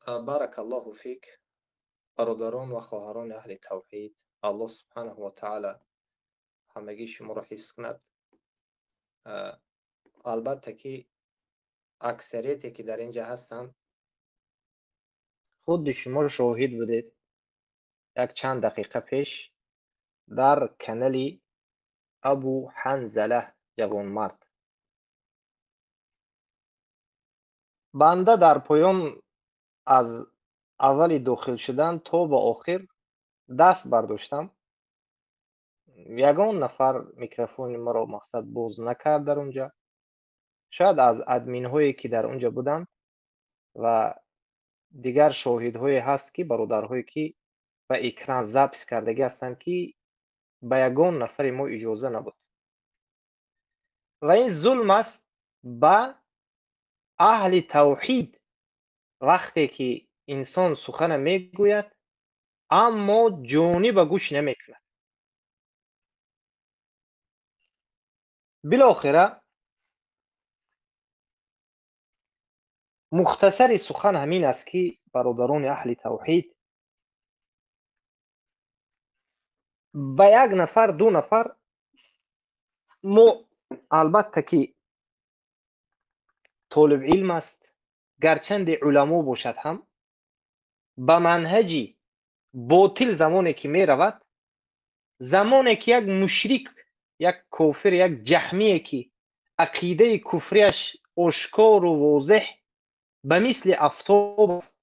بارك الله فيك. برادران و خواهران اهل توحید، الله سبحانه و تعالی همگی شما را حفظ کند. اه، البته که اکثریتی که در اینجا هستند خود شما شاهد بودید یک چند دقیقه پیش در کانال ابو حنظله جوانمرد. بنده در پایان از اول داخل شدن تا به آخر دست برداشتم. یگان نفر میکروفون ما را مقصد باز نکرد در اونجا. شاید از ادمین هایی که در اونجا بودند و دیگر شاهدهایی هست که برادرهایی که به اکران ضبط کردگی هستند که به یگان نفر ما اجازه نبود و این ظلم است به اهل توحید. وقتی که انسان سخن میگوید اما جانب گوش نمیکند. بالاخره مختصر سخن همین است که برادران اهل توحید به یک نفر دو نفر ما البته که طالب علم است، گرچند علما باشد هم به منهج باطل زمانی که می رود، زمانی که یک مشرک، یک کافر، یک جهمی که عقیده کفریش آشکار و واضح به مثل آفتاب است،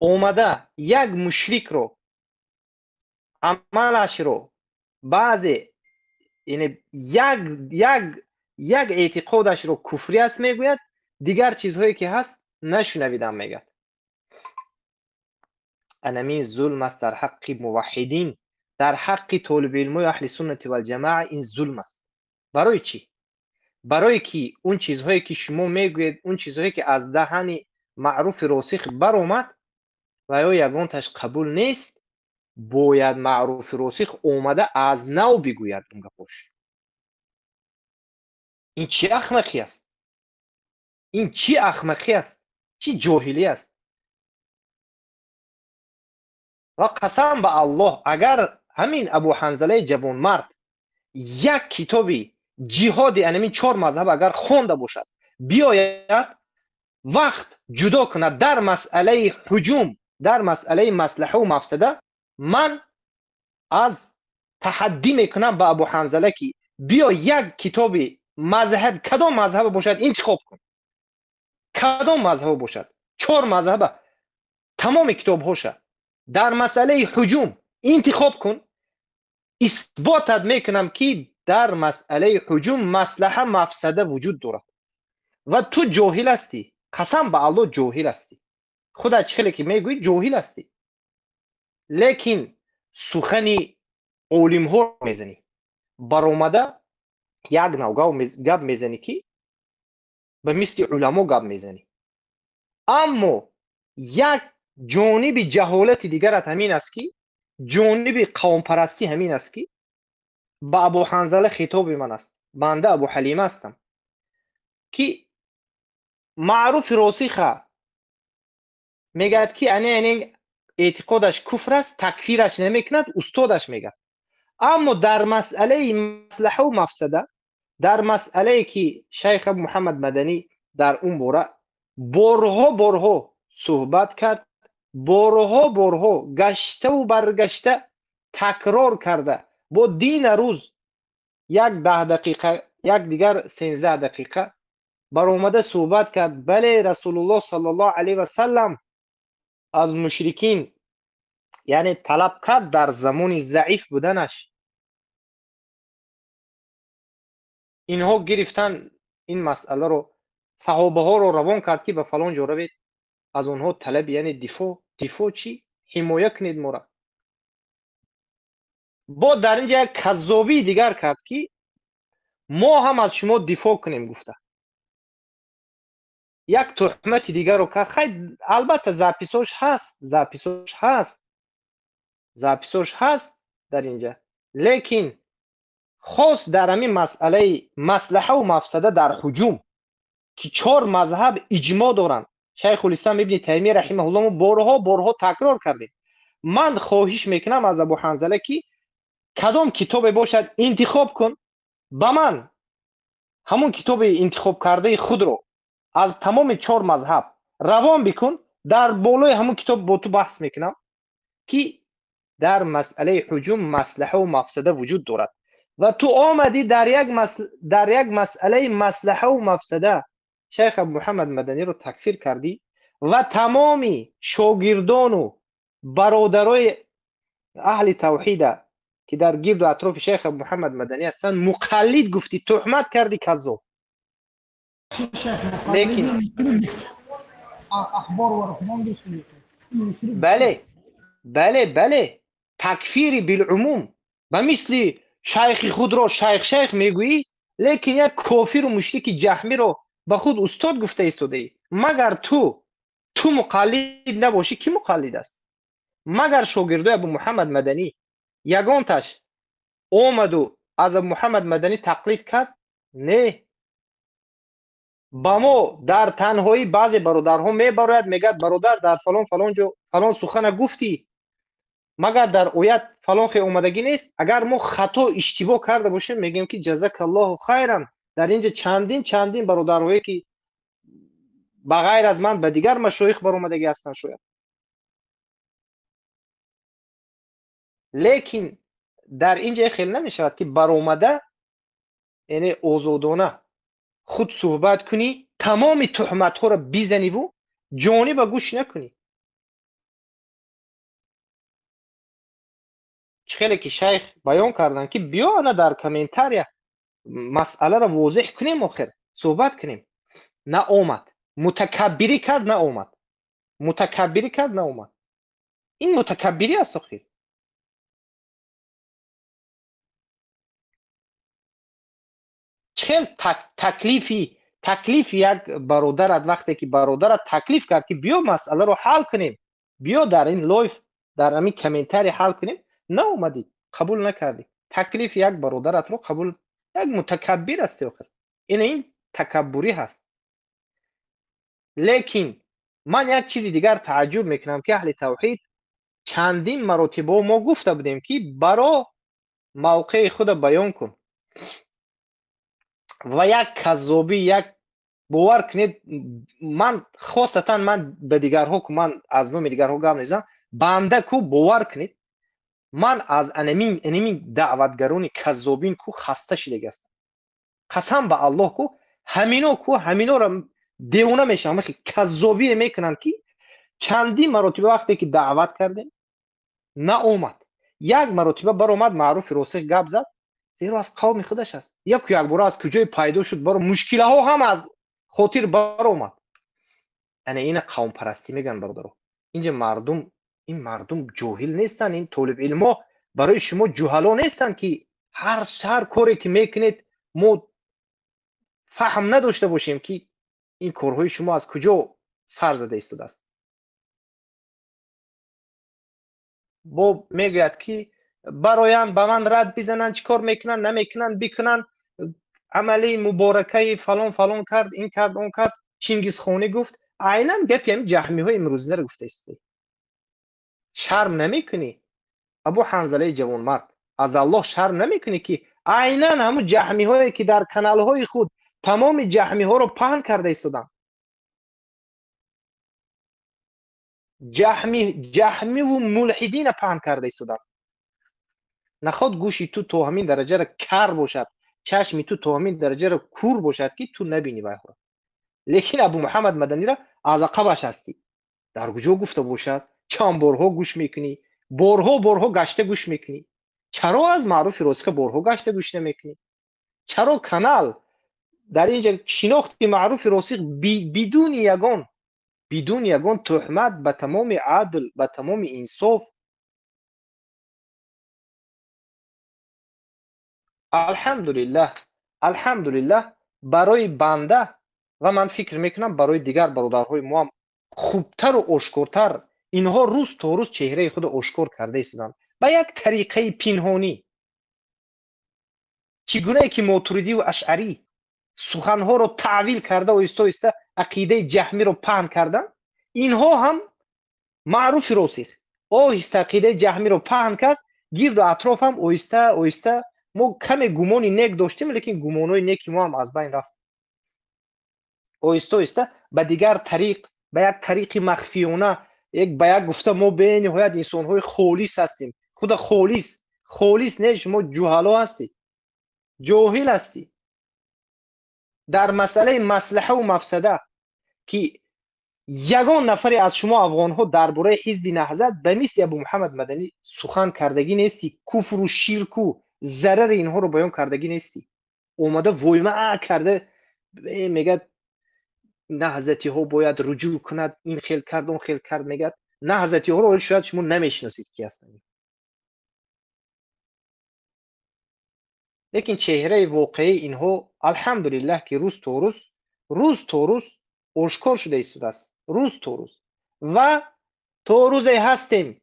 آمده یک مشرک رو عملش رو بعضی یعنی یک اعتقادش رو کفری است میگوید، دیگر چیزهایی که هست نشنویدم میگد. انمی ظلم است در حق موحدین، در حق طالب علم و اهل سنت و الجماعه. این ظلم است. برای چی؟ برای که اون چیزهایی که شما میگوید، اون چیزهایی که از دهن معروف راسخ بر اومد و یا یگانتش قبول نیست، باید معروف راسخ اومده از نو بگوید اون گپاش. این چی احمقی است؟ این چی احمقی است؟ چی جاهلی است؟ و قسم به الله اگر همین ابو حنظله جوانمرد یک کتابی جهاد یعنی 4 مذهب اگر خوانده باشد، بیاید وقت جدا کند در مسئله حجوم، در مسئله مصلحه و مفسده، من از تحدی میکنم به ابو حنظله که بیا یک کتاب مذهب، کدام مذهب باشد انتخاب کن، کدام مذهب باشد، 4 مذهب تمام کتاب هاشه، در مسئله حجوم انتخاب کن. اثباتت میکنم که در مسئله حجوم مصلحه مفسده وجود دارد و تو جاهل هستی. قسم به الله جاهل هستی. خودت چخیلی که میگوی جاهل هستی، لیکن سخن علم ها میزنی، برآمده یک نوع گپ میزنی که به مثل علما گپ میزنی. اما یک جانب جهالت دیگرت همین است که جانب قوم پرستی همین است که با ابو حنظله خطاب من است، بنده ابو حلیمه هستم که معروف راسخه میگد که این اعتقادش کفر است، تکفیرش نمیکند، استادش میگه. اما در مسئله مصلحه و مفسده، در مسئله که شیخ محمد مدنی در اون بارها صحبت کرد، بارها گشته و برگشته تکرار کرده، با دین روز یک 10 دقیقه یک دیگر 13 دقیقه بر اومده صحبت کرد. بله رسول الله صلی الله علیه و سلم از مشرکین یعنی طلب کرد در زمان ضعیف بودنش، اینها گرفتن این مسئله رو، صحابه ها رو روان کرد که به فلان جا روید، از اونها طلب یعنی دفاع چی؟ حمایه کنید ما را. با در اینجا یک کذابی دیگر کرد که ما هم از شما دفاع کنیم گفته. یک تهمت دیگر رو کرد. خیلی البته زاپیسوش هست در اینجا، لیکن خاص در همین مسئله مصلحه و مفسده در حجوم که 4 مذهب اجماع دارن. شیخ الاسلام ابن تیمیه رحمه الله ما بارها تکرار کردیم. من خواهش میکنم از ابو حنظله که کدام کتاب باشد انتخاب کن، با من همون کتاب انتخاب کرده خود رو از تمام 4 مذهب روان بکن. در بالای همون کتاب با تو بحث میکنم که در مسئله حجوم مصلحه و مفسده وجود دارد و تو آمدی در یک مسئله مصلحه و مفسده شیخ ابو محمد مدنی رو تکفیر کردی و تمامی شاگردان و برادرای اهل توحید که در گرد و اطراف شیخ ابو محمد مدنی هستن مقلد گفتی، تهمت کردی، کذاب. لیکن احبار و رهبان داشته بله تکفیری بالعموم و مثل شیخ خود رو شیخ میگویی، لیکن یک کافر و مشرک جهمی رو به خود استاد گفته ایستاده ای. مگر تو مقلد نباشی کی مقلد است؟ مگر شاگردای ابو محمد مدنی یگانتش اومد و از ابو محمد مدنی تقلید کرد؟ نه. با ما در تنهایی بعضی برادرها میبراید میگد برادر در فلان جو فلان سخن گفتی، مگر در آیت فلان خی اومدگی نیست؟ اگر ما خطا اشتباه کرده باشیم میگیم که جزاک الله خیرا. در اینجا چندین برادرهایی که بغیر از من به دیگر مشایخ بر اومدگی هستن شاید، لیکن در اینجا خیلی نمیشود که بر اومده یعنی آزادانه خود صحبت کنی، تمام تهمت ها رو بزنی و جانب گوش نکنی. خیلی که شیخ بیان کردن که بیا انا در کامنتار مسئله را واضح کنیم، آخر صحبت کنیم. نه اومد، متکبری کرد، نه اومد. این متکبری است. آخر چه تکلیف یک برادر وقتی که برادر تکلیف کرد که بیا مسئله رو حل کنیم، بیا در این لایف در همین کامنتاری حل کنیم، نه اومدی، قبول نکردی. تکلیف یک برادرت رو قبول، یک متکبر است. آخر این تکبری هست. لیکن من یک چیزی دیگر تعجب میکنم که اهل توحید چندین مراتبه ما گفته بودیم که برا موقع خود بیان کن و یک کذابی، یک باور کنید، من خاصتا من به دیگرها که من از نوع دیگرها گام نیزم، بنده کو باور کنید من از انمین دعوتگران کذابین کو خسته شده هستم. قسم به الله کو همینا را دیوانه میشم که کذابی میکنن که چندی مراتبه وقتی که دعوت کردیم نه اومد. یک مرتبه بر اومد معروف راسخ گپ زد، زیرا از قوم خودش است. یک بار از کجای پیدا شد برای مشکل ها هم از خاطر بر اومد. یعنی این قوم پرستی میگن برادرو. اینجا این مردم جاهل نیستن، این طالب علم ها برای شما جهلا نیستن که هر کاری که میکنید ما فهم نداشته باشیم که این کارهای شما از کجا سر زده ایستاده است. با میگوید که برایم به من رد بزنن چیکار میکنن نمیکنن بکنن، عملی مبارکه فلان کرد، این کرد اون کرد. چینگیز خانی گفت عینا گپی همین جهمی های امروزی رو گفته است. شرم نمیکنی ابو حنظله جوان مرد؟ از الله شرم نمیکنی که عینا همون جهمی هایی که در کانال های خود تمام جهمی ها رو پهن کرده ایستادن، جهمی و ملحدین پهن کرده ایستادن. نخواد گوشی تو همین درجه را کر باشد، چشمی تو همین درجه را کور باشد که تو نبینی بایخورد. لیکن ابو محمد مدنی را از عقبش هستی. در کجا گفته باشد چند بارها گوش میکنی، بارها گشته گوش میکنی. چرا از معروف راسخ بارها گشته گوش نمیکنی؟ چرا کانال در اینجا شناخت معروف راسخ بدون یگان تهمت به تمام عدل به تمام انصاف. الحمدلله برای بنده و من فکر میکنم برای دیگر برادرهای ما هم خوبتر و آشکارتر اینها روز تا روز چهره خود آشکار کرده ایستادن به یک طریقه پنهانی. چگونه که ماتوریدی و اشعری سخنها رو تعویل کرده و ایستا ایستا عقیده جهمی رو پهن کردن. اینها هم معروف راسخ آهسته عقیده جهمی رو پهن کرد، گرد و اطراف هم آهسته آهسته ما کمی گمانی نیک داشتیم، لیکن گمانای نیکی ما هم از بین رفت. آهسته آهسته به دیگر طریق، به یک طریق مخفیانه، یک به یک گفته ما به نهایت انسان‌های خالص هستیم. خدا خالص نه، شما جهلا هستی، جاهل هستی در مسئله مصلحه و مفسده. که یگان نفری از شما افغان‌ها درباره حزب نهضت به مثل ابو محمد مدنی سخن کردگی نیستی، کفر و شرک و ضرر اینها رو بیان کردگی نیستی. اومده ویمه کرده میگه نهضتی ها باید رجوع کند، این خیل کرد اون خیل کرد. میگه نهضتی ها رو شاید شما نمیشناسید کی هستند، لیکن چهره واقعی اینها الحمدلله که روز تا روز آشکار شده ایستاده است. روز تا روز و تا روزی هستیم،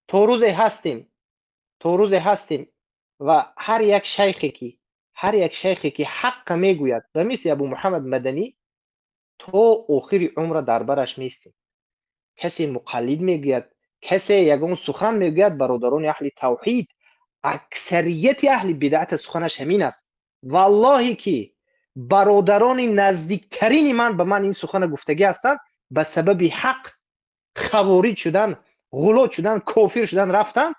تا روزی هستیم، تا روزی هستیم. و هر یک شیخی که حق میگوید و مثل ابو محمد مدنی تا آخر عمر در برش میستیم. کسی مقلد میگوید، کسی یگان سخن میگوید، برادران اهل توحید اکثریت اهل بدعت سخنش همین است. والله که برادران نزدیکترین من به من این سخن گفتگی هستند، به سبب حق خوارج شدن، غلات شدن، کافر شدن رفتن.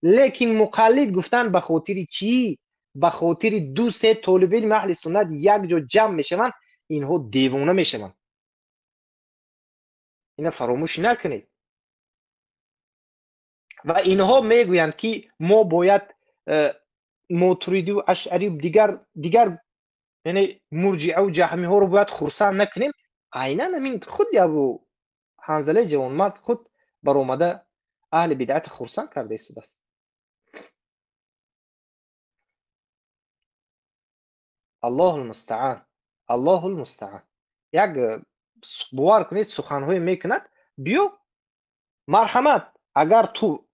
لیکن مقلد گفتن به خاطر چی؟ به خاطر دو سه طالب علم اهل سنت یک جا جمع میشوند، اینها دیوانه میشوند. اینا فراموش نکنید. و اینها میگویند که ما باید ماتریدی و اشعری و دیگر یعنی مرجعه و جهمی ها رو باید خرسند نکنیم. عینا همین خود ابو حنظله جوانمرد خود بر اومده اهل بدعت خرسند کرده است. الله المستعان، الله المستعان. یک باور کنید سخنهای میکند. بیا مرحمت، اگر تو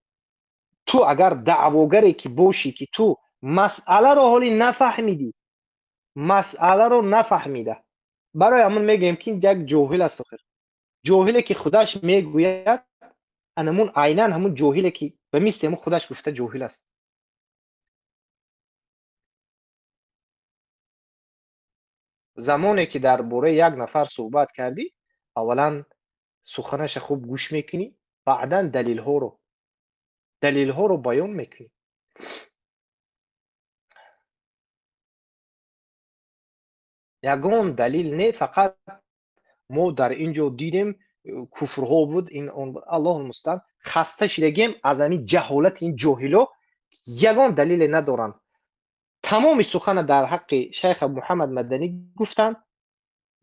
اگر دعواگری که باشی که تو مسئله رو حالی نفهمیدی، مسئله رو نفهمیده، برای همون میگیم که یک جاهل است. آخر جاهلی که خودش میگوید انمون عینا همون جاهلی که به مثل همون خودش گفته جاهل است. زمانی که درباره یک نفر صحبت کردی، اولا سخنش خوب گوش میکنی، بعدا دلیل ها رو بیان میکنی. یگان دلیل نه، فقط ما در اینجا دیدیم کفرها بود، این الله المستعان خسته شدگیم از این جهالت این جاهلا. یگان دلیل ندارند. تمام سخن در حق شیخ محمد مدنی گفتند.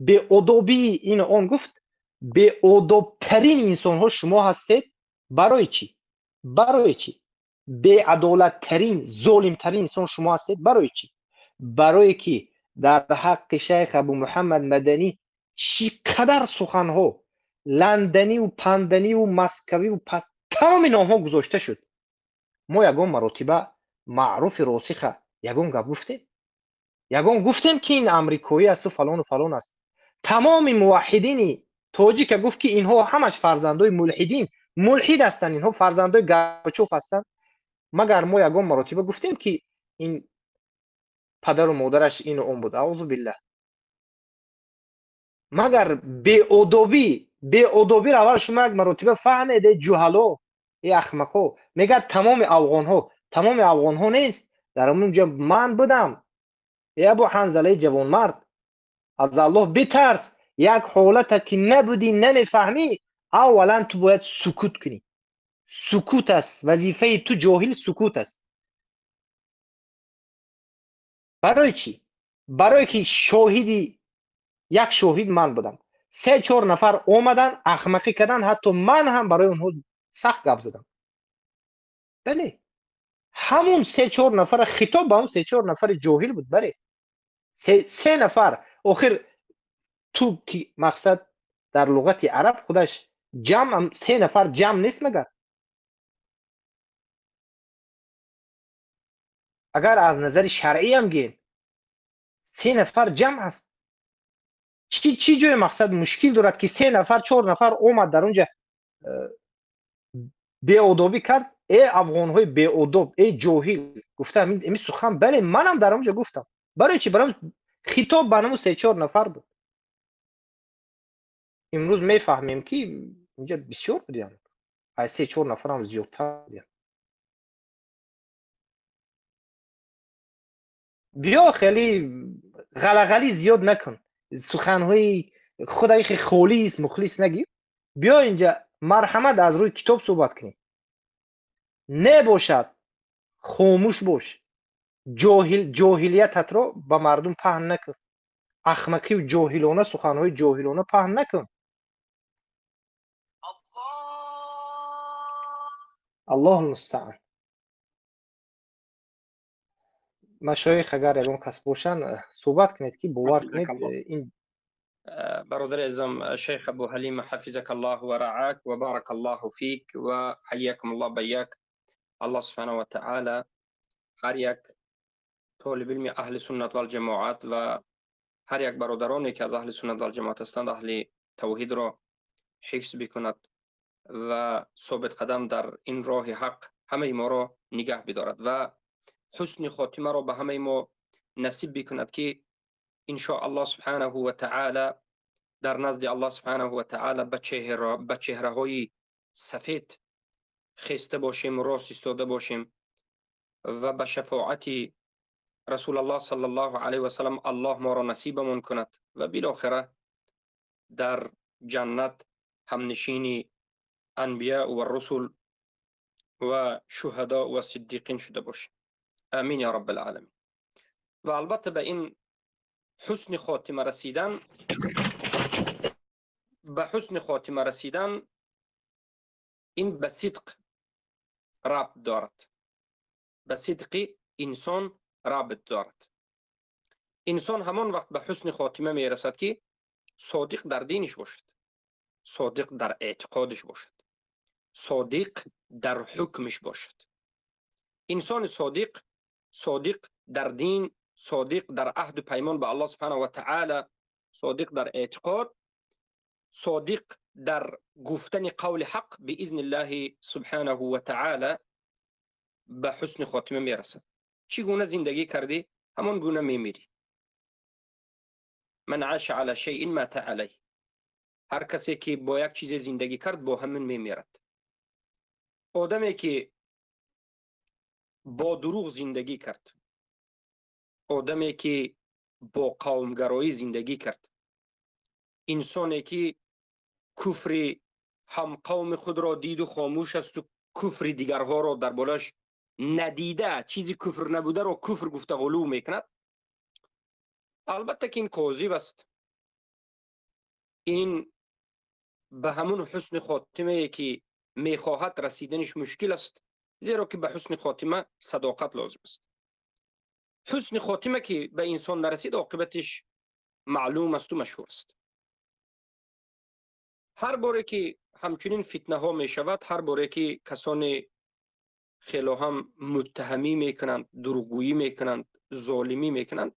به ادبی این آن گفت به ادبترین انسان ها شما هستید. برای چی؟ برای چی؟ به عدالت ترین ظالم ترین انسان شما هستید. برای چی؟ برای که در حق شیخ ابو محمد مدنی چقدر سخن ها لندنی و پندنی و مسکوی و پس تمام نام ها گذاشته شد. ما یگان مراتبه معروف راسخه یگان گپ گفتیم که این امریکایی است و فلان و فلان است. تمام موحدین توجیه که گفت که اینها همش فرزندای ملحد هستند، اینها فرزندای گرچوف هستند. مگر ما یگان مراتبه گفتیم که این پدر و مادرش این و اون بود؟ اعوذ بالله. مگر به ادبی رو اول شما یک مراتبه فهمیده جهلا ای احمقا. میگه تمام افغان ها نیست. در اونجا من بودم. ای ابو حنظله جوانمرد، از الله بترس. یک حالت که نبودی نمیفهمی، اولا تو باید سکوت کنی. سکوت است وظیفه تو. جاهل سکوت است. برای چی؟ برای که یک شاهد من بودم. 3-4 نفر اومدن احمقی کردن، حتی من هم برای اونها سخت گپ زدم. بله، همون 3-4 نفر خطاب به اون 3-4 نفر جاهل بود. بله، 3 نفر آخر تو که مقصد در لغت عرب خودش جمع 3 نفر جمع نیست. مگر اگر از نظر شرعی هم گیم 3 نفر جمع است. چی جای مقصد مشکل دارد که 3 نفر 4 نفر اومد در اونجا بی‌ادبی کرد؟ ای افغان‌های بی‌ادب، ای جاهل. گفتم این سخن بله منم در اونجا گفتم. برای چی؟ برای خطاب به 3-4 نفر بود. امروز میفهمیم که اینجا بسیار بودیم. از 3-4 نفر هم زیادتر بودیم. بیا خیلی غلغلی زیاد نکن. سخن‌های خدای خالیس مخلص نگیر. بیا اینجا مرحمت از روی کتاب صحبت کنیم. نباشد خاموش باش. جاهلیتت رو به مردم پهن نکن. احمقی و جاهلانه سخن‌های جاهلانه پهن نکن. الله المستعان. مشایخ اگر یگان کس باشن صحبت کنید که باور حفظك کنید الله. این برادر اعظم شيخ ابو حليمه حفظك الله ورعاك وبارك الله فيك وحياكم الله بياك. الله سبحانه وتعالى هر یک طالب علم اهل سنت و الجماعت و هر یک برادرانی که از اهل سنت و الجماعت هستند اهل توحید را حفظ بکند و ثابت قدم در این راه حق همه ما را نگه بدارد و حسن خاتمه را به همه ما نصیب بکند که ان شاء الله سبحانه و تعالی در نزد الله سبحانه و تعالی به چهره های سفید خسته باشیم، راست ایستاده باشیم و به شفاعت رسول الله صلی الله علیه و سلم الله ما را نصیبمون کند و بالاخره در جنت همنشین انبیاء و رسول و شهدا و صدیقین شده باشیم. آمین یا رب العالمین. و البته به این حسن خاتمه رسیدن، به حسن خاتمه رسیدن این به صدق ربط دارد. به صدق انسان ربط دارد. انسان همان وقت به حسن خاتمه می رسد که صادق در دینش باشد، صادق در اعتقادش باشد، صادق در حکمش باشد. انسان صادق، صادق در دین، صادق در عهد و پیمان به الله سبحانه و تعالی، صادق در اعتقاد، صادق در گفتن قول حق باذن الله سبحانه و تعالی به حسن خاتمه می رسد. چگونه زندگی کردی همان گونه می میری. من عاش على شيء مات عليه. هر کسی که با یک چیز زندگی کرد با همین می میرد. آدمی که با دروغ زندگی کرد، آدمی که با قومگرایی زندگی کرد، انسانی که کفر هم قوم خود را دید و خاموش است و کفر دیگرها را در بالش ندیده، چیزی کفر نبوده را کفر گفته غلو میکند. البته که این کاذب است. این به همون حسن خاتمه که میخواهد رسیدنش مشکل است، زیرا که به حسن خاتمه صداقت لازم است. حسن خاتمه که به انسان نرسید عاقبتش معلوم است و مشهور است. هر باره که همچنین فتنه ها می شود، هر باره که کسان خیلی هم متهمی میکنند، دروغگویی میکنند، ظالمی میکنند،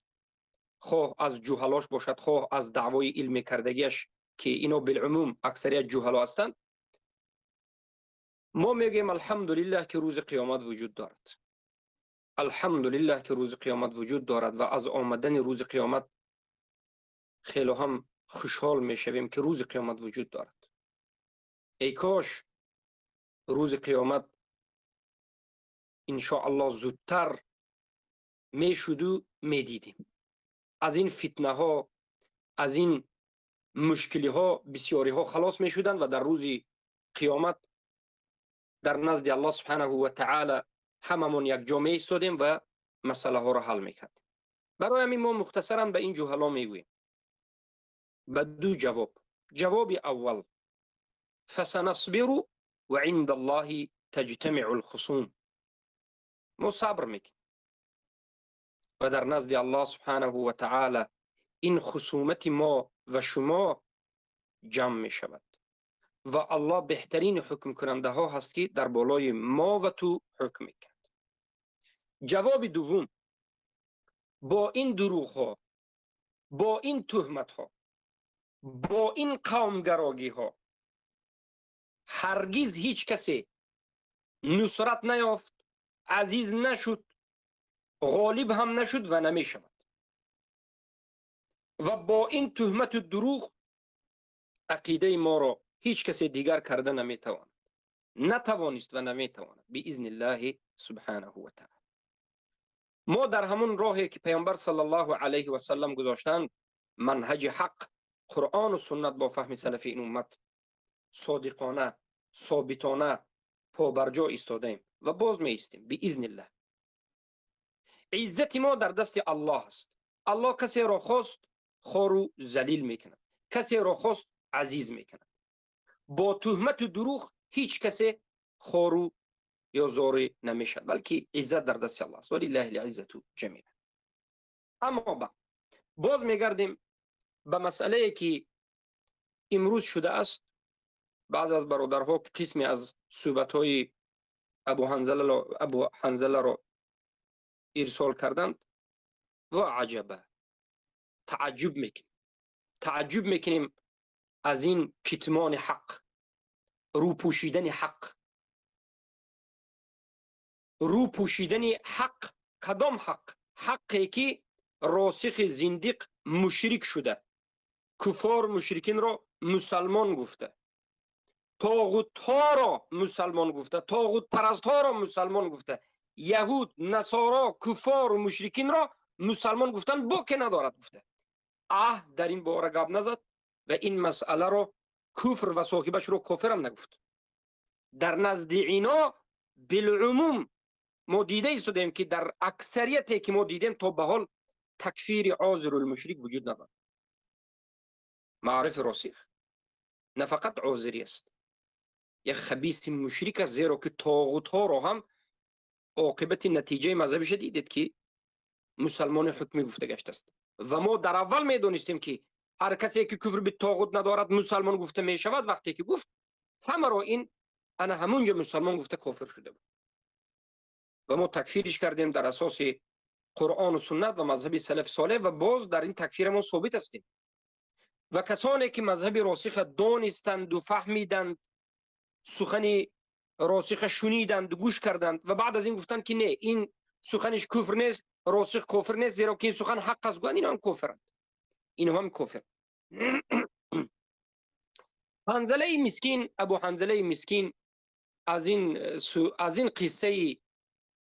خواه از جهلاش باشد، خواه از دعوای علم کردگیش که اینا بالعموم اکثریت جهلا هستند، ما میگیم الحمدلله که روز قیامت وجود دارد. الحمدلله که روز قیامت وجود دارد و از آمدن روز قیامت خیلی هم خوشحال میشویم که روز قیامت وجود دارد. ای کاش روز قیامت ان شاء الله زودتر میشد و میدیدیم. از این فتنه ها، از این مشکلی ها، بسیاری ها خلاص میشدند و در روز قیامت در نزد الله سبحانه و تعالی هممون یک جا می ایستادیم و مسئله ها را حل میکردیم. برای همین ما مختصرا به این جهلا میگوییم به دو جواب. جواب اول: فسنصبر و عند الله تجتمع الخصوم. ما صبر میکنیم و در نزد الله سبحانه و تعالی این خصومت ما و شما جمع می شود و الله بهترین حکم کننده ها هست که در بالای ما و تو حکم میکند. جواب دوم: با این دروغ ها با این تهمت ها، با این قومگراگی ها هرگز هیچ کسی نصرت نیافت، عزیز نشد، غالب هم نشد و نمی شود. و با این تهمت دروغ عقیده ما را هیچ کسی دیگر کرده نمی تواند، نتوانست و نمی تواند باذن الله سبحانه و تعالی. ما در همون راهی که پیامبر صلی الله علیه و سلم گذاشتند، منهج حق، قرآن و سنت با فهم سلف این امت، صادقانه، ثابتانه پابرجا ایستادیم و باز می ایستیم باذن الله. عزت ما در دست الله است. الله کسی را خواست خارو ذلیل میکند، کسی را خواست عزیز میکند. با تهمت و دروغ هیچ کسی خارو یا زاری نمیشد، بلکه عزت در دست الله است. ولله العزت جمیعا. اما باز میگردیم به مسئله که امروز شده است. بعض از برادرها قسمی از صحبت‌های ابو حنظله را ارسال کردند و عجبه، تعجب میکنیم از این کتمان حق، روپوشیدن حق. روپوشیدن حق، کدام حق؟ حقی که راسخ زندیق مشرک شده، کفار مشرکین را مسلمان گفته، طاغوت ها را مسلمان گفته، طاغوت پرست ها را مسلمان گفته، یهود، نصارا، کفار و مشرکین را مسلمان گفتن، با که ندارد گفته. در این باره گپ نزد و این مسئله را کفر و صاحبش را کافر هم نگفت. در نزد اینا بالعموم ما دیده ایستادیم که در اکثریتی که ما دیدیم تا به حال تکفیر عاذر المشرک وجود ندارد. معرف راسخ نه فقط عاذری است، یک خبیث مشرک است، زیرا که طاغوت ها را هم عاقبت نتیجه مذهبش دیدید که مسلمان حکمی گفته گشت است. و ما در اول می دانستیم که هر کسی که کفر به طاغوت ندارد مسلمان گفته می شود. وقتی که گفت همه را این انا همونجا مسلمان گفته کافر شده بود و ما تکفیرش کردیم در اساس قرآن و سنت و مذهب سلف صالح و باز در این تکفیر ما ثابت هستیم. و کسانی که مذهب راسخ دانستند و فهمیدند، سخن راسخ شنیدند، گوش کردند و بعد از این گفتند که نه، این سخنش کفر نیست، راسخ کفر نیست، زیرا که این سخن حق است، گویند اینا هم کافرند. اینها هم کافر. حنظله مسکین، ابو حنظله مسکین از این قصه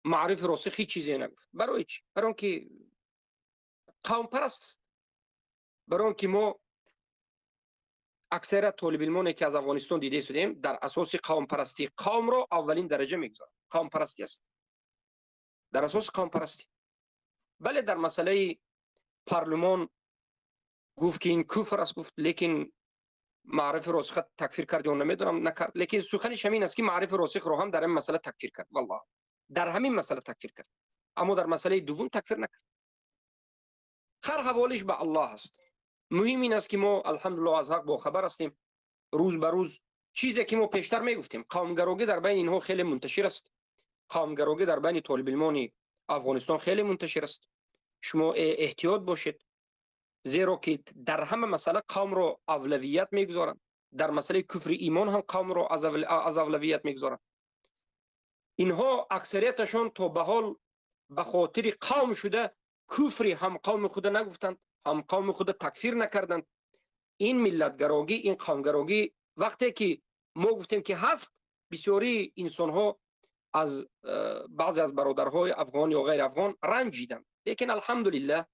معرف راسخ هیچ چیزی نگفت. برای چی؟ برای اینکه قوم پرست، برای اینکه ما اکثر طالب علمانی که از افغانستان دیده شدیم در اساس قوم پرستی قوم را اولین درجه میگذارند. قوم پرستی است، در اساس قوم پرستی. بله در مسئله پارلمان گفت که این کفر است، گفت، لیکن معرف راسخ تکفیر کرد یا نمیدونم نکرد، لیکن سخنش همین است که معرف راسخ رو هم در این مسئله تکفیر کرد. والله در همین مسئله تکفیر کرد، اما در مسئله دوم تکفیر نکرد. خیر حوالش به الله است. مهم این است که ما الحمدلله از حق با خبر هستیم. روز به روز چیزی که ما پیشتر میگفتیم، قومگراگی در بین اینها خیلی منتشر است. قومگراگی در بین طالب علمان افغانستان خیلی منتشر است. شما احتیاط باشید، زیرا که در همه مسئله قوم را اولویت میگذارند. در مسئله کفر ایمان هم قوم را از اولویت میگذارند. اینها اکثریتشون تا به حال به خاطر قوم شده کفر هم قوم خود نگفتند، هم قوم خود تکفیر نکردند. این ملتگراگی، این قومگراگی وقتی که ما گفتیم که هست، بسیاری انسان ها از بعضی از برادرهای افغان یا غیر افغان رنجیدند. لیکن الحمدلله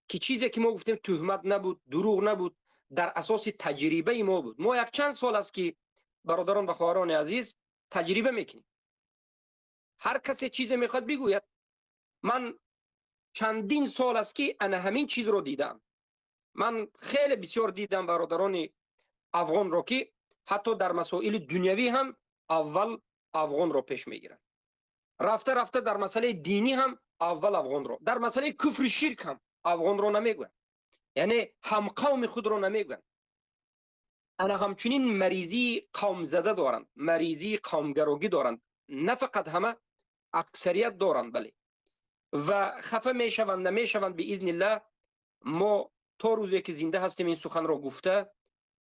که چیزی که ما گفتیم تهمت نبود، دروغ نبود، در اساس تجربه ما بود. ما یک چند سال است که برادران و خواهران عزیز تجربه میکنیم. هر کسی چیزی میخواد بگوید. من چندین سال است که انا همین چیز رو دیدم. من خیلی بسیار دیدم برادران افغان رو که حتی در مسائل دنیوی هم اول افغان رو پیش میگیرند. رفته رفته در مسئله دینی هم اول افغان رو، در مسئله کفر شرک هم افغان رو نمیگویند. یعنی هم قوم خود رو نمیگویند. انا همچنین مریضی قوم زده دارند، مریضی قومگراگی دارند. نه فقط همه، اکثریت دارند. بله و خفه میشوند نمیشوند باذن الله. ما تا روزی که زنده هستیم این سخن را گفته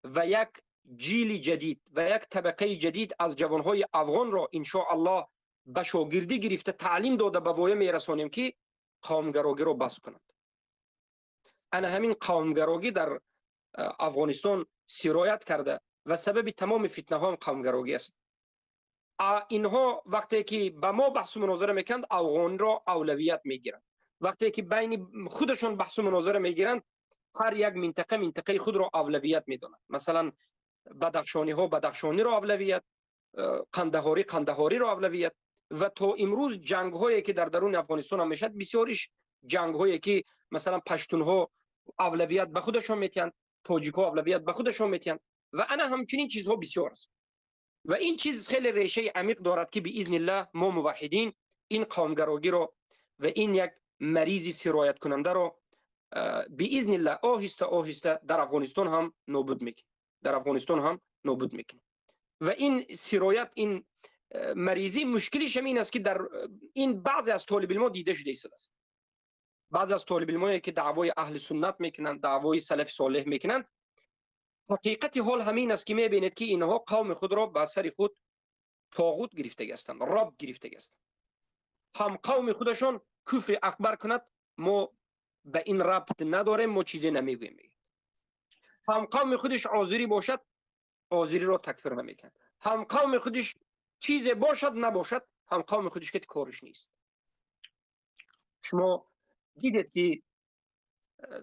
و یک جیل جدید و یک طبقه جدید از جوانهای افغان را ان شاء الله به شاگردی گرفته تعلیم داده به وای میرسانیم که قومگراگی را بس کنند. انا همین قومگراگی در افغانستان سرایت کرده و سبب تمام فتنه ها هم قومگراگی است. اینها وقتی که به ما بحث و مناظره میکنند افغان را اولویت میگیرند. وقتی که بین خودشون بحث و مناظره میگیرند هر یک منطقه خود را اولویت میدانند. مثلا بدخشانی ها بدخشانی را اولویت، قندهاری را اولویت و تا امروز جنگ هایی که در درون افغانستان هم میشد بسیاریش جنگ هایی که مثلا پشتون ها اولویت به خودشون میتیند، تاجیک ها اولویت به خودشون میتیند و انا همچنین چیزها بسیار است و این چیز خیلی ریشه عمیق دارد که باذن الله ما موحدین این قومگراگی را و این یک مریض سرایت کننده را باذن الله آهسته آهسته در افغانستان هم نابود میکنیم. و این سرایت، این مریضی مشکلش همین است که در این بعضی از طالب علما دیده شده است. بعضی از طالب علمایی که دعوای اهل سنت میکنند، دعوای سلف صالح میکنند، حقیقت حال همین است که میبینید که اینها قوم خود را به سر خود طاغوت گرفته هستند، رب گرفته هستند. هم قوم خودشون کفر اکبر کند ما به این ربط نداریم، ما چیزی نمیگوییم. هم قوم خودش عذری باشد عذری را تکفیر نمیکند. هم قوم خودش چیزی باشد نباشد هم قوم خودش که کارش نیست. شما دیدید که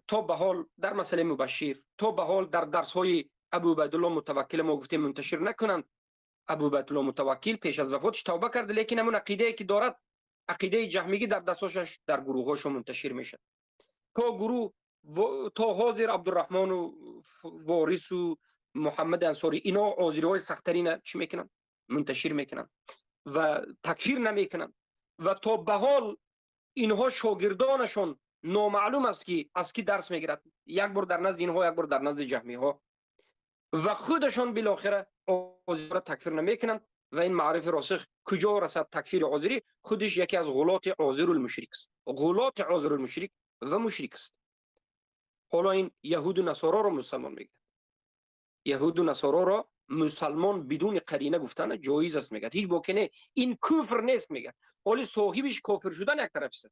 تا به حال در مسئله مبشر، تا به حال در درس های ابو عبیدالله متوکل ما گفتیم منتشر نکنند. ابو عبیدالله متوکل پیش از وفاتش توبه کرد، لیکن همون عقیده که دارد، عقیده جهمیگی، در دستاشش در گروه هاش منتشر میشد. تا گروه تا حاضر عبدالرحمن و وارث و محمد انصاری اینا عذری های سخت‌ترین چی میکنن؟ منتشر میکنن و تکفیر نمیکنن و تا به حال اینها شاگردانشون نامعلوم است که از کی درس میگیرد، یک بار در نزد اینها یک بار در نزد جهمی ها و خودشون بالاخره عذری را تکفیر نمیکنن و این معرف راسخ کجا رسد تکفیر عذری خودش یکی از غلات عذر المشرک است، غلات عذر المشرک و مشرک است. حالا این یهود و نصارا را مسلمان میگه، یهود و نصارا را مسلمان بدون قرینه گفتن جایز است میگه، هیچ باکنه این کفر نیست میگه، ولی صاحبش کافر شدن یک طرف است.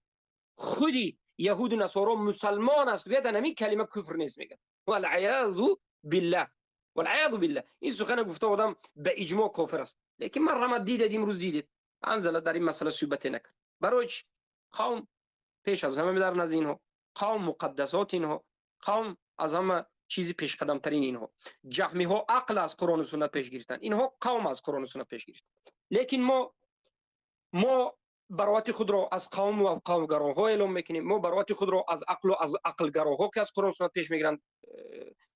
خودی یهود و نصارا مسلمان است بیادن همین کلمه کفر نیست میگه. والعیاذ بالله، والعیاذ بالله. این سخن گفته آدم به اجماع کافر است. لیکن من رحمت دیدید امروز دیدید انزل در این مسئله صحبت نکرد. برای قوم پیش از همه در نزد اینها، قوم مقدسات اینها، قوم از همه چیزی پیش قدم ترین اینها. جهمی ها عقل از قرآن و سنت پیش گرفتن، اینها قوم از قرآن و سنت پیش گرفتن. لیکن ما براوت خود را از قوم و قومگراها اعلام میکنیم، ما براوت خود را از عقل و از عقلگراها که از قرآن و سنت پیش میگیرند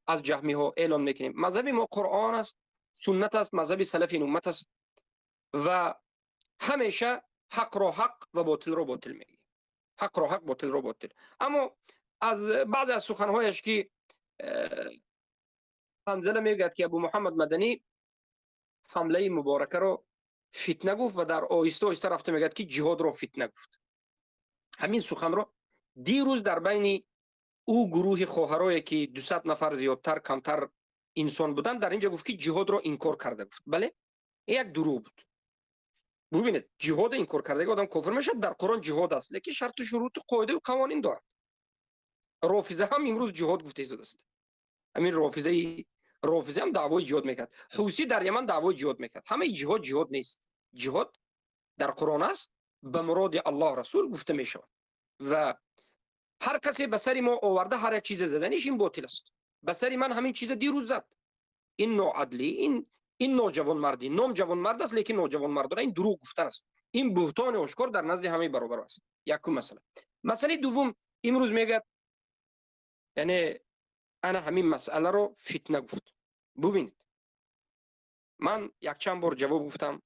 از جهمی ها اعلام میکنیم. مذهب ما قرآن است، سنت است، مذهب سلف این امت است و همیشه حق را حق و باطل را باطل میگیم. حق را حق، باطل را باطل. اما از بعضی از سخنهایش که حنظله میگوید که ابو محمد مدنی حمله مبارکه را فتنه گفت و در آهسته آهسته رفته میگوید که جهاد را فتنه گفت. همین سخن را دیروز در بین او گروه خواهرایی که 200 نفر زیادتر کمتر انسان بودند در اینجا گفت که جهاد را انکار کرده گفت. بله یک دروغ بود. ببینید جهاد انکار کرده آدم کافر میشه، در قرآن جهاد است لیکن شرط و شروط و قاعده و قوانین دارد. رافضه هم امروز جهاد گفته شده است. همین رافضه هم دعوای جهاد میکرد، حوثی در یمن دعوای جهاد میکرد. همه جهاد نیست. جهاد در قرآن است، به مراد الله رسول گفته میشود و هر کسی به سر ما آورده هر یک چیز زدنش این باطل است. به سر من همین چیز دیروز زد، این ناعدلی، این نوجوان مردی، نام جوان مرد است لیکن نوجوان مرد را این دروغ گفتن است. این بهتان آشکار در نزد همه برابر است. یکم مسئله دوم امروز میگه یعنی انا همین مسئله رو فتنه گفت. ببینید من یک چند بار جواب گفتم،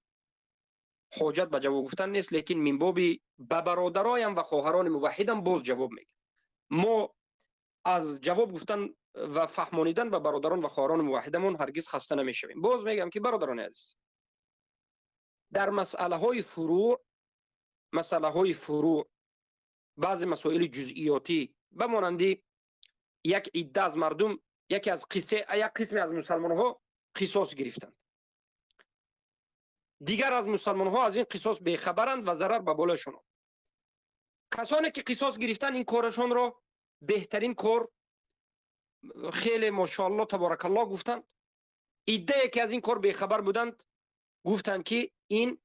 حاجت به جواب گفتن نیست لیکن من باب به برادرایم و خواهران موحدم باز جواب میگم. ما از جواب گفتن و فهمانیدن به برادران و خواهران موحدمون هرگز خسته نمیشویم. باز میگم که برادران عزیز در مسئله های فروع بعضی مسائل جزئیاتی به مانند یک عده از مردم یک قسمی از مسلمان ها قصاص گرفتند. دیگر از مسلمان ها از این قصاص بیخبرند و ضرر به بالایشان. کسانی که قصاص گرفتن این کارشان را بهترین کار، خیلی ماشاءالله تبارک الله گفتند. عده که از این کار بیخبر بودند گفتند که این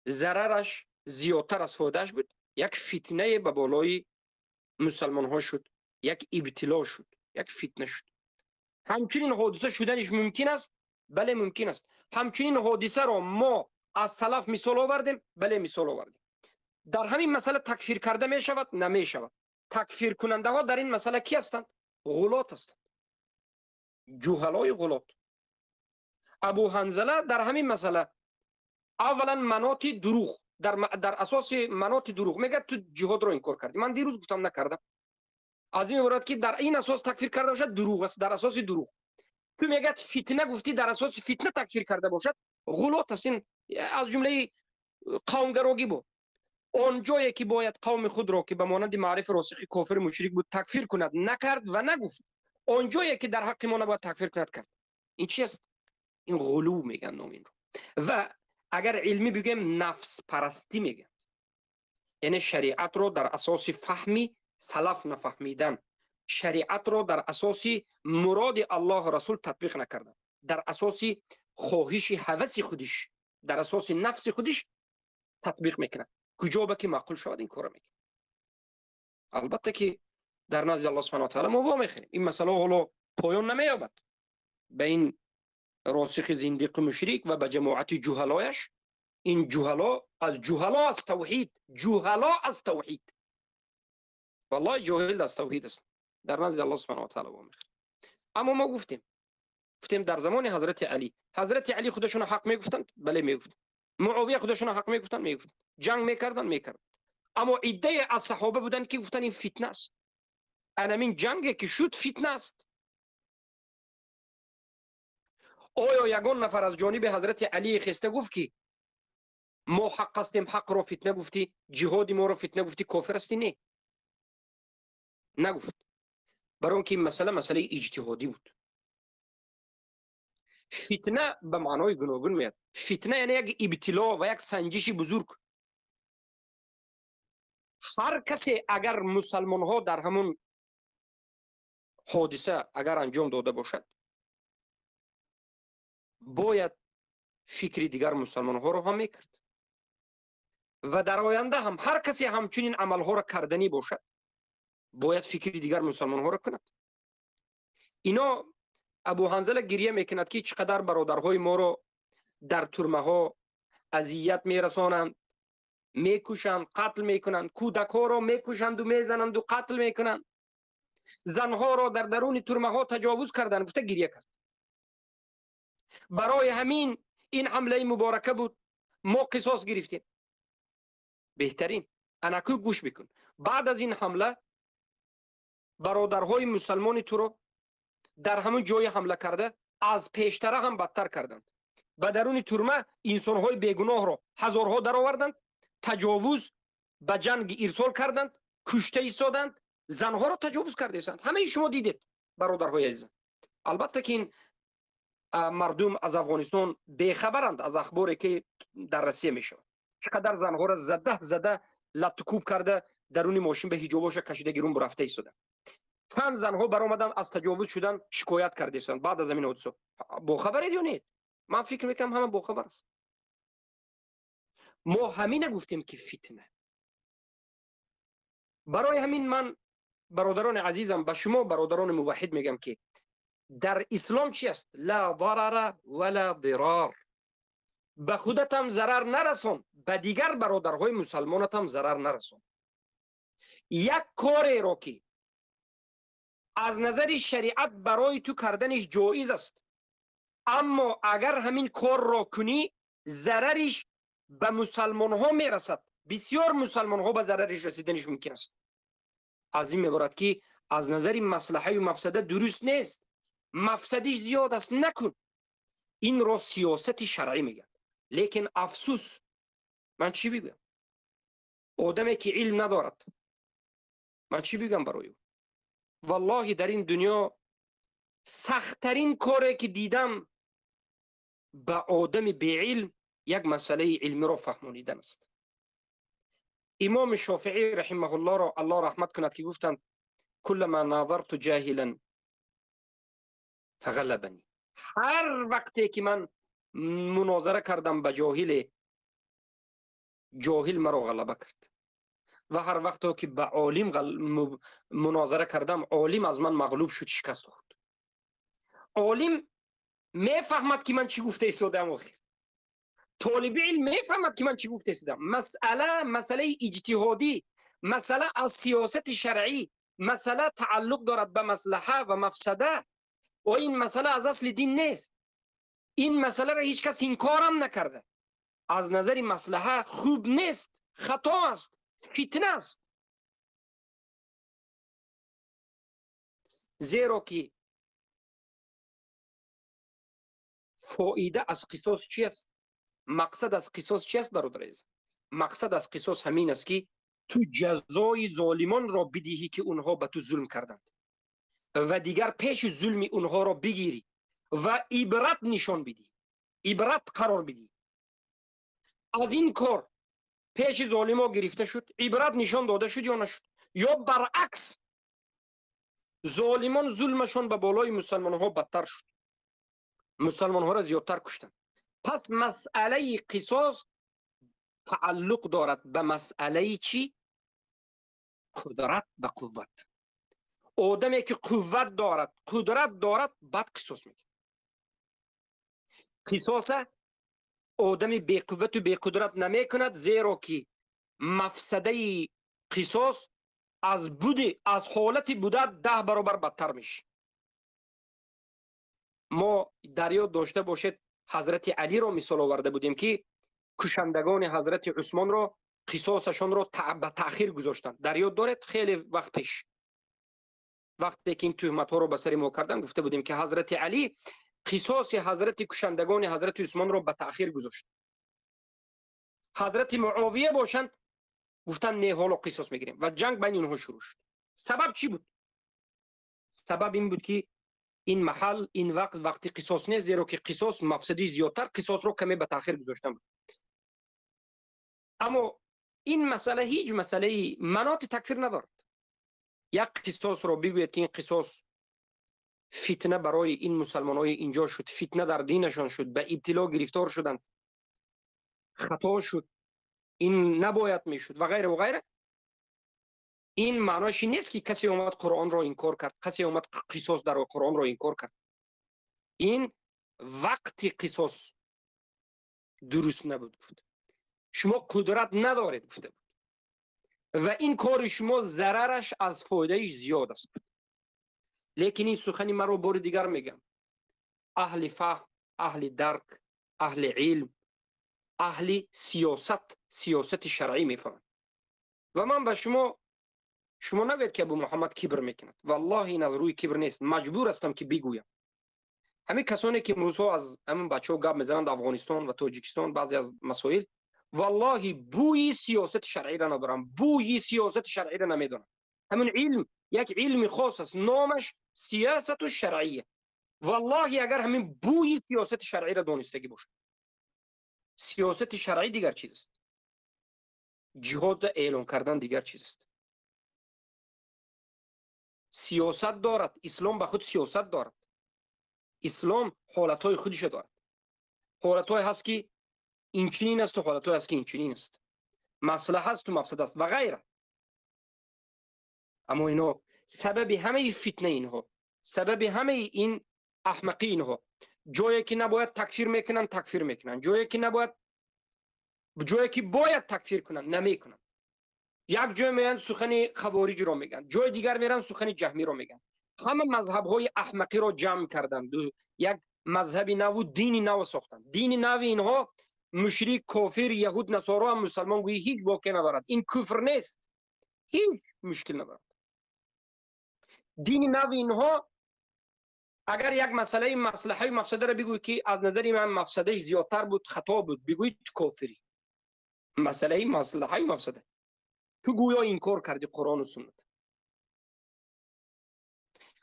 ضررش زیادتر از فایدهش بود. یک فتنه به بالای مسلمان ها شد، یک ابتلا شد، یک فتنه شد. همچنین حادثه شدنش ممکن است؟ بله ممکن است. همچنین حادثه را ما از سلف مثال آوردیم؟ بله مثال آوردیم. در همین مسئله تکفیر کرده می شود؟ نمی شود. تکفیر کننده ها در این مسئله کی هستند؟ غلات هستند، جهلای غلات. ابو حنظله در همین مسئله اولا مناط دروغ، در اساس مناط دروغ میگه تو جهاد رو انکار کردی. من دیروز گفتم نکردم. از این عبارت که در این اساس تکفیر کرده باشد دروغ است، در اساس دروغ. تو میگه فتنه گفتی، در اساس فتنه تکفیر کرده باشد غلط است. این از جمله قومگراگی بود. اون جایی که باید قوم خود را که به مانند معرف راسخی کافر مشرک بود تکفیر کند نکرد و نگفت، اون جایی که در حق ما نباید تکفیر کند کرد. این چی است؟ این غلو میگن نام این رو. و اگر علمی بگیم نفس پرستی میگن، یعنی شریعت رو در اساس فهمی سلف نفهمیدن، شریعت رو در اساس مراد الله و رسول تطبیق نکردن، در اساس خواهش هوس خودش، در اساس نفس خودش تطبیق میکنه. کجا به که معقول شود این کارو میکنه. البته که در نزد الله سبحانه و تعالی ما وا میخوریم. این مسئله حالا پایان نمییابد به این راسخ زندیق مشرک و به جماعت جهلایش. این جهلا از توحید، جهلا از توحید، والله جاهل از توحید است در نزد الله سبحانه و تعالی وا میخوریم. اما ما گفتیم در زمان حضرت علی خودشون حق میگفتند؟ بله میگفتند. معاویه خودشون حق میگفتند؟ میگفتند. جنگ میکردند؟ اما عده از صحابه بودند که گفتند این فتنه است. این جنگی که شد فتنه است. آیا یگان نفر از جانب حضرت علی خسته گفت که ما حق هستیم، حق را فتنه گفتی، جهاد ما را فتنه گفتی، کافر هستی؟ نه، نگفت. برای اون که این مسئله اجتهادی بود. فتنه به معنای گوناگون میاد. فتنه یعنی یک ابتلا و یک سنجش بزرگ. هر کسی اگر مسلمان ها در همون حادثه اگر انجام داده باشد، باید فکر دیگر مسلمان ها رو هم میکرد و در آینده هم هر کسی همچنین عمل ها را کردنی باشد باید فکر دیگر مسلمان ها را کند. اینا ابو حنظله گریه میکند که چقدر برادرهای ما رو در ترمه ها اذیت میرسانند، میکشند، قتل میکنند، کودک ها را میکشند و میزنند و قتل میکنند، زنها را در درون ترمه ها تجاوز کردند. گفته گریه کرد. برای همین این حمله مبارکه بود ما قصاص گرفتیم. بهترین انکو گوش بکن. بعد از این حمله برادرهای مسلمان تو رو در همون جای حمله کرده از پیشتره هم بدتر کردند. به درون ترمه انسانهای بیگناه را هزارها در آوردند، تجاوز به جنگ ارسال کردند، کشته ایستادند، زنها را تجاوز کردند. همه شما دیدید برادرهای عزیز. البته که این مردم از افغانستان بیخبرند از اخباری که در روسیه میشه. چقدر زنها را زده لطکوب کرده درون ماشین به حجابش کشیده گیرون برفته ایستادند. چند زنها برآمدن از تجاوز شدن شکایت کردند بعد از این حادثه. با خبرید یا نه؟ من فکر میکنم همه با خبر است. ما همین گفتیم که فتنه. برای همین من برادران عزیزم به شما برادران موحد میگم که در اسلام چی است؟ لا ضرر ولا ضرار. به خودت هم ضرر نرسون، به دیگر برادرهای مسلمانت هم ضرر نرسون. یک کاری را که از نظر شریعت برای تو کردنش جایز است، اما اگر همین کار را کنی ضررش به مسلمان ها میرسد، بسیار مسلمان ها به ضررش رسیدنش ممکن است. از این میبارد که از نظر مصلحه و مفسده درست نیست، مفسدش زیاد است، نکن. این را سیاست شرعی میگن. لیکن افسوس، من چی بگم؟ آدمی که علم ندارد من چی بگم برای او؟ والله در این دنیا سختترین کاری که دیدم به آدم بی علم یک مسئله علمی را فهمانیدن است. امام شافعی رحمه الله را الله رحمت کند که گفتند کل ما ناظرت جاهلا فغلبنی، هر وقتی که من مناظره کردم به جاهل مرا غلبه کرد و هر وقتی که به عالم مناظره کردم عالم از من مغلوب شد، شکست خورد. عالم میفهمد که من چی گفته ایستادم، آخر طالب علم میفهمد که من چی گفته ایستادم. مسئله اجتهادی، مسئله از سیاست شرعی، مسئله تعلق دارد به مصلحه و مفسده و این مسئله از اصل دین نیست. این مسئله را هیچ کس انکار هم نکرده. از نظر مصلحه خوب نیست، خطا است، فتنه است. زیرا که فایده از قصاص چی است؟ مقصد از قصاص چی است برادر عزیز؟ مقصد از قصاص همین است که تو جزای ظالمان را بدهی که اونها به تو ظلم کردند و دیگر پیش ظلم اونها را بگیری و عبرت نشان بدی، عبرت قرار بدی. از این کار پیش ظالما گرفته شد، عبرت نشان داده شد یا نشد؟ یا برعکس ظالمان ظلمشان به بالای مسلمان ها بدتر شد، مسلمان ها را زیادتر کشتند. پس مسئله قصاص تعلق دارد به مسئله چی؟ قدرت و قوت. آدمی که قوت دارد، قدرت دارد، بعد قصاص میگه. قصاص آدمی بی قوت و بی قدرت نمی کند، زیرا که مفسده قصاص از حالت بوده 10 برابر بدتر میشه. ما در یاد داشته باشید حضرت علی را مثال آورده بودیم که کشندگان حضرت عثمان را قصاصشان را به تأخیر گذاشتند. در یاد دارید خیلی وقت پیش وقتی که این تهمت ها رو به سر ما کردن گفته بودیم که حضرت علی قصاص حضرت کشندگان حضرت عثمان را به تأخیر گذاشت. حضرت معاویه باشند گفتن نه حالا قصاص میگیریم و جنگ بین اونها شروع شد. سبب چی بود؟ سبب این بود که این محل این وقتی قصاص نیست، زیرا که قصاص مفسدی زیادتر، قصاص رو کمی به تأخیر گذاشتن بود. اما این مسئله هیچ مسئله مناط تکفیر ندارد. یک قصاص رو بگوید که این قصاص فتنه برای این مسلمان های اینجا شد، فتنه در دینشان شد، به ابتلا گرفتار شدند، خطا شد، این نباید میشد و غیره و غیره. این معناش نیست که کسی اومد قرآن را انکار کرد، کسی اومد قصاص در قرآن را انکار کرد. این وقتی قصاص درست نبود گفت، شما قدرت ندارید گفته بود و این کار شما ضررش از فایدهش زیاد است. لیکن این سخنی من رو بار دیگر میگم، اهل فهم، اهل درک، اهل علم، اهل سیاست شرعی میفهمند. و من به شما نباید که ابو محمد کبر میکند، والله این از روی کبر نیست، مجبور هستم که بگویم. همین کسانی که امروز از همین بچه‌ها گپ میزنند افغانستان و تاجیکستان بعضی از مسائل، والله بوی سیاست شرعی را ندارم، بوی سیاست شرعی را نمیدونم. همین علم یک علم خاص است، نامش سیاست شرعیه. والله اگر همین بوی سیاست شرعی را دانستگی باشه. سیاست شرعی دیگر چیز است، جهاد اعلان کردن دیگر چیز است. سیاست دارد، اسلام به خود سیاست دارد. اسلام حالتهای خودش دارد. حالتهای هست که این چنین است و حالتهای هست که این چنین است، مصلحت است و مفسد است و غیره. اما اینا سبب همه فتنه اینها، سبب همه این احمقی اینها، جایی که نباید تکفیر میکنن تکفیر میکنن، جایی که باید تکفیر کنن نمیکنن. یک جای میرن سخن خوارج رو میگن، جای دیگر میرن سخن جهمی رو میگن. همه مذهب های احمقی رو جمع کردن، یک مذهبی نو، دینی نو ساختن. دینی نو اینها مشرک، کافر، یهود، نصارا هم مسلمان گویی هیچ باکی ندارد. این کفر نیست، هیچ مشکل ندارد. دینی نو اینها اگر یک مسئله مصلحه و مفسده را بگویی که از نظر من مفسدهش زیادتر بود، خطا بود، بگویی تو کافری. مسئله مصلحه و مفسده تو گویا انکار کردی قرآن و سنت.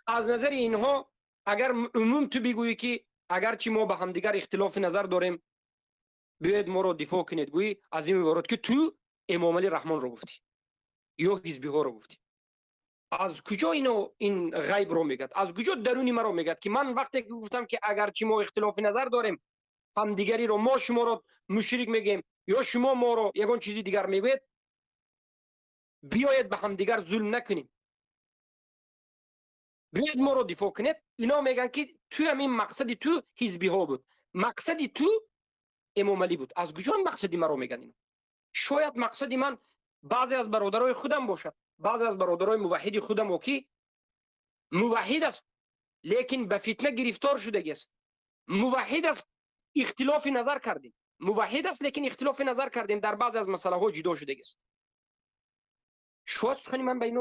از نظر اینها اگر عموم تو بگویی که اگرچه ما به همدیگر اختلاف نظر داریم بیاید ما رو دفاع کنید، گویی از این عبارت که تو امام علی رحمان رو گفتی یا حزبی ها رو گفتی. از کجا این غیب رو میگد؟ از کجا درونی ما رو میگد که من وقتی که گفتم که اگرچه ما اختلاف نظر داریم همدیگری رو ما شما رو مشرک میگیم یا شما ما رو یگان چیزی دیگر میگوید، بیاید به همدیگر ظلم نکنیم، بیاید ما رو دفاع کنید. اینا میگن که تو همین مقصدی تو حزبی ها بود، مقصدی تو امام علی بود. از کجا مقصدی ما رو میگن اینا؟ شاید مقصدی من بعضی از برادرای خودم باشد، بعضی از برادرای موحد خودم و که موحد است لیکن به فتنه گرفتار شده است، موحد است اختلاف نظر کردیم، موحد است لیکن اختلاف نظر کردیم در بعضی از مسائل ها جدا شده است. شاید سخن من بین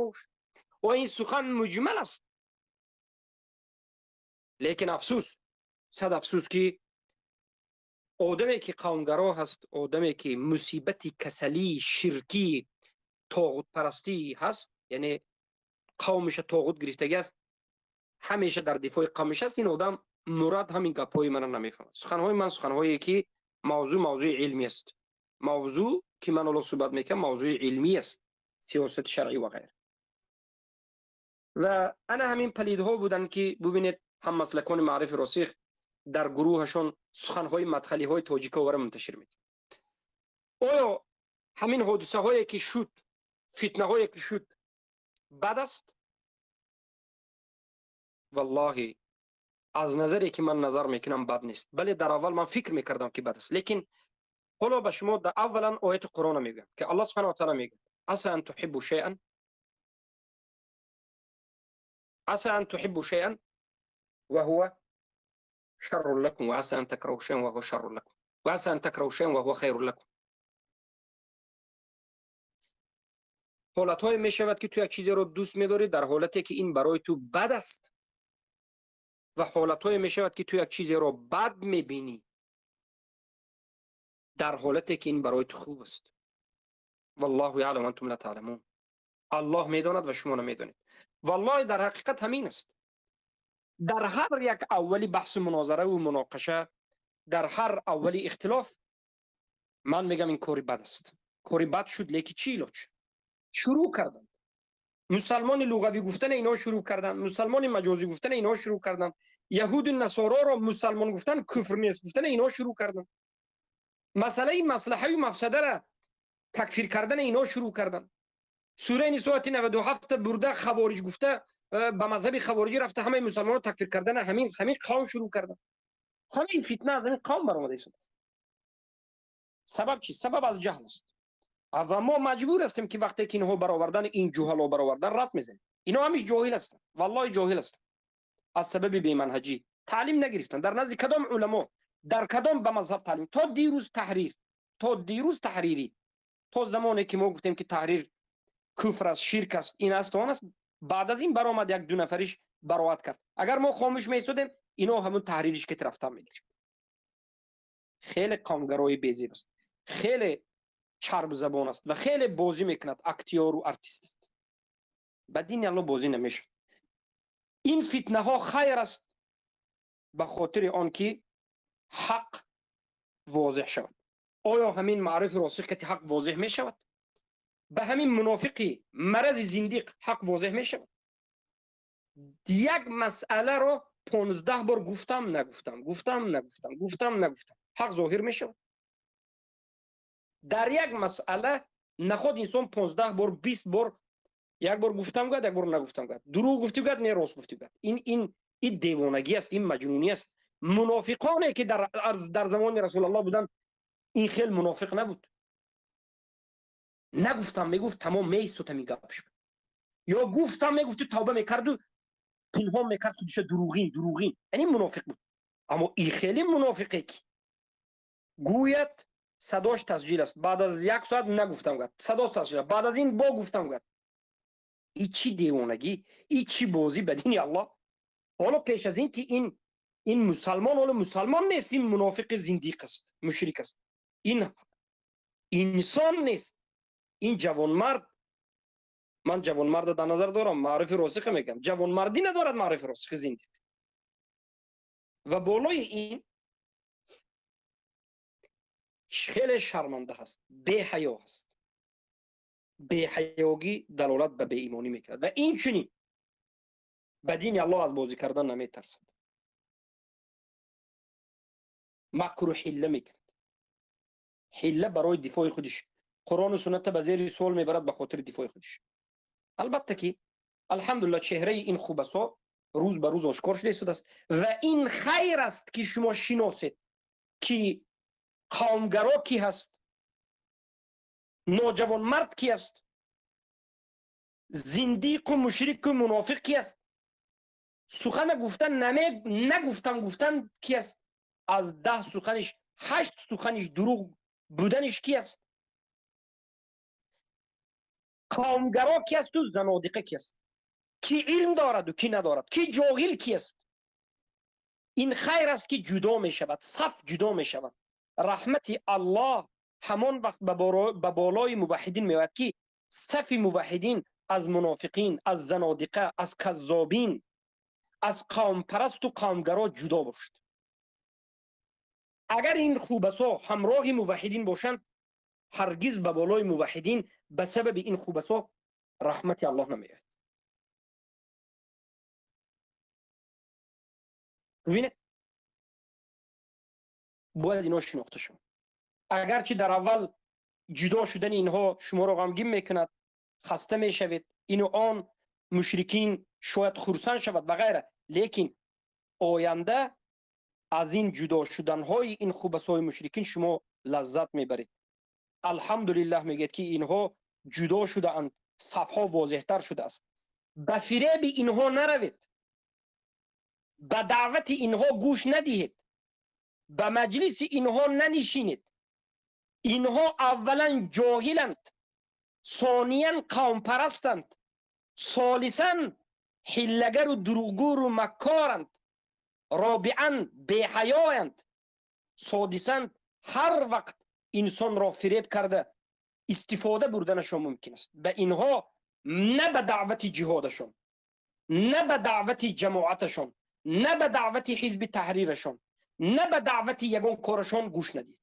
و این سخن مجمل است، لیکن افسوس، صد افسوس که آدمی که قومگرا هست، آدمی که مصیبت کسلی شرکی طاغوت پرستی هست، یعنی قومش طاغوت گرفتگی است، همیشه در دفاع قومش است، این آدم مراد همین گپای من نمیفهمد. سخنهای من سخنهایی که موضوع علمی است، موضوع که من الان صحبت میکنم موضوع علمی است، سیاست شرعی و غیره. و انا همین پلیدها بودن که ببینید هم مسلکان معرف راسخ در گروهشان سخنهای مدخلی های تاجیک آوره منتشر میکنند. آیا همین حادثه هایی که شد، فتنه هایی که شد بد است؟ والله از نظری که من نظر میکنم بد نیست، بله در اول من فکر میکردم که بد است، لیکن حالا به شما در اولا آیت قرآن میگم که الله سبحانه و تعالی میگه عسى ان تحبوا شيئا، عسى ان تحبوا شيئا وهو شر لكم وعسى ان تكرهوا شيئا وهو شر لكم وعسى ان تكرهوا شيئا وهو خير لكم. حالتهای میشود که تو یک چیزی رو دوست می‌داری در حالتی که این برای تو بد است، و حالتهای میشود که تو یک چیزی رو بد می‌بینی در حالتی که این برای تو خوب است. والله یعلم انتم لا تعلمون. الله میداند و شما نمیدانید. والله در حقیقت همین است. در هر یک اولی بحث مناظره و مناقشه، در هر اولی اختلاف، من میگم این کاری بد است، کاری بد شد، لیکی چی علاج؟ شروع کردن مسلمان لغوی گفتن اینا، شروع کردن مسلمان مجازی گفتن اینا، شروع کردن یهود و نصارا را مسلمان گفتن کفر نیست گفتن اینا، شروع کردن مسئله مصلحه و مفسده را تکفیر کردن اینا، شروع کردن سوره نساء 97 برده خوارج گفته به مذهب خوارجی رفته همه مسلمان را تکفیر کردن همین قوم شروع کردن. همین فتنه از همین قوم برآمده است. سبب چی؟ سبب از جهل است. و ما مجبور هستیم که وقتی که اینها برآوردن، این جهلا برآوردن، رد میزنیم. اینا همیش جاهل هستند، والله جاهل هستند، از سبب بی‌منهجی تعلیم نگرفتن در نزد کدام علما، در کدام به مذهب تعلیم. تا دیروز تحریری، تا زمانی که ما گفتیم که تحریر کفر است، شرک است، این است آن است، بعد از این برآمد یک دو نفریش براءت کرد. اگر ما خاموش میستودیم اینا همون تحریریش که طرفدار میگیریم. خیلی قومگرای بیزیب است، خیلی چرب زبان است و خیلی بازی میکند، اکتیار و ارتیست است. به دین الله بازی نمیشه. این فتنه ها خیر است به خاطر آن که حق واضح شود. آیا همین معرف راسخ که حق واضح می شود؟ به همین منافقی مرض زندیق حق واضح می شود؟ یک مسئله رو 15 بار گفتم نگفتم حق ظاهر می شود؟ در یک مسئله نخود انسان 15 بار 20 بار یک بار گفتم گفت، یک بار نگفتم گفت، دروغ گفتی گفت، نه راست گفتی گفت. این دیوانگی است، این مجنونی است. منافقانی که در زمان رسول الله بودن این خیلی منافق نبود. نگفتم میگفت تمام میستو تا میگپش، یا گفتم میگفت توبه میکرد و پنهان میکرد خودش دروغین، یعنی منافق بود. اما این خیلی منافقه که گوید صداش تسجیل است، بعد از یک ساعت نگفتم گفت، صداش تسجیل است، بعد از این با گفتم گفت. این چی دیوانگی، این چی بازی به دین الله. حالا پیش از این که این مسلمان، حالا مسلمان نیست، این منافق زندیق است، مشرک است، این انسان نیست، این جوانمرد من جوانمرد در نظر دارم، معرف راسخ میگم. جوانمردی ندارد معرف راسخ زندگی. و بالای این خیلی شرمنده هست، بی حیا هست. بی حیاگی دلالت به بی ایمانی میکرد و این چنین به دین الله از بازی کردن نمیترسد. مکر و حیله میکرد. حیله برای دفاع خودش. قرآن و سنت به زیر سوال میبرد به خاطر دفاع خودش. البته که الحمدلله چهره این خوبسا روز به روز آشکار شده است و این خیر است که شما شناسید که قومگرا کی هست، نوجوان مرد کی است، زندیق و مشرک و منافق کی است. سخن گفتن نگفتم گفتن کی است. از 10 سخنش 8 سخنش دروغ بودنش کی است. قومگرا کی است و زنادقه کی است. کی علم دارد و کی ندارد، کی جاهل کی است. این خیر است که جدا می شود، صف جدا می شود. رحمت الله همان وقت به بالای موحدین میاد که صف موحدین از منافقین، از زنادقه، از کذابین، از قوم پرست و قومگرا جدا باشد. اگر این خوبسا همراه موحدین باشند، هرگز به بالای موحدین به سبب این خوبسا رحمت الله نمیاد. ببینید باید اینا شناخته شود. اگرچه در اول جدا شدن اینها شما را غمگین میکند، خسته میشوید، این و آن مشرکین شاید خرسند شود و غیره، لیکن آینده از این جدا شدن های این خوبسای مشرکین شما لذت میبرید. الحمدلله میگید که اینها جدا شده اند، صفها واضحتر شده است. به فریب اینها نروید، به دعوت اینها گوش ندهید، به مجلس اینها ننشینید. اینها اولا جاهلند، ثانیاً قوم پرستند، ثالثاً حیلگر و دروغگو و مکارند، رابعاً بی‌حیااند، سادساً هر وقت انسان را فریب کرده استفاده بردنشان ممکن است. به اینها نه به دعوت جهادشان، نه به دعوت جماعتشان، نه به دعوت حزب تحریرشان، نه به دعوت یگان کارشان گوش ندید.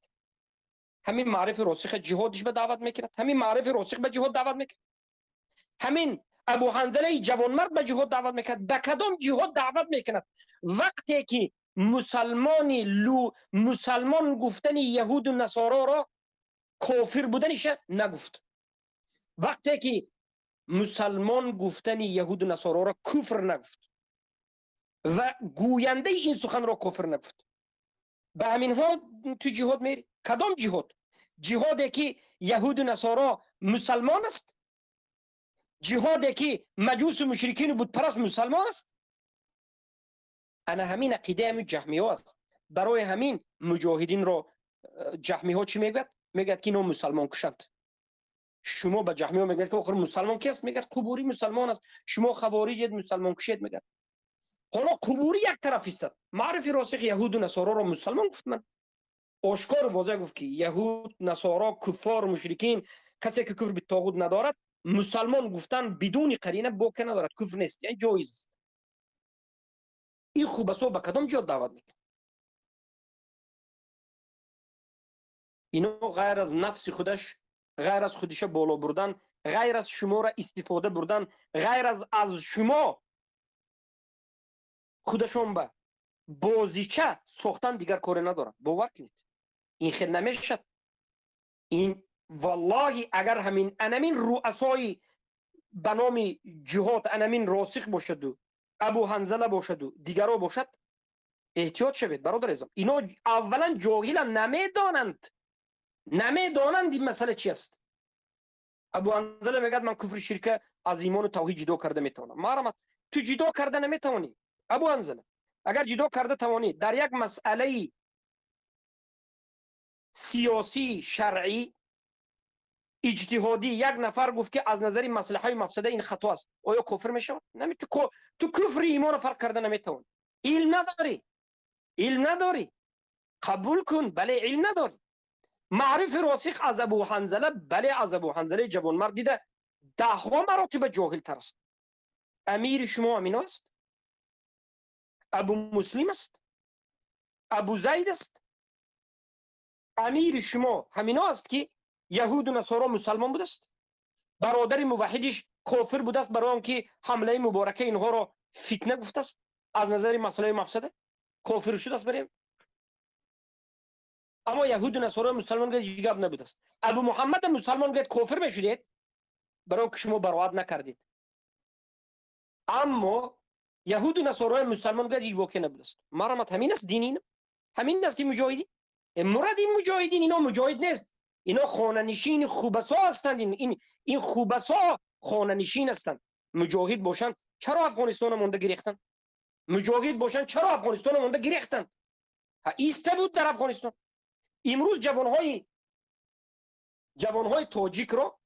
همین معرف راسخ جهادش به دعوت میکند، همین معرف راسخ به جهاد دعوت میکند. همین ابو حنظله جوانمرد به جهاد دعوت میکند. به کدام جهاد دعوت میکند؟ وقتی که مسلمان گفتن یهود و نصارا را کافر بودنش نگفت. وقتی که مسلمان گفتن یهود و نصارا را کفر نگفت و گوینده این سخن را کفر نگفت. به همین ها تو جهاد میری. کدام جهاد؟ جهادی که یهود و نصارا مسلمان است؟ جهادی که مجوس و مشرکین و بت پرست مسلمان است؟ انا همین عقیده همین جهمیه است. برای همین مجاهدین را جهمیه ها چی میگوید؟ میگوید که اینا مسلمان کشند. شما به جهمیه ها میگوید که آخر مسلمان کیست؟ میگوید قبوری مسلمان است. شما خوارجید مسلمان کشید. میگوید حالا قبوری یک طرف است. معرف راسخ یهود و نصارا را مسلمان گفت. من آشکار واضح گفت که یهود، نصارا، کفار، مشرکین، کسی که کفر به طاغوت ندارد، مسلمان گفتن بدون قرینه باک ندارد، کفر نیست، یعنی جایز است. این خوبسا به کدام جهاد دعوت میکنه؟ اینا غیر از نفس خودش، غیر از خودش بالا بردن، غیر از شما را استفاده بردن، غیر از شما خودشون به بازیچه ساختن دیگر کار ندارن. باور کنید این خیلی نمیشد. این والله اگر همین انمین رؤسای به نام جهاد انمین راسخ باشد و ابو حنظله باشد و دیگرها باشد، احتیاط شوید برادر عزیزم. اینا اولا جاهلن، نمیدانند این مسئله چی است. ابو حنظله میگه من کفر شرک از ایمان و توحید جدا کرده میتونم. محرمت تو جدا کرده نمیتونی. ابو حنظله اگر جدا کرده توانی در یک مسئله سیاسی شرعی اجتهادی یک نفر گفت که از نظر مصلحه و مفسده این خطا است، آیا کفر میشه؟ تو کفر ایمان فرق کرده نمیتونی. علم نداری قبول کن، بله علم نداری. معرف راسخ از ابو حنظله، بله از ابو حنظله جوانمرد دیده ده ها مراتب جاهل تر است. امیر شما امین است، ابو مسلم است، ابو زید است. امیر شما همین است که یهود و نصارا مسلمان بود است، برادر موحدش کافر بود است برای آنکه حمله مبارکه اینها را فتنه گفته است، از نظر مسئله مفسده کافر شده است بریم. اما یهود و نصارا مسلمان گفت هیچ گپ نبود است. ابو محمد مسلمان گفت کافر میشدید برای آنکه شما برآت نکردید. اما یهود و نصارا مسلمان گفت هیچ واقع نبود است. مرامت همین است دین، همین است مجاهدین. مراد این مجاهدین اینا مجاهد نیست، اینا خانه نشین خوبسا هستند. این خوبسا خانه نشین هستند. مجاهد باشند چرا افغانستان مونده گریختند؟ مجاهد باشند چرا افغانستان مونده گریختند؟ ایسته بود در افغانستان. امروز جوانهای تاجیک را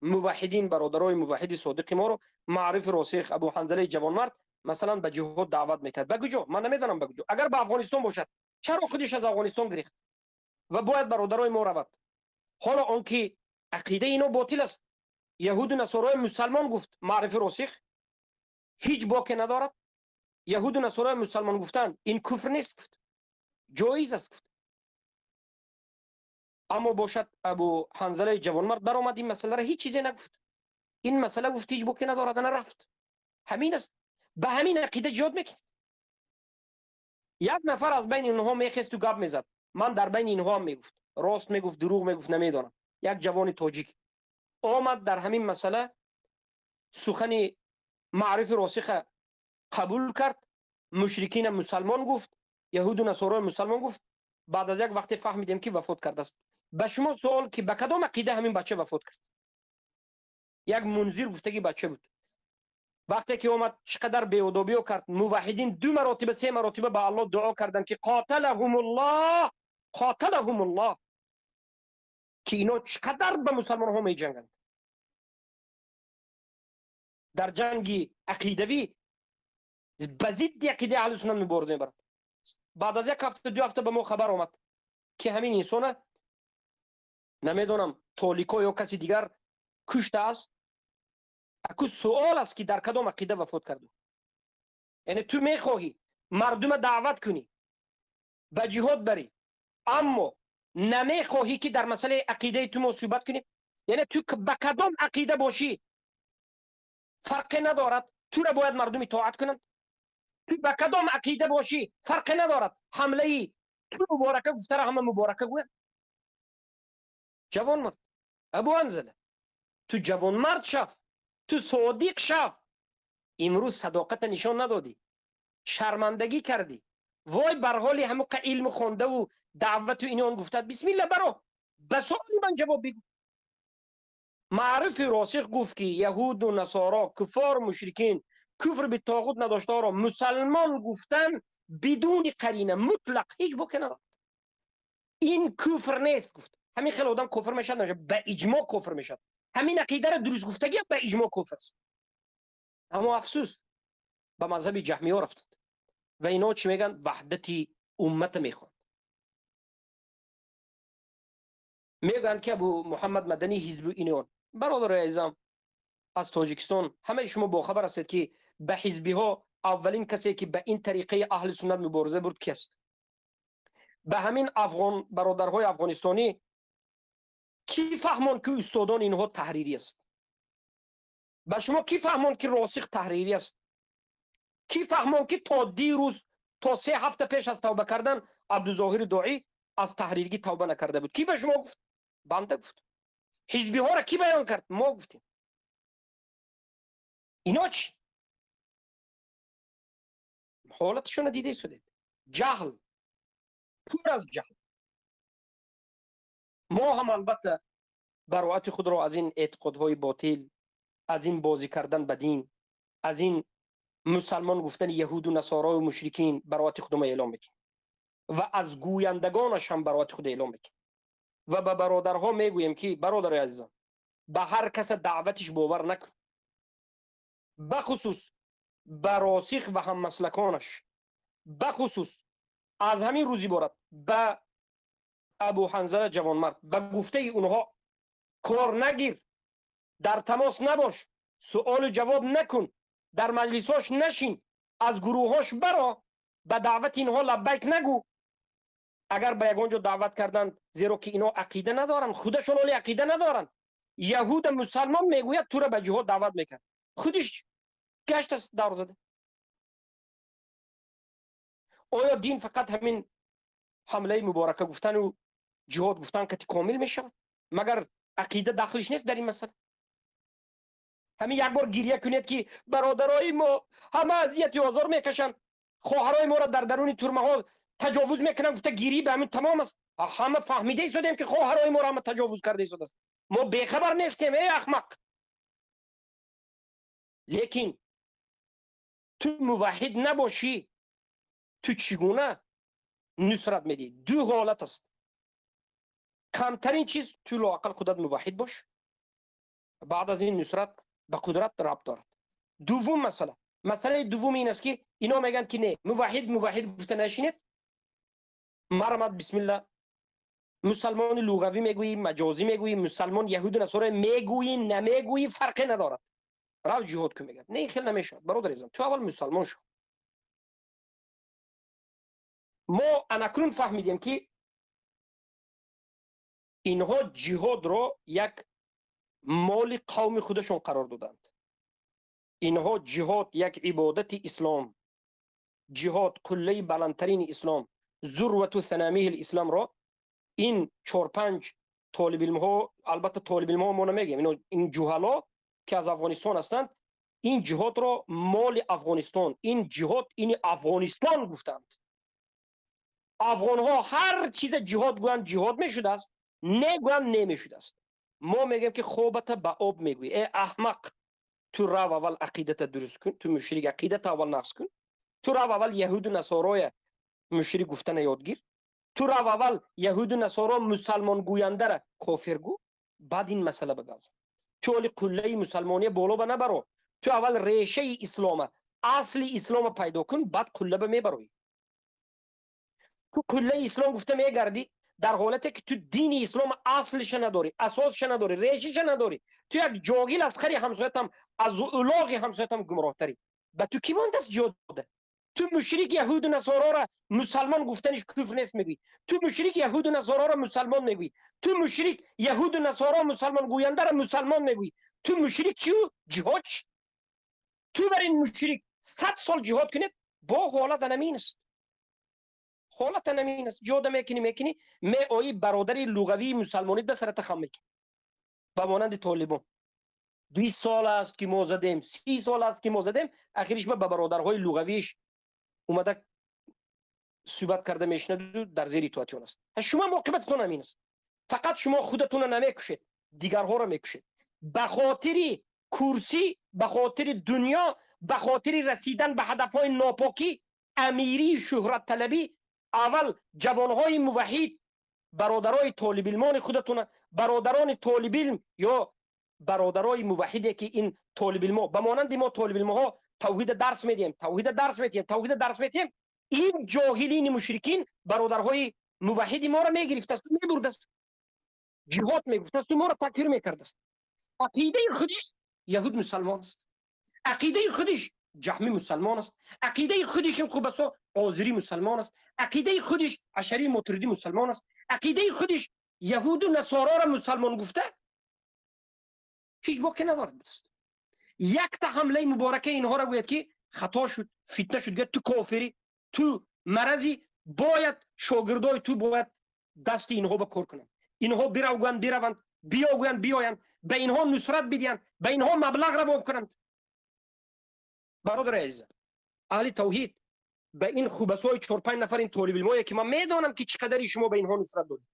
موحدین، برادرای موحد صادق ما رو، معرف راسخ ابو حنظله جوانمرد مثلا به جهاد دعوت میکرد. به کجا؟ من نمیدونم به کجا. اگر به افغانستان باشد چرا خودش از افغانستان گریخت و باید برادرای ما رود؟ حالا آنکه عقیده اینا باطل است، یهود و نصارای مسلمان گفت معرف راسخ هیچ باکی ندارد. یهود و نصارای مسلمان گفتند این کفر نیست، گفت جایز است گفت. اما باشد ابو حنظله جوانمرد برآمد این مسئله را هیچ چیزی نگفت. این مسئله گفت هیچ باکی ندارد نرفت. همین است. به همین عقیده جهاد میکرد. یک نفر از بین اینها میخست و گپ میزد، من در بین اینها هم میگفت، راست میگفت دروغ میگفت نمیدونم. یک جوان تاجیک آمد در همین مسئله سخن معرف راسخ قبول کرد، مشرکین مسلمان گفت، یهود و نصارای مسلمان گفت. بعد از یک وقت فهمیدیم که وفات کرده است. به شما سوال که به کدام عقیده همین بچه وفات کرد؟ یک منذر گفتگی بچه بود. وقتی که اومد چقدر بی‌ادبی کرد، موحدین 2 مرتبه 3 مرتبه به الله دعا کردند که قاتلهم الله قاتلهم الله، که اینا چقدر به مسلمان ها می جنگند. در جنگ عقیدوی به ضد عقیده اهل سنت مبارزه میبرند. بعد از 1 هفته 2 هفته به ما خبر آمد که همین انسان نمیدونم تولیکو یا کسی دیگر کشته است. اکو سوال است که در کدام عقیده وفات کرده. یعنی تو میخواهی مردم دعوت کنی به جهاد بری، اما نمیخواهی که در مسئله عقیده تو ما صحبت کنیم. یعنی تو به کدام عقیده باشی فرق ندارد، تو را باید مردم اطاعت کنند. تو به کدام عقیده باشی فرق ندارد، حمله ای تو مبارکه گفته را همه مبارکه گوید. جوان مرد ابو انزله، تو جوان مرد شف، تو صادق شف. امروز صداقت نشان ندادی، شرمندگی کردی. وای بر حال همه علم خونده و دعوت و اینان گفتد. بسم الله برو به سوالی من جواب بگو. معرف راسخ گفت که یهود و نصارا کفار و مشرکین کفر به طاغوت نداشته را مسلمان گفتن بدون قرینه مطلق هیچ باکی ندارد. این کفر نیست گفت. همین خیلی آدم کفر میشد نمیشه، به اجماع کفر میشد. همین عقیده را درست گفتگی به اجماع کفر است. اما افسوس به مذهب جهمیه رفتند و اینا چی میگن؟ وحدت امت میخوان. میگن که ابو محمد مدنی حزب اینان. برادر عزیزم از تاجیکستان همه شما باخبر هستید که به حزبی ها اولین کسی که به این طریقه اهل سنت مبارزه برد کی است؟ به همین افغان برادرهای افغانستانی کی فهمون که استادان اینها تحریری است؟ به شما کی فهمون که راسخ تحریری است؟ کی فهمون که تا دیروز تا 3 هفته پیش از توبه کردن عبدالظاهر داعی از تحریری توبه نکرده بود؟ کی به شما گفت؟ بنده گفت. حزبی ها را کی بیان کرد؟ ما گفتیم. اینا چی؟ حالتشون دیده شدید. جهل، پر از جهل. ما هم البته براعت خود را از این اعتقادهای باطل، از این بازی کردن به دین، از این مسلمان گفتن یهود و نصارا و مشرکین براعت خود ما اعلام میکنیم و از گویندگانش هم براعت خود اعلام میکنیم و به برادرها میگوییم که برادر عزیزم به هر کس دعوتش باور نکن، بخصوص براسخ و هم مسلکانش، بخصوص از همین روزی بارد به ابو حنظله جوانمرد به گفته اونها کار نگیر، در تماس نباش، سوال و جواب نکن، در مجلساش نشین، از گروهاش برا، به دعوت اینها لبیک نگو. اگر به یگانجا دعوت کردند، زیرا که اینا عقیده ندارند، خودشون ولی عقیده ندارند. یهود مسلمان میگوید تو را به جهاد دعوت میکرد، خودش گشت است دور زده. آیا دین فقط همین حمله مبارکه گفتن و جهاد گفتن که کامل میشود؟ مگر عقیده داخلش نیست در این مسئله؟ همین یک بار گریه کنید که برادرای ما همه اذیت و آزار میکشند، خواهرای ما را در درون تورمه ها تجاوز میکنن، گفته گیری به همین تمام است. همه فهمیده ایستادیم که خواهرای ما را همه تجاوز کرده ایستاده است، ما بیخبر نیستیم ای احمق. لیکن تو موحد نباشی، تو چگونه نصرت میدی؟ دو حالت است. کمترین چیز تو لااقل خودت موحد باش، بعد از این نصرت به قدرت ربط دارد. دوم مسئله دوم این است که اینا میگن که نه، موحد گفته نشینید، مرمت بسم الله، مسلمان لغوی میگویی، مجازی میگویی، مسلمان یهود نصارا میگویی نمیگویی فرقی ندارد، رو جهاد کن. میگن نه خیلی نمیشه برادر عزیزم، تو اول مسلمان شو. ما اناکنون فهمیدیم که اینها جهاد رو یک مال قوم خودشون قرار دادند. اینها جهاد یک عبادت اسلام، جهاد کلی بلندترین اسلام، ذروت و ثنامیه الاسلام را این 4-5 طالب علم ها، البته طالب علم ها ما نمیگیم، این جهلا که از افغانستان هستند، این جهاد را مال افغانستان، این جهاد این افغانستان گفتند. افغان ها هر چیز جهاد گویند جهاد میشده است، نگویند نمیشده است. ما میگیم که خوبت به آب میگوی ای احمق، تو رو اول عقیدت درست کن، تو مشرک عقیدت اول نقص کن، تو رو اول یهود و نصارای مشرک گفتن یادگیر، تو رو اول یهود و نصارا مسلمان گوینده را کافر گو، بعد این مسئله بگوز. تو ولی کله مسلمانی بالا به نبرو، تو اول ریشه اسلام، اصل اسلام پیدا کن، بعد کله به میبروی. تو کله اسلام گفته میگردی در حالتی که تو دین اسلام اصلش نداری، اساسش نداری، ریشهش نداری، تو یک جاگیل از خری همسایتم، از اولاغ همسایتم گمراه تری. به تو کی مانده است جهاد؟ تو مشرک یهود و نصارا را مسلمان گفتنش کفر نیست میگوی، تو مشرک یهود و نصارا را مسلمان میگوی، تو مشرک یهود و نصارا مسلمان گوینده را مسلمان میگوی، تو مشرک چیو جهاد؟ تو بر این مشرک 100 سال جهاد کنید با حالت نمین است، حالت نمین است. جهاد میکنی می آیی برادری لغوی مسلمانیت به سرت خم میکنی، به مانند طالبان 20 سال است که ما زدیم، 30 سال است که ما زدیم، اخیرش به برادرهای لغویش اومده صحبت کرده میشنه در زیر اطاعتیان است. شما موقعیتتون همین است، فقط شما خودتون نمیکشید، دیگرها را میکشید به خاطر کرسی، به خاطر دنیا، به خاطر رسیدن به هدفهای ناپاکی، امیری، شهرت طلبی. اول جوانهای موحد، برادرای طالب علمان خودتون، برادران طالب علم یا برادرای موحدی که این طالب علم به مانند ما طالب علم ها توحید درس میدیم، این جاهلین مشرکین برادرهای موحد ما را میگرفت است، میبرد است، جهاد میگفت است، ما را تکفیر میکرد است. عقیده خودش یهود مسلمان است، عقیده خودش جهمی مسلمان است، عقیده خودش خوبسا آذری مسلمان است، عقیده خودش اشعری ماتریدی مسلمان است، عقیده خودش یهود و نصارا را مسلمان گفته، هیچ باکی ندارد است. یک تا حمله مبارکه اینها را گوید که خطا شد، فتنه شد، گوید تو کافری، تو مرضی، باید شاگردای تو باید دست اینها به کار کنند، اینها بروند بروند، بیاگویند بیایند، به اینها نصرت بدهند، به اینها مبلغ روان کنند. برادر عزیز اهل توحید، به این خوبسای 4-5 نفر این طالب علمایی که من میدانم که چقدر شما به اینها نصرت دادید،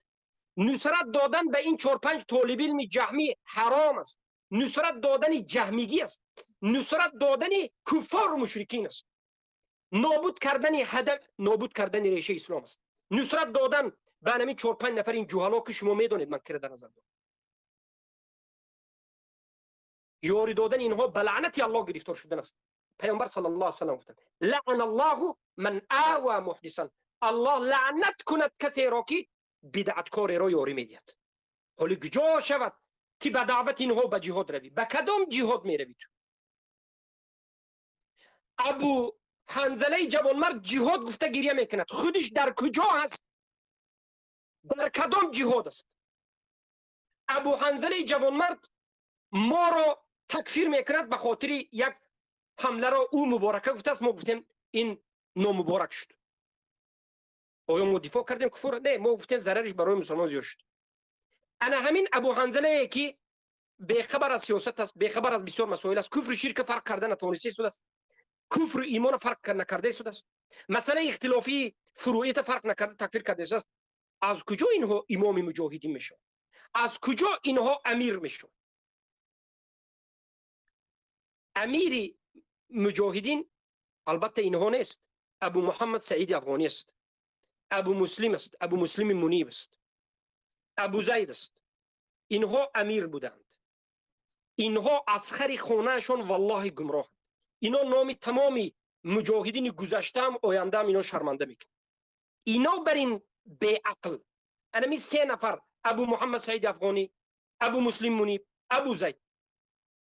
نصرت دادن به این 4-5 طالب علم جهمی حرام است، نصرت دادن جهمیگی است، نصرت دادن کفار و مشرکین است، نابود کردن هدف، نابود کردن ریشه اسلام است. نصرت دادن به همین 4-5 نفر این جهلا که شما میدونید من که در نظر دارم، یاری دادن اینها به لعنت الله گرفتار شدن است. پیامبر صلی الله علیه و سلم گفتند لعن الله من آوى محدثا، الله لعنت کند کسی را که بدعتکار را یاری میدهد. حالی کجا شود که به دعوت اینها به جهاد روی. به کدام جهاد می روی تو؟ ابو حنظله جوانمرد جهاد گفته گریه میکند، خودش در کجا هست؟ در کدام جهاد است؟ ابو حنظله جوانمرد ما را تکفیر میکند به خاطر یک حمله را او مبارکه گفته است، ما گفتیم این نامبارک شد. آیا ما دفاع کردیم کفر؟ نه، ما گفتیم ضررش برای مسلمان زیاد شد. انا همین ابو حنظله که بیخبر از سیاست است، بیخبر از بسیار مسائل است، کفر شرک فرق کرده نتوانسته شده است، کفر ایمان فرق نکرده شده است، مسئله اختلافی فروعیت فرق نکرده تکفیر کرده است. از کجا اینها امام مجاهدین میشن؟ از کجا اینها امیر میشن؟ امیر مجاهدین البته اینها نیست، ابو محمد سعید افغانی است، ابو مسلم است، ابو مسلم منیب است، ابو زید است. اینها امیر بودند. اینها اسخر خونهشون والله گمراه. اینا نام تمامی مجاهدین گذشته هم آینده هم اینا شرمنده میکنه. اینا بر این بی عقل، انمی سه نفر، ابو محمد سعید افغانی، ابو مسلم منیب، ابو زید،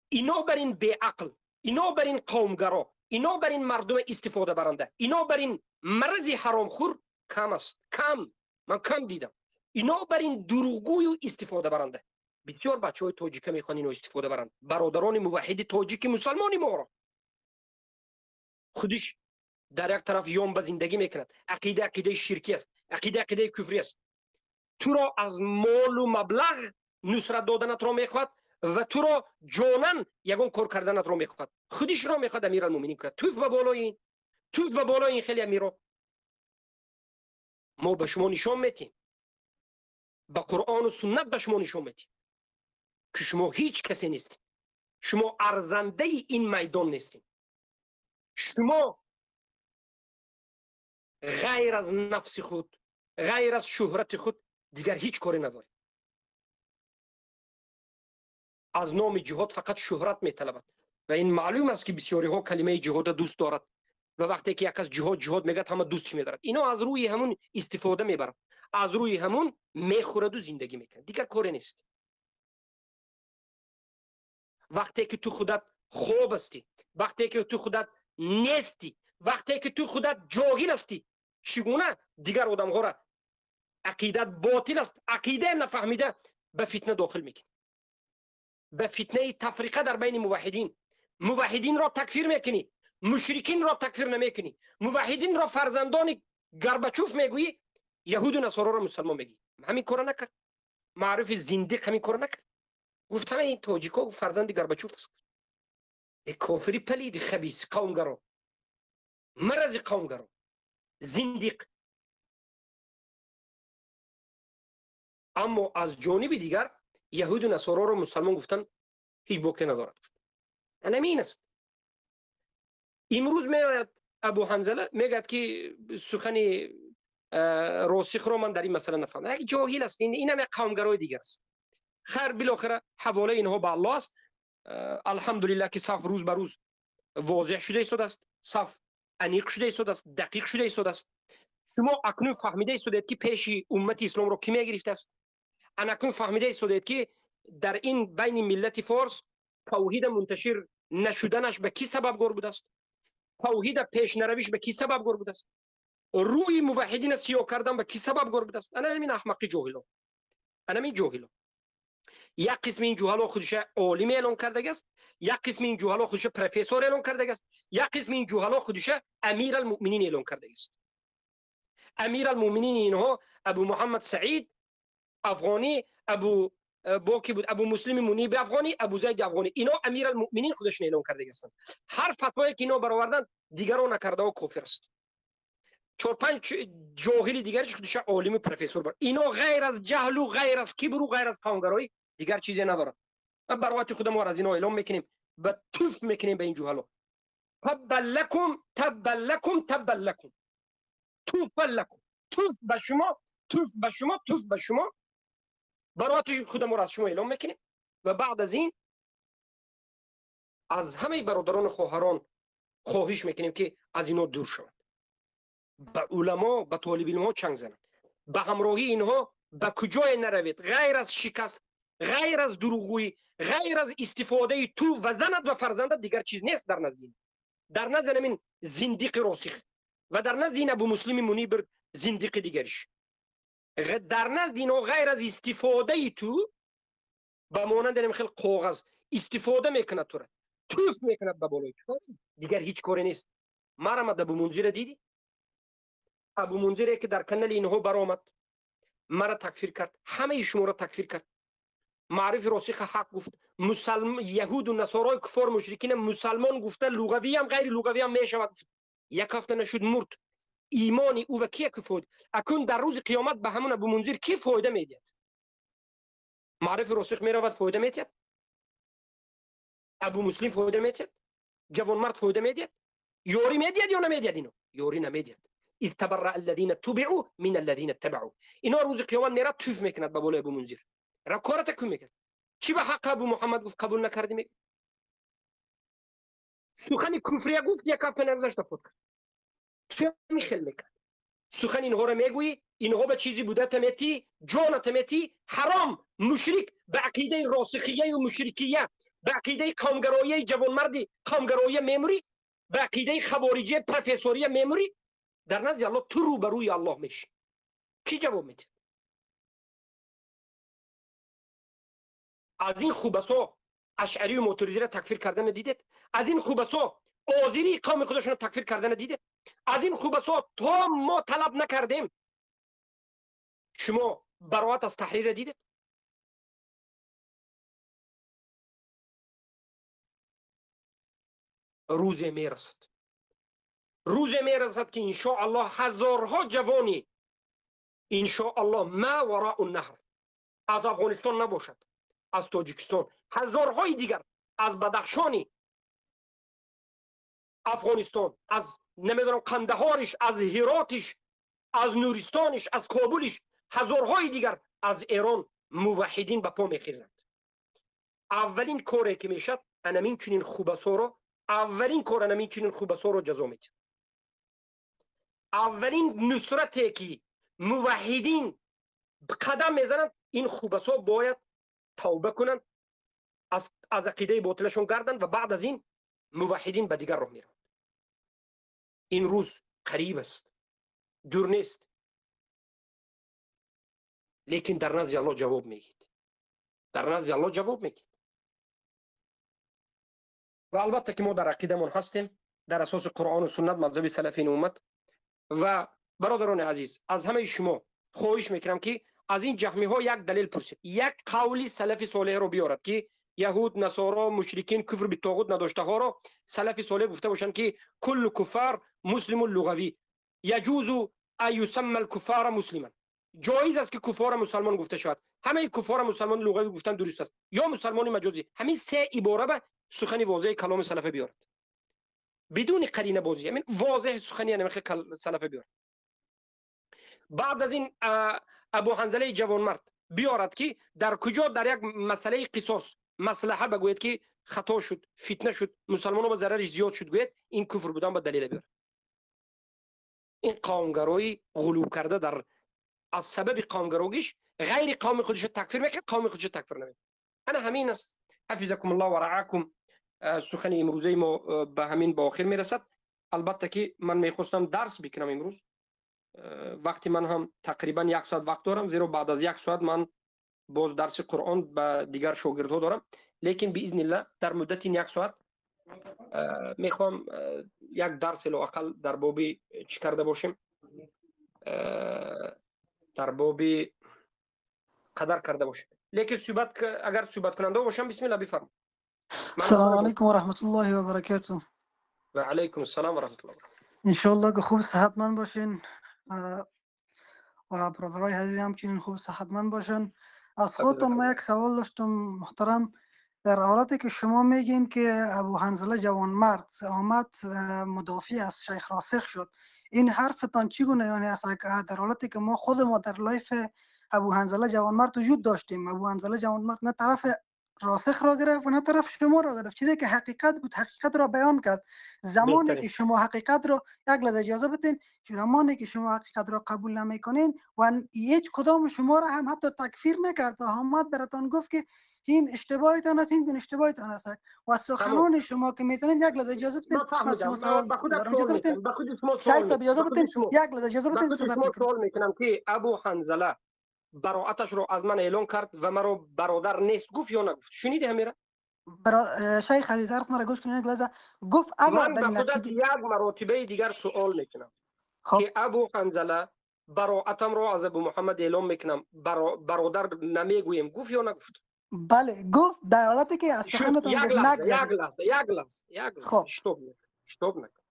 اینا بر این بی عقل، اینا بر این قومگرا، اینا بر این مردم استفاده برنده، اینا بر این مرض حرامخور کم است. کم، من کم دیدم. اینا بر این دروغگوی و استفاده برنده. بسیار بچه های تاجیکه میخوان اینو استفاده برند، برادران موحد تاجیک مسلمانی ما را. خودش در یک طرف یوم به زندگی میکند، عقیده شرکی است، عقیده کفری است. تو را از مال و مبلغ نصرت دادنت را میخواد و تو را جانن یگان کار کردنت را میخواد. خودش را میخواد امیرالمومنین کنه. توف به بالای این، توف به بالای این خیلی امیرا. ما به شما نشان میتیم، با قرآن و سنت به شما نشان میتیم که شما هیچ کسی نیستید. شما ارزنده این میدان نیستید. شما غیر از نفس خود، غیر از شهرت خود دیگر هیچ کاری ندارید. از نام جهاد فقط شهرت میطلبد و این معلوم است که بسیاری ها کلمه جهاد دوست دارد و وقتی که یک از جهاد میگه همه دوستش میدارد. اینا از روی همون استفاده میبرد، از روی همون میخورد و زندگی میکنه، دیگر کاری نیست. وقتی که تو خودت خوب هستی، وقتی که تو خودت نیستی، وقتی که تو خودت جاهل هستی، چگونه دیگر آدم ها را عقیدت باطل است، عقیده نفهمیده به فتنه داخل میکنی، به فتنه تفریقه در بین موحدین. موحدین را تکفیر میکنی، مشرکین را تکفیر نمیکنی، موحدین را فرزندان گربچوف میگویی، یهود و نصارا را مسلمان میگی. همین کار نکرد معروف زندیق، همین کار نکرد، گفت همه این تاجیکا فرزند گربچوف است. کافری پلید خبیث قومگرا، مرض قومگرا، زندیق. اما از جانب دیگر یهود و نصارا را مسلمان گفتن هیچ باکی ندارد. همین است. امروز میاد ابو حنظله میگه که سخن راسخ رو من در این مسئله نفهمیدم. یک جاهل است، این هم یک قومگرای دیگر است. خیر بالاخره حواله اینها به الله است. الحمدلله که صف روز به روز واضح شده است، صف انیق شده است، دقیق شده است. شما اکنون فهمیده استید که پیش امت اسلام رو کی میگرفته است. اکنون فهمیده استید که در این بین ملت فارس توحید منتشر نشدنش به کی سببگار بوده است، توحید پیش نرویش به کی سببگار بوده است، روی موحدین سیاه کردن به کی سببگار بوده است. انا همین احمقی جاهلا، انا همین جاهلا. یک قسم این جاهلا خودش عالم اعلان کرده است، یک قسم این جاهلا خودش پروفسور اعلان کرده است، یک قسم این جاهلا خودش امیرالمؤمنین اعلان کرده است. امیرالمؤمنین اینها ابو محمد سعید افغانی، ابو باکی بود، ابو مسلم منیب افغانی، ابو زید افغانی، اینا امیرالمؤمنین خودشون اعلان کرده هستند. هر فتوایی که اینا برآوردن دیگران نکرده و کافر است. 4-5 جاهل دیگرش خودش عالم پروفسور بر. اینا غیر از جهل و غیر از کبر و غیر از قومگرایی دیگر چیزی ندارد. ما برات خودمون از اینا اعلام میکنیم، به توف میکنیم به این جهلا. تبا لکم تبا لکم تبا لکم، توف لکم، توف به شما، توف به شما، توف به شما. برات خودمون از شما اعلام میکنیم و بعد از این از همه برادران خواهران خواهش میکنیم که از اینا دور شوند، به علما، به طالب علم ها چنگ زنند، به همراهی اینها به کجای نروید غیر از شکست، غیر از دروغگویی، غیر از استفاده تو و زنت و فرزندت دیگر چیز نیست در نزد این. در نزد همین زندیق راسخ و در نزد این ابو مسلم منیبر زندیق دیگرش، در نزد اینا غیر از استفاده تو به مانند همین خیلی کاغذ استفاده میکند، تو را توف میکند به بالای تو، دیگر هیچ کاری نیست. مرمد ابو منذر دیدی؟ ابو منذر که در کانال اینها برآمد مرا تکفیر کرد، همه شما را تکفیر کرد. معرف راسخ حق گفت، مسلمان یهود و نصارای کفار مشرکین مسلمان گفته لغوی هم غیر لغوی هم میشود. یک هفته نشد مرد. ایمانی او به کی کفود؟ اکنون در روز قیامت به همون ابو منذر کی فایده میدید؟ معرف راسخ میرود فایده میدید؟ ابو مسلم فایده میدید؟ جوان مرد فایده میدید؟ یاری میدید یا نمیدید؟ اینو یاری نمیدید. اذ تبرأ الذين تبعوا من الذين اتبعوا. اینا روز قیامت میره توف میکند به بالای ابو منذر. را کارت کم میکرد. چی به حق ابو محمد گفت قبول نکردی؟ میگه سخن کفریه گفت، یک هفته نگذشت فوت کرد. چه میخل میکرد؟ سخن اینها را میگویی، اینها به چیزی بوده تمیتی، جان تمیتی، حرام، مشرک، به عقیده راسخیه و مشرکیه، به عقیده قومگرایی جوانمردی، قومگرایی میموری، به عقیده خوارجی پروفسوری میموری، در نزد الله تو روبروی الله میشی. کی جواب میده؟ از این خوبسا اشعری و ماتریدی را تکفیر کردن دیدید؟ از این خوبسا آذری قوم خودشون را تکفیر کردن دیدید؟ از این خوبسا تا ما طلب نکردیم شما براءت از تحریر دیدید؟ روز میرسد، روز میرسد که انشاءالله هزارها جوانی انشاءالله ما وراء النهر از افغانستان نباشد، از تاجیکستان، هزارهای دیگر از بدخشانی افغانستان، از نمیدونم قندهارش، از هراتش، از نورستانش، از کابلش، هزارهای دیگر از ایران موحدین به پا میخیزند. اولین کاری که میشد انمین چنین خوبسا رو، اولین کار انمین چنین خوبسا رو جزا میده. اولین نصرتی که موحدین قدم میزنند، این خوبسا باید توبه کنند، از عقیده باطلشون گردند و بعد از این موحدین به دیگر راه میروند. این روز قریب است، دور نیست، لیکن در نزد الله جواب میگید، در نزد الله جواب میگید. و البته که ما در عقیده من هستیم در اساس قرآن و سنت مذهب سلفین امت. و برادران عزیز، از همه شما خواهش میکنم که از این جهمی ها یک دلیل پرسید، یک قولی سلف صالح رو بیارد که یهود، نصارا، مشرکین، کفر به طاغوت نداشته ها را سلف صالح گفته باشند که کل کفار مسلم لغوی یجوز ان یسمى الکفار مسلما. جایز است که کفار مسلمان گفته شود. همه کفار مسلمان لغوی گفتن درست است، یا مسلمان مجازی. همین سه عباره به سخن واضح کلام سلف بیارد بدون قرینه بازی، همین واضح سخنی نمیخه سلف بیارد. بعد از این ابو حنظله جوانمرد بیارد که در کجا در یک مسئله قصاص مصلحه بگوید که خطا شد، فتنه شد، مسلمانان به ضررش زیاد شد، گوید این کفر بودن به دلیل بیارد. این قومگرایی غلو کرده در از سبب قومگراییش غیر قوم خودش تکفیر میکرد، قوم خودش تکفیر نمیکرد. انا همین است. حفظکم الله و رعاکم. سخن امروزی ما به همین با آخر میرسد. البته که من میخواستم درس بکنم امروز، وقتی من هم تقریبا 1 ساعت وقت دارم، زیرا بعد از 1 ساعت من باز درس قرآن به دیگر شاگردها دارم، لیکن باذن الله در مدت این 1 ساعت میخوام یک درس لااقل در باب چی کرده باشیم، در باب قدر کرده باشیم. لیکن اگر صحبت کننده باشم بسم الله بفرمایید. السلام علیکم و رحمت الله و برکاته. و علیکم السلام و رحمت الله. ان شاء الله که خوب صحتمند باشین و برادرای عزیز هم که خوب صحتمند باشن. از خودتون ما یک سوال داشتم محترم، در حالتی که شما میگین که ابو حنظله جوانمرد آمد مدافع از شیخ راسخ شد، این حرفتان چگونه یعنی است؟ در حالتی که ما در لایف ابو حنظله جوانمرد وجود داشتیم، ابو حنظله جوانمرد نه طرف راسخ را گرفت و نه طرف شما را گرفت. چیزی که حقیقت بود حقیقت را بیان کرد. زمانی بهترین. که شما حقیقت را یک لحظه اجازه بدین، زمانی که شما حقیقت را قبول نمیکنین و هیچ کدام شما را هم حتی تکفیر نکرد و آمد براتون گفت که این اشتباهتان است، این اشتباهتان است و سخنان شما که میزنین، یک لحظه اجازه بدین من من شما فهمیدم. سوال به خودت دارم. سوال اجازه بدین میکنم، به خود شما شیخ سوال صاحب، میکنم، اجازه به خود بدین شما، یک لحظه اجازه به بدین خود صحبت شما میکنم. سوال میکنم که ابو حنظله براءتش رو از من اعلان کرد و مرا برادر نیست گفت یا نگفت؟ شنیدی همیره؟ شیخ عزیز حرف مرا گوش کنید یک لحظه. گفت اگر من در به این خودت عقیده. یک مرتبه دیگر سوال میکنم خب که ابو حنظله براءتم رو از ابو محمد اعلام میکنم، برادر نمیگویم، گفت یا نگفت؟ بله گفت، در حالتی که از شد. سخنتان یک گفت لحظه یک نگذارید. لحظه یک لحظه یک لحظه خب اشتوب نکن.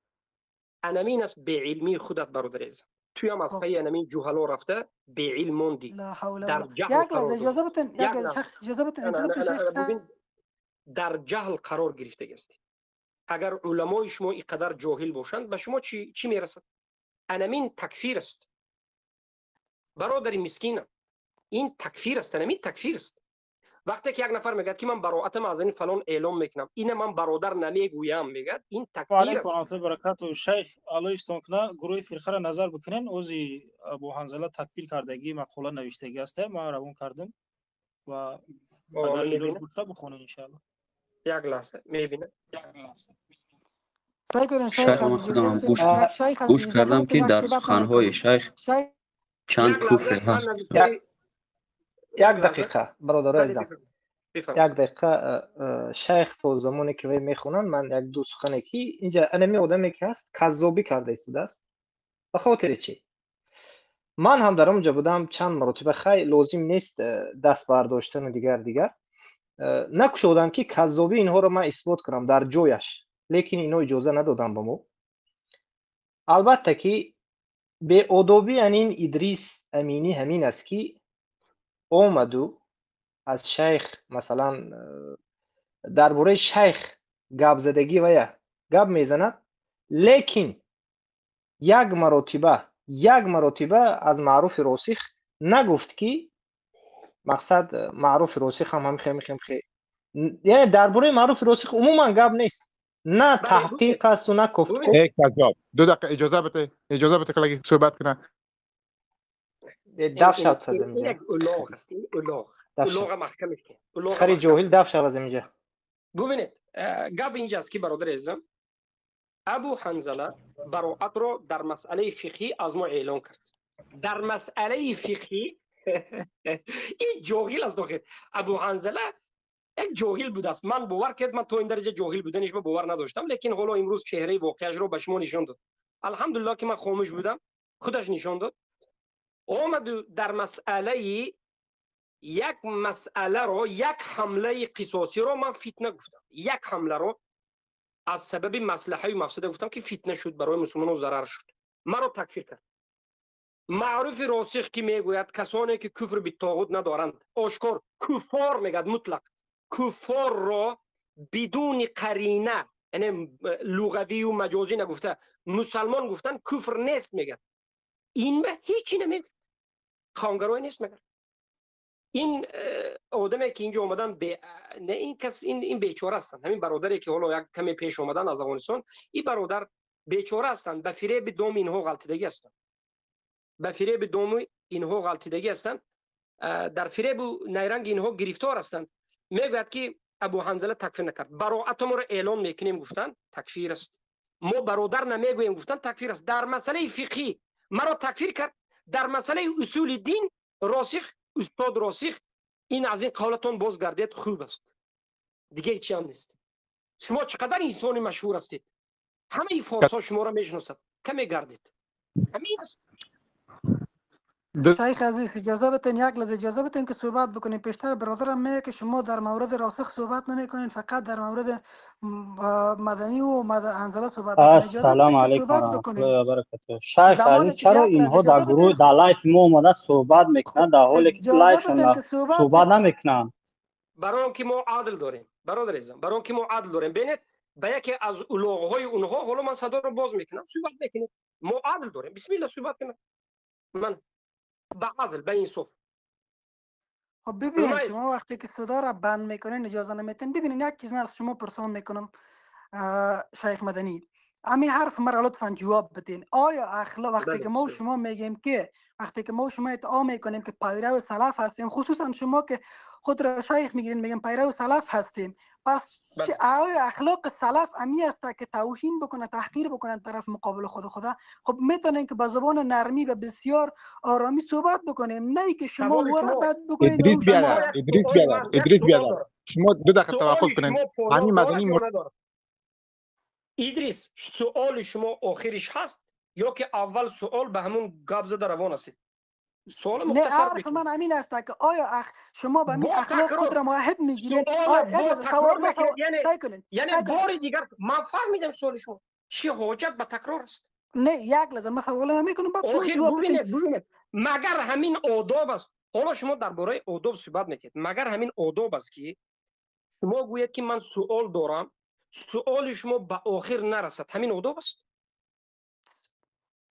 انمین است به علمی خودت برادر عزیز، توی هم از خب پای انمین جوهلا رفته به علم موندی، لا حول در ولا. جهل یک لحظه قرار اجازه دادی. بدین، یک یک لحظه لحظه شیخ اجازه بدین، نه اجازه نه بدین نه شیخ. ببین، در جهل قرار گرفته هستی. اگر علمای شما اینقدر جاهل باشند به شما چی میرسد؟ انمین تکفیر است برادری مسکینم، این تکفیر است، انمین تکفیر است. وقتی که یک نفر میگه که من براءتم از این فلان اعلام میکنم، این من برادر نمیگویم، میگه این و تکفیر علیکم و است. رحمت الله و برکاته. شیخ الله استون کنه گروه فرقه را نظر بکنین. اوزی ابو حنظله تکفیر کردگی مقوله نوشتگی است، ما روان کردم و اگر ایلوش میبینه بود بخونین ان شاء الله. یک لحظه میبینه. سعی کنین شیخ شیخ من عزیز اجازه خودم هم بدین. اه، شیخ گوش عزیز اجازه کردم که بدین، یک در صحبت سخنهای نمیکنه. شیخ شیخ چند یک کفر لحظه من هست. نوشته. یک یک لحظه. دقیقه برادر بله عزیزم، بفرمایید. یک دقیقه. شیخ تو زمانی که وی میخونن من یک دو سخنه که اینجا انمی آدمی که هست کذابی کرده ایستاده است. به خاطر چی؟ من هم در اونجا بودم چند مرتبه، خیلی لازم نیست دست برداشتن و دیگر نکشودن که کذابی اینها رو من اثبات کنم در جایش، لیکن اینو اجازه ندادن به ما. البته که به ادابی این ادریس امینی همین است که آمدو از شیخ مثلا درباره شیخ گپ زدگی و گپ میزند، لیکن یک مرتبه از معروف راسخ نگفت که مقصد معروف راسخ هم خیلی یعنی درباره معروف راسخ عموما گپ نیست، نه بله ببینید تحقیق است و نه ببینید یک کذاب. 2 دقیقه اجازه بده که لگی صحبت کنه. دف شد از این اینجا، یک اولاغ است، این اولاغ دف شد اولاغ محکم که اولاغ خری محکم. جاهل دف شد از اینجا. ببینید گپ اینجاست که برادر عزیزم ابو حنظله براءت رو در مسئله فقهی از ما اعلان کرد. در مسئله فقهی این جاهل است داخل. ابو حنظله یک جاهل بود است. من باور کرد، من تو این درجه جاهل بودنش باور نداشتم، لیکن حالا امروز چهره واقعش رو به شما نشون داد. الحمدلله که من خاموش بودم، خودش نشون داد. آمد در مسئله یک مسئله رو، یک حمله قصاصی رو من فتنه گفتم. یک حمله رو از سبب مصلحه و مفسده گفتم که فتنه شد، برای مسلمانان ضرر شد، مرا تکفیر کرد. معروف راسخ که میگوید کسانی که کفر به طاغوت ندارند، آشکار کفار میگد، مطلق کفار را بدون قرینه، یعنی لغوی و مجازی نگفته، مسلمان گفتن کفر نیست میگد. این به هیچی نمیگه، خانگرای نیست میگه. این آدمی که اینجا اومدن نه این کس، این بیچاره هستند. همین برادری که حالا یک کمی پیش اومدن از افغانستان، این برادر بیچاره هستند، به فریب دوم اینها غلطیدگی هستند، به فریب دوم اینها غلطیدگی هستند، در فریب و نیرنگ اینها گرفتار هستند. میگوید که ابو حنظله تکفیر نکرد، براءت ما رو اعلان میکنیم، گفتن تکفیر است. ما برادر نمیگوییم، گفتن تکفیر است. در مسئله فقهی مرا تکفیر کرد. در مسئله اصول دین راسخ، استاد راسخ، این از این قولتون بازگردید خوب است، دیگه هیچی هم نیست. شما چقدر انسان مشهور هستید، همه فارس ها شما را میشناسند، کمی گردید. همین است. شیخ عزیز اجازه بدین، یک لحظه اجازه بدین که صحبت بکنیم. پیشتر برادرم میگه که شما در مورد راسخ صحبت نمیکنین، فقط در مورد مدنی و حنظله صحبت میکنین. اجازه السلام بدین که علیکم و صحبت رحمت بکنیم. الله و برکاته. شیخ عزیز زمانی که چرا یک لحظه اینها در اجازه بدین، گروه در لایت ما اومده صحبت میکنن در حالی که تو اجازه لایتشان بدین که صحبت صحبت نمیکنن؟ برای اینکه ما عادل داریم برادر عزیزم، برای اینکه ما عادل داریم. ببینید به یکی از الوغهای اونها حالا من صدا رو باز میکنم، صحبت میکنید. ما عادل داریم، بسم الله صحبت کنم. من به عادل، به انصاف. خب ببینید نمایید. شما وقتی که صدا را بند میکنین اجازه نمیتین. ببینید یک چیز من از شما پرسان میکنم شیخ مدنی، همین حرف مرا لطفا جواب بدین. آیا اخلاق وقتی که ما و شما میگیم که وقتی که ما و شما ادعا میکنیم که پیرو سلف هستیم، خصوصا شما که خود را شیخ میگیرین میگیم پیرو سلف هستیم، پس آیا اخلاق سلف امی است که توهین بکنه، تحقیر بکنه طرف مقابل خدا؟ خب میتونین که با زبان نرمی و بسیار آرامی صحبت بکنیم، نه که شما ورا بد بکنین. ادریس بیادر ادریس بیادر شما 2 دقیقه توقف کنین. همین مدنی ادریس سوال شما آخرش هست یا که اول سوال به همون گپ زده روان است؟ سوال نه، مختصر حرف من همین است که آیا شما به می اخلاق خود را معاهد میگیرین؟ یعنی بار دیگر من فهمیدم سوال شما چی حاجت به تکرار است؟ نه یک لحظه من سوال میکنم بعد شما جواب بدین. ببینید مگر همین آداب است؟ حالا شما درباره آداب صحبت میکنید، مگر همین آداب است که شما گویید که من سوال دارم، سوال شما به آخر نرسد، همین آداب است؟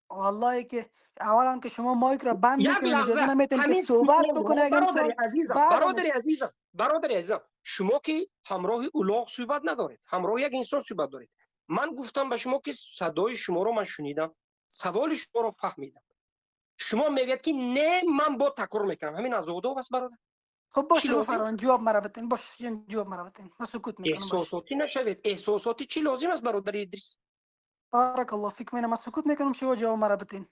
والله که اولا که شما مایک را بند میکنین، اجازه نمیتین که همین صحبت بکنه. برادر عزیزم شما که همراه اولاغ صحبت ندارید، همراه یک انسان صحبت دارید. من گفتم به شما که صدای شما رو من شنیدم، سوال شما رو فهمیدم. شما میگید که نه من با تکرار میکنم، همین از آداب است برادر. خب باشه بفرمایید جواب مرا بدین. باشه جواب مرا بدین، من سکوت میکنم. احساساتی نشوید. احساساتی چی لازم است برادر ادریس؟ بارک الله فیک. من سکوت میکنم، شما جواب مرا بدین.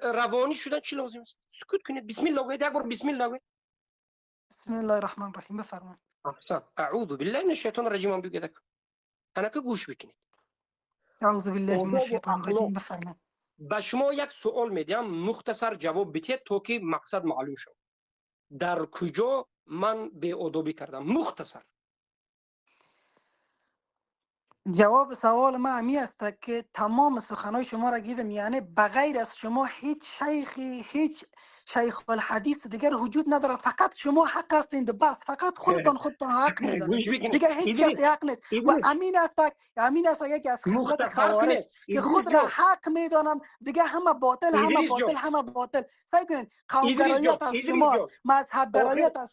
روانی شدن چی لازم است؟ سکوت کنید. بسم الله بگید، یک بار بسم الله بگید. بسم الله الرحمن الرحیم. بفرمایید. اعوذ بالله من الشیطان الرجیم بگید. انا که گوش بکنید. اعوذ بالله من الشیطان الرجیم. بفرمایید. به شما یک سوال میدم، مختصر جواب بدید تا که مقصد معلوم شد. در کجا من بی‌ادبی کردم؟ مختصر جواب سوال ما همی است که تمام سخنهای شما را گیدم، یعنی بغیر از شما هیچ شیخی، هیچ شیخ الحدیث دیگر وجود نداره. فقط شما حق هستین بس. فقط خودتان حق میدانید، دیگه هیچ کسی حق نیست. و امین است یکی از خصلت خوارج که خود را حق میدانن، دیگه همه باطل همه باطل. فکر کنین قومگراییت از شما، مذهب گراییت از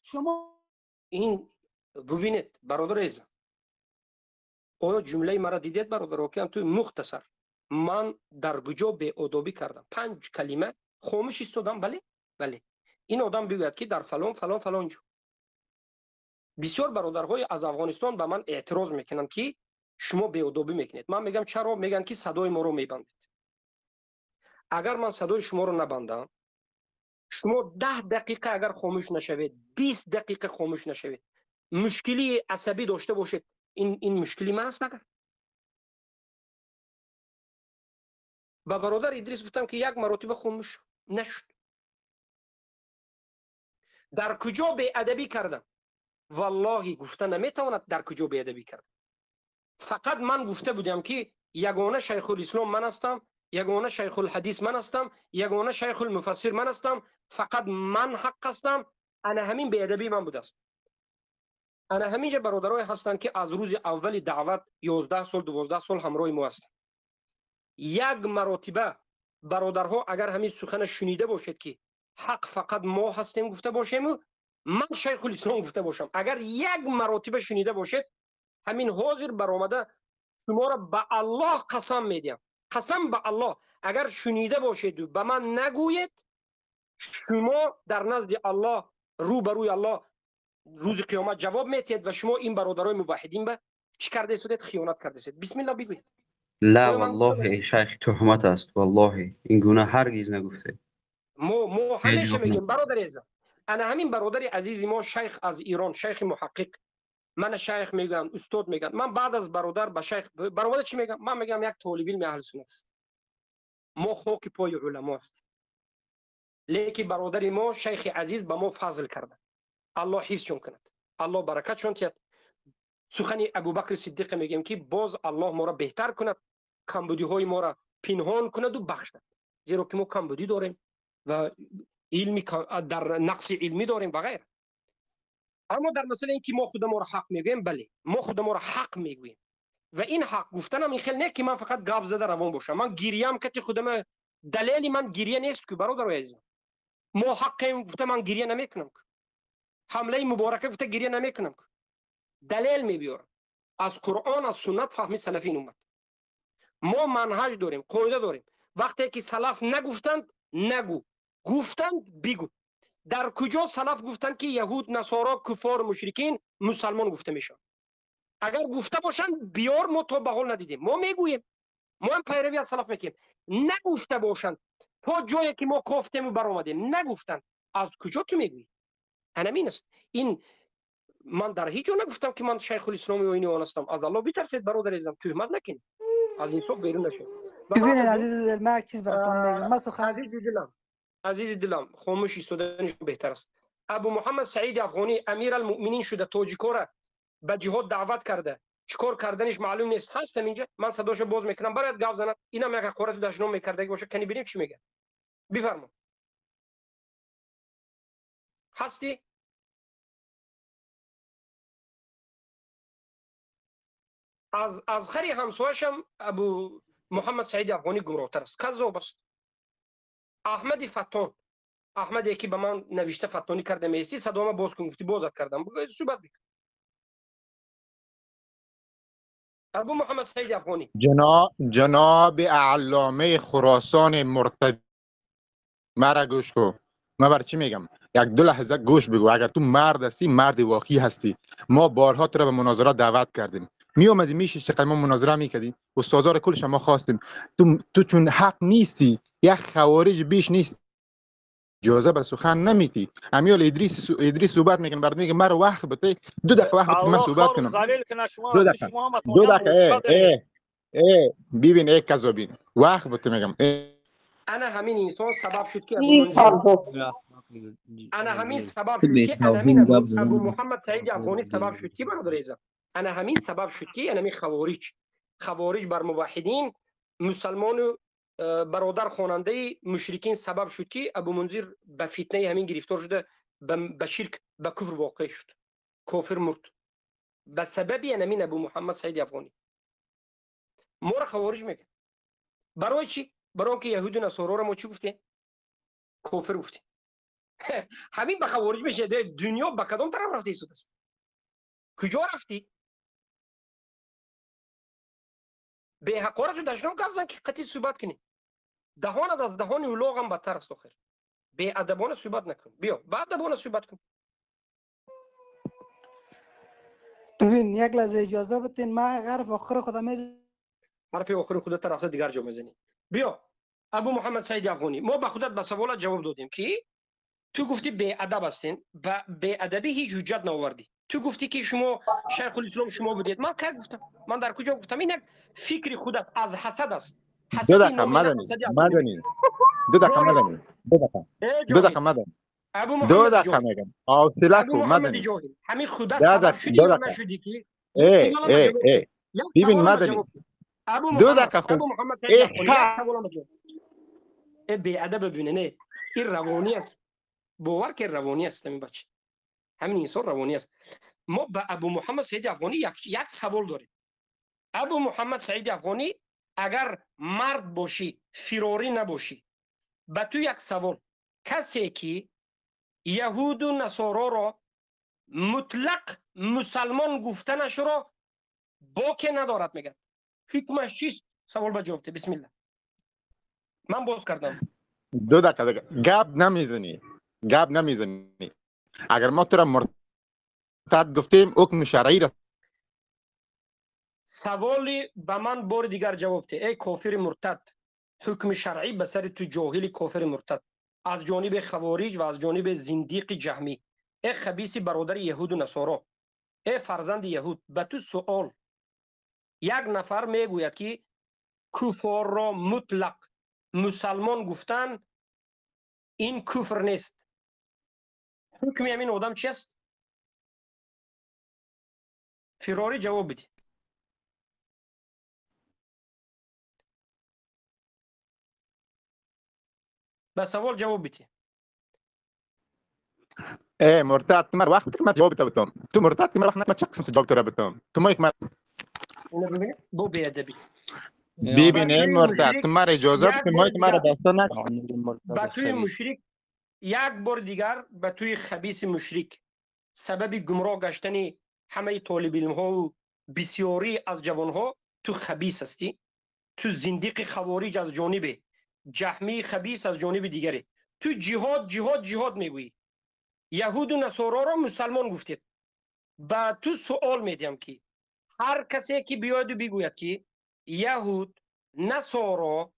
شما این ببینید برادر عزیز، آیا جمله مرا دیدید برادر اوکیان؟ توی مختصر من در کجا بی‌ادبی کردم؟ 5 کلمه خاموش ایستادم. بله این آدم بگوید که در فلان جا. بسیار برادرهای از افغانستان به من اعتراض میکنن که شما بی‌ادبی میکنید. من میگم چرا؟ میگن که صدای ما رو میبندید. اگر من صدای شما رو نبندم، شما 10 دقیقه اگر خاموش نشوید، 20 دقیقه خاموش نشوید، مشکلی عصبی داشته باشید، این مشکلی من است. مگر با برادر ادریس گفتم که یک مرتبه خاموش نشد. در کجا بی‌ادبی کردم؟ والله گفته نمیتواند در کجا بی‌ادبی کردم. فقط من گفته بودم که یگانه شیخ الاسلام من هستم، یگانه شیخ الحدیث من هستم، یگانه شیخ المفسر من هستم، فقط من حق هستم. انا همین بی‌ادبی من بود است. انا همینجا برادرای هستند که از روز اول دعوت 11 سال 12 سال همراه ما هستند. یک مرتبه برادرها اگر همین سخن شنیده باشید که حق فقط ما هستیم گفته باشیم، من شیخ الاسلام گفته باشم، اگر یک مرتبه شنیده باشید، همین حاضر برآمده شما را به الله قسم میدیم، قسم به الله، اگر شنیده باشید و به من نگویید، شما در نزد الله روبروی الله روز قیامت جواب میتید و شما این برادرای موحدین به چی کرده سودید؟ خیانت کرده سید. بسم الله بگویید. لا والله شیخ تهمت است، والله این گونه هرگز نگفته. ما همیشه میگیم برادر عزیزم، انا همین برادر عزیز ما شیخ از ایران، شیخ محقق، من شیخ میگم، استاد میگم. من بعد از برادر به شیخ برادر چی میگم؟ من میگم یک طالب علم اهل سنت است، ما خاک پای علما است. لیکن برادر ما شیخ عزیز به ما فضل کرده، الله حفظشون کند، الله برکتشون تید. سخن ابوبکر صدیق میگیم که باز الله ما را بهتر کند، کمبودی های ما را پنهان کند و بخشد، زیرا که ما کمبودی داریم و علمی در نقص علمی داریم و غیره. اما در مسئله اینکه ما خود ما را حق میگوییم، بله ما خود ما را حق میگوییم و این حق گفتنم این خیلی نه که من فقط گپ زده روان باشم. من گریم که خودم دلیلی من گریه نیست که برادر عزیزم، ما حقیم گفته من گریه نمیکنم، حمله مبارکه گفته گریه نمیکنم، دلیل میبیارم از قرآن از سنت فهمی سلفین اومد. ما منهج داریم، قاعده داریم، وقتی که سلف نگفتند نگو، گفتند بگو. در کجا سلف گفتند که یهود نصارا کفار مشرکین مسلمان گفته میشن؟ اگر گفته باشند بیار، ما تو بغل ندیدیم، ما میگوییم، ما هم پیروی از سلف میکنیم. نگفته باشند تا جایی که ما گفتیم و برآمدیم، نگفتند، از کجا تو میگویی؟ همین است. این من در هیچ جا نگفتم که من شیخ الاسلام و اینو هستم. از الله بترسید برادر عزیزم، تهمت نکنید، از این سو بیرون نشید. ببینید عزیز دل، من یک چیز براتون میگم. من عزیز دلم خاموش ایستادنش بهتر است. ابو محمد سعید افغانی امیر المؤمنین شده، تاجیکا را به جهاد دعوت کرده، چیکار کردنش معلوم نیست. هستم اینجا، من صداشو باز میکنم برات گاف زند. اینم یک قرات دشنام میکرده باشه، کنی ببینیم چی میگه. بفرما. هستی؟ از خری همسایه‌شم ابو محمد سعید افغانی گمراه‌تر است. کذاب است. احمد فتان، احمدی که به من نوشته فتانی کرده میسی، صدامو باز کن، گفتی بازت کردم، بگو صحبت بکن. ابو محمد سعید افغانی، جناب علامه خراسان مرتد، مرا گوش کن. من بر چی میگم؟ یک دو لحظه گوش بگو. اگر تو مرد هستی، مرد واقعی هستی. ما بارها تو را به مناظره دعوت کردیم، می اومدی میشه چقدر ما مناظره میکردی، استادا را کلش ما خواستیم. تو چون حق نیستی، یک خوارج بیش نیست، اجازه به سخن نمیتی. امیال ادریس صحبت میکنه، برات میگه مرا وقت بده، 2 دقیقه وقت بده من صحبت کنم. 2 دقیقه 2 دقیقه ببین ای کذابین، وقت بده میگم. انا همین انسان سبب شد که ابو منظور، انا همین سبب شد که انا همین ابو محمد سعید افغانی سبب شد که برادر عزیزم، انا همین سبب شد که انا همین خوارج بر موحدین مسلمان و برادر خواننده مشرکین سبب شد که ابو منظر به فتنه همین گرفتار شده، به شرک، به کفر واقع شد، کافر مرد به سبب همین ابو محمد سعید افغانی. ما را خوارج میگن برای چی؟ برای که یهود و نصارا را ما چی گفتیم؟ کافر گفتیم. همین به خوارج میشه. دنیا به کدام طرف رفته ایستاده است؟ کجا رفتی؟ به حقارت و دشنام گفتن که قطعی صحبت کنی. دهانت از دهان اولاغ هم بدتر است. آخر به ادبانه صحبت نکن، بیا به ادبانه صحبت کن. ببین یک لحظه اجازه بدین، من حرف آخر خودم حرف آخر خودت طرف دیگر جا میزنی. بیا ابو محمد سعید افغانی، ما به خودت به سوالت جواب دادیم که تو گفتی به ادب هستین، به ادبی هیچ حجت نآوردی. تو گفتی که شما شیخ الاسلام شما بودید. من کی گفتم؟ من در کجا گفتم؟ این یک فکر خودت از حسد است. 2 حسد دقیقه نام حسدی مدنی 2 دقیقه مدنی 2 دقیقه مدنی ابو 2 محمد دقیقه میگم حوصله ابو کو محمد مدنی. جاهل، همین خودت 2 سبب دقیقه شدی 2 یا دقیقه نشدی که یک ای سوال ای جواب ای بده. یک ببین سوال مدنی جواب بده. ابو 2 محمد دقیقه خوب ابو محمد سعید افغانی یک سوال جواب بده. بی ادب ببینه، نه این روانی است. باور که روانی است همین بچه، همین انسان روانی است. ما به ابو محمد سعید افغانی یک سوال داریم. ابو محمد سعید افغانی اگر مرد باشی، فراری نباشی، به تو یک سوال، کسی که یهود و نصارا را مطلق مسلمان گفتنش را باک ندارد میگه، حکمش چیست؟ سوال به جواب ده. بسم الله. من باز کردم. 2 دقیقه گپ نمیزنی. اگر ما تو را مرتد گفتیم حکم شرعی را سوالی به من بار دیگر جواب ده. ای کافر مرتد، حکم شرعی به سر تو جاهل کافر مرتد از جانب خوارج و از جانب زندیق جهمی، ای خبیث برادر یهود و نصارا، ای فرزند یهود، به تو سوال. یک نفر میگوید که کفار را مطلق مسلمان گفتن این کفر نیست، حکم همین آدم چی است؟ فراری جواب بدی. به سوال جواب بدی. ای مرتد تو مر وقت که من جواب بدم. تو مرتد که من وقت نکم چه قسم جواب تو را بدم. تو ما یک من اینو ببینید بو بیادبی. ببین ای مرتد تو مر اجازه یک بده ما بار که مرا دیگر داستان نکن. با توی مشرک یک بار دیگر به توی خبیث مشرک سبب گمراه گشتن همه طالب علم ها و بسیاری از جوان ها تو خبیث هستی، تو زندیق خوارج از جانب جهمی خبیث از جانب دیگری، تو جهاد جهاد جهاد میگویی، یهود و نصارا را مسلمان گفتید. با تو سوال میدیم که هر کسی که بیاید و بگوید که یهود نصارا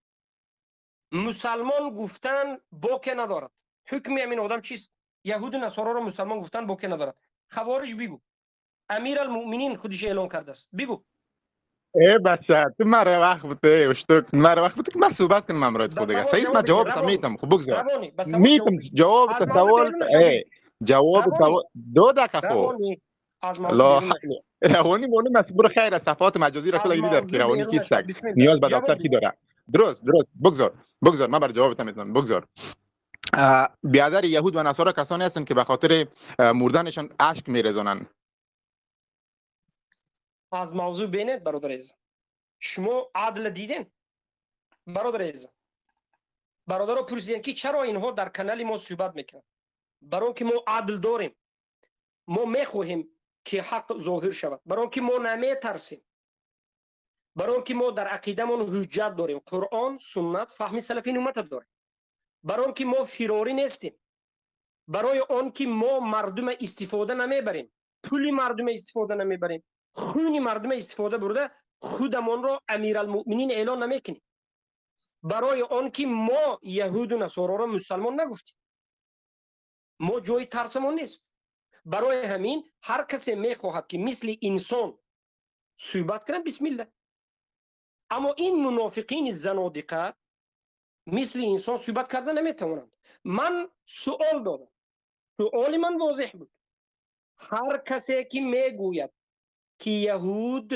مسلمان گفتن باک ندارد، حکم همین آدم چیست؟ یهود و نصارا را مسلمان گفتن باک ندارد. خوارج بگو، امیر المؤمنین خودش اعلان کرده است، بگو. ای بچه تو مرا وقت بوده اشتوک مرا وقت بوده که من صحبت کنم امروز به خودگاه سوال سعیس من جواب بده. جواب میتم خب بگذار روانی به سوال جواب میتم بده. جواب از تا موضوع سوال بیرون نشوی. جواب روانی سوال دو دقیقه خب روانی از موضوع لا بیرون نشوی. روانی مونی مسبور خیر از صفات مجازی را از کلا دیدی که موضوع روانی بیرون نشوی. کیستک بسم الله نیاز به جواب دکتر کی بده. داره درست بگذار من بر جوابت میدم بگذار بیادر یهود و نصارا کسانی هستند که به خاطر مردنشان اشک میریزانند از موضوع بینید برادر عزیز. شما عدل دیدین برادر عزیز؟ برادر پرسیدن که چرا اینها در کانال ما صحبت میکنن؟ برای که ما عدل داریم، ما میخواهیم که حق ظاهر شود، برای که ما نمیترسیم، برای که ما در عقیدمون حجت داریم، قرآن سنت فهم سلفین امت داریم، برای که ما فراری نیستیم، برای آن که ما مردم استفاده نمیبریم، پولی مردم استفاده نمیبریم، خون مردم استفاده برده خودمان را امیرالمؤمنین اعلان نمیکنیم، برای آن که ما یهود و نصارا را مسلمان نگفتیم، ما جای ترسمون نیست. برای همین هر کسی میخواهد که مثل انسان صحبت کنه بسم الله، اما این منافقین زنادقه مثل انسان صحبت کرده نمیتوانند. من سوال دادم، سوال من واضح بود. هر کسی که میگوید که یهود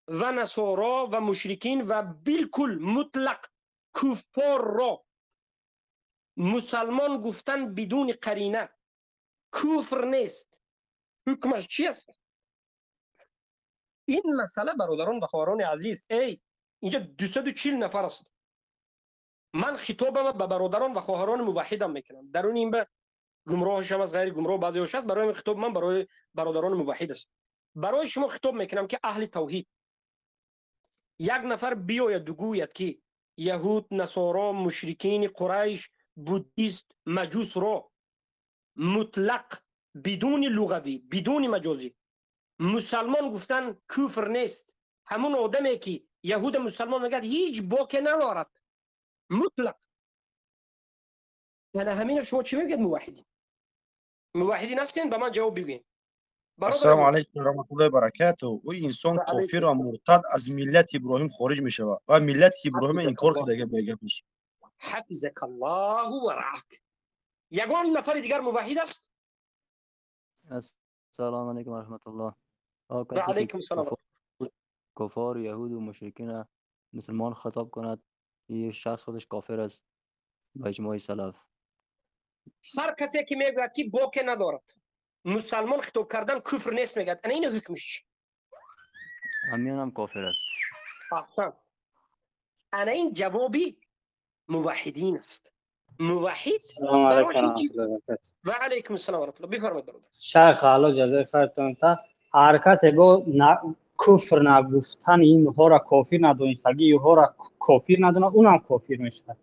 و نصارا و مشرکین و بالکل مطلق کفار را مسلمان گفتن بدون قرینه کفر نیست، حکمش چی است؟ این مسئله برادران و خواهران عزیز، اینجا 240 نفر است. من خطابم به برادران و خواهران موحدم میکنم، درون این به گمراهش هم از غیر گمراه بعضی هست. برای خطاب من برای برادران موحد است. برای شما خطاب میکنم که اهل توحید، یک نفر بیاید بگوید که یهود، نصارا، مشرکین قریش، بودیست، مجوس را مطلق بدون لغوی بدون مجازی مسلمان گفتن کفر نیست، همون آدمی که یهود مسلمان میگه هیچ باکی ندارد مطلق، یعنی همین شما چی میگید؟ موحدین هستین؟ به من جواب بگین برادر السلام محترم. علیکم و رحمت الله و برکاته. او انسان و کافر علیکم و مرتد از ملت ابراهیم خارج می شود و ملت ابراهیم حفظک انکار الله، کرده بگه. حفظک الله و رعاک. یگان نفر دیگر موحد است؟ السلام علیکم و رحمت الله. و کسی که علیکم السلام. کفار یهود و مشرکین را مسلمان خطاب کند، این شخص خودش کافر است با اجماع سلف. هر کسی که میگوید که باکی ندارد مسلمان خطاب کردن کفر نیست میگد، این حکمش چی؟ همین هم کافر است. احسن. انا این جوابی موحدین است. موحد السلام علیکم و برای رحمت الله و برکاته. و علیکم السلام و رحمت الله. بفرمایید برادر. شیخ الله جزای خیرتون تا هر کسی گو کفر نگفتن اینها را کافر ندانستگی اینها را کافر ندونه اونم کافر میشه.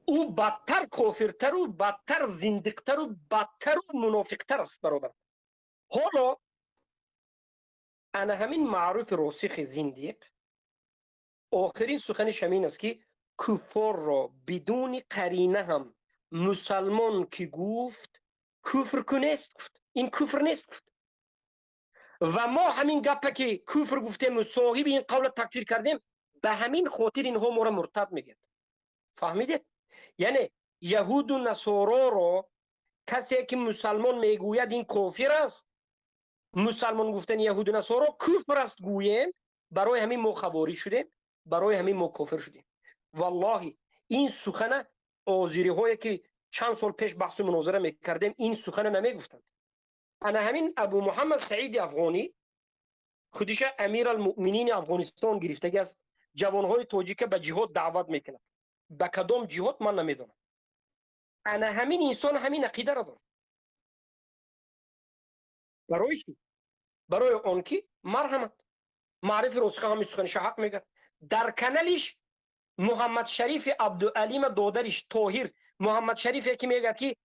او بدتر کافرتر و بدتر زندقتر و بدتر و منافقتر است برادر. حالا انا همین معروف راسخ زندیق آخرین سخنش همین است که کفار را بدون قرینه هم مسلمان که گفت کفر کنست گفت، این کفر نیست گفت. و ما همین گپه که کفر گفتیم و صاحب این قول تکفیر کردیم، به همین خاطر اینها ما را مرتد میگید. فهمیدید؟ یعنی یهود و نصارا را کسی که مسلمان میگوید این کافر است، مسلمان گفتن یهود و نصارا کفر است گوییم، برای همین ما خوارج شدیم، برای همین ما کافر شدیم. والله این سخن آزیری هایی که چند سال پیش بحث و مناظره میکردیم این سخن نمیگفتند. انا همین ابو محمد سعید افغانی خودش امیر المؤمنین افغانستان گرفتگی است، جوانهای تاجیک به جهاد دعوت میکنند. به کدام جهاد من نمیدونم. انا همین انسان همین عقیده را دارد. برای چی؟ برای اون که مرحمت معرف راسخ همین سخنش حق میگه. در کانالش محمد شریف عبدالعلیم دادرش طاهر، محمد شریف که میگه که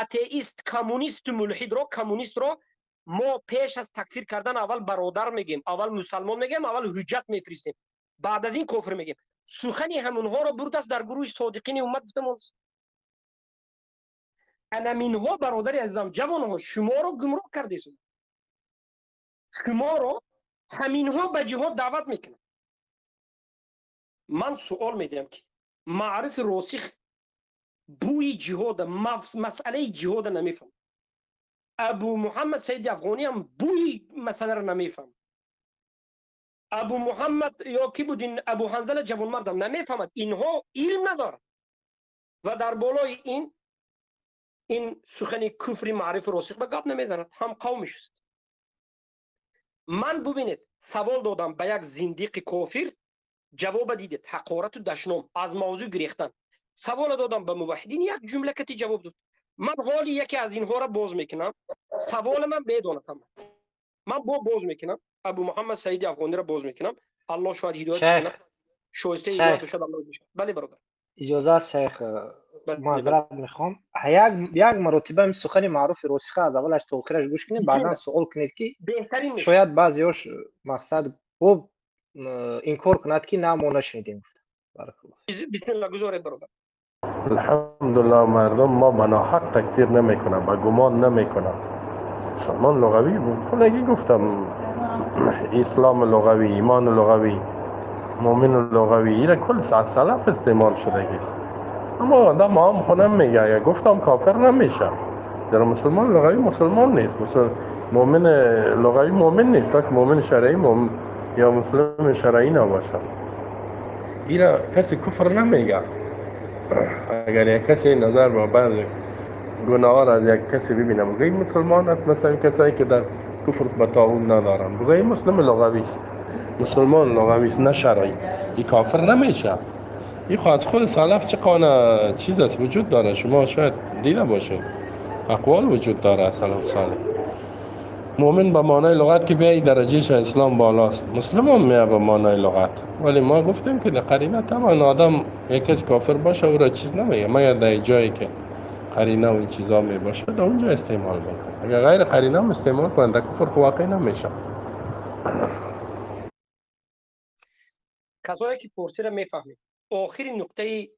اتئیست، کمونیست، ملحد را، کمونیست را ما پیش از تکفیر کردن اول برادر میگیم، اول مسلمان میگیم، اول حجت میفرستیم، بعد از این کفر میگیم. سخنی همونها را برد است در گروه صادقین امت گفتم است. انمینها برادر عزیزم، جوانها، شما را گمراه کرده است. شما را همینها به جهاد دعوت میکنه. من سوال میدم که معرف راسخ بوی جهاد، مسئله جهاد نمیفهم. ابو محمد سید افغانی هم بوی مسئله را نمیفهم. ابو محمد یا کی بود این ابو حنظله جوانمرد هم نمیفهمد. اینها علم ندارد و در بالای این سخن کفری معرف راسخ به گپ نمیزند. هم قومش است. من ببینید سوال دادم به یک زندیق کافر، جواب دیدید حقارت و دشنام از موضوع گریختن. سوال دادم به موحدین، یک جمله کتی جواب داد. من حالی یکی از اینها را باز میکنم. سوال من بدانم، من باز میکنم. ابو محمد سعید افغانی را باز میکنم. الله شاید هدایتش کنه، شایسته هدایت بشه. الله بشه. بله برادر، اجازه است شیخ، بله. معذرت میخوام. یک مرتبه این سخن معروف راسخه از اولش تا آخرش گوش کنید، بعدا سوال کنید که بهترین میشه. شاید بعضیاش مقصد او انکار کند که نه ما نشنیدیم. بارک الله. بسم الله گزارید برادر. الحمدلله مردم ما بناحق تکفیر نمیکنم، با گمان نمیکنم. مسلمان لغوی بود، کلگی گفتم اسلام لغوی، ایمان لغوی، مؤمن لغوی، ایره کل سلف استعمال شده گیست. اما آدم هم خونم میگه، گفتم کافر نمیشه. در مسلمان لغوی مسلمان نیست، مؤمن لغوی مؤمن نیست، تا که مؤمن شرعی یا مسلم شرعی نباشه. ایره کسی کفر نمیگه. اگر یک کسی نظر با بعض گناه ها را از یک کسی ببینم بگه مسلمان است، مثلا کسایی که در کفر به طاغوت ندارن، بگه مسلم لغوی است، مسلمان لغوی است، نه شرعی. این کافر نمیشه. این خواهد خود سلف چقدر چیز است وجود داره، شما شاید دیده باشید اقوال وجود داره از سلف صالح. مؤمن به معنای لغت که بیایی درجهش اسلام بالاست، مسلم هم میه به معنای لغت. ولی ما گفتیم که در قرینه تمام آدم یک کس کافر باشه او را چیز نمیگه، مگر در جایی که قرینه و این چیزا می باشه در اونجا استعمال میکنه. اگر غیر قرینه هم استعمال کنه در کفر واقع نمیشه. کسایی که پرسی را میفهمید آخرین نقطه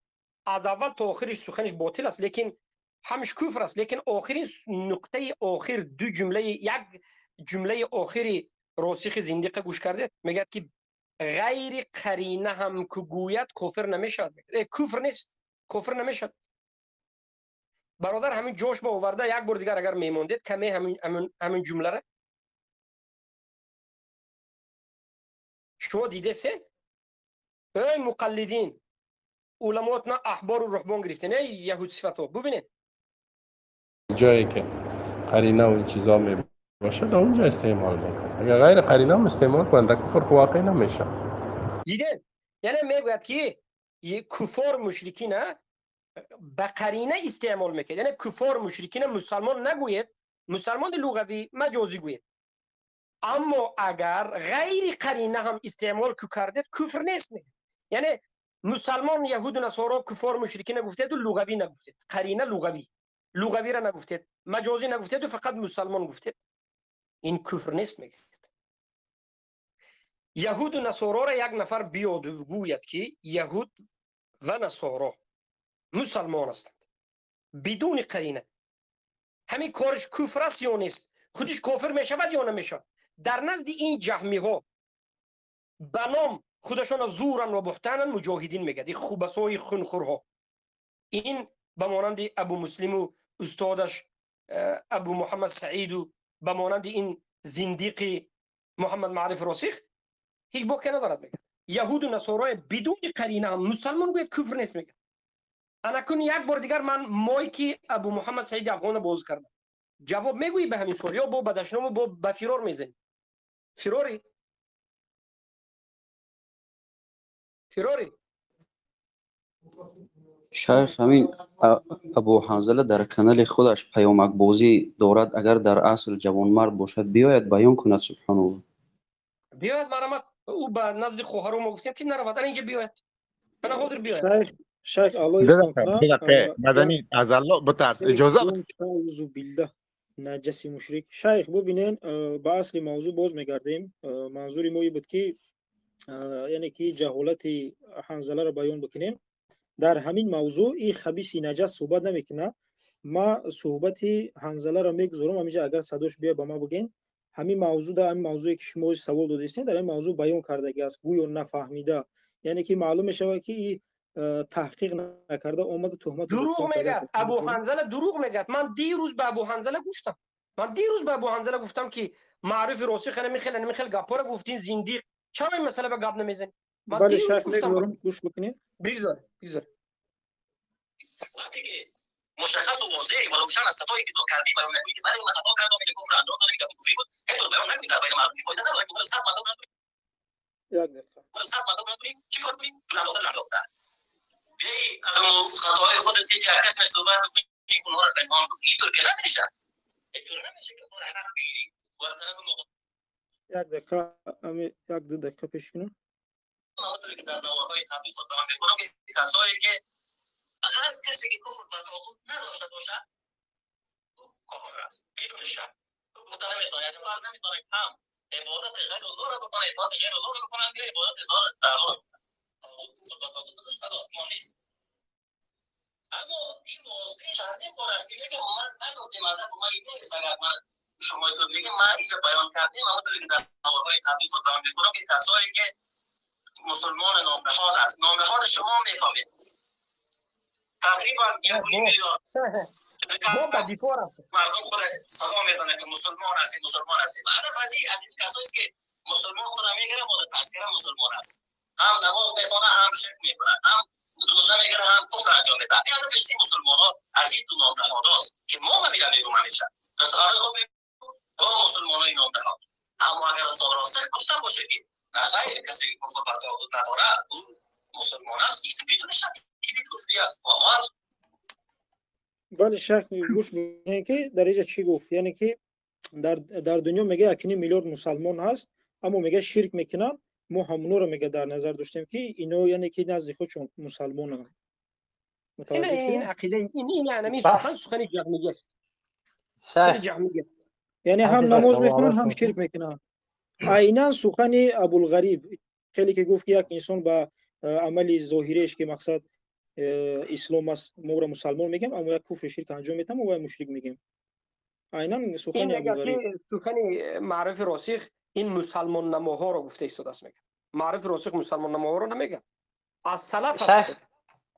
از اول تا آخرش سخنش باطل است، لیکن همش کفر است، لیکن آخرین نقطه آخر دو جمله، یک جمله آخری راسخ زندیق گوش کرده میگه که غیر قرینه هم که گوید کافر نمیشد. کفر نیست، کفر نمیشد. برادر همین جوش با آورده یک بار دیگر اگر میموندید کمی همین جمله را شما دیده سه ای مقلدین علماتنا احبار و رهبان گرفتین، ای یهود صفتو ببینید جایی که قرینه و این چیزا می باشه در اونجا استعمال میکنه. اگر غیر قرینه هم استعمال کنه در کفر واقع نمیشه. دیدین؟ یعنی میگوید که کفار مشرکین به قرینه استعمال میکنه. یعنی کفار مشرکین مسلمان نگوید، مسلمان لغوی مجازی گوید. اما اگر غیر قرینه هم استعمال کرده کفر نیست. یعنی مسلمان یهود و نصارا کفار مشرکین نگفتید و لغوی نگفتید، قرینه لغوی را نگفتید، مجازی نگفتید و فقط مسلمان گفتید، این کفر نیست. میگه یهود و نصارا را یک نفر بیاد و گوید که یهود و نصارا مسلمان هستند بدون قرینه، همین کارش کفر است یا نیست؟ خودش کافر میشود یا نمیشود؟ در نزد این جهمی ها به نام خودشان زورن و بهتانن مجاهدین میگه، خوبسای خونخورها. این به مانند ابو مسلم و استادش ابو محمد سعید و به مانند این زندیق محمد معرف راسخ هیچ باکی ندارد. میگه یهود و نصارای بدون قرینه هم مسلمان گوید کفر نیست. میگه انا کن یک بار دیگر من مایکی ابو محمد سعید افغان باز کردم، جواب میگویی به همین سوال یا با بدشنام و با بفیرار میزنی؟ فراری شیخ همین ابو حنظله در کانال خودش پیامک بازی دارد، اگر در اصل جوانمرد باشد بیاید بیان کند. سبحان الله. بیاید مرامت او به نزد خواهرو ما گفتیم که نرود اینجا بیاید، انا حاضر بیاید. شیخ الله دو استان دقیقه کنه مدنی از الله بترس اجازه بده. اعوذ بالله نجسی مشرک. شیخ ببینین به اصل موضوع باز میگردیم. منظور ما بود که یعنی که جهالت حنظله را بیان بکنیم. در همین موضوع این خبیث نجس صحبت نمیکنه. ما صحبت حنظله را میگذارم همینجا، اگر صداش بیا به ما بگین. همین موضوع در همین موضوعی که شما سوال دادید در این موضوع بیان کردگی است، گویا نفهمیده. یعنی که معلوم میشه که این تحقیق نکرده اومد تهمت دروغ میگه. ابو حنظله دروغ میگه. من دیروز به ابو حنظله گفتم که معرف راسخ نمیخل گپا رو گفتین زندیق، چرا این مسئله به گپ نمیزنی؟ من دیروز گفتم گوش بکنید. بگذار وقتی که مشخص و واضح و روشن از خطایی که تو کردی بیان نکنی که برای من خطا کردم که کفر انجام دادم که کفری بود، اینطور بیان نکنی در بین مردم فایده نداره که برای 100 مردم نداری. برای 100 مردم نداری چیکار کنی؟ تو نماز انداختن. بیای از خطاهای خودت که هر کس صحبت کنی اونها رو پنهان کنی، اینطور که نمیشه. اینطور نمیشه که خود حق بگیری و طرف یک دو دقیقه پیش کنم. که در دعواهای تبلیغ خود بیان میکنم که کسایی که هر کسی که کفر به طاغوت نداشته باشد او کافر است بدون شک. او گفته نمیتونه، یعنی فرد نمیتونه هم عبادت غیر الله را بکنه، اطاعت غیر الله را بکنه، یا عبادت تعالی را بکنه. طاغوت کفر به طاغوت نداشته آسمان نیست. اما این واضح چندین بار است که میگه من گفتم هدف من این نیست. اگر من شما تو میگه من اینجا بیان کردیم، اما داری که در دعواهای تبلیغ خود بیان میکنم که کسایی که مسلمان نامنهاد است، نامنهاد شما میفهمید تقریبا 1.5 میلیون مردم خود سلام میزنه که مسلمان هستی. هدف از این کسایی که مسلمان خود میگیره مورد تذکره مسلمان است، هم نماز میخونه، هم شرک میکنه، هم روزه میگیره، هم کفر انجام میده. این هدف این مسلمان ها از این دو نامنهاد است که ما میگم میگم همیشه پس آره خب با مسلمان های نامنهاد. اما اگر راسخ گفتن باشه که نه خیر، کسی که کفر بر طاغوت نداره او مسلمان است، این بدون شک کفری است. بله شک گوش بگین که در اینجا چی گفت. یعنی که در دنیا میگه 1.5 میلیارد مسلمان هست، اما میگه شرک میکنن. ما همونو رو میگه در نظر داشتیم که اینو یعنی که نزد خودشون مسلمان هم. این عقیده این یعنی سخن جهمیه. یعنی هم نماز میخونن هم شرک میکنن. عیناً سخن ابوالغریب خیلی که گفت یک انسان با عمل ظاهریش که مقصد اسلام است ما را مسلمان میگیم، اما یک کفر شرک انجام میدیم و مشرک میگیم. عیناً سخن ابوالغریب. سخن معرف راسخ این مسلمان نماها رو گفته است است میگه. معرف راسخ مسلمان نماها رو نمیگه. از سلف هست.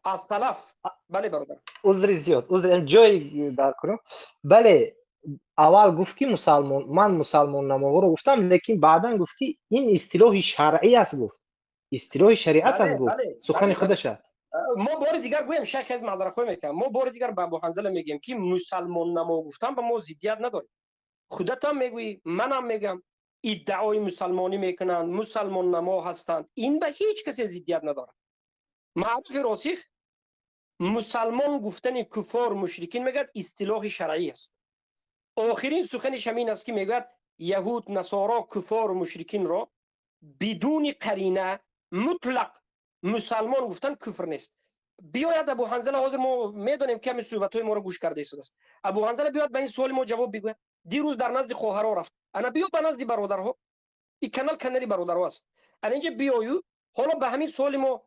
از سلف. بله برادر. عذر جای در کنم. بله اول گفت که من مسلمان نماها رو گفتم، لیکن بعدا گفت که این اصطلاح شرعی است. گفت اصطلاح شریعت است. گفت سخن خودشه. ما بار دیگر گویم شیخ از معذرت خواهی میکنم، ما بار دیگر به ابو حنظله میگیم که مسلمان نما گفتن با ما ضدیت نداره. خودت هم میگویی، منم میگم ادعای مسلمانی میکنن، مسلمان نما هستند، این به هیچ کسی ضدیت نداره. معرف راسخ مسلمان گفتن کفار مشرکین میگه اصطلاح شرعی است. آخرین سخنش همین است که میگه یهود نصارا کفار و مشرکین را بدون قرینه مطلق مسلمان گفتن کفر نیست. بیاید ابو حنظله، حاضر ما میدونیم که همین صحبت‌های ما رو گوش کرده است. ابو حنظله بیاد به این سوال ما جواب بگوید. دیروز در نزد خواهرها رفت، انا بیا به نزد برادرها. این کانال برادرها است. انا اینجا بیایو حالا به همین سوال ما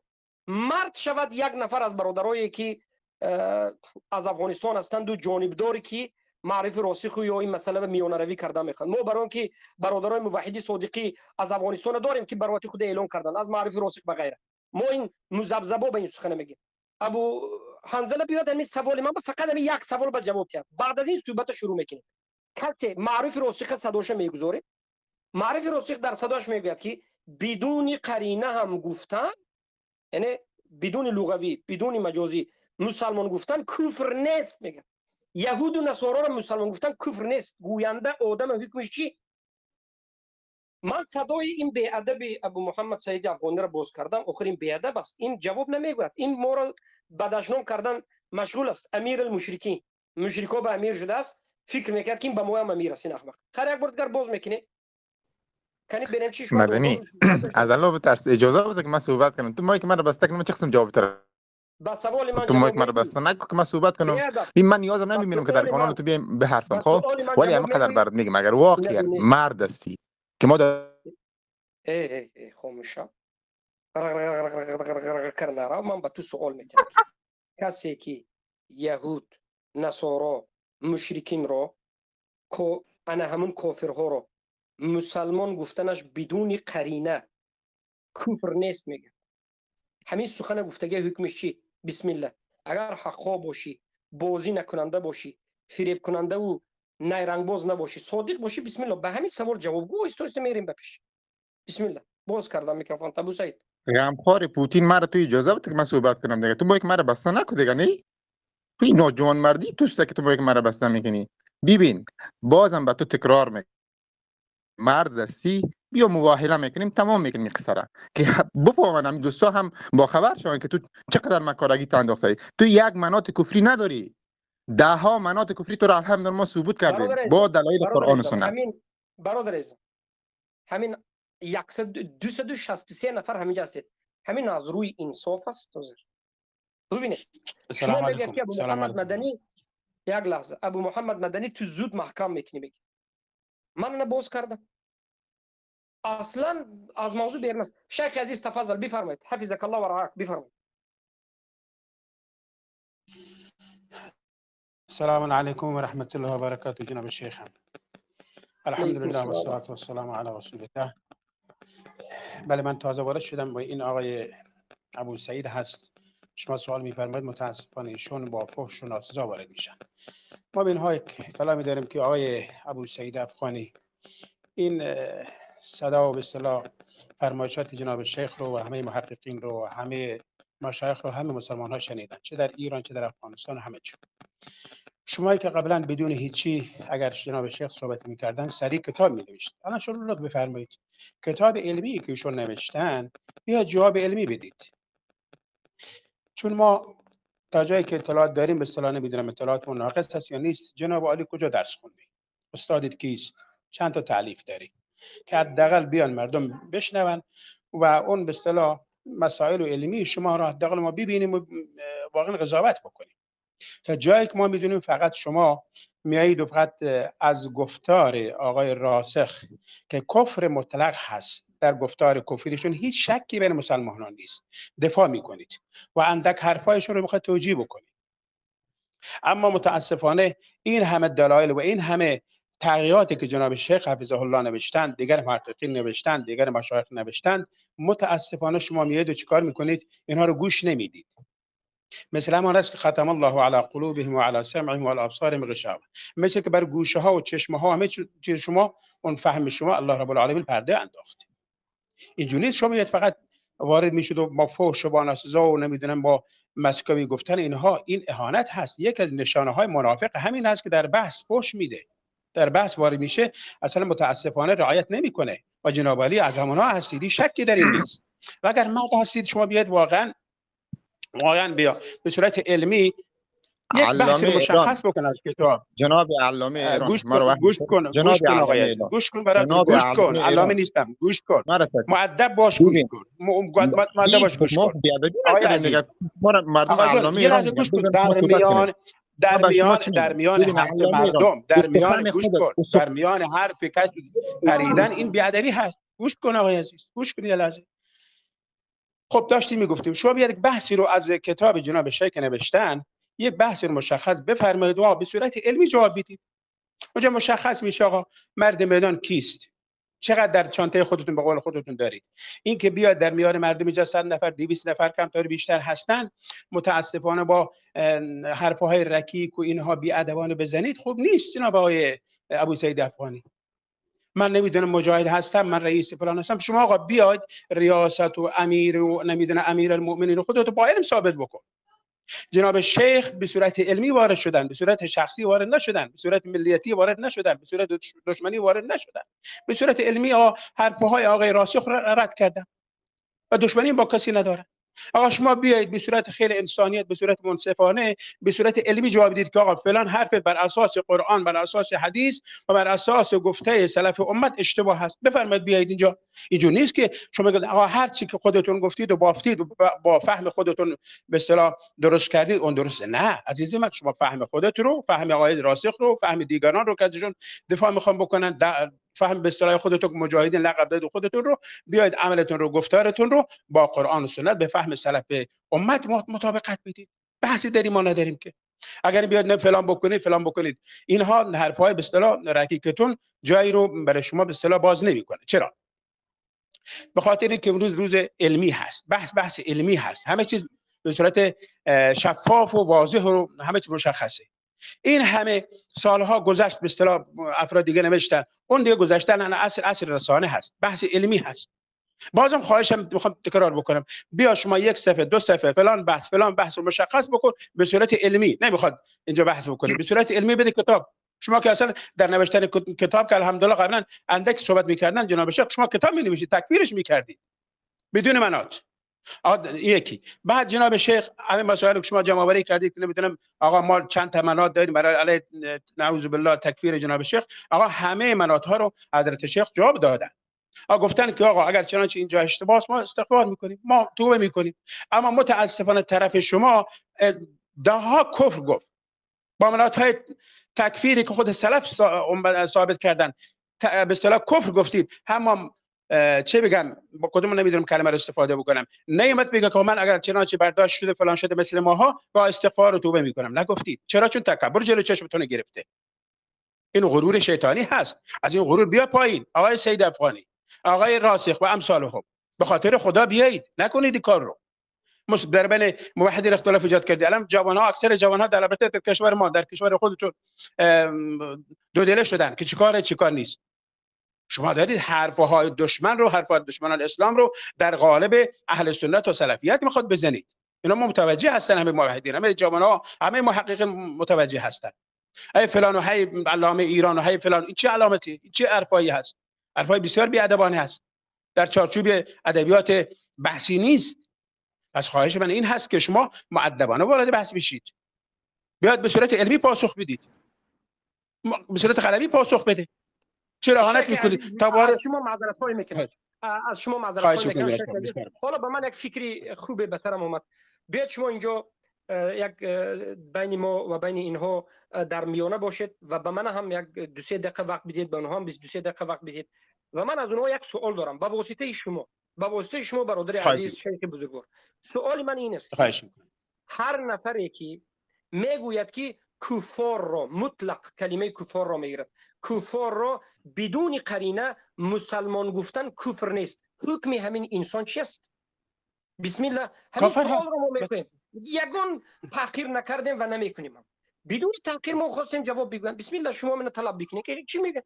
مرد شود یک نفر از برادرایی که از افغانستان هستند و جانبداری که معرف راسخ یا این مسئله به میانه روی کرده میخوان. ما برای اینکه برادرای موحدی صادقی از افغانستان داریم که برای خود اعلان کردن از معرف راسخ به غیره، ما این مذبذبا به این سخن میگیم. ابو حنظله بیاد همین سوال من فقط همین یک سوال به جواب بده، بعد از این صحبت شروع میکنیم. کسی معرف راسخ صداش میگذاره، معرف راسخ در صداش میگه که بدون قرینه هم گفتن، یعنی بدون لغوی بدون مجازی مسلمان گفتن کفر نیست. میگه یهود و نصارا را مسلمان گفتن کفر نیست. گوینده آدم حکمش چی؟ من صدای این بیادب ابو محمد سعید افغانی را باز کردم. آخر این بیادب است، این جواب نمیگوید. این ما را بدشنام کردن مشغول است. امیر المشرکین، مشرکا به امیر شده است، فکر میکرد که این به ما هم امیر است. این احمق خیر یک بار دیگر باز میکنه. کنی ببینیم چی شد. مدنی از الله بترس اجازه بده که من صحبت کنم. تو مایک من رو بسته کنم چه قسم جواب تر؟ با سوال من تو مایک جواب من رو میگویی. بسته نکن که من صحبت کنم. بیادب، این من نیازم با نمیبینم که در سوال کانال من، تو بیام به حرفم. با خب سوال من ولی جواب همه قدر میگویی. برات میگم اگر واقعا نبینی. مرد هستی که ما ای خاموش شو. کردن را من به تو سوال میکنم. کسی که یهود، نصارا، مشرکین را، انا همون کافرها را مسلمان گفتنش بدون قرینه کفر نیست میگه. همین سخن گفتگی حکمش چی؟ بسم الله. اگر حقا باشی، بازی نکننده باشی، فریب کننده و نیرنگ باز نباشی، صادق باشی، بسم الله. به همین سوال جوابگو است میریم بپیش. بسم الله. باز کردم میکروفون. ابو سعید غمخوار پوتین مرا تو اجازه بده که من صحبت کنم دیگه. تو مایک مرا بسته نکن دیگه. نه تو این نوجوان مردی توست که تو مایک مرا بسته میکنی. ببین بازم به تو تکرار میکنم، مرد هستی بیا مباهله میکنیم، تمام میکنیم قصه را که بفهمن دوستا هم با خبر شون که تو چقدر مکارگی تو انداخته. تو یک مناط کفری نداری، ده ها مناط کفری تو را الحمدلله ما ثبوت کردیم با دلایل قرآن و سنت. همین برادر عزیز، همین 263 نفر همینجا هستید. همین از روی انصاف است. ببینید شما میگید که ابو محمد مدنی، یک لحظه، ابو محمد مدنی تو زود محکم میکنی بگی. من نه باز کردم. اصلا از موضوع بیرون است. شیخ عزیز تفضل بفرمایید. حفظک الله و رعاک. بفرمایید. السلام عليكم ورحمة الله وبركاته جناب الشيخ. الحمد لله والصلاة والسلام على رسول الله. بله من تازه وارد شدم با این آقای ابو سعید هست. شما سوال می‌فرمایید، متاسفانه ایشون با فحش و ناسزا وارد میشن. ما به اینها کلامی داریم که آقای ابو سعید افغانی این صدا و به اصطلاح فرمایشات جناب شیخ رو و همه محققین رو و همه مشایخ رو همه مسلمان ها شنیدن، چه در ایران چه در افغانستان، همه جا. شمایی که قبلا بدون هیچی اگر جناب شیخ صحبت میکردن سریع کتاب مینوشت، الان شما لطف بفرمایید کتاب علمی که ایشون نوشتن بیا جواب علمی بدید. چون ما تا جایی که اطلاعات داریم، به اصطلاح نمیدونم اطلاعاتمون ناقص هست یا نیست. جناب عالی کجا درس خوندی؟ استادت کیست؟ چند تا تالیف داری که حداقل بیان مردم بشنون و اون به اصطلاح مسائل علمی شما را حداقل ما ببینیم و واقعا قضاوت بکنیم. تا جایی که ما میدونیم فقط شما میایید و فقط از گفتار آقای راسخ که کفر مطلق هست، در گفتار کفریشون هیچ شکی بین مسلمانان نیست، دفاع میکنید و اندک حرفایشون رو میخواید توجیه بکنید. اما متاسفانه این همه دلایل و این همه تغییراتی که جناب شیخ حفظه الله نوشتند، دیگر محققین نوشتند، دیگر مشایخ نوشتند، متاسفانه شما میایید و چیکار میکنید؟ اینها رو گوش نمیدید. مثل همان است که ختم الله علی قلوبهم و علی سمعهم و علی ابصارهم غشاوه، مثل که بر گوشه ها و چشم ها همه چیز شما اون فهم شما الله رب العالمین پرده انداخت. اینجوری نیست شما میاد فقط وارد میشد و با فحش و با ناسزا و نمیدونم با مسکوی گفتن اینها، این اهانت هست. یک از نشانه های منافق همین است که در بحث فحش میده، در بحث وارد میشه اصلا متاسفانه رعایت نمیکنه. و جناب علی از همونها هستید، شکی در این نیست. و اگر مرد هستید شما بیاید واقعا بیا به صورت علمی یک بحث مشخص بکن از کتاب. جناب علامه ایران گوش کن آقای عزیز، گوش کن برات، گوش کن. علامه نیستم، گوش کن، مؤدب باش، گوش کن، مؤدب باش، گوش کن. آقای عزیز مردم علامه ایران گوش کن. در میان حرف مردم، در میان گوش کن، در میان حرف کسی پریدن این بیادبی هست. گوش کن آقای عزیز، گوش کن یه لحظه. خب داشتیم میگفتیم شما بیاد بحثی رو از کتاب جناب شیخ نوشتن، یه بحث رو مشخص بفرمایید و به صورت علمی جواب بدید. اونجا مشخص میشه آقا مرد میدان کیست، چقدر در چانته خودتون به قول خودتون دارید. این که بیاد در میان مردم اینجا 100 نفر 200 نفر کمتر بیشتر هستن، متاسفانه با حرفهای رکیک و اینها بی‌ادبانه بزنید خوب نیست. جناب آقای ابو سعید افغانی، من نمیدونم مجاهد هستم، من رئیس فلان هستم، شما آقا بیاید ریاست و امیر و نمیدونم امیر المؤمنین رو خودت با علم ثابت بکن. جناب شیخ به صورت علمی وارد شدن، به صورت شخصی وارد نشدن، به صورت ملیتی وارد نشدن، به صورت دشمنی وارد نشدن. به صورت علمی حرفهای آقای راسخ را رد کردن و دشمنی با کسی ندارن. آقا شما بیایید به صورت خیلی انسانیت، به صورت منصفانه، به صورت علمی جواب بدید که آقا فلان حرف بر اساس قرآن، بر اساس حدیث و بر اساس گفته سلف امت اشتباه هست. بفرمایید بیایید اینجا. اینجوری نیست که شما بگید آقا هر چی که خودتون گفتید و بافتید و با فهم خودتون به اصطلاح درست کردید اون درسته. نه عزیز من، شما فهم خودت رو، فهم آقای راسخ رو، فهم دیگران رو که ازشون دفاع میخوام بکنن، فهم به اصطلاح خودتون مجاهدین لقب داد خودتون رو، بیاید عملتون رو، گفتارتون رو با قرآن و سنت به فهم سلف امت مطابقت بدید. بحثی داریم ما نداریم که اگر بیاد نه فلان بکنید فلان بکنید. اینها حرفهای به اصطلاح رکیکتون جایی رو برای شما به اصطلاح باز نمیکنه. چرا؟ به خاطر اینکه امروز روز علمی هست، بحث علمی هست، همه چیز به صورت شفاف و واضح و همه چیز مشخصه. این همه سالها گذشت، به اصطلاح افراد دیگه نوشتن، اون دیگه گذشتن، انا اصل رسانه هست، بحث علمی هست. بازم خواهشم میخوام تکرار بکنم، بیا شما یک صفحه دو صفحه فلان بحث رو مشخص بکن به صورت علمی. نمیخواد اینجا بحث بکنید، به صورت علمی بده کتاب. شما که اصلا در نوشتن کتاب که الحمدلله قبلا اندک صحبت میکردن جناب شیخ، شما کتاب می نوشید، تکفیرش میکردید بدون مناط. یکی بعد جناب شیخ همین مسائل که شما جمع آوری کردید که نمیدونم آقا ما چند تا مناط داریم برای علی نعوذ بالله تکفیر جناب شیخ، آقا همه مناط ها رو حضرت شیخ جواب دادن. گفتن که آقا اگر چنانچه اینجا اشتباهه ما استغفار میکنیم، ما توبه میکنیم. اما متاسفانه طرف شما ده ها کفر گفت با مناط های تکفیری که خود سلف ثابت کردن، به اصطلاح کفر گفتید. هم چه بگم، با کدوم نمیدونم کلمه رو استفاده بکنم. نیامد بگه که من اگر چنانچه برداشت شده فلان شده مثل ماها با استغفار و توبه میکنم. نگفتید. چرا؟ چون تکبر جلوی چشمتون گرفته. این غرور شیطانی هست. از این غرور بیا پایین. آقای سید افغانی، آقای راسخ و امثالهم، به خاطر خدا بیایید، نکنید این کار رو. در بین موحدین اختلاف ایجاد کردید. الان جوان‌ها، اکثر جوان‌ها در البته در کشور ما، در کشور خودتون دو دله شدن که چیکار نیست. شما دارید حرفهای دشمن رو، حرفهای دشمنان اسلام رو در قالب اهل سنت و سلفیت میخواد بزنید. اینا متوجه هستن، همه موحدین، همه جوان‌ها، همه محققین متوجه هستن. ای فلان و هی علامه ایران و هی فلان، این چه علامتی؟ این چه حرفایی هست؟ حرفای بسیار بی‌ادبانه هست، در چارچوب ادبیات بحثی نیست. پس خواهش من این هست که شما مؤدبانه وارد بحث بشید، بیاد به صورت علمی پاسخ بدید، به صورت قلمی پاسخ بده. چرا اهانت میکنید؟ تا وارد شما معذرت خواهی میکنم، از شما معذرت خواهی میکنم. حالا به من یک فکری خوبه به سرم اومد. بیاد شما اینجا یک بین ما و بین اینها در میانه باشید و به من هم یک 2-3 دقیقه وقت بدید، به اونها هم 2-3 دقیقه وقت بدید و من از اونها یک سوال دارم با واسطه شما برادر عزیز شیخ بزرگوار. سوال من این است، هر نفری که میگوید که کفار را مطلق کلمه کفار را میگیرد، کفار را بدون قرینه مسلمان گفتن کفر نیست، حکم همین انسان چیست؟ بسم الله، همین سوال را ما میکنیم، یگان تحقیر نکردیم و نمیکنیم. بدون تحقیر ما خواستیم جواب بگویم. بسم الله شما من طلب بکنید که چی میگه؟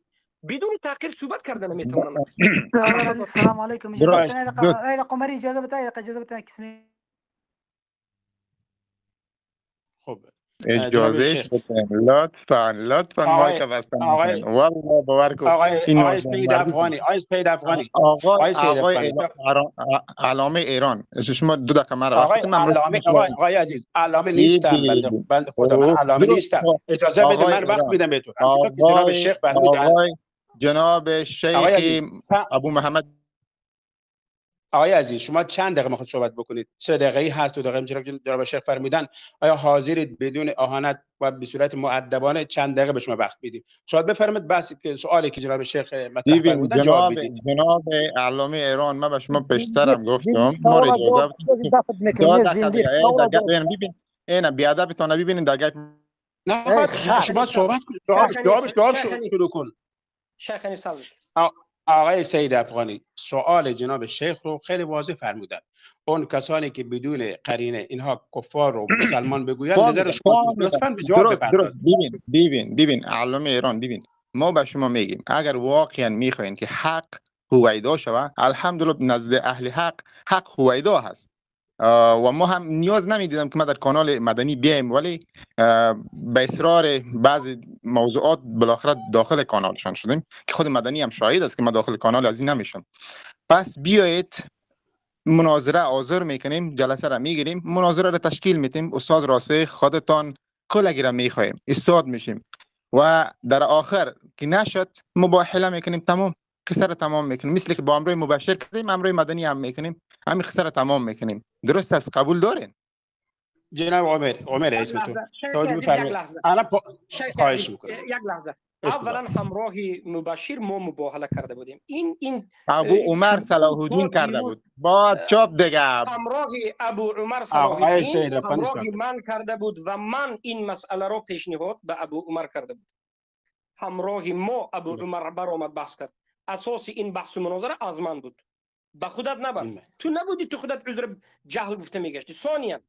بدون تحقیر صحبت کردن نمیتونم. السلام علیکم. اجازه بدید قمری، اجازه بدید خب اجازهش بکنم لطفا مایک بستن میکنین. والله باور کن آقای سید افغانی آقای علامه ایران، شما 2 دقیقه مرا وقت من آقای عزیز، علامه نیستم، بنده خدا من علامه نیستم. اجازه بده من وقت میدم بهتون. جناب شیخ جناب شیخ ابو محمد. آقای عزیز شما چند دقیقه میخواید صحبت بکنید؟ 3 دقیقه‌ای هست، 2 دقیقه جناب شیخ فرمودن. آیا حاضرید بدون اهانت و به صورت مؤدبانه چند دقیقه به شما وقت بدیم؟ شاید بفرمایید بس که سوالی که جناب شیخ مطرح فرمودن جواب بدید. جناب علامه ایران، من به شما پیشترم گفتم ما رو اجازه بدید. ببین اینا بیادبتون ببینید دیگه. نه شما صحبت کنید، جوابش شروع کن. شیخ سلام. آقای سید افغانی سوال جناب شیخ رو خیلی واضح فرمودن. اون کسانی که بدون قرینه اینها کفار رو مسلمان بگویند، نظر شما لطفاً به جواب بپردازید. ببین علامه ایران، ببین ما به شما میگیم اگر واقعا میخواین که حق هویدا شود، الحمدلله نزد اهل حق هویدا هست. و ما هم نیاز نمیدیدم که ما در کانال مدنی بیایم، ولی به اصرار بعضی موضوعات بالاخره داخل کانالشان شدیم که خود مدنی هم شاهد است که ما داخل کانال از این نمیشم. پس بیایید مناظره آزر میکنیم، جلسه را میگیریم، مناظره را تشکیل میتیم، استاد راسه خودتان کلگی را میخوایم، استاد میشیم و در آخر که نشد مباحله میکنیم، تمام قصه را تمام میکنیم، مثل که با امروی مبشر کردیم امروی مدنی هم میکنیم، همین قصه را تمام میکنیم. درست است؟ قبول دارین؟ جناب عمر اسمتون توجه بفرمایید. انا خواهش میکنم یک لحظه. اولا همراه مبشر ما مباهله کرده بودیم. این ابو عمر صلاح الدین کرده بود. با چاپ دیگه همراه ابو عمر صلاح الدین همراه من کرده بود و من این مسئله را پیشنهاد به ابو عمر کرده بود. همراه ما ابو عمر برآمد بحث کرد. اساس این بحث و مناظره از من بود. به خودت نبر. تو نبودی، تو خودت عذر جهل گفته میگشتی. ثانیا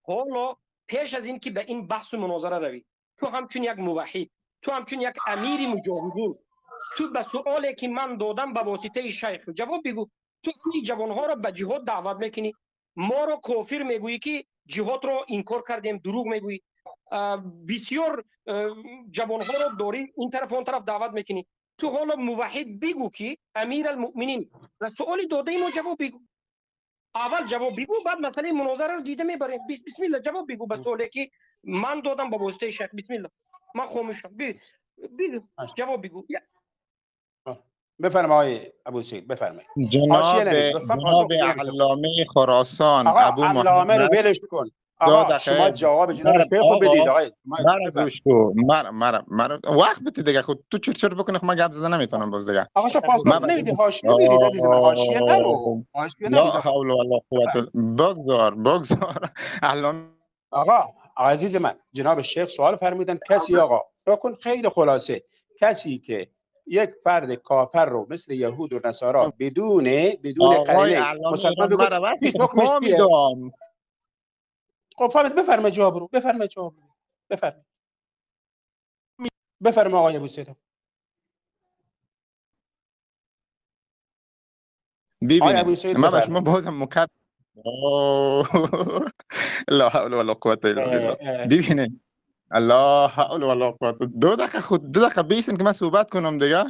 حالا پیش از این که به این بحث و مناظره روی، تو همچون یک موحد، تو همچون یک امیر مجاهدین، تو به سوالی که من دادم به واسطه شیخ جواب بگو. تو این جوانها را به جهاد دعوت میکنی، ما را کافر میگویی که جهاد را انکار کردیم، دروغ میگویی. بسیار جوانها را داری این طرف اون طرف دعوت میکنی. تو حالا موحد بگو که امیر المؤمنین و سوالی داده ما جواب بگو. اول جواب بگو، بعد مسئله مناظره رو دیده میبریم. بسم الله جواب بگو به سوالی که من دادم به واسطه شیخ. بسم الله من خاموشم. بگو جواب بگو. بفرمایید آقای ابو سید، بفرمایید. جناب علامه خراسان ابو علامه رو ولش کن. آقا شما جواب جناب شیخ رو بدید. آقای گوش کو مرا وقت بده دیگه. خود تو چرت بکنه، من گپ زدن نمیتونم باز دیگه. آقا شما پاسخ نمیدی، حاشیه میرید عزیز من. حاشیه نرو، حاشیه لا حول ولا قوت بگذار علامه. آقا عزیز من، جناب شیخ سوال فرمودن کسی، آقا بکن خیلی خلاصه، کسی که یک فرد کافر رو مثل یهود و نصارا بدون قرینه مسلمان بگو حکمش چیه؟ خب فهمید. بفرمایید جواب رو. بفرمایید آقای ابو سید. ببینید ما به شما بازم مکد لا حول ولا قوت الا بالله. ببینید الله حول ولا قوت. 2 دقیقه خود 2 دقیقه بیسین که من صحبت کنم دیگه.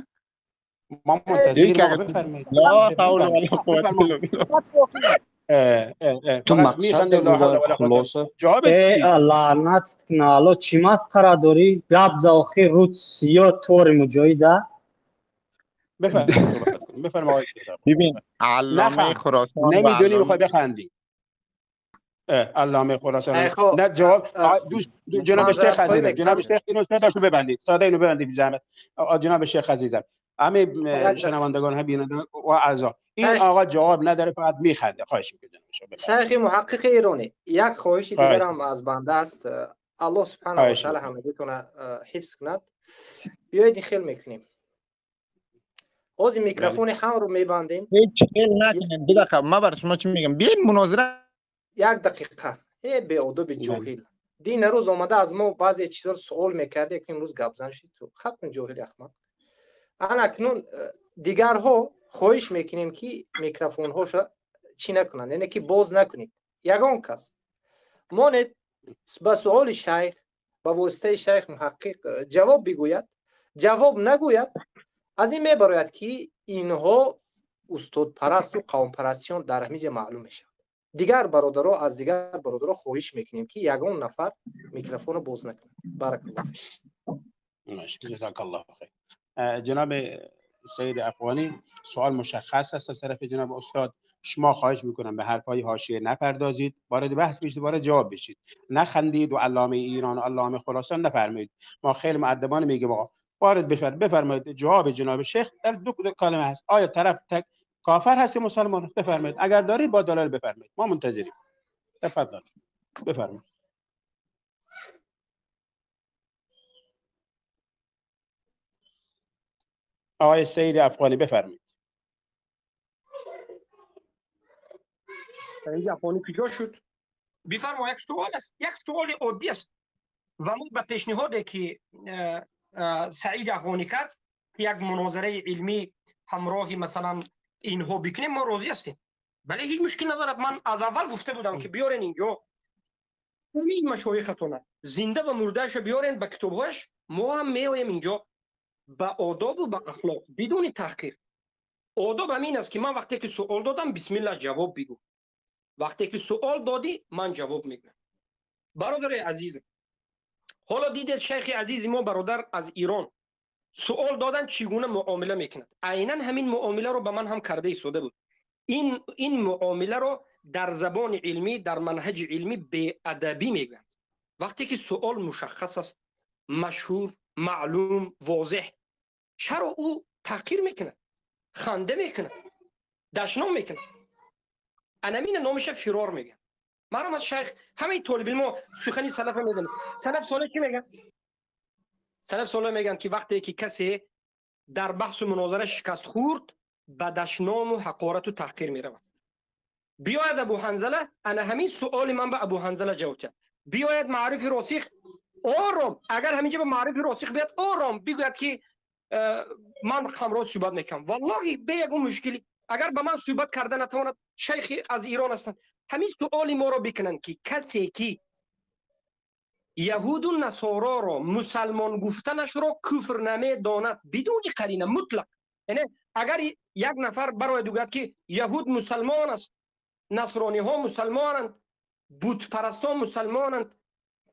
ما منتظریم. بفرمایید. لا حول ولا قوت الا بالله. تو مقصد بگذار خلاصه. لعنت کنالا چی مسخره داری؟ گپ آخر رود سیا طور مجاهده. بفرمایید. ببین علامه خراسان نمیدونی میخوای بخندی. علامه خراسان نه جواب. جناب شیخ عزیزم، جناب شیخ اینو صداشو ببندید. صدا اینو ببندید بی زحمت. جناب شیخ عزیزم، همه شنوندگان ها بینندگان و اعضا، این آقا جواب نداره، فقط میخنده. خواهش میکنم شیخ محقق ایرانی، یک خواهش دیگر هم از بنده است. الله سبحانه و تعالی همگیتون حفظ کند. بیایید خیل میکنیم. از میکروفون هم رو میبندیم. هیچ خیل نکنیم. 2 دقیقه ما برای شما چی میگم؟ بیاین مناظره. 1 دقیقه. به ادب جاهل. دین روز آمده از ما بعضی چیزا سوال میکرده که امروز گپ زن شید. تو خب کن جاهل احمق. الان اکنون دیگرها خواهش میکنیم که میکروفون هاشو چی نکنن، یعنی که باز نکنید. یگان کس ماند به سوال شیخ با واسطه شیخ محقق جواب بگوید، جواب نگوید، از این میبراید که اینها استاد پرست و قوم پرستیان در همینجا معلوم میشه. دیگر برادرها از دیگر برادرها خواهش میکنیم که یگان نفر میکروفون رو باز نکنه. بارک الله فیک. جزاک الله خیر. جناب سید افغانی، سوال مشخص است از طرف جناب استاد. شما خواهش میکنم به حرفای حاشیه نپردازید، وارد بحث بشید، وارد جواب بشید، نخندید و علامه ایران و علامه خراسان نفرمایید. ما خیلی مؤدبانه میگیم آقا وارد بفرمایید. جواب جناب شیخ در 2 کلمه هست. آیا طرف کافر هست مسلمان؟ بفرمایید. اگر دارید با دلایل بفرمایید. ما منتظریم. تفضل بفرمایید. آقای سید افغانی بفرمایید. سید افغانی کجا شد؟ بفرما. یک سوال است، یک سوال عادی است و ما به پیشنهادی که سعید افغانی کرد یک مناظره علمی همراه مثلا اینها بکنیم ما راضی هستیم. بله هیچ مشکل ندارد. من از اول گفته بودم که بیارین اینجا همین مشایختونه زنده و مردهش بیارین به کتابهاش، ما هم میایم اینجا به آداب و به اخلاق بدون تحقیر. آداب همین است که من وقتی که سوال دادم بسم الله جواب بگو، وقتی که سوال دادی من جواب میگم. برادر عزیز، حالا دیدید شیخ عزیز ما برادر از ایران سوال دادن چگونه معامله میکند، عیناً همین معامله رو به من هم کرده ایستاده بود. این معامله رو در زبان علمی در منهج علمی بی ادبی میگن. وقتی که سوال مشخص است، مشهور، معلوم، واضح، چرا او تحقیر میکنه، خنده میکنه، دشنام میکنه؟ انامین نامش فرار میگن. مرام از شیخ همه طالب علم سخنی سلف میدن. سلف سوال چی میگن؟ سلف سوال میگن که وقتی که کسی در بحث و مناظره شکست خورد به دشنام و حقارت و تحقیر میرود. بیاید ابو حنظله، انا همین سوال من به ابو حنظله جواب کرد، بیاید معرف راسخ آرام، اگر همینجا به معرف راسخ بیاد آرام بگوید که من خمرات صحبت میکنم، والله به یک مشکلی اگر به من صحبت کرده نتواند، شیخ از ایران هستند، همین سوالی ما را بکنن که کسی که یهود و نصارا را مسلمان گفتنش را کفر نمی داند بدون قرینه مطلق، یعنی اگر یک نفر برای دوگد که یهود مسلمان است، نصرانی ها مسلمانند، بت پرستان مسلمانند،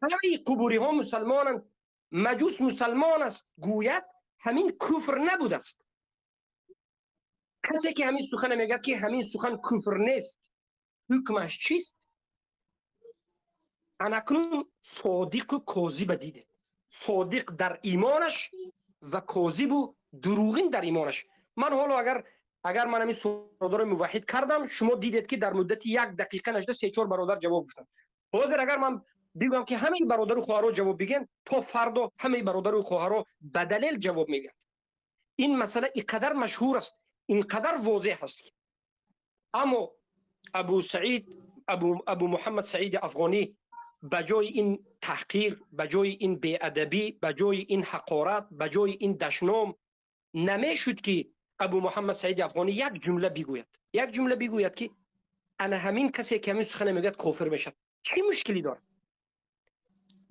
همه قبوری ها مسلمانند، مجوس مسلمان است، گوید همین کفر نبود است. کسی که همین سخن میگه که همین سخن کفر نیست، حکمش چیست؟ انکنون صادق و کاذب دیده، صادق در ایمانش و کاذب و دروغین در ایمانش. من حالا اگر من همین برادر موحد کردم، شما دیدید که در مدت 1 دقیقه نشده 3-4 برادر جواب گفتن. حاضر اگر من بگم که همه برادر و خواهرها جواب بگن، تا فردا همه برادر و خواهرها به دلیل جواب میگن. این مسئله اینقدر مشهور است، اینقدر واضح است. اما ابو محمد سعید افغانی بجای این تحقیر، بجای این بی‌ادبی، بجای این حقارت، بجای این دشنام، نمیشد که ابو محمد سعید افغانی یک جمله بگوید که انا همین کسی که همین سخن میگه کافر میشه. چه مشکلی داره؟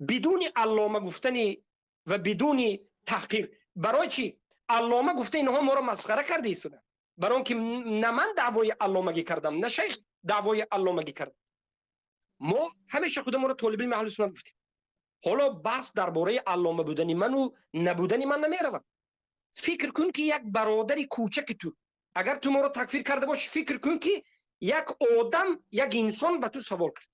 بدون علامه گفتنی و بدون تحقیر. برای چی؟ علامه گفته اینها ما را مسخره کرده ایستادن. برای اینکه نه من دعوای علامگی کردم، نه شیخ دعوای علامگی کرد. ما همیشه خود ما را طالب علم اهل سنت گفتیم. حالا بحث درباره علامه بودن من و نبودن من نمیرود. فکر کن که یک برادری کوچک تو، اگر تو ما را تکفیر کرده باش، فکر کن که یک آدم، یک انسان به تو سوال کرد،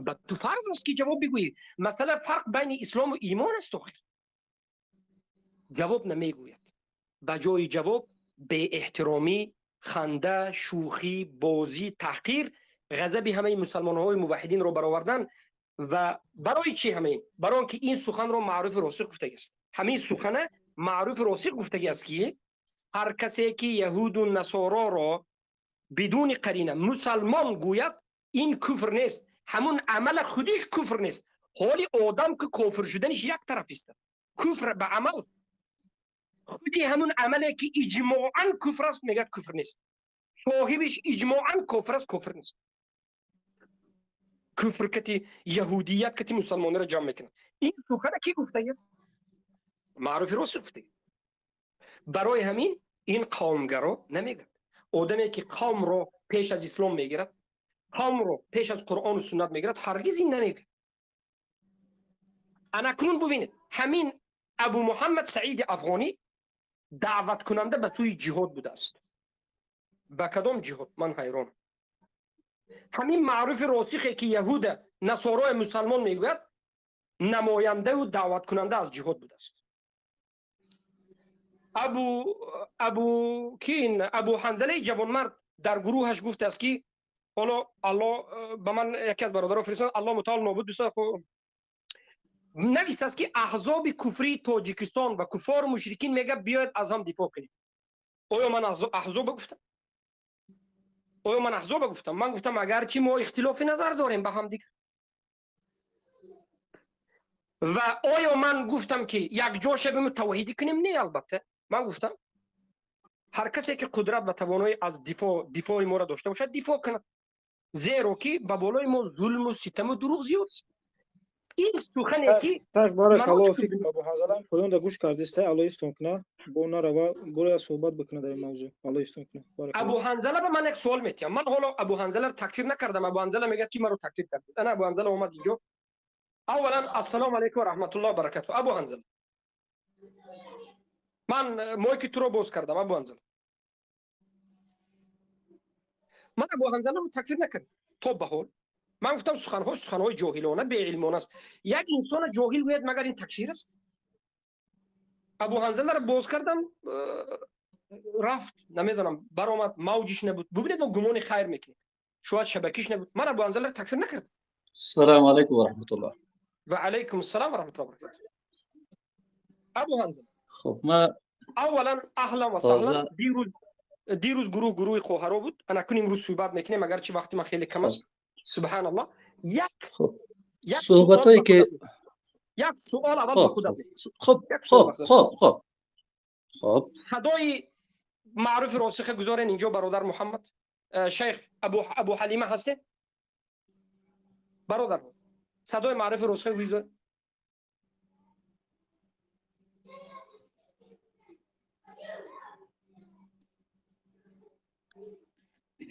به تو فرض است که جواب بگویی. مثلا فرق بین اسلام و ایمان است. جواب نمیگوید. به جای جواب به احترامی، خنده، شوخی، بازی، تحقیر، غضب همه مسلمان‌های موحدین رو برآوردن. و برای چی همین؟ برای اینکه این سخن رو معروف راسخ گفته است. همین سخن معروف راسخ گفته است که هر کسی که یهود و نصارا را بدون قرینه مسلمان گوید، این کفر نیست، همون عمل خودش کفر نیست. حالی آدم که کافر شدنش یک طرف است، کفر به عمل خودی همون عملی که اجماعاً کفر است میگه کفر نیست، صاحبش اجماعاً کفر است، کفر نیست. کفر کتی یهودیت کتی مسلمانی را جمع میکنه. این سخن کی گفته است؟ معروف راسخ گفته. برای همین این قومگرا نمیگه. آدمی که قوم رو پیش از اسلام میگیرد، قوم رو پیش از قرآن و سنت میگیرد، هرگز این نمیگه. اکنون ببینید همین ابو محمد سعید افغانی دعوت کننده به سوی جهاد بوده است. به کدام جهاد؟ من حیرانم. همین معروف راسخی که یهود نصارای مسلمان میگوید نماینده و دعوت کننده از جهاد بوده است. ابو حنظله جوانمرد در گروهش گفته است که حالا الله به من یکی از برادران فرستاد، الله متعال نابود بسازد، نویسته است که احزاب کفری تاجیکستان و کفار مشرکین میگه بیاید از هم دفاع کنیم. آیا من احزاب گفتم؟ من گفتم اگرچه ما اختلاف نظر داریم با هم دیگه. و آیا من گفتم که یک جا شبیم توحیدی کنیم؟ نه، البته من گفتم هر کسی که قدرت و توانایی از دفاع ما را داشته باشد دفاع کند، زیرا که به بالای ما ظلم و ستم و دروغ زیاد است. این سخنی که بارک الله فیک ابو حنظله پایان گوش کردید الله استون کنه با نروا برای صحبت بکنه در این موضوع. الله استون کنه. ابو حنظله به من یک سوال میتیم. من حالا ابو حنظله رو تکفیر نکردم. ابو حنظله میگه کی مرا تکفیر کرد. انا ابو حنظله اومد اینجا. اولا السلام علیکم و رحمت الله و برکاته. ابو حنظله من مایک تو رو باز کردم. ابو حنظله من ابو حنظله رو تکفیر نکردم. تو به حال من گفتم سخنهای جاهلانه بی علمانه است. یک انسان جاهل گوید مگر این تکفیر است؟ ابو حنظله رو باز کردم رفت نمیدونم برآمد موجش نبود. ببینید ما گمان خیر میکنیم شاید شبکیش نبود. من ابو حنظله رو تکفیر نکردم. السلام علیکم و رحمت الله. و علیکم السلام و رحمت الله و برکاته. ابو حنظله خب ما اولا اهلا و سهلا. دیروز گروه خواهرا بود. انا کنیم امروز صحبت میکنیم اگر چه وقتی ما خیلی کم است. سبحان الله. یک صحبتایی که یک سوال اول به خودم. خب صدای معروف راسخ گذارین اینجا برادر محمد شیخ ابو حلیمه هسته؟ برادر صدای معروف راسخ گذار.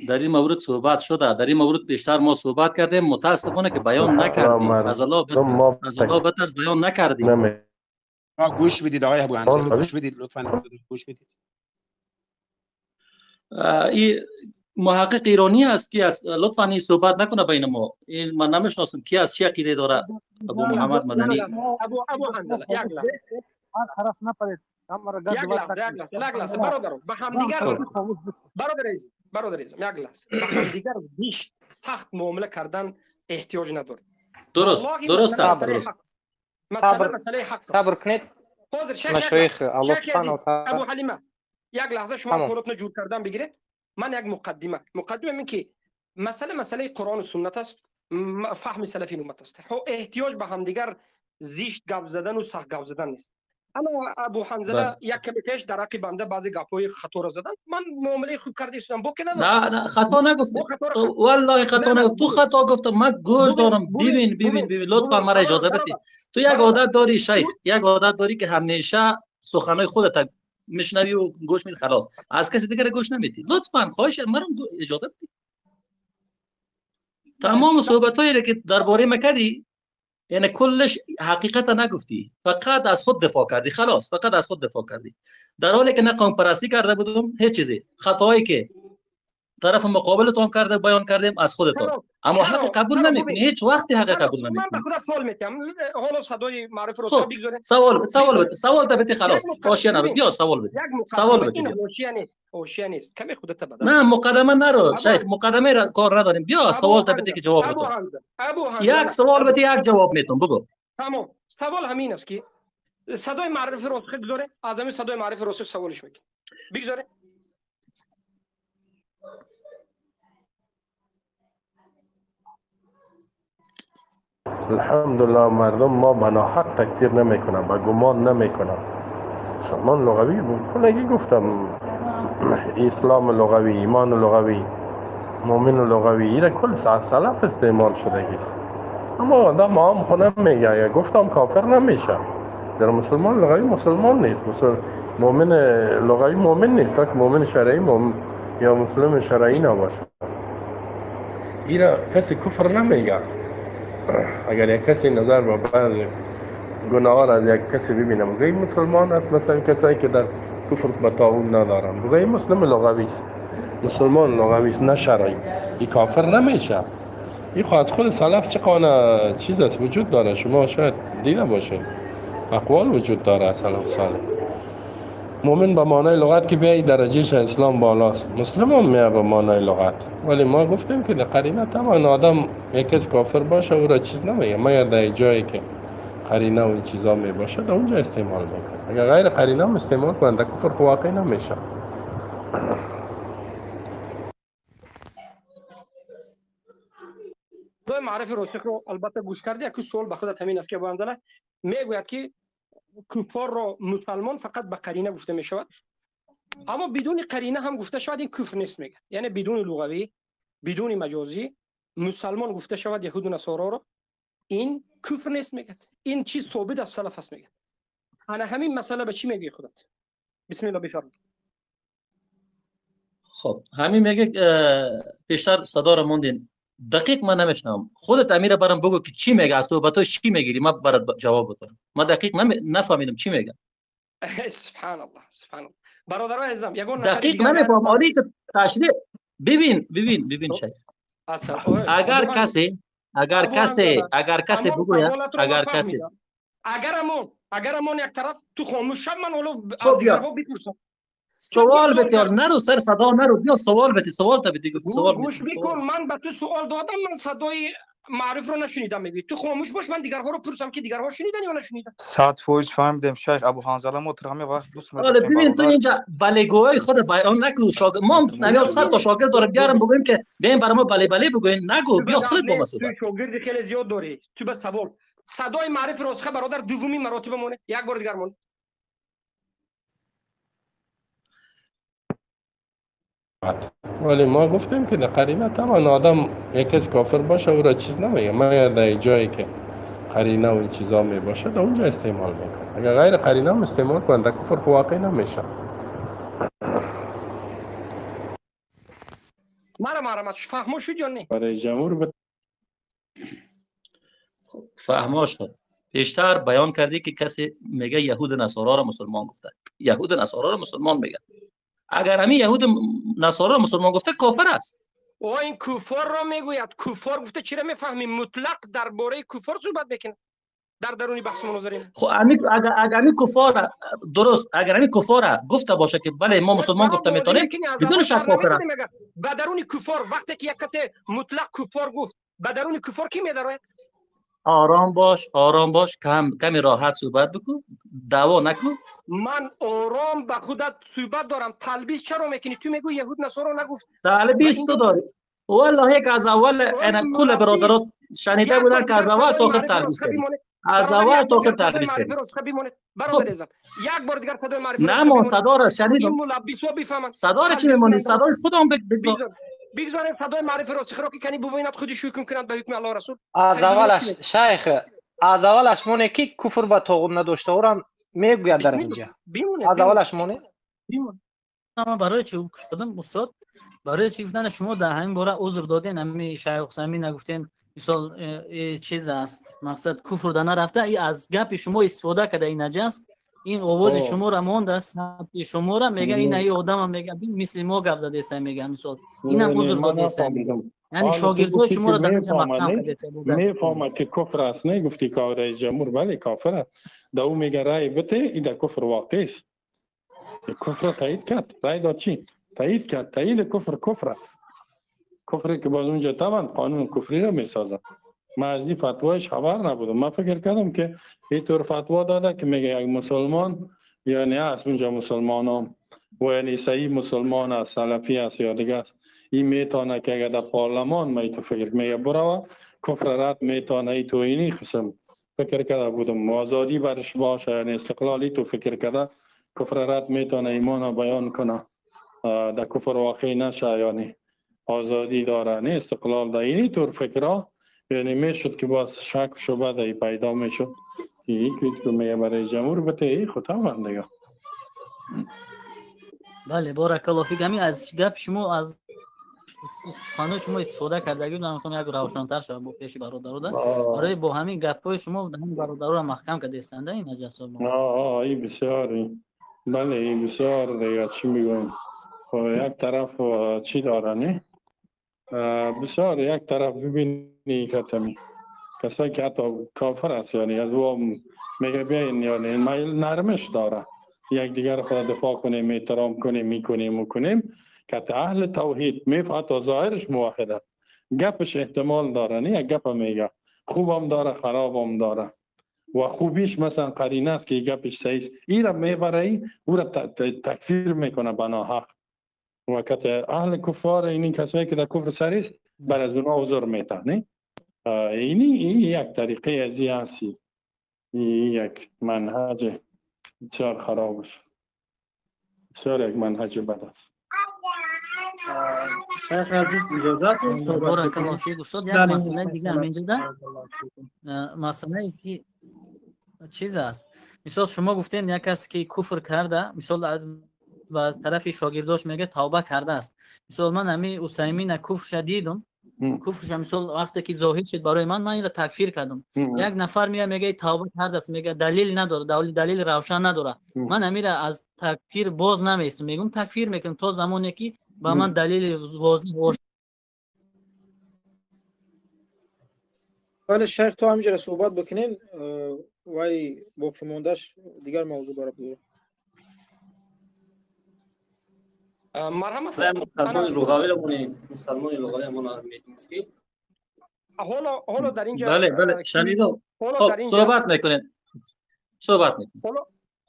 در این مورد صحبت شده. در این مورد بیشتر ما صحبت کردیم. متاسفانه که بیان نکردیم. از الله بترس بیان نکردیم. گوش بدید آقای ابو حنظله، گوش بدید لطفاً، گوش بدید. این محقق ایرانی است که لطفاً این صحبت نکنه بین ما. این من نمیشناسم کی از چه عقیده داره. ابو محمد مدنی ابو حنظله یک لحظه حرف نپرید. یک لحظه برادر به هم دیگر برادر عزیز یک لحظه به هم دیگر بیش سخت معامله کردن احتیاج نداره. درست است. مسئله حق است. صبر کنید. حاضر شیخ الله سبحانه و تعالی. ابو حلیمه یک لحظه شما کارتون جور کردن بگیرید. من یک مقدمه من که مسئله قرآن و سنت است. فهم سلفی امت است. احتیاج به هم دیگر زیشت گپ زدن و سخت گپ زدن نیست. اما ابو حنظله یک کمی پیش در حق بنده بعضی گپ‌های خطا را زدن. من معامله خوب کردم با که نه خطا نگفتم. والله خطا نگفتم. تو خطا گفتم. من گوش دارم. ببین لطفا مرا اجازه بدید. تو یک عادت داری شیخ، یک عادت داری که همیشه سخنای خودت میشنوی و گوش میدی خلاص. از کسی دیگه گوش نمیدی. لطفا خواهش مرا اجازه بدید. تمام صحبتایی که درباره مکدی یعنی کلش حقیقت نگفتی، فقط از خود دفاع کردی. خلاص فقط از خود دفاع کردی، در حالی که نه قوم پرستی کرده بودم هیچ چیزی. خطایی که طرف مقابلتون کرده بیان کردیم از خودتون، اما حق قبول نمیکنی. هیچ وقتی حق قبول نمیکنی. من به خدا سوال میکنم. حالا صدای معرف رو بگذارید. سوال بده خلاص. حاشیه نرو. بیا سوال بده. حاشیه نیست. کمی خودت بدل. نه مقدمه نرو شیخ. مقدمه را کار نداریم. بیا سوال بده که جواب بده. یک سوال بده یک جواب میتونم. بگو. تمام. سوال همین است که صدای معرف رو بگذاره. از همین صدای معرف رو سوالش میکنه. بگذاره. الحمدلله مردم ما بناحق تکفیر نمیکنن، با گمان نمیکنن. مسلمان لغوی بود کلگی گفتم. اسلام لغوی، ایمان لغوی، مؤمن لغوی، این کل سلف استعمال شده گیست. اما آدم هم خونه میگه گفتم کافر نمیشه. در مسلمان لغوی مسلمان نیست. مؤمن لغوی مؤمن نیست تا که مؤمن شرعی یا مسلم شرعی نباشه. اینا کسی کفر نمیگه. اگر یک کسی نظر با بعض گناهان از یک کسی ببینم بگه مسلمان است، مثلا کسایی که در کفر به طاغوت ندارن بگه مسلم لغوی است، مسلمان لغوی است نه شرعی. این کافر نمیشه. این خود سلف چقدر چیز است وجود داره. شما شاید دیده باشه اقوال وجود داره. سلف صالح مؤمن به معنای لغت که بیایی درجهش اسلام بالاست، مسلم هم میه به معنای لغت. ولی ما گفتیم که در قرینه طبعا آدم یکیز کافر باشه او را چیز نمیگه، مگر در جایی که قرینه و این چیزا می باشه در اونجا استعمال میکنه. اگر غیر قرینه هم استعمال کنن در کفر واقعی نمیشه. دو معرف روشک رو البته گوش کردی. یک سوال به خودت همین است که باندله میگوید که کفار را مسلمان فقط به قرینه گفته می شود. اما بدون قرینه هم گفته شود این کفر نیست میگه. یعنی بدون لغوی، بدون مجازی، مسلمان گفته شود یهود و نصارا را، این کفر نیست میگه. این چیز ثابت از سلف است میگه. انا همین مسئله به چی میگی خودت؟ بسم الله بفرمایید. خب همین میگه پیشتر صدا رو موندین، دقیق من نمیشنم. خودت امیر برام بگو که چی میگه، از صحبتاش چی میگیری، من برات جواب بدم. من دقیق نفهمیدم چی میگه. سبحان الله سبحان الله. برادران عزیزم یگان دقیق نمیفهم. آری که تشریح ببین شیخ، اگر کسی بگوید، اگر امون یک طرف تو خاموش شد، من ولو خب از دیگرها بپرسم. سوال بتیار نرو سر صدا نرو، بیا سوال بتی، سوال تا بتی، گفت سوال گوش بکن، من به تو سوال دادم، من صدای معروف رو نشنیدم. میگی تو خاموش باش، من دیگرها رو پرسم که دیگرها شنیدن یا نشنیدن. 100% فهمیدم شیخ. ابو حنظله ما تر همه وقت دوست حالا ببین تو اینجا بلگوهای خود بیان نکو. ما نمیار 100 تا شاگرد داره بیارم بگویم که بیاین برام بله بگوین، نگو، بیا خودت با مسئله. تو شاگرد خیلی زیاد داری، تو بس سوال صدای معروف راسخه برادر دومی مراتب مونه، یک بار دیگر مونه. ولی ما گفتیم که در قرینه تمام آدم یک از کافر باشه او را چیز نمیگه. من در جایی که قرینه و این چیزا می باشه در اونجا استعمال میکنه. اگر غیر قرینه هم استعمال کنه در کفر واقع نمیشه. مرا فهمو شد یا نه؟ برای جمهور فهمو شد. پیشتر بیان کردی که کسی میگه یهود نصارا را مسلمان گفته، یهود نصارا را مسلمان میگه. اگر همین یهود نصارا را مسلمان گفته کافر است. و این کفار را میگوید. کفار گفته چرا میفهمیم؟ مطلق درباره کفار صحبت بکنه در درونی بحث مناظره. خب اگر همین کفار درست، اگر همین کفار گفته باشه که بله ما مسلمان گفته میتونیم، بدون شک کافر است. به درون کفار وقتی که یک کسی مطلق کفار گفت، به درون کفار کی میداره؟ آرام باش، کمی راحت صحبت بکن، دعوا نکن. من آرام به خودت صحبت دارم. تلبیس چرا میکنی؟ تو میگو یهود نصارا نگفت. تلبیس تو داری. والله که از اول انا کل برادرات شنیده بودن که از اول تا آخر تلبیس کردی. از اول تا آخر تلبیس کردی. یک بار دیگر صدای معرفی نه ما صدا را شنیدم. این ملبسو بفهمن. صدا را چی میمونی؟ صدای خودم بگذار. بگذاریم صدای معرفی را چخرا که کنی ببیند خودش حکم کند به حکم الله رسول. از اولش شیخ، از اولش مونه کی کفر به طاغوت نداشته او را میگوید در اینجا. از اولش مونه. من برای چی شدم استاد؟ برای چی گفتن شما در همین باره عذر دادین؟ همین شیخ حسینی نگفتین مثال چیز است، مقصد کفر در نرفته. ای از گپ شما استفاده کرده این نجس، این آواز شما را ماند است، شما را میگه این ای آدم میگه مثل ما گپ زده است، میگه مثال اینم عذر داده است. یعنی شاگردای شما را در اینجا مقام کرده بود. میفهمه که کفر است. نه گفتی که رئیس جمهور بله کافر است. دو میگه رای بده این در کفر واقع است. کفر تایید کرد. رای داد چی؟ تایید کرد. تایید کفر است. کفری که باز اونجا طبعا قانون کفری را میسازه. من از این فتوایش خبر نبودم. من فکر کردم که اینطور فتوا داده که میگه یک مسلمان یعنی از اونجا مسلمان هم و یعنی صحیح مسلمان است، سلفی است یا دیگه است، این میتونه که اگر در پارلمان می تو فکر میگه برو کفر رد میتونه ای تو اینی قسم فکر کرده بودم آزادی برش باشه، یعنی استقلالی تو فکر کرده کفر رد میتونه ایمان بیان کنه در کفر واقعی نشه، یعنی آزادی داره نه استقلال داره. اینی طور فکرها یعنی میشد که باز شک و شبهه دایی پیدا میشد این که میگه برای جمهور بته ای خود هم دیگه. بله بارک الله فیک. همین از گپ شما از خانه شما استفاده کردگی بودم میخوام یک روشن‌تر شد با پیش برادران. برای با همین گپ‌های شما همین برادران محکم کرده استنده این نجس ما. این بسیار بله این بسیار دیگه چی میگویم یک طرف چی داره نه بسیار یک طرف ببینی که تمی کسایی که حتی کافر است یعنی از او میگه بیاین یعنی مایل نرمش داره یک دیگر خود دفاع کنیم احترام کنیم میکنیم که اهل توحید حتی ظاهرش موحده گپش احتمال داره نه یک گپ میگه خوبم داره خرابم داره و خوبیش مثلا قرینه است که گپش صحیح این را میبره او را تکفیر میکنه بناحق و که اهل کفار این کسایی که در کفر سری است بر از اونها عذر میتن نه این یک طریقه ازی هستی این یک منهج بسیار خرابش. بسیار یک منهج بد است. شیخ عزیز اجازه است بارک الله فیک استاد. یک مسئله دیگه هم اینجا ده، مسئله ای که چیز است، مثال شما گفتین یک کسی که کفر کرده، مثال و طرف شاگرداش میگه توبه کرده است. مثال من همین عثیمین کفر شدیدم، کفرش مثال وقتی که ظاهر شد برای من این را تکفیر کردم. یک نفر میگه توبه کرده است، میگه دلیل نداره، دلیل روشن نداره، من همین را از تکفیر باز نمیستم، میگم تکفیر میکنم تا زمانی که با من دلیل واضح باشه. بله شیخ تو همینجا صحبت بکنین وای باقی موندهش دیگر موضوع برای بگیرم. مرحمت مسلمان لغوی امون میدونستی؟ حالا در اینجا بله شنیدم. خب صحبت میکنین.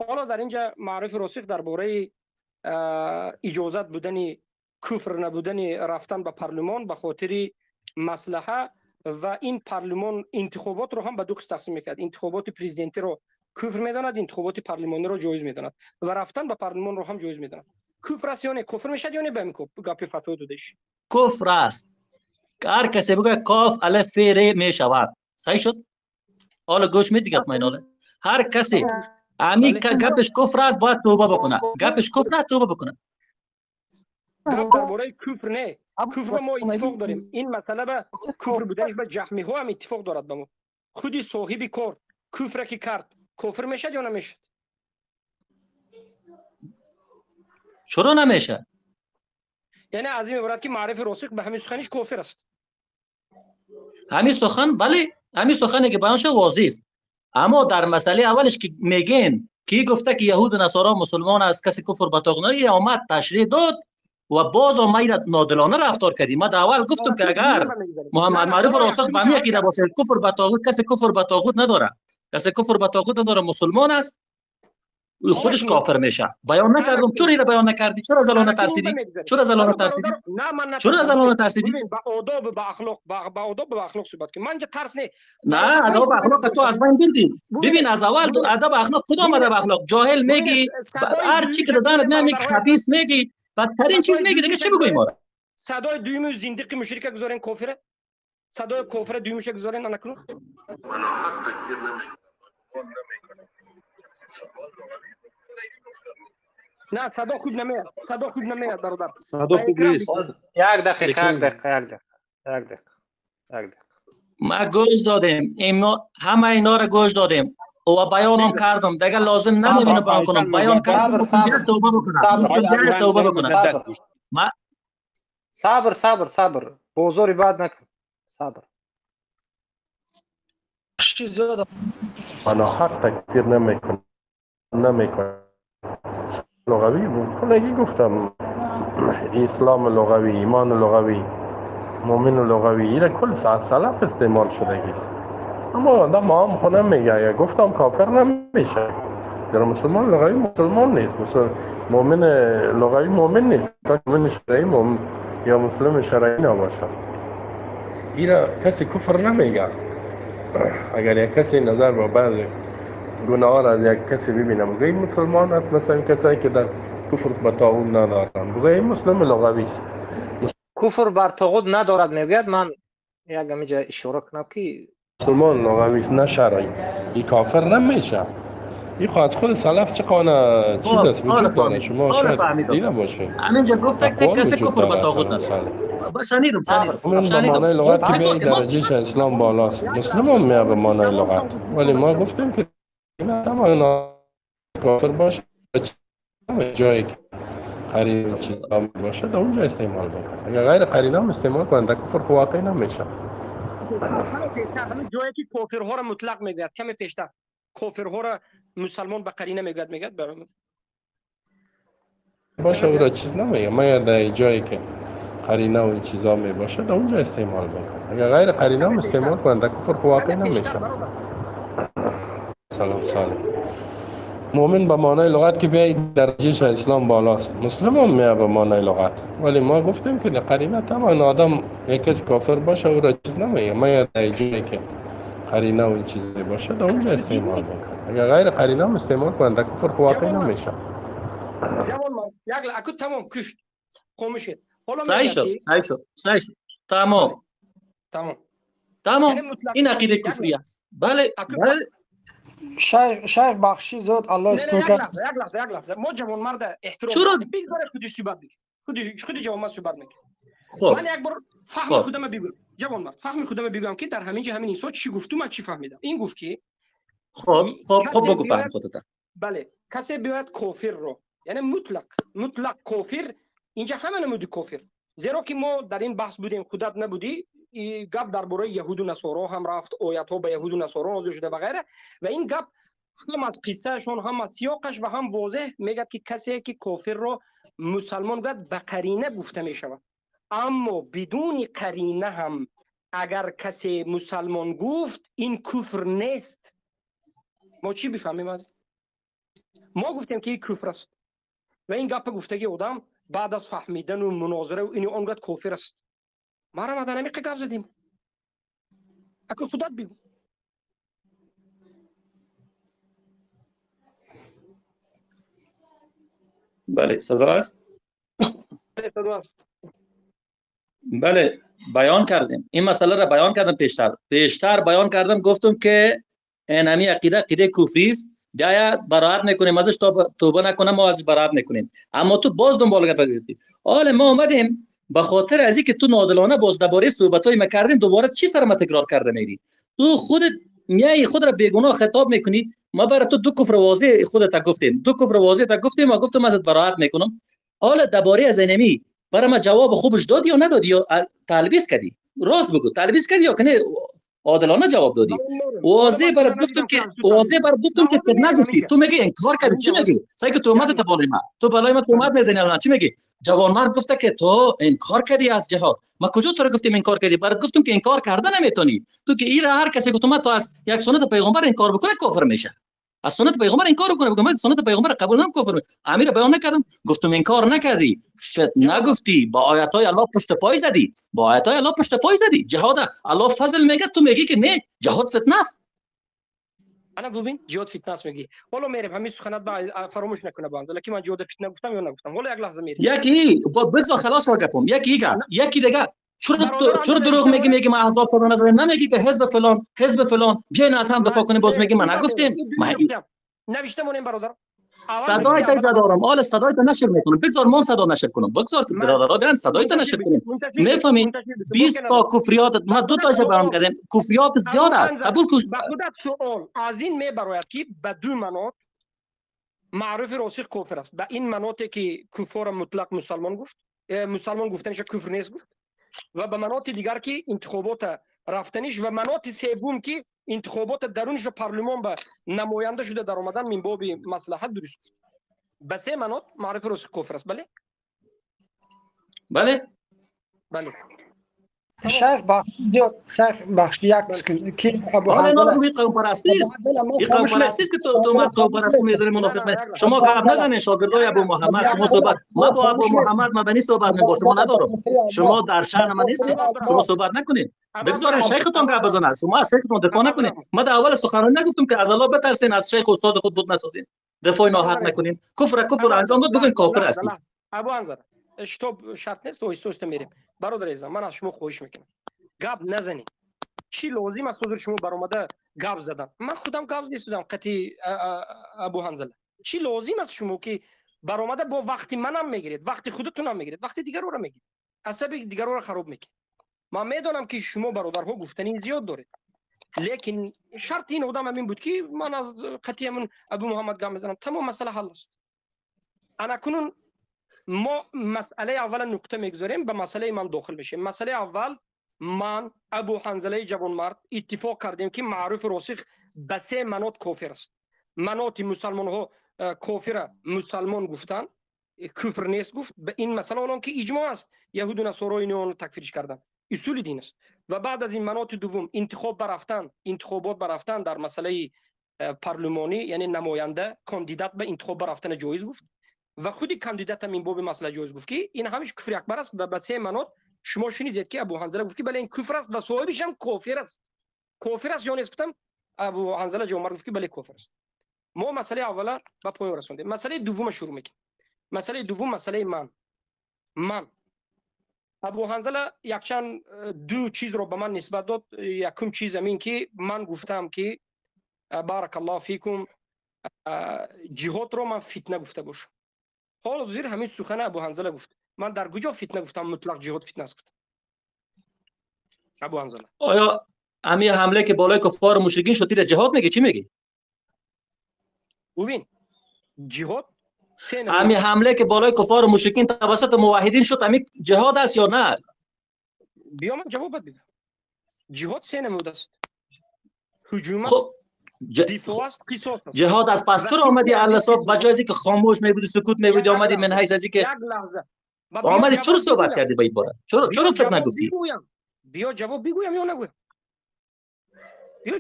حالا در اینجا معرف راسخ درباره اجازت بودن کفر نبودن رفتن به پارلمان به خاطر مصلحه و این پارلمان انتخابات رو هم به دو قسم تقسیم میکرد. انتخابات پرزیدنتی رو کفر میداند، انتخابات پارلمانی رو جایز میداند و رفتن به پارلمان رو هم جایز میداند. کفر است یا نه کفر میشد یا نه بهم گپ فتوا دادش کفر است. هر کسی بگه کاف الف ر میشود صحیح شد. حالا گوش میدی گپ میناله. هر کسی امی که گپش کفر است باید توبه بکنه. گپش کفر است توبه بکنه. گپ درباره کفر نه. کفر ما اتفاق داریم. این مسئله به کفر بودنش به جهمی ها هم اتفاق دارد با ما. خودی صاحب کار کفر که کرد کفر میشد یا نمیشد؟ چرا نمیشه؟ یعنی از این عبارت که معرف راسخ به همین سخنش کافر است. همین سخن بله، همین سخنی که بیانش واضح است. اما در مسئله اولش که میگین کی گفته که یهود و نصارا مسلمان است کسی کفر به طاغوت آمد تشریح داد و باز ما نادلانه رفتار کردیم. ما در اول گفتم که اگر محمد معرف راسخ به همین عقیده باشه کفر به طاغوت، کسی کفر به طاغوت نداره، کسی کفر به طاغوت نداره، مسلمان است خودش کافر میشه. بیان نکردم. چرا اینو بیان نکردی؟ چرا از الان ترسیدی؟ چرا از الان ترسیدی؟ چرا از الان ترسیدی؟ با آداب با اخلاق با آداب با اخلاق صحبت کنم. من که ترس نه ادب و اخلاق تو از بین بردی. ببین از اول تو ادب اخلاق کدام ادب اخلاق؟ جاهل میگی، هر چی که دادنت میگی، خبیث میگی، بدترین چیز میگی، دیگه چی بگویم ما؟ صدای دویم زندقی مشرک گذارین کافره؟ صدای کافر دویمش گذارین نکنه؟ من حق تکفیر نمیکنم. نه صدا خوب نمیاد. صدا خوب نمیاد برادر. صدا خوب نیست. یک دقیقه. ما گوش دادیم. همه اینا رو گوش دادیم و بیانم کردم. دیگه لازم نمیبینه بیان کنم. بیان کردم گفتم توبه بکنم. صبر بزرگی بعد نکن. صبر. من حق تکفیر نمیکنم. لغوی بود کلگی گفتم اسلام لغوی، ایمان لغوی، مؤمن لغوی، این کل سلف استعمال شده است. اما آدم هم خونه میگه گفتم کافر نمیشه. در مسلمان لغوی مسلمان نیست، مؤمن لغوی مؤمن نیست تا مؤمن شرعی یا مسلم شرعی نباشه. این کسی کفر نمیگه. اگر یک کسی نظر با بعض گناه را از یک کسی ببینم بگه این مسلمان است، مثلا کسایی که در کفر به طاغوت ندارن بگه این مسلم لغوی است. کفر بر طاغوت ندارد میگوید. من یک همینجا اشاره کنم که مسلمان لغوی است نه شرعی. این کافر نمیشه. این خود سلف چقانه چیز است وجود داره. شما شاید دیده باشه. همینجا گفته که کسی کفر به طاغوت نداره. شنیدم. من به معنای لغت که بیایی درجهش اسلام بالاست. مسلم هم میاد به معنای لغت. ولی ما گفتیم که تمام کافر باشه جایی که قرینه چیزا باشه در اونجا استعمال بکنه. اگر غیر قرینه هم استعمال کنه در کفر واقعی نمیشه. جایی که کافرها را مطلق میگوید کمی پیشتر کافرها را مسلمان به قرینه میگوید برام باشه او را چیز نمیگه. ما در جایی که قرینه و این چیزا می باشه در اونجا استعمال بکنه. اگر غیر قرینه هم استعمال کنه در کفر واقعی نمیشه. سلام. مؤمن به معنای لغت که بیایی درجهش اسلام بالاست. مسلم هم میاد به معنای لغت. ولی ما گفتیم که در قرینه تمام آدم یک کس کافر باشه او را چیز نمیگه. ما در جایی که قرینه و این چیزی باشه در اونجا استعمال بکنه. اگر غیر قرینه هم استعمال کنه در کفر واقعی نمیشه. جوان مرد یک لحظه تمام کشت خاموش شد. حالا صحیح میگه شد که صحیح شد تمام تمام یعنی تمام مطلق این عقیده یک کفری لحظه است بله بله شیخ بخشی زاد الله نه استون یک کرد. لحظه ما جوان مرد احترام چرا داریم بگذارش خودش صحبت بگه خود جوان مرد صحبت میگه خب من یک بار فهم خب خودم بگم جوان مرد فهم خودم بگم که در همین انسان چی گفتم من چی فهمیدم این گفت که خب کسی بگو فهم بیاید خودت بله کسی بیاید کافر رو یعنی مطلق کافر اینجا همه نمودی کافر زیرا که ما در این بحث بودیم خودت نبودی گپ درباره یهود و نصارا هم رفت آیات ها به یهود و نصارا نازل شده و غیره و این گپ هم از قصهشون هم از سیاقش و هم واضح میگه که کسی که کافر رو مسلمان گفت به قرینه گفته می شود اما بدون قرینه هم اگر کسی مسلمان گفت این کفر نیست. ما چی بفهمیم از ما گفتیم که این کفر است و این گپ گفتگی آدم بعد از فهمیدن و مناظره و این آنگاه کافر است. ما را مدنمی گپ زدیم اگه خودت بگو بله صدا است صدا بله بیان کردیم این مسئله را بیان کردم پیشتر بیان کردم گفتم که اینمی عقیده کفری است بیاید برائت میکنیم ازش تا توبه نکنه ما ازش برائت میکنیم اما تو باز دنبال گپ گرفتی حالا ما اومدیم به خاطر از اینکه تو نادلانه باز درباره صحبتای ما کردیم دوباره چی سر ما تکرار کرده میری تو خودت میای خود را بیگناه خطاب میکنی ما برای تو دو کفر واضح خودت گفتیم دو کفر واضح تا گفتیم و گفتم ازت برائت میکنم حالا درباره از اینمی برای ما جواب خوبش دادی یا ندادی یا تلبیس کردی راست بگو تلبیس کردی یا کنه عادلانه جواب دادی واضح برات گفتم که فتنه گفتی تو میگی انکار کردی چی میگی سعی که تهمت تا بالای ما تهمت میزنی الان چی میگی جوان مرد گفته که تو انکار کردی از جهاد ما کجا تو رو گفتیم انکار کردی برات گفتم که انکار کردن نمیتونی تو که این هر کسی گفت تو از یک سنت پیغمبر انکار بکنه کافر میشه از سنت پیغمبر انکار کنه بگم سنت پیغمبر قبول نمیکنم کافر امیر بیان نکردم گفتم انکار نکردی فتنه گفتی با آیات های الله پشت پای زدی با آیات های الله پشت پای زدی جهاد الله فضل میگه تو میگی که نه جهاد فتنه است انا ببین جهاد فتنه است میگی حالا میرم همین سخنات با فراموش نکنه باز لکه من جهاد فتنه گفتم یا نگفتم حالا یک لحظه میرم یکی بگذار خلاص گفتم یکی دیگه چرا دروغ میگی ما احزاب صدا نزدیم نمیگی که حزب فلان بیاین از هم دفاع کنیم باز میگی من نگفتیم نوشتم اون برادر صدای تا دارم حالا صدای تا نشر میکنم بگذار ما صدا نشر کنم بگذار که برادرها بیان صدای تا نشر کنیم میفهمین 20 تا کفریات ما دو تاشو بیان کردیم کفریات زیاد است قبول کن خودت سوال از این میبراید که به دو مناط معروف راسخ کافر است به این مناطی که کفار مطلق مسلمان گفت مسلمان گفتنش کفر نیست گفت و به مناطق دیگر که انتخابات رفتنیش و مناطق سوم که انتخابات درونش پارلمان به نماینده شده در آمدن من باب مصلحت درست گفت به سه مناط معرف راسخ کفر است بله بله بله شیخ بخش یک کی ابو حالا حنظله اینا قوم پرستی است این قوم پرستی است که تو ما قوم پرستی میذاری منافق شما گفت نزنین شاگردای ابو محمد شما صحبت ما با ابو محمد مدنی صحبت میگفتم ما ندارم شما در شأن من نیستید شما صحبت نکنین بگذارین شیختون گپ بزنه شما از شیختون دفاع نکنین ما در اول سخنرانی نگفتم که از الله بترسین از شیخ استاد خود بود نسازین دفاع ناحق نکنین کفر انجام داد بگین کافر هستید ابو انظر اشتوب شرط نیست تو میریم برادر عزیزم من از شما خواهش میکنم گپ نزنید چی لازم است حضور شما برآمده گپ زدن من خودم گپ نیستم قطعی ابو حنظله چی لازم است شما که برآمده با وقتی منم میگیرید وقتی خودتون هم میگیرید وقتی دیگر رو میگیرید عصب دیگر رو خراب میکنید من میدونم که شما برادرها گفتنی زیاد دارید لیکن شرط این آدم همین بود که من از قطعی من ابو محمد گپ میزنم تمام مسئله حل است انا کنون ما مسئله اول نقطه میگذاریم به مسئله من داخل بشیم مسئله اول من ابو حنظله جوانمرد اتفاق کردیم که معروف راسخ به سه مناط کافر است مناط مسلمان ها کافر مسلمان گفتن کفر نیست گفت به این مسئله الان که اجماع است یهود و نصارا اینو تکفیرش کردن اصول دین است و بعد از این مناط دوم انتخابات برفتن در مسئله پارلمانی یعنی نماینده کاندیدات به انتخاب برفتن جایز گفت و خودی کاندیدات هم این باب مسئله جایز گفت که این همیش کفر اکبر است و به سه مناط شما شنیدید که ابو حنظله گفت که بله این کفر است و صاحبش هم کافر است یا نیست گفتم ابو حنظله جوانمرد گفت که بله کافر است ما مسئله اولا به پایان رسوندیم مسئله دوم شروع میکنیم مسئله دوم مسئله من ابو حنظله یکچند دو چیز رو به من نسبت داد. یکم چیز همین که من گفتم که بارک الله فیکم جهاد رو من فتنه گفته باشم. حال زیر همین سخن ابو حنظله گفت. من در کجا فتنه گفتم مطلق جهاد فتنه است؟ ابو حنظله آیا امی حمله که بالای کفار و مشرکین شد تیر جهاد میگه؟ چی میگی؟ ببین جهاد امی حمله که بالای کفار و مشرکین توسط موحدین شد امی جهاد است یا نه؟ بیا من جواب بدم. جهاد سه نموده است. هجوم است، خب دفاع است، قصاص است. جهاد از پس چرا آمدی الاساف بجایزی که خاموش میبودی سکوت میبودی آمدی من حیث ازی که یک لحظه آمدی چرا صحبت کردی با این باره؟ چرا فکر نگفتی؟ بیا جواب بگویم یا نگویم؟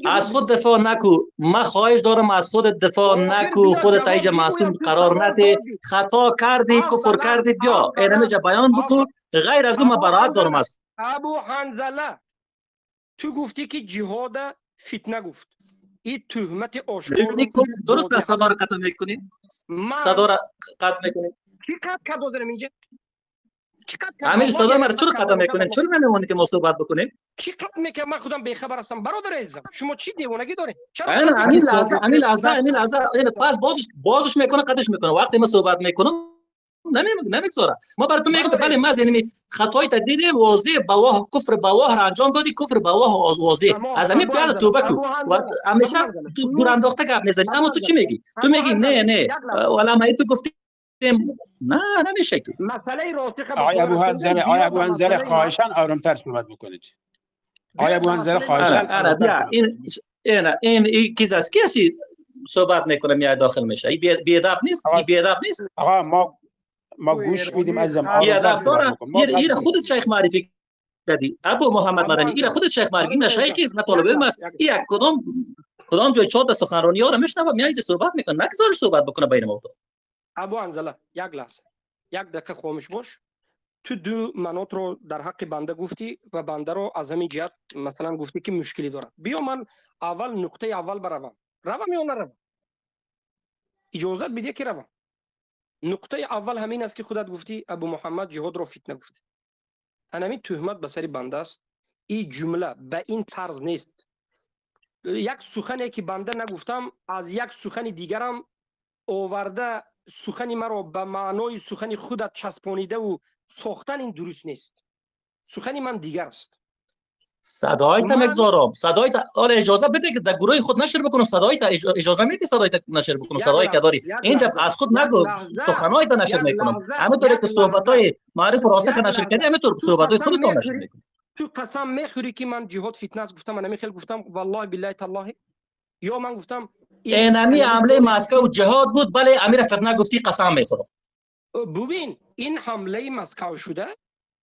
از خود دفاع نکو. من خواهش دارم از خود دفاع نکو. خودت ایجا معصوم قرار نده. خطا کردی کفر کردی بیا اینمی جا بیان بکن. غیر از اون من براحت دارم از ابو حنظله تو گفتی که جهاد فتنه گفت. این تهمت آشکار درست است. صدا رو قطع میکنی؟ صدا رو قطع میکنی؟ کی قطع کرد بازرم اینجا؟ همین صدا مرا چرا قطع میکنین؟ چرا نمیمونی که ما صحبت بکنیم؟ کی قطع میکنه؟ من خودم بیخبر هستم برادر عزیزم. شما چی دیوانگی دارین؟ چرا همین لحظه این پس بازش میکنه قدش میکنه. وقتی ما صحبت میکنم نمیگذاره. ما برای تو میگم بله ما یعنی خطایی تا دیدیم واضح بواه کفر بواه را انجام دادی. کفر بواه واضح از همین پیاده توبه کو و همیشه تو دور انداخته گپ میزنی. اما تو چی میگی؟ تو میگی نه ولی ما تو گفتی نه نمیشه که مسئله راسخ آقای ابو حنظله خواهشاً آرومتر صحبت بکنید. آقای ابو حنظله خواهشاً بیا این چیز است کسی صحبت میکنه میاد داخل میشه. این بیادب نیست. این بیادب نیست. آقا ما گوش میدیم عزیزم. بیادب داره. این خودت شیخ معرفی دادی ابو محمد مدنی. این خودت شیخ معرفی. این شیخی است. مطالب است. این کدام جای چهار تا سخنرانی ها رو میشنوه میاد صحبت میکنه. نگذار صحبت بکنه بین ما. ابو حنظله یک لحظه یک دقیقه خاموش باش. تو دو مناط رو در حق بنده گفتی و بنده رو از همین جهت مثلا گفتی که مشکلی دارد. بیا من اول نقطه اول بروم یا نروم؟ اجازت بده که روم. نقطه اول همین است که خودت گفتی ابو محمد جهاد رو فتنه گفت. همین تهمت به سر بنده است. این جمله به این طرز نیست. یک سخنی که بنده نگفتم از یک سخن دیگرم آورده سخنی مرا به معنای سخن خودت چسبانیده و ساختن این درست نیست. سخنی من دیگر است. صدایت میگذارم. صدایت آره اجازه بده که در گروه خود نشر بکنم. صدایت اجازه میدی صدایت نشر بکنم؟ صدایی که داری اینجا از خود نگو. سخنایت نشر میکنم. همینطوری که صحبتای معرف راسخ نشر کردی همینطور صحبتای خودت نشر میکنی. تو قسم میخوری که من جهاد فتنه است گفتم؟ من نمیخوام گفتم والله بالله تالله. یا من گفتم اینمی حمله مسکو جهاد بود. بله امیر فتنه گفتی قسم میخورم. ببین این حمله مسکو شده.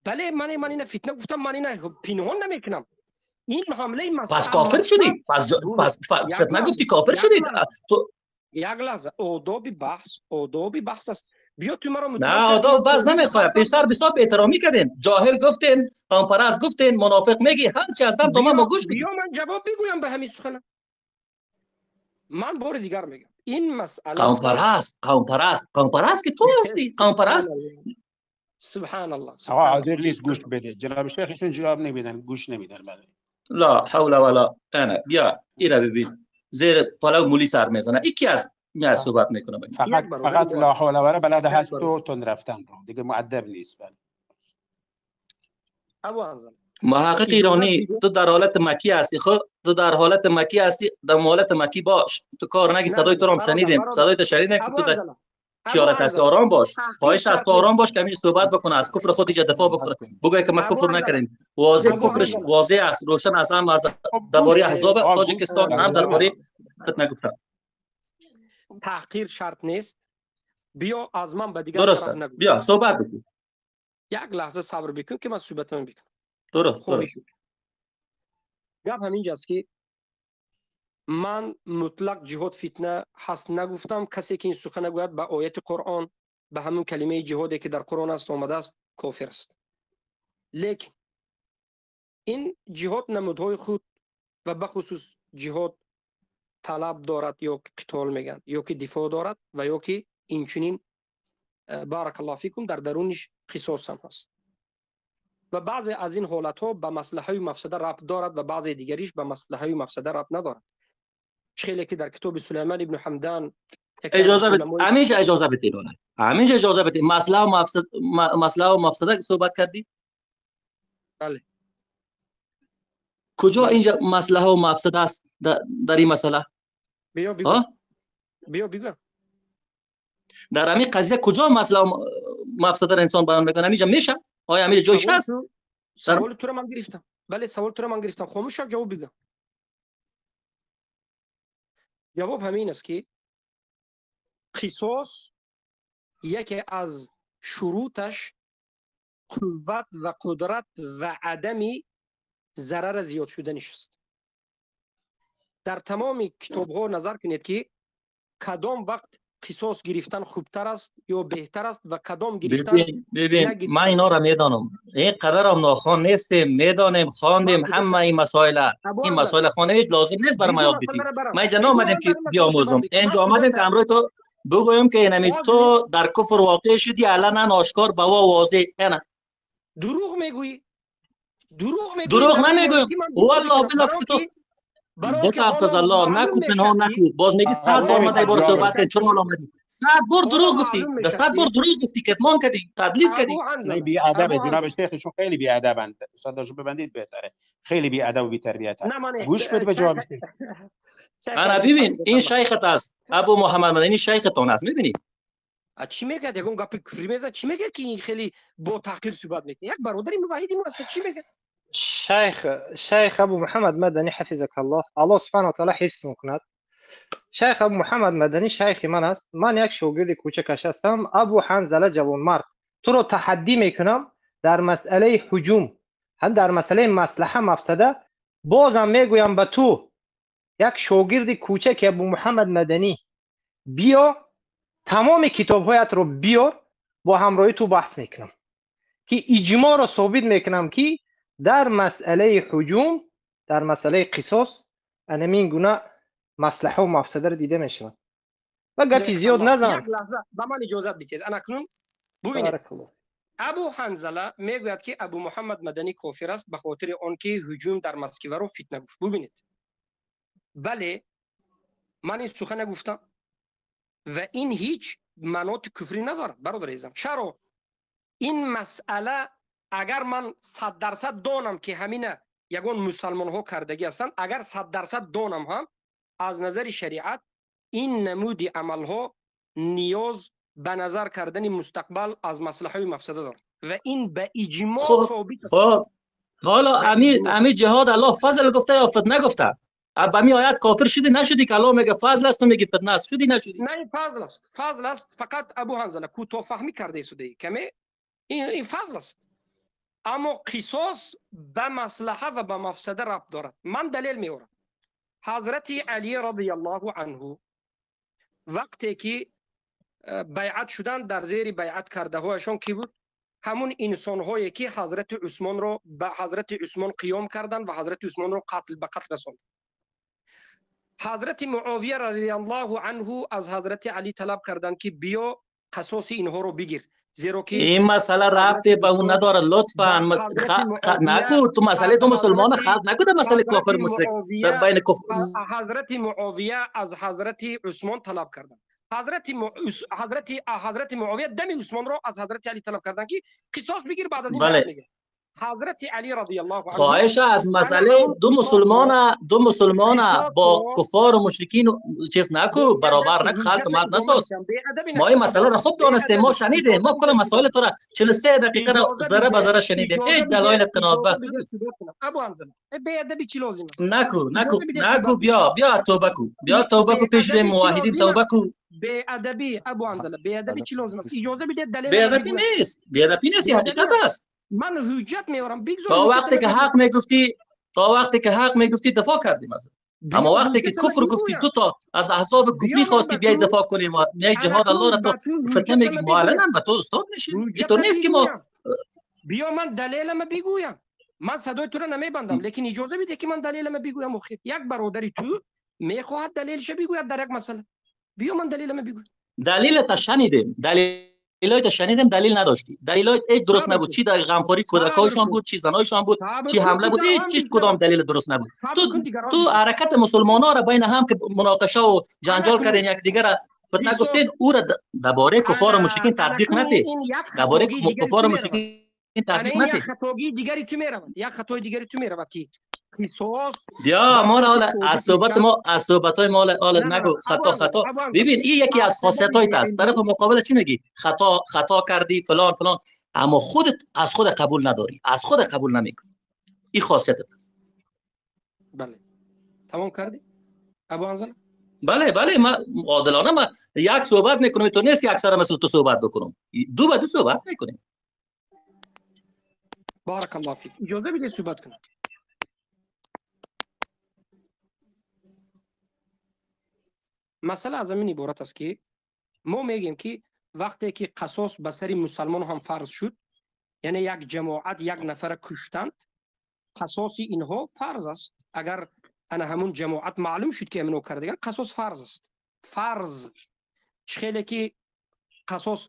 بله من این فتنه گفتم. من این پنهان نمیکنم. این حمله مسکو پس کافر شدی. پس فتنه گفتی کافر شدی. تو یک لحظه آداب بحث است. بیا تو مرا نه آداب بحث نمیخواد. پسر بسیار احترامی کردین. جاهل گفتین، قوم پرست گفتین، منافق میگی هر چی از من ما گوش بیا من جواب بگویم به همین سخن. من بار دیگر میگم این مسئله قوم پرست که تو هستی. قوم پرست سبحان الله. آقا حاضر نیست گوش بده. جناب شیخ ایشون جواب نمیدن، گوش نمیدن. بله لا حول ولا انا بیا اینا ببین زیر پلو مولی سر میزنه. یکی از میاد صحبت میکنه. فقط لا حول ولا بلد هست تو تند رفتن رو دیگه مؤدب نیست. بله ابو حنظله محقق ایرانی تو در حالت مکی هستی. خب تو در حالت مکی هستی. در حالت مکی باش. تو کار نگی. صدای تو رو هم شنیدیم. صدای تو شنیدیم که تو در چیارت هستی. آرام باش. خواهش از تو آرام باش که همیشه صحبت بکنه. از کفر خود ایجا دفاع بکنه. بگوی که ما کفر نکردیم. واضح کفرش واضح است. روشن است. هم از درباره احزاب تاجیکستان هم درباره فتنه گفتن. تحقیر شرط نیست. بیا از من به دیگر درست بیا صحبت بکن. یک لحظه صبر بکن که من صحبتم بکنم. درست گپ همینجاست که من مطلق جهاد فتنه هست نگفتم. کسی که این سخن گوید به آیت قرآن به همون کلمه جهادی که در قرآن است آمده است کافر است. لیکن این جهاد نمودهای خود و بخصوص جهاد طلب دارد یا که قتال میگن یا که دفاع دارد و یا که اینچنین بارک الله فیکم در درونش قصاص هم هست و بعضی از این حالت ها به مصلحه و مفسده ربط دارد و بعضی دیگریش به مصلحه و مفسده ربط ندارد. خیلی که در کتاب سلیمان ابن حمدان اجازه بدید همینجا اجازه بدید همینجا اجازه بدید مصلحه و مفسده صحبت کردی. بله. کجا اینجا مصلحه و مفسده است در این مسئله؟ بیا بگو. در همین قضیه کجا مصلحه و مفسده را انسان بیان میکنه؟ همینجا میشه؟ آیا همینجا جایش هست؟ سوال تو رو من گرفتم. بله سوال تو رو من گرفتم. خاموش شو جواب بگو. جواب همین است که قصاص یکی از شروطش قوت و قدرت و عدمی ضرر زیاد شدنش است. در تمام کتاب ها نظر کنید که کدام وقت قصاص گرفتن خوبتر است یا بهتر است و کدام گرفتن ببین من اینا را میدانم، این قرارم ناخوان نیستیم، میدانیم خواندیم همه این مسائل خوانیم، لازم نیست برای ما یاد بدیم. ما اینجا نآمدیم که بیاموزم، اینجا آمدیم که امروز تو بگویم که اینمی تو در کفر واقع شدی علنا آشکار به واضح. نه دروغ میگویی. دروغ نمیگویم والله بلا تو بترس الله نکو پنهان نکو. باز میگی 100 بار اومدی بار صحبت چون اومدی 100 بار دروغ گفتی، 100 بار دروغ گفتی، کتمان کردی، تدلیس کردی. نه بی ادب جناب شیخشون خیلی بی ادبند. صداشو ببندید بهتره. خیلی بی ادب و بی تربیتن. گوش بده به جواب. انا ببین این شیخت است ابو محمد مدنی شیختون است. میبینید چی میگه؟ یگون گپ کفری میزه. چی میگه که این خیلی با تحقیر صحبت میکنه؟ یک برادری موحدی ما است. چی میگه؟ شیخ ابو محمد مدنی حفظك الله سبحانه و تعالی حفظ میکند. شیخ ابو محمد مدنی شیخ من است. من یک شاگرد کوچکش هستم. ابو حنظله جوانمرد، تو رو تحدی میکنم در مسئله هجوم، هم در مسئله مصلحه مفسده. بازم میگویم به تو یک شاگرد کوچک ابو محمد مدنی، بیا تمام کتاب‌هایت رو بیار، با همراهی تو بحث میکنم که اجماع رو ثابت میکنم که در مسئله هجوم، در مسئله قصاص این گونه مصلحه و مفسده رو دیده میشود و گپی زیاد نزن. یک لحظه به من اجازه بدید. انا کنون ببینید ابو حنظله میگوید که ابو محمد مدنی کافر است به خاطر آنکه هجوم در مسکو رو فتنه گفت. ببینید بله من این سخن نگفتم و این هیچ مناط کفری ندارد برادر عزیزم. چرا این مسئله اگر من 100% دانم که همین یگان مسلمان ها کردگی هستند، اگر 100% دانم هم از نظر شریعت این نمودی عمل ها نیاز به نظر کردن مستقبل از مصلحه و مفسده دارد و این به اجماع ثابت است. حالا امیر جهاد الله فضل گفته یا فتنه گفته؟ اب می آیت کافر شدی نشدی که الله میگه فضل است، تو میگی فتنه است، شدی نشدی؟ نه فضل است. فضل است. فقط ابو حنظله کوتاه فهمی کرده سوده کمی این فضل است. اما قصاص به مصلحه و به مفسده ربط دارد. من دلیل میارم. حضرت علی رضی الله عنه وقتی که بیعت شدن، در زیر بیعت کرده هایشان کی بود؟ همون انسان هایی که حضرت عثمان رو به حضرت عثمان قیام کردن و حضرت عثمان رو به قتل رساندن. حضرت معاویه رضی الله عنه از حضرت علی طلب کردن که بیا قصاص اینها رو بگیر، زیرا که این مسئله ربطی به اون نداره. لطفا نکو تو مسئله تو مسلمان خلق نکو در مسئله کافر مشرک بین کفر. حضرت معاویه از حضرت عثمان طلب کردن. حضرت معاویه دم عثمان رو از حضرت علی طلب کردن که قصاص بگیر، بعد از این میگه حضرت علی رضی الله عنه خواهش از مسئله دو مسلمان با کفار و مشرکین چیز نکو، برابر نک، خلط مرد نساز. ما این مسئله را خوب دانستیم، ما شنیدیم، ما کل مسائل تو را 43 دقیقه را ذره به ذره شنیدیم. هیچ دلایل قناعت ابو حنظله بی ادبی چی لازم است؟ نکو بیا توبه کو پیش موحدین توبه کو. بی ادبی ابو حنظله بی ادبی چی لازم است؟ اجازه بده دلیل. بی ادبی نیست، حقیقت است. من حجت میارم. تا وقتی که حق میگفتی دفاع کردیم از اما وقتی که کفر گفتی تو تا از احزاب کفری خواستی بیای دفاع کنی و میای جهاد الله را تو فتنه میگی، معلنا به تو استاد میشی. تو نیست که ما بیا من دلیلم بگویم. من صدای تو را نمیبندم، لیکن اجازه بده که من دلیلم بگویم. مخیر یک برادری تو میخواهد دلیلش بگوید در یک مسئله، بیا من دلیلم بگویم. دلیل تا شنیدیم، دلیل دلیلایت شنیدیم دلیل نداشتی، دلیلایت هیچ درست صبر نبود، کن چی در غمخوری کودکایشان کن بود، چی زنایشان بود، صبر چی کن حمله بود، دیگران هیچ بیشتر کدام دلیل درست نبود. صبر کن دیگران تو بیشتر حرکت مسلمانان را بین هم که مناقشه و جنجال انکنون کردین، یک دیگر را فتنه زیسو گفتین، او را درباره کفار و مشرکین انا تطبیق کنون نده، این یک درباره خطاگی دیگری کفار تو و میرود. مشرکین انا تطبیق این یک نده. خطاگی دیگری تو میرود، یک خطای دیگری تو میرود که قصاص بیا بر ما را اساس حالا ثابت صحبت میشه. ما صحبت های ما حالا نگو خطا خطا. ابو انزل ببین این یکی از خاصیت های است، طرف مقابل چی میگی؟ خطا کردی فلان فلان، اما خودت از خود قبول نداری، از خود قبول نمیکنی. این خاصیت است. بله تمام کردی ابو انزل؟ بله ما عادلانه ما یک صحبت میکنیم، تو نیست که اکثر مثل تو صحبت بکنم، دو به دو صحبت میکنیم. بارک الله فیک. اجازه بدید صحبت کنم. مسئله از این عبارت است که ما میگیم که وقتی که قصاص به سر مسلمان هم فرض شد، یعنی یک جماعت یک نفر کشتند، قصاص اینها فرض است. اگر انا همون جماعت معلوم شد که همینو کردگان، قصاص فرض است. فرض خیلی که قصاص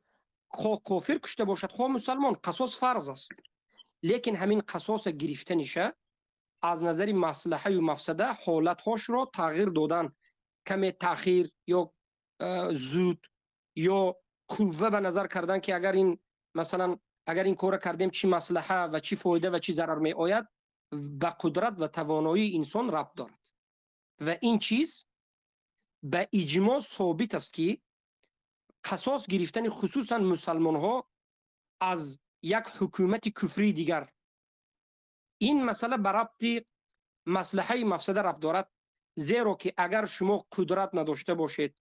خواه کافر کشته باشد خواه مسلمان، قصاص فرض است. لیکن همین قصاص گرفتنشه از نظر مصلحه و مفسده حالتهاش را تغییر دادن، کمی تاخیر یا زود یا قوه به نظر کردن که اگر این مثلا اگر این کار کردیم چی مصلحه و چی فایده و چی ضرر می آید، به قدرت و توانایی انسان ربط دارد. و این چیز به اجماع ثابت است که قصاص گرفتن خصوصا مسلمان ها از یک حکومت کفری دیگر، این مسئله به ربط مصلحه مفسده ربط دارد. زیرا که اگر شما قدرت نداشته باشید،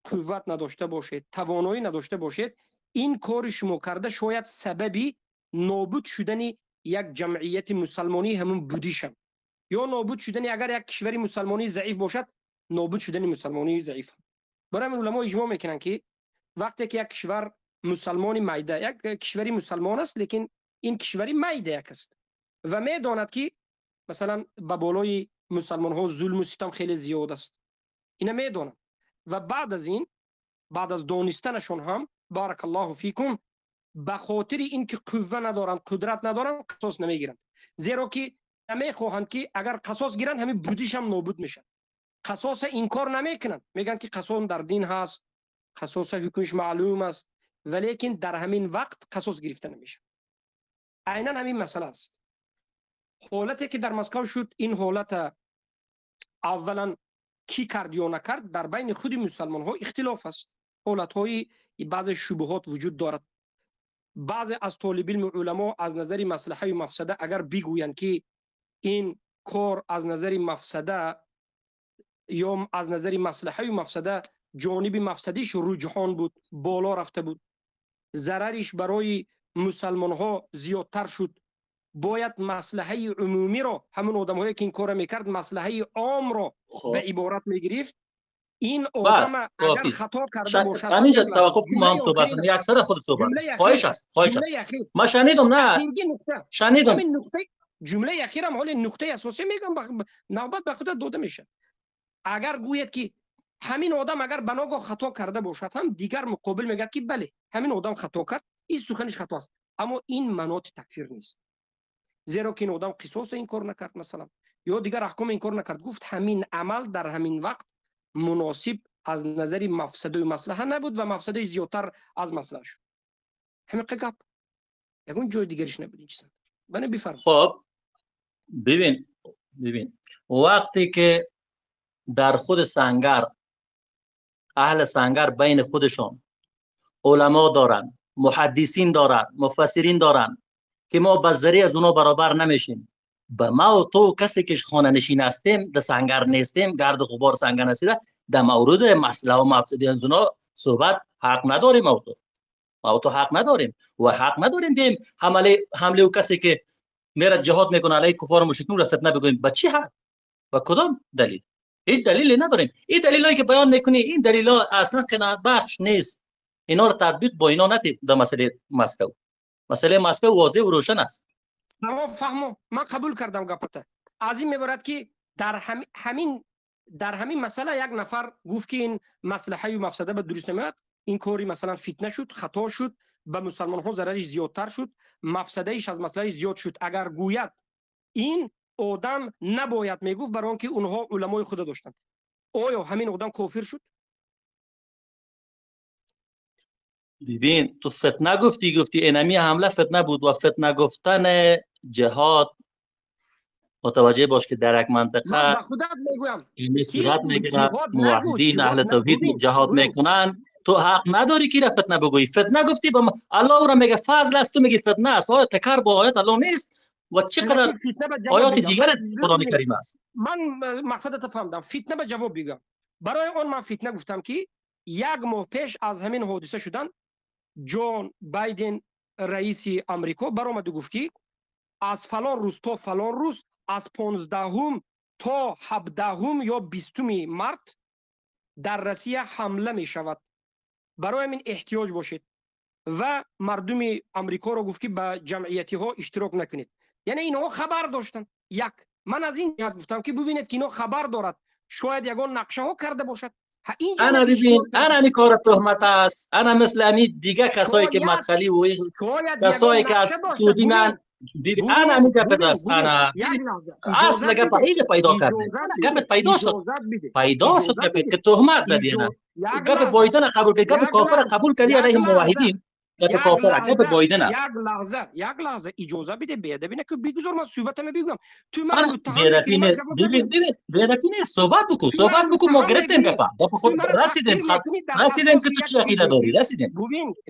قوت نداشته باشید، توانایی نداشته باشید، این کار شما کرده شاید سببی نابود شدن یک جمعیت مسلمانی همون بودیشم، یا نابود شدن اگر یک کشوری مسلمانی ضعیف باشد، نابود شدن مسلمانی ضعیف. برای من علما اجماع میکنن که وقتی که یک کشور مسلمانی میده، یک کشوری مسلمان است لیکن این کشوری میده یک است و میداند که مثلا به بالای مسلمان ها ظلم و ستم خیلی زیاد است، اینا میدونن و بعد از این، بعد از دانستنشون هم بارک الله فیکم، به خاطر اینکه قوه ندارند، قدرت ندارند، قصاص نمیگیرند. زیرا که نمیخواهند که اگر قصاص گیرند همین بودیش هم نابود میشه. قصاص این کار نمیکنند، میگن که قصاص در دین هست، قصاص حکمش معلوم است، ولیکن در همین وقت قصاص گرفته نمیشه. عیناً همین مسئله است. حالتی که در مسکو شد، این حالت اولا کی کرد یا نکرد در بین خود مسلمان ها اختلاف است. حالت های بعض شبهات وجود دارد. بعض از طالب علم علما از نظر مصلحه و مفسده اگر بگویند که این کار از نظر مفسده یا از نظر مصلحه و مفسده جانب مفسدیش رجحان بود، بالا رفته بود، ضررش برای مسلمان ها زیادتر شد، باید مصلحه عمومی را، همون آدم هایی که این کار میکرد مصلحه عام را به عبارت میگرفت. این بس آدم اگر کافی. خطا کرده باشد، همینجا توقف کن ما هم صحبت کنیم، اکثر خود صحبت خواهش است جمله اخیر ما شنیدم، نه شنیدم همین نقطه جمله اخیرم حال نقطه اساسی میگم، نوبت به خودت داده میشه. اگر گوید که همین آدم اگر بناگاه خطا کرده باشد، هم دیگر مقابل میگه که بله همین آدم خطا کرد، این سخنش خطا است، اما این مناط تکفیر نیست. زیرا که این آدم قصاص این کار نکرد مثلا، یا دیگر احکام این کار نکرد، گفت همین عمل در همین وقت مناسب از نظر مفسده و مصلحه نبود و مفسده زیادتر از مصلحه شد. همین گپ، یگون جای دیگرش نبود. این چیزا بنه بفرم. خب ببین وقتی که در خود سنگر اهل سنگر بین خودشون علما دارن، محدثین دارن، مفسرین دارن که ما به ذریعه از اونا برابر نمیشیم، به ما و تو کسی که خانه نشین هستیم در سنگر نیستیم، گرد و غبار سنگر نسیده، در مورد مسئله و مفسده از اونا صحبت حق نداریم. ما و تو حق نداریم و حق نداریم بیم حمله و کسی که میره جهاد میکنه علیه کفار و مشرکین را فتنه بگوییم. به چی حق و کدام دلیل؟ هیچ دلیلی نداریم. این دلیلایی که بیان میکنی، این دلیلا اصلا قناعت بخش نیست. اینا رو تطبیق با اینا نتید در مسئله مسکو. مسئله مسکو واضح و روشن است. تمام فهمم، من قبول کردم گپت. از این میبرد که در همین مسئله یک نفر گفت که این مصلحه و مفسده به درست نمیاد، این کاری مثلا فتنه شد، خطا شد، به مسلمان ها ضررش زیادتر شد، مفسدهش از مسئله زیاد شد. اگر گوید این آدم نباید میگفت برای آنکه اونها علمای خود داشتند، آیا همین آدم کافر شد؟ ببین تو فتنه گفتی اینمی حمله فتنه بود و فتنه گفتن جهاد متوجه باش که در یک من منطقه به خودت میگویم این که صورت میگیرد جهاد نگو، موحدین جهاد اهل توحید ببین جهاد میکنن، تو حق نداری که را فتنه بگویی. فتنه گفتی الله او را میگه فضل است، تو میگی فتنه است. آیا تکر با آیات الله نیست و چقدر لکن فتنه به جواب آیات بگم. دیگر قرآن کریم است؟ من مقصدت فهمیدم. فتنه به جواب بگم. برای آن من فتنه گفتم که یک ماه پیش از همین حادثه شدن جون بایدن رئیس امریکا برآمد و گفت که از فلان روز تا فلان روز، از 15 تا 17 یا 20 مارت در روسیه حمله می شود، برای همین احتیاج باشید و مردم امریکا رو گفت که به جمعیتی ها اشتراک نکنید. یعنی اینها خبر داشتن. یک، من از این جهت گفتم که ببینید که اینا خبر دارد، شاید یگان نقشه ها کرده باشد. انا ببین انا می کار تهمت است. انا مثل امی دیگه کسایی که مدخلی و کسایی که از سعودی من ببین انا می گپت است. انا اصل گپ ایجا پیدا کرده، گپت پیدا شد، پیدا شد گپت که تهمت زدی. انا گپ بایدن قبول کرد، گپ کافر قبول کردی علیه موحدین. گپ کافر گپ بایدن. یک لحظه اجازه بده، بیادبی نکن، بگذار من صحبتم بگم. تو من بیادبی نیست. ببین بیادبی نیست، صحبت بکن ما گرفتیم گپ خود رسیدیم که تو چه عقیده داری رسیدیم.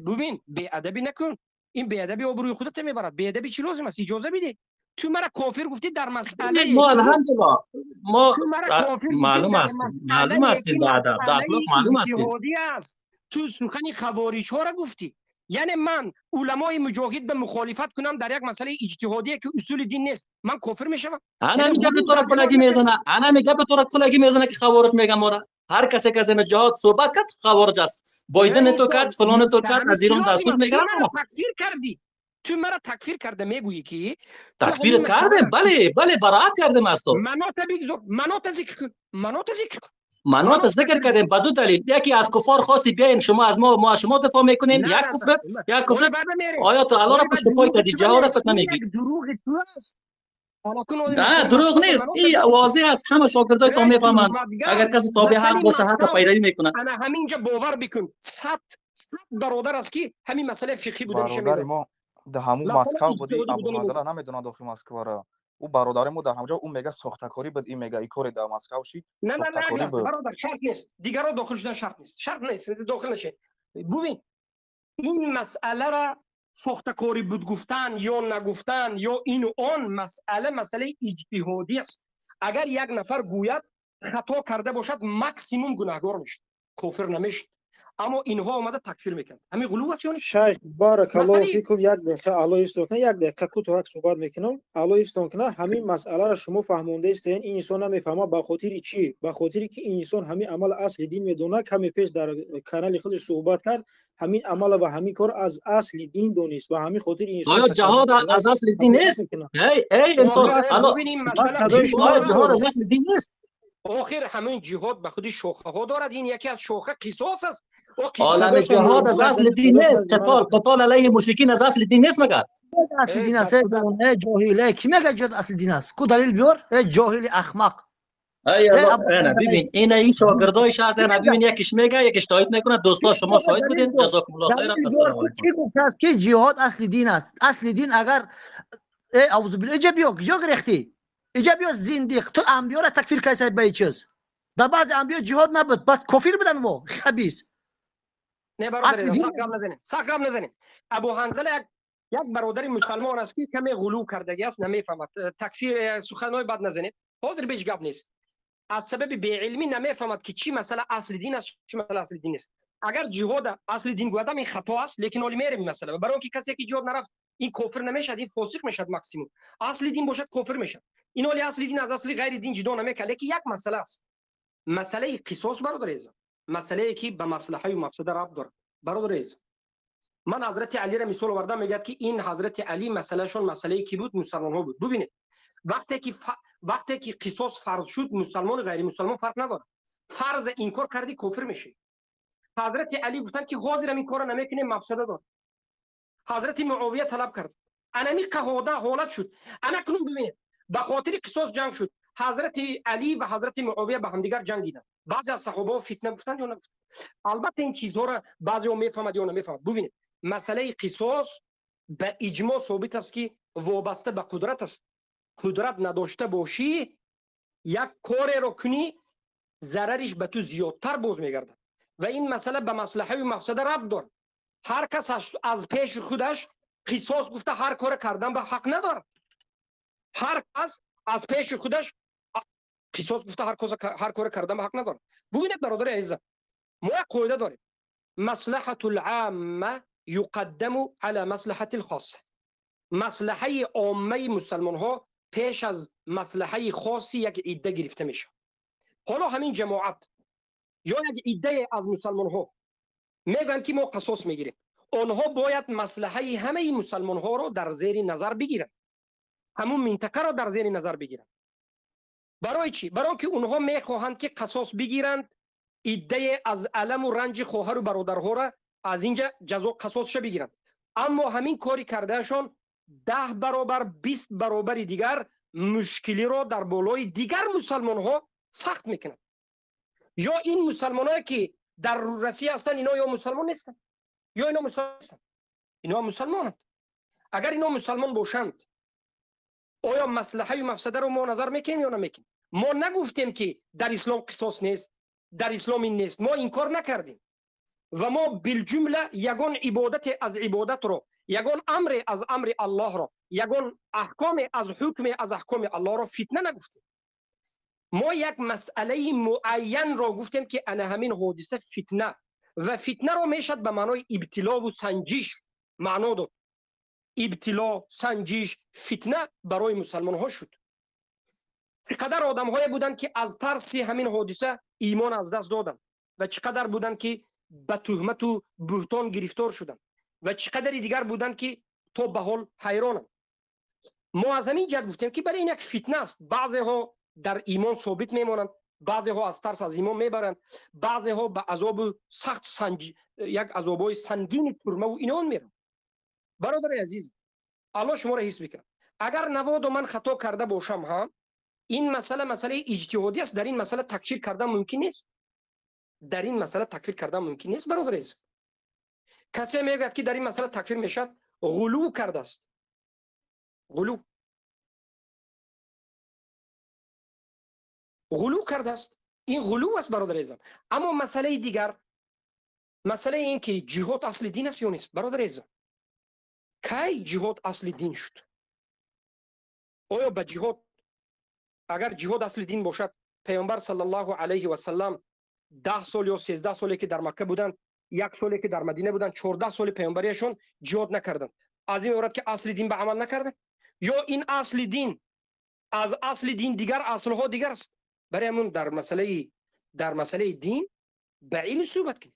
ببین بیادبی نکن، این بیادبی آبروی خودت میبرد. بیادبی چی لازم است؟ اجازه بده. تو مرا کافر گفتی در مسئله، ما الحمدلله ما معلوم است در ادب در اخلاق معلوم است. تو سخن خوارج ها را گفتی. یعنی من علمای مجاهد به مخالفت کنم در یک مسئله اجتهادی که اصول دین نیست، من کافر میشم؟ انا میگم به تو را کلگی میزنه، انا میگم به تو را کلگی میزنه که خوارج میگم. ما هر کسی که از این جهاد صحبت کرد خوارج است. بایدن تو کرد، فلان تو کرد، از ایران دستور میگیرن. تکفیر کردی، تو مرا تکفیر کرده، میگویی که تکفیر کردم. بله براءت کردم از تو. مناط ذکر کن. مناط ذکر کردیم به دو دلیل. یکی از کفار خواستی بیاین شما از ما از شما دفاع میکنیم، یک کفر آیات الله را پشت پای کردی، جهاد فتنه میگی. دروغ تو است. نه دروغ نیست، این واضح است، همه شاگردای تو میفهمند. اگر کسی تابع حق باشه حق پیروی میکنه. انا همینجا باور بکن، صد برادر است که همین مسئله فقهی بوده میشه. برادر ما در همون مسکو بودی، ابو حنظله نمیدونه داخل مسکو را. او برادر ما در همونجا، او میگه ساختکاری بود، این میگه این کار در مسکو شی. نه برادر شرط نیست، دیگران داخل شدن شرط نیست داخل نشه. ببین این مسئله را ساختکاری بود گفتن یا نگفتن یا این و آن مسئله اجتهادی است. اگر یک نفر گوید خطا کرده باشد ماکسیموم گناهگار میشه، کافر نمیشه. اما اینها آمده تکفیر میکنن. همین غلو است. یعنی شیخ بارک الله فیکم، یک دقیقه الله استون یک دقیقه کوتاه صحبت میکنم. الله استون کنه همین مسئله را شما فهمونده استین، این انسان نمیفهمه به خاطر چی؟ به خاطر که این انسان همین عمل اصل دین میدونه. کمی پیش در کانال خودش صحبت کرد، همین عمل و همین کار از اصل دین دونست. به همین خاطر این انسان آیا جهاد از اصل دین نیست؟ ای انسان آیا جهاد از اصل دین نیست؟ آخر همین جهاد به خودی شاخه ها دارد. این یکی از شاخه قصاص است. عالم جهاد از اصل دین نیست. قتال علیه مشرکین از اصل دین نیست. مگر اصل دین است؟ جاهل کی میگه جهاد اصل دین است؟ کو دلیل بیار؟ جاهل احمق. انا ببین این شاگردایش از انا ببین، یکیش میگه یکیش تایید میکنه. دوستا شما شاهد بودین. جزاکم الله خیر. السلام علیکم. کی گفته است که جهاد اصل دین است؟ اصل دین اگر اعوذ بالله اجا بیا کجا گرفتی؟ اجا بیا زندیق. تو انبیا را تکفیر کردی به چیز. در بعض انبیا جهاد نبود، بعد کافر بودن و خبیث. نه برادر، سقام نزنید. ابو حنظله یک برادر مسلمان است که کمی غلو کردگی است، نمیفهمد. تکفیر سخنای بد نزنید. حاضر بهش گپ نیست. از سبب بی‌علمی نمیفهمد که چی مسئله اصل دین است، چی مسئله اصل دین است. اگر جهاد اصل دین گفتم این خطا است، لیکن ولی میره این مسئله. برای اینکه کسی که جهاد نرفت این کافر نمیشه، این فاسق میشه ماکسیمم. اصل دین باشد کافر میشه. این ولی اصل دین از اصل غیر دین جدا نمیکنه. لیکن یک مسئله است، مسئله قصاص برادر عزیز، مسئله که به مصلحه و مفسده ربط داره. برادر عزیز، من حضرت علی را مثال آوردم، میگه که این حضرت علی مسئلهشون مسئله کی بود؟ مسلمان ها بود. ببینید وقتی که قصاص فرض شد، مسلمان و غیر مسلمان فرق نداره. فرض انکار کردی کافر میشی. حضرت علی گفتن که حاضرم این کارو نمیکنیم، مفسده داره. حضرت معاویه طلب کرد، انمی قهوده حالت شد. انا کنون ببینید به خاطر قصاص جنگ شد. حضرت علی و حضرت معاویه به همدیگر جنگیدن. بعضی از صحابه فتنه گفتن یا نگفتن. البته این چیزها را بعضی ها میفهمد یا نمیفهمد. ببینید مسئله قصاص به اجماع ثابت است که وابسته به قدرت است. قدرت نداشته باشی یک کار رو کنی ضررش به تو زیادتر باز میگرده و این مسئله به مصلحه و مفسده ربط داره. هر کس از پیش خودش قصاص گفته هر کار کردن به حق نداره. هر کس از پیش خودش قصاص گفته هر کار کردن به حق نداره. ببینید برادر عزیزم، ما یک قاعده داریم، مصلحت العامه یقدم علی مصلحت الخاصه. مصلحه عامه مسلمان ها پیش از مصلحه خاصی یک عده گرفته میشه. حالا همین جماعت یا یک عده از مسلمان ها میگن که ما قصاص میگیریم، آنها باید مصلحه همه مسلمان ها رو در زیر نظر بگیرن، همون منطقه رو در زیر نظر بگیرن. برای چی؟ برای که اونها میخواهند که قصاص بگیرند، عده از علم و رنج خواهر و برادرها را از اینجا جزا قصاصش بگیرند. اما همین کاری کردهشان 10 برابر 20 برابر دیگر مشکلی را در بالای دیگر مسلمان ها سخت میکنند. یا این مسلمان هایی که در رسی هستند اینا یا مسلمان نیستند یا اینا مسلمان نیستند، اینا مسلمانند. اگر اینا مسلمان باشند آیا مصلحه و مفسده رو ما نظر میکنیم یا نمیکنیم؟ ما نگفتیم که در اسلام قصاص نیست، در اسلام این نیست، ما این کار نکردیم و ما بالجمله یگان عبادت از عبادت رو، یگان امر از امر الله رو، یگان احکام از حکم از احکام الله رو فتنه نگفتیم. ما یک مسئله معین را گفتیم که انا همین حادثه فتنه و فتنه را میشد به معنای ابتلا و سنجش معنا داد. ابتلا، سنجش، فتنه برای مسلمان ها شد. چقدر آدم های بودن که از ترس همین حادثه ایمان از دست دادن و چقدر بودن که به تهمت و بهتان گرفتار شدن و چقدر دیگر بودن که تا به حال حیرانن. ما از همین جهت گفتیم که برای این یک فتنه است. بعضی ها در ایمان ثابت میمانند، بعضی ها از ترس از ایمان میبرند، بعضی ها به عذاب سخت یک عذابای سنگین ترمه و اینان میرن. برادر عزیز، الله شما را حفظ بکنه. اگر نواد و من خطا کرده باشم هم این مسئله اجتهادی است، در این مسئله تکفیر کردن ممکن نیست. در این مسئله تکفیر کردن ممکن نیست برادر عزیز. کسی میگه که در این مسئله تکفیر میشد غلو کرده است. غلو کرده است. این غلو است برادر عزیزم. اما مسئله دیگر، مسئله این که جهاد اصل دین است یا نیست برادر عزیزم. کی جهاد اصل دین شد؟ آیا به جهاد، اگر جهاد اصل دین باشد، پیامبر صلی الله علیه و سلم 10 سال یا 13 سالی که در مکه بودند، 1 سالی که در مدینه بودند، 14 سال پیامبریشون جهاد نکردند، از این عبارت که اصل دین به عمل نکردند؟ یا این اصل دین از اصل دین دیگر اصلها دیگر است؟ برای همون در مسئله دین به علم صحبت کنید.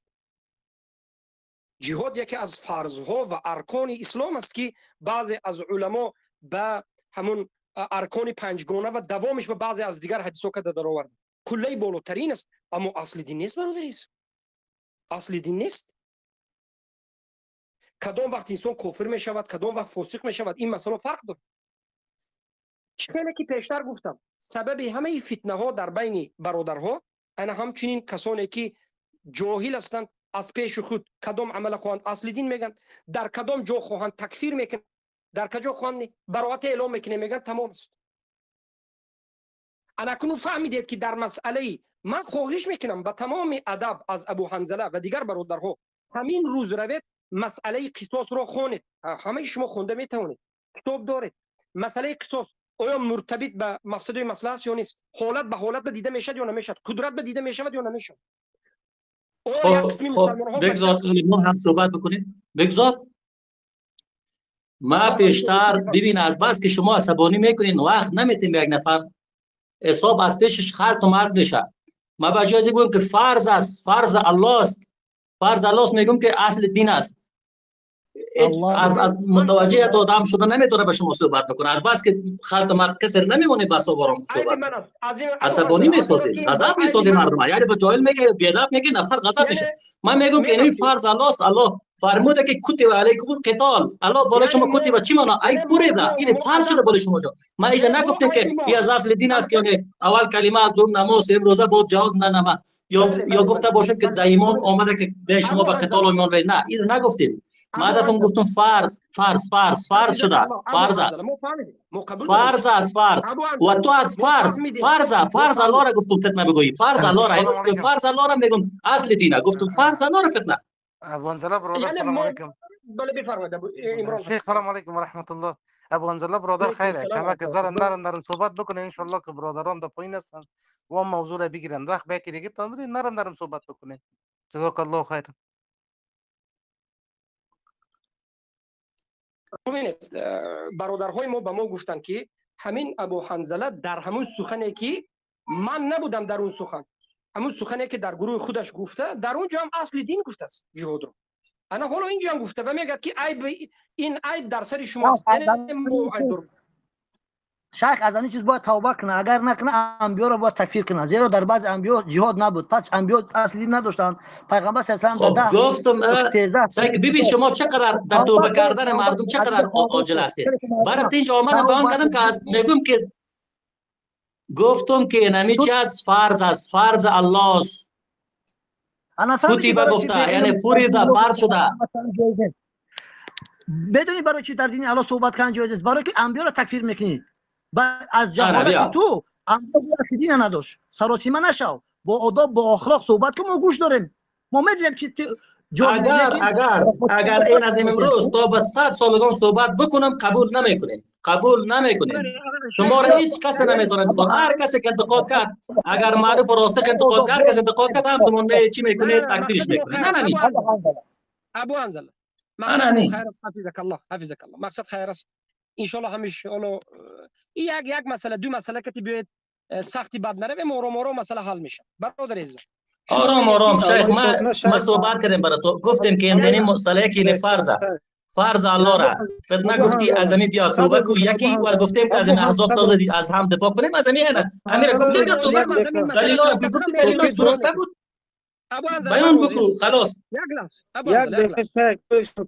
جهاد یکی از فرضها و ارکان اسلام است که بعضی از علما به همون ارکان 5 گانه و دوامش به بعضی از دیگر حدیثا که در آورد. کله بالاترین است، اما اصل دین نیست برادر عزیز. اصل دین نیست. کدام وقت انسان کافر می شود، کدام وقت فاسق می شود، این مسئله فرق داره. چیزی که پیشتر گفتم، سبب همه فتنه ها در بین برادرها انا همچنین کسانی که جاهل هستند، از پیش خود کدام عمل خواهند اصل دین میگن، در کدام جا خواهند تکفیر میکنن، در کجا خواهند براءت اعلام میکنه میگن تمام است. انا کنون فهمیدید که در مسئله من خواهش میکنم به تمام ادب از ابو حنظله و دیگر برادرها همین روز روید مسئله قصاص رو خوانید. همه شما خونده میتونید، کتاب دارید. مسئله قصاص آیا مرتبط به مقصد و مسئله است یا نیست؟ حالت به حالت دیده میشد یا نمیشد؟ قدرت به دیده میشود یا نمیشد؟ خب بگذار ما هم صحبت بکنیم. بگذار ما پیشتر ببین، از بس که شما عصبانی میکنین وقت نمیتیم یک نفر حساب از پیشش خلط و مرد بشه. ما به جای بگم که فرض است، فرض الله است، فرض الله است، میگم که اصل دین است. از متوجه آدم شدن نمیتونه به شما صحبت بکنه. از بس که خلط مرکز نمیمونه بس آرام صحبت. عصبانی میسازید، غضب میسازید مردم. یعنی به جاهل میگه، بیادب میگه، نفر غضب میشه. من میگم که این فرض الله است. الله فرموده که کتب علیکم القتال. الله بالای شما کتب چی معنا؟ ای کوریدا. این فرض شده بالای شما جا. ما اینجا نگفتیم که این از اصل دین است که اول کلمه، دوم نماز، سوم روزه، بعد جهاد. نه یا گفته باشیم که در ایمان آمده که به شما به قتال ایمان به. نه این نگفتیم. ما هدفم گفتم فرض شده. فرض است. فرض و تو از فرض الله را گفتم فتنه بگویی. فرض الله را این فرض الله را میگم اصل دینه. گفتم فرض الله را فتنه. ابو انزله برادر سلام علیکم. بله بفرمایید عمران شیخ سلام علیکم و رحمت الله. ابو انزله برادر خیره کما که زر نرم صحبت بکنه ان شاء الله که برادران در پایین هستن و موضوع را بگیرن. وقت به کی دیگه تا نرم صحبت بکنه. جزاک الله خیر. ببینید برادرهای ما به ما گفتن که همین ابو حنظله در همون سخنی که من نبودم در اون سخن، همون سخنی که در گروه خودش گفته، در اونجا هم اصل دین گفته است جهاد رو. انا حالا اینجا هم گفته و میگه که این عیب در سر شماست. شیخ از این چیز باید توبه کنه. اگر نکنه انبیا رو باید تکفیر کنه، زیرا در بعض انبیا جهاد نبود. پس انبیا اصلی نداشتن. پیغمبر صلی الله علیه و آله گفتم ببین شما چقدر در توبه کردن مردم چقدر عاجل هستید. برای اینجا آمدم بیان کردم که از میگم که گفتم که نمی چی از فرض الله است. کتیبه گفته یعنی فریضه فرض شده. بدونی برای چی در دین الله صحبت کردن جایز است؟ برای که انبیا رو تکفیر میکنی. از جهالت تو انبیا اصل دین نداشت. سراسیمه نشو. با آداب با اخلاق صحبت کن. ما گوش داریم. ما میدونیم که اگر این از امروز تا به 100 سالگان صحبت بکنم قبول نمیکنیم. شما را هیچ کس نمیتونه بکنه. هر کسی که انتقاد کرد، اگر معروف و راسخ انتقاد کرد، کسی انتقاد کرد هم زمان چی میکنه؟ تکفیرش میکنه. نه ابو انزل خیر است. حفظك الله. مقصد خیر است ان شاء الله. همیشه حالا یک مسئله دو مسئله که بیاید سختی بد نره، مورو مسئله حل میشه. برادر عزیز آرام شیخ ما صحبت کردیم برای تو. گفتیم که این مسئله که فرض الله را فتنه گفتی از همین بیا توبه کو یکی و گفتیم که از این احزاب ساز از هم دفاع کنیم. از همین امیر گفتیم که توبه کو دلیل گفتی دلیل درست بود. بیان بکو خلاص. یک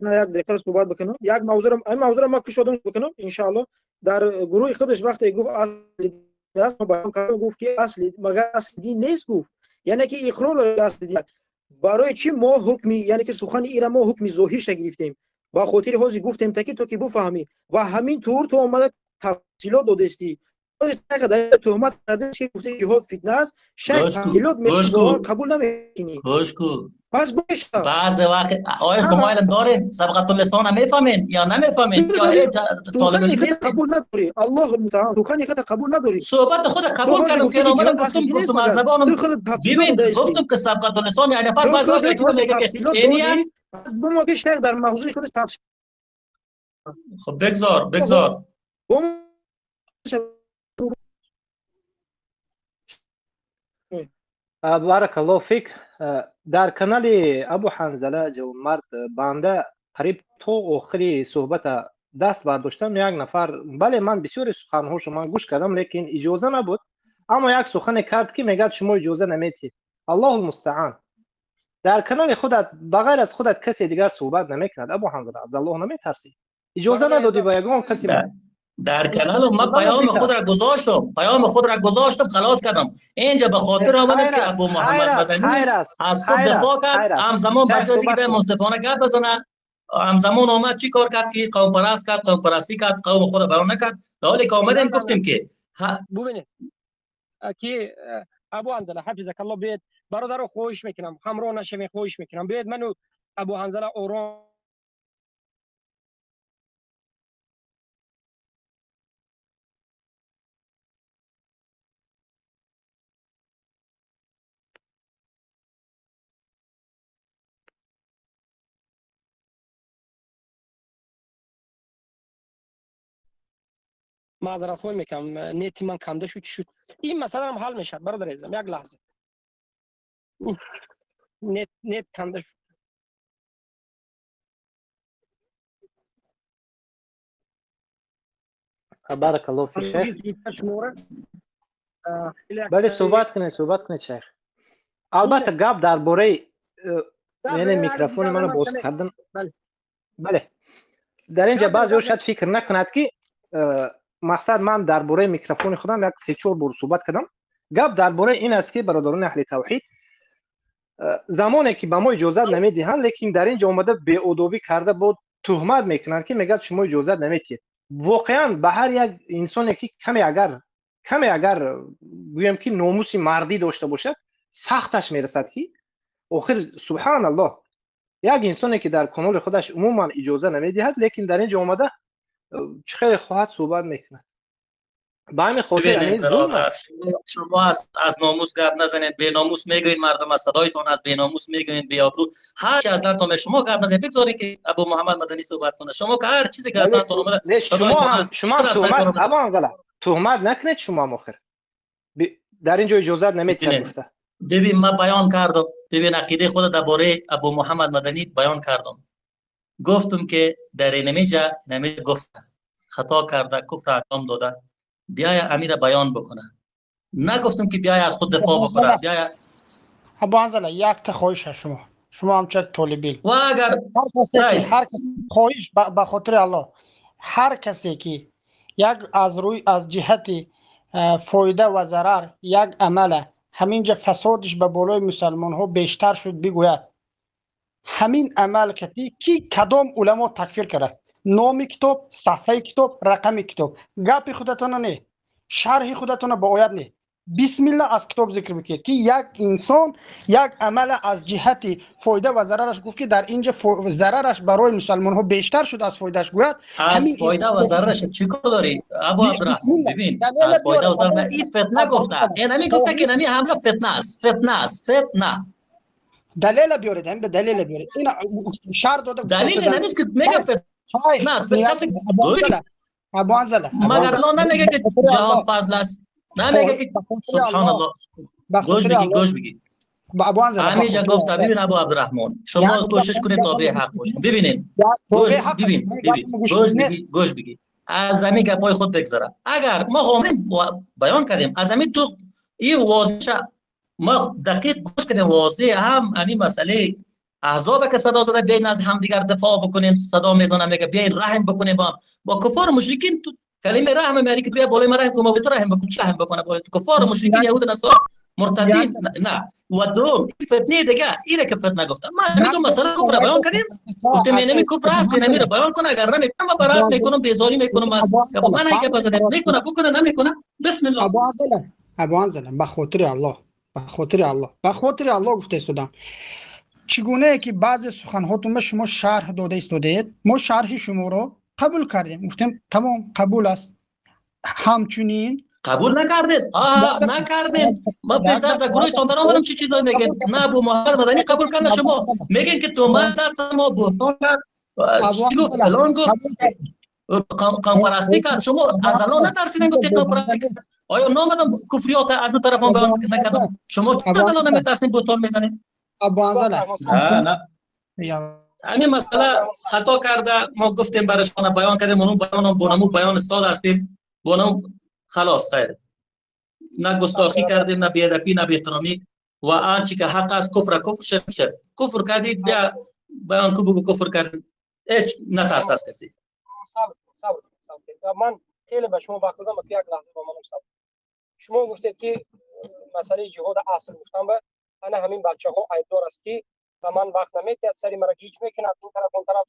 دقیقه صحبت بکنم. یک موضوع ما کشودم بکنم ان شاء الله. در گروه خودش وقتی گفت اصل بیان کردم، گفت که مگر اصل دین نیست. گفت یعنی که اقرار اصل دین. برای چی ما حکمی یعنی که سخن ایران ما حکمی ظاهرش گرفتیم با خاطر حاضر گفتیم تا که تو که بفهمی و همین طور تو اومده تفصیلات دادستی. در تهمت کرده که گفته جهاد فتنه است. شیخ تفصیلات قبول نمیکنی. پس باشه بعض وقت آیا شما علم دارین سبقت اللسان میفهمین یا نمیفهمین یا طالب علم قبول نداری؟ الله المستعان. تو کنی خود قبول نداری. صحبت خود قبول کردم که اومدم گفتم از زبانم ببین گفتم که سبقت اللسان یعنی فرق بعض وقت میگه که اینی است. ما که شیخ در موضوع خودش تفصیل. خب بگذار بارک الله فیک. در کانال ابو حنظله جوانمرد بنده قریب تا آخری صحبت دست برداشتم. یک نفر بله من بسیاری سخنها شما گوش کردم لیکن اجازه نبود، اما یک سخن کرد که میگه شما اجازه نمیدید. الله المستعان. در کانال خودت بغیر از خودت کسی دیگر صحبت نمیکند. ابو حنظله از الله نمیترسی؟ اجازه ندادی با یگان کسی در کانال ما پیام خود را گذاشتم خلاص کردم. اینجا به خاطر آمدم که ابو محمد مدنی از خود دفاع کرد. همزمان بجازی که به منصفانه گپ بزنه، همزمان آمد چی کار کرد که قوم پرست کرد، قوم پرستی کرد، قوم خود بیان نکرد. در حالی که آمدیم گفتیم که ببینید که ابو حنظله حفظک الله بیاد برادر رو خواهش میکنم همراه نشیم، خواهش میکنم بیاد منو ابو حنظله آرام معذرت خواهی میکنم. نیت من کنده شد. این مسئله هم حل میشه برادر عزیزم. یک لحظه نیت کنده شد. بارک الله فی شیخ. بله صحبت کنید شیخ. البته گپ درباره یعنی میکروفون منو باز کردن. بله در اینجا بعضی شاید فکر نکند که مقصد من درباره میکروفون خودم یک 3-4 بار صحبت کردم. گپ درباره این است که برادران اهل توحید زمانی که به ما اجازه نمیدهند، لیکن در اینجا اومده بی‌ادبی کرده بود، تهمت میکنن که میگه شما اجازه نمیدید. واقعا به هر یک انسانی که کمی اگر گویم که ناموس مردی داشته باشد سختش میرسد که آخر سبحان الله یک انسانی که در کانال خودش عموما اجازه نمیدهد، لیکن در اینجا اومده چه خیلی خواهد صحبت میکند. به همین خاطر این ظلم شما از ناموس گپ نزنید، بی ناموس میگوین، مردم از صدایتون از بی ناموس میگوین، بی آبرو، هر چی از دلتون شما گپ نزنید، بگذارید که ابو محمد مدنی صحبت کنه. شما که هر چیزی که از دلتون اومده شما تهمت نکنید. شما مخیر در اینجا اجازه نمیدید گفته. ببین من بیان کردم، ببین عقیده خود درباره ابو محمد مدنی بیان کردم. گفتم که در اینمی جا گفته خطا کرده، کفر انجام داده، بیای امیر بیان بکنه. نگفتم که بیای از خود دفاع بکنه. بیای ابو حنظله یک تا خواهش شما هم چک طالبین و اگر هر خواهش به خاطر الله، هر کسی که یک از جهت فایده و ضرر یک عمل همینجا فسادش به بالای مسلمان ها بیشتر شد بگوید همین عمل کی کدام علما تکفیر کرده است، نام کتاب، صفحه کتاب، رقم کتاب، گپ خودتون نه، شرح خودتون با آیت نه، بسم الله از کتاب ذکر بکنید که یک انسان یک عمل از جهت فایده و ضررش گفت که در اینجا ضررش برای مسلمان ها بیشتر شد از فایدهش گوید. از فایده و ضررش چیکار داری ابو عبدالرحمن؟ ببین از فایده و ضرر این فتنه گفته، اینمی گفته که نمی حمله فتنه است. فتنه دلیل بیارید، هم به دلیل بیارید. این شر داده دلیل نمیست که میگه فتنه است. ابو حنظله مگر الله نمیگه که جهاد فضل است، نمیگه که سبحان الله. گوش بگی ابو حنظله همیشه گفته. ببین ابو عبدالرحمن شما کوشش کنید تابع حق باشید. ببینید گوش بگی از زمین گپای خود بگذره. اگر ما قانون بیان کردیم از زمین تو این واضح ما دقیق گوش کردیم واضح هم همین مسئله احزاب که صدا زده بیاین از هم دیگر دفاع بکنیم، صدا میزنه میگه بیاین رحم بکنیم با کفار مشرکین. تو کلمه رحم میاری که بیا بالای رحم کنم، به تو رحم بکن، چه رحم بکنه بالای تو کفار مشرکین یهود نصارا مرتدین؟ نه. و دوم فتنه دیگه اینه که فتنه گفتم ما میگم مثلا کفر بیان کردیم، گفتم اینمی کفر است، اینمی رو بیان کنه، اگر نمیکنه ما برات میکنم، بیزاری میکنم، من اگه بزنه میکنه بکنه، نمیکنه بسم الله. ابو حنظله به خاطر الله گفته استادم چگونه که بعضی سخنهاتون شما شرح داده استودید، ما شرح شما رو قبول کردیم، گفتیم تمام قبول است. همچنین قبول نکردین. ما بیشتر در گروه تان دارم چه چیزایی میگن. نه ابو محمد مدنی قبول کردن، شما میگن که تو من ما بهتان کرد، چی گفت فلان گفت، قوم پرستی کرد. شما از الان نترسیدین گفتید قوم پرستی کرد؟ آیا نامدم کفریات از دو طرفان بیان نکردن؟ شما چرا از الان نمیترسین بهتان میزنید؟ ابو حنظله نه همین مسئله خطا کرده، ما گفتیم برشان بیان کردیم، اونو بونمو بیان استاد هستیم، بونم خلاص خیر. نه گستاخی کردیم، نه بی‌ادبی، نه بی‌احترامی و آنچه که حق است کفر شرک. کفر کردید بیا بیان کو بگو کفر کردید، هیچ نترس از کسی. صبر من خیلی به شما وقت دادم که یک لحظه با من صبر. شما گفتید که مسئله جهاد اصل گفتم به انا همین بچه‌ها عیبدار است که و من وقت نمیتید سری مرا گیج میکنه، این طرف اون طرف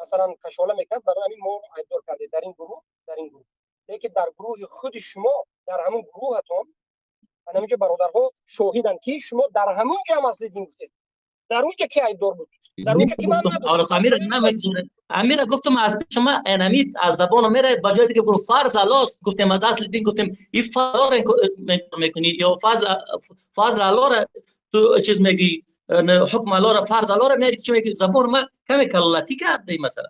مثلا کشاله میکنه، برای همین ما عیبدار کردید در این گروه. لیکن در گروه خود شما در همون گروهتون انا میگه برادرها شاهدن که شما در همون جمع اصل دین گفتید، در اونجا که عیبدار بود، در اونجا که من نبودم. امیر نمیگذاره. امیر گفتم از شما انمی از زبان میره با جایی که گفت فرض الله است، گفتم از اصل دین، گفتم این فرار میکنی یا فضل الله را تو چیز میگی، حکم الله را فرض الله را میاری، چی میگی؟ زبان ما کمی کلالتی کرده این مسئله.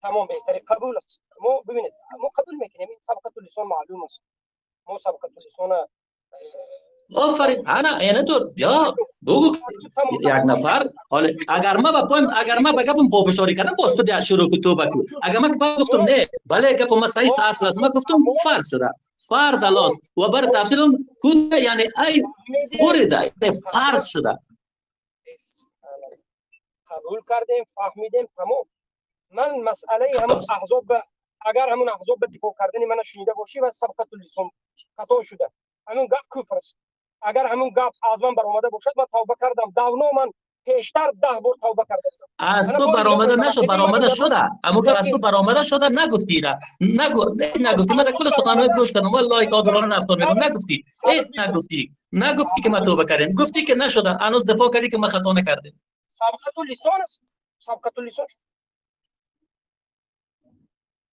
تمام بهتره قبول است. ما ببینید ما قبول میکنیم این سبقت اللسان معلوم است. ما سبقت اللسان آفرین انا یعنی تو یا بگو یک نفر حالا اگر ما به گپم پافشاری کردم باز تو دیگه شروع کو تو بکو اگر من گفتم نه بله گپ ما صحیح اصل است ما گفتم فرض ده فرض الاست و بر تفسیر کود یعنی ای برده فرض شده قبول کردیم فهمیدیم تمام. من مسئله همون احزاب اگر همون احزاب به دفاع کردن من شنیده باشی و سبقت اللسان خطا شده همون گپ کفر است. اگر همون گپ از من برآمده باشد من توبه کردم داونا من پیشتر 10 بار توبه کردم از تو برآمده نشد برآمده شده اما از تو برآمده شده نگفتی را نگفتی من کل سخنرانی گوش کردم والله کابلانه رفتار میگم نگفتی نگفتی که من توبه کردم گفتی که نشده هنوز دفاع کردی که من خطا نکردم سبقت اللسان است سبقت اللسان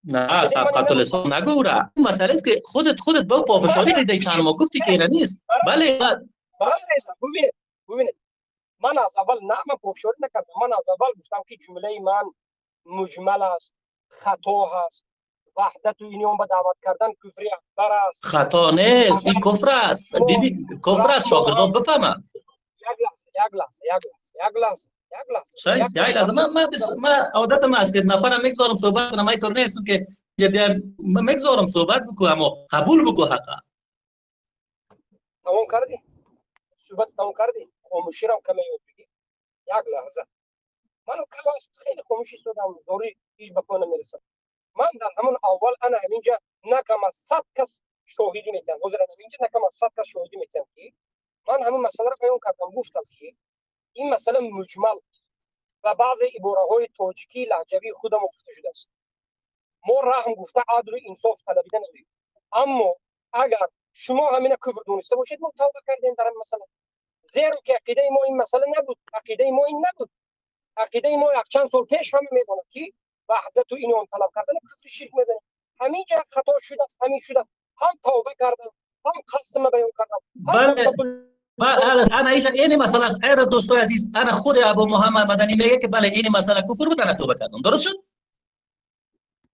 نه سبقت اللسان نگو را مسئله است که خودت با پافشاری دیدی چند ما گفتی که اینا نیست بله ببینید من از اول نه من پافشاری نکردم من از اول گفتم که جمله من مجمل است خطا هست وحدت و اینیان به دعوت کردن کفری اکبر است خطا نیست این کفر است ببین کفر است شاگردان بفهمن یک لحظه صحیح من عادتم است که نفرم میگذارم صحبت کنم اینطور نیست که من میگذارم صحبت بکنم اما قبول بکن حقا تمام کردی صحبت تمام کردی خاموشی را کمی یاد بگیر یک لحظه من کلاس خیلی خاموشی شدم دوری هیچ به پا نمیرسم من در همون اول انا همینجا نکم از 100 کس شاهدی میتونم حضور همینجا نکم از 100 کس شاهدی میتونم که من همون مسئله را بیان کردم گفتم که این مسئله مجمل و بعض عباره‌های تاجیکی لهجوی خودم گفته شده است ما رحم گفته عدل و انصاف طلبیده نداریم اما اگر شما همین کفر دونسته باشید ما توبه کردیم در این مسئله زیرا که عقیده ما این مسئله نبود عقیده ما این نبود عقیده ما یک چند سال پیش هم میدونه که وحدت و اینو طلب کردن کفر شرک میدونه همینجا خطا شده است همین شده است هم توبه کردم هم قصد بیان کردم انا این مسئله غیر دوستای عزیز انا خود ابو محمد مدنی میگه که بله این مسئله کفر بود انا توبه کردم درست شد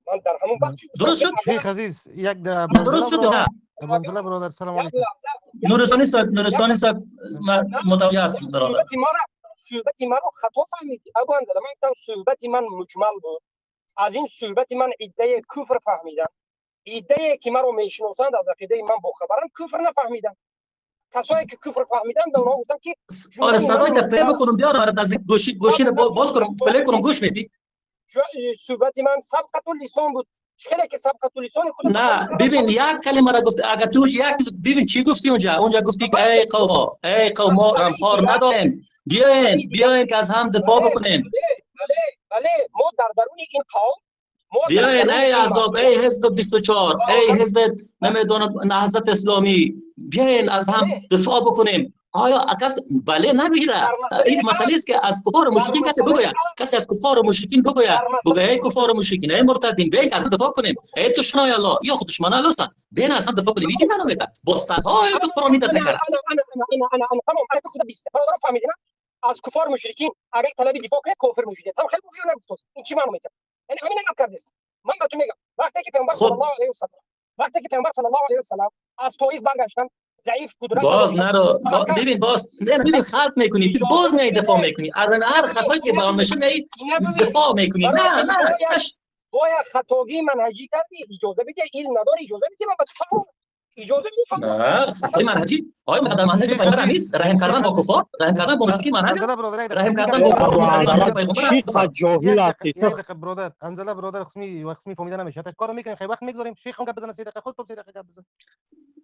من در همون وقت درست شد شیخ عزیز یک درست شد منزله برادر سلام علیکم نورستانی صاحب متوجه هستم برادر صحبت ما رو خطا فهمیدی ابو انزله من گفتم صحبت من مجمل بود از این صحبت من ایده کفر فهمیدم ایده که من رو میشناسند از عقیده من با خبرن کفر نفهمیدم کسایی که کفر فهمیدن در اونها گفتن که آره صدای تپه بکنم بیار از گوشی باز کنم پلی کنم گوش میدی صحبت من سبقت اللسان بود چخیلی که سبقت اللسان خود نه ببین یک کلمه را گفت اگر تو یک ببین چی گفتی اونجا گفتی که ای قوم ما غمخوار نداریم بیاین که از هم دفاع بکنیم بله ما در درون این قوم بیاین ای عذاب ای حزب 24 ای حزب نمیدونم نهضت اسلامی بیاین از هم دفاع بکنیم آیا بله نمیگیره این مسئله است که از کفار و مشرکین کسی از کفار و مشرکین بگوید ای کفار و مشرکین ای مرتدین بیاین از هم دفاع کنیم ای دشمنای الله یا خود دشمنان الله هستند بیاین از هم دفاع کنیم یکی منو میگه با صدای تو قرآنی دت نکرد انا تمام انا خود بیست برادر فهمیدین از کفار مشرکین اگر طلب دفاع کنه کافر میشید تمام خیلی گفتم نگفت این چی منو میگه یعنی همین نگفت است من به تو میگم وقتی که پیامبر صلی الله علیه و سلم از طائف برگشتن ضعیف قدرت باز نرو ببین باز ببین خلق میکنی باز می دفاع میکنی از هر خطایی که بیان میشه می دفاع میکنی نه باید خطاگی منهجی کردی اجازه بده علم نداری اجازه بده من به تو اجازه بده نه خطای منهجی آیا در منهج پیغمبر نیست رحم کردن با کفار رحم کردن با مشرکین منهج رحم کردن با کفار جاهل هستی تو برادر انزله برادر قسمی فهمیده نمیشه تا کارو میکنیم خیلی وقت میگذاریم شیخ هم گپ بزنه 3 دقیقه خود تو 3 دقیقه گپ بزن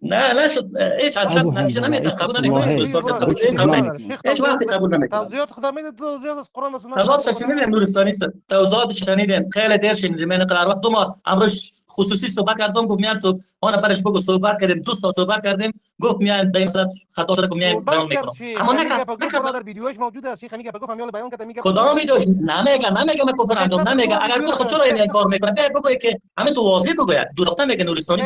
نه نشد هیچ اصلا نتیجه نمیده قبول نمیکنه هیچ وقت قبول نمیکنه توضیحات خدا میده توضیحات از قرآن و سنت توضیحات شنیدیم نورستانی توضیحات شنیدیم خیلی دیر شنیدیم من قرار وقت ما امروز خصوصی صحبت کردم گفت میان صبح اون برش بگو صحبت کردیم 2 ساعت صحبت کردیم گفت میان در این خطا شده میان بیان میکنم اما نکرد در ویدیوش موجود است شیخ میگه بگو فهمیال بیان کرده میگه کدام ویدیوش نمیگه من کفر انجام نمیگه اگر تو خود چرا این کار میکنه بگو که همین تو واضح بگو دروغ نمیگه نورستانی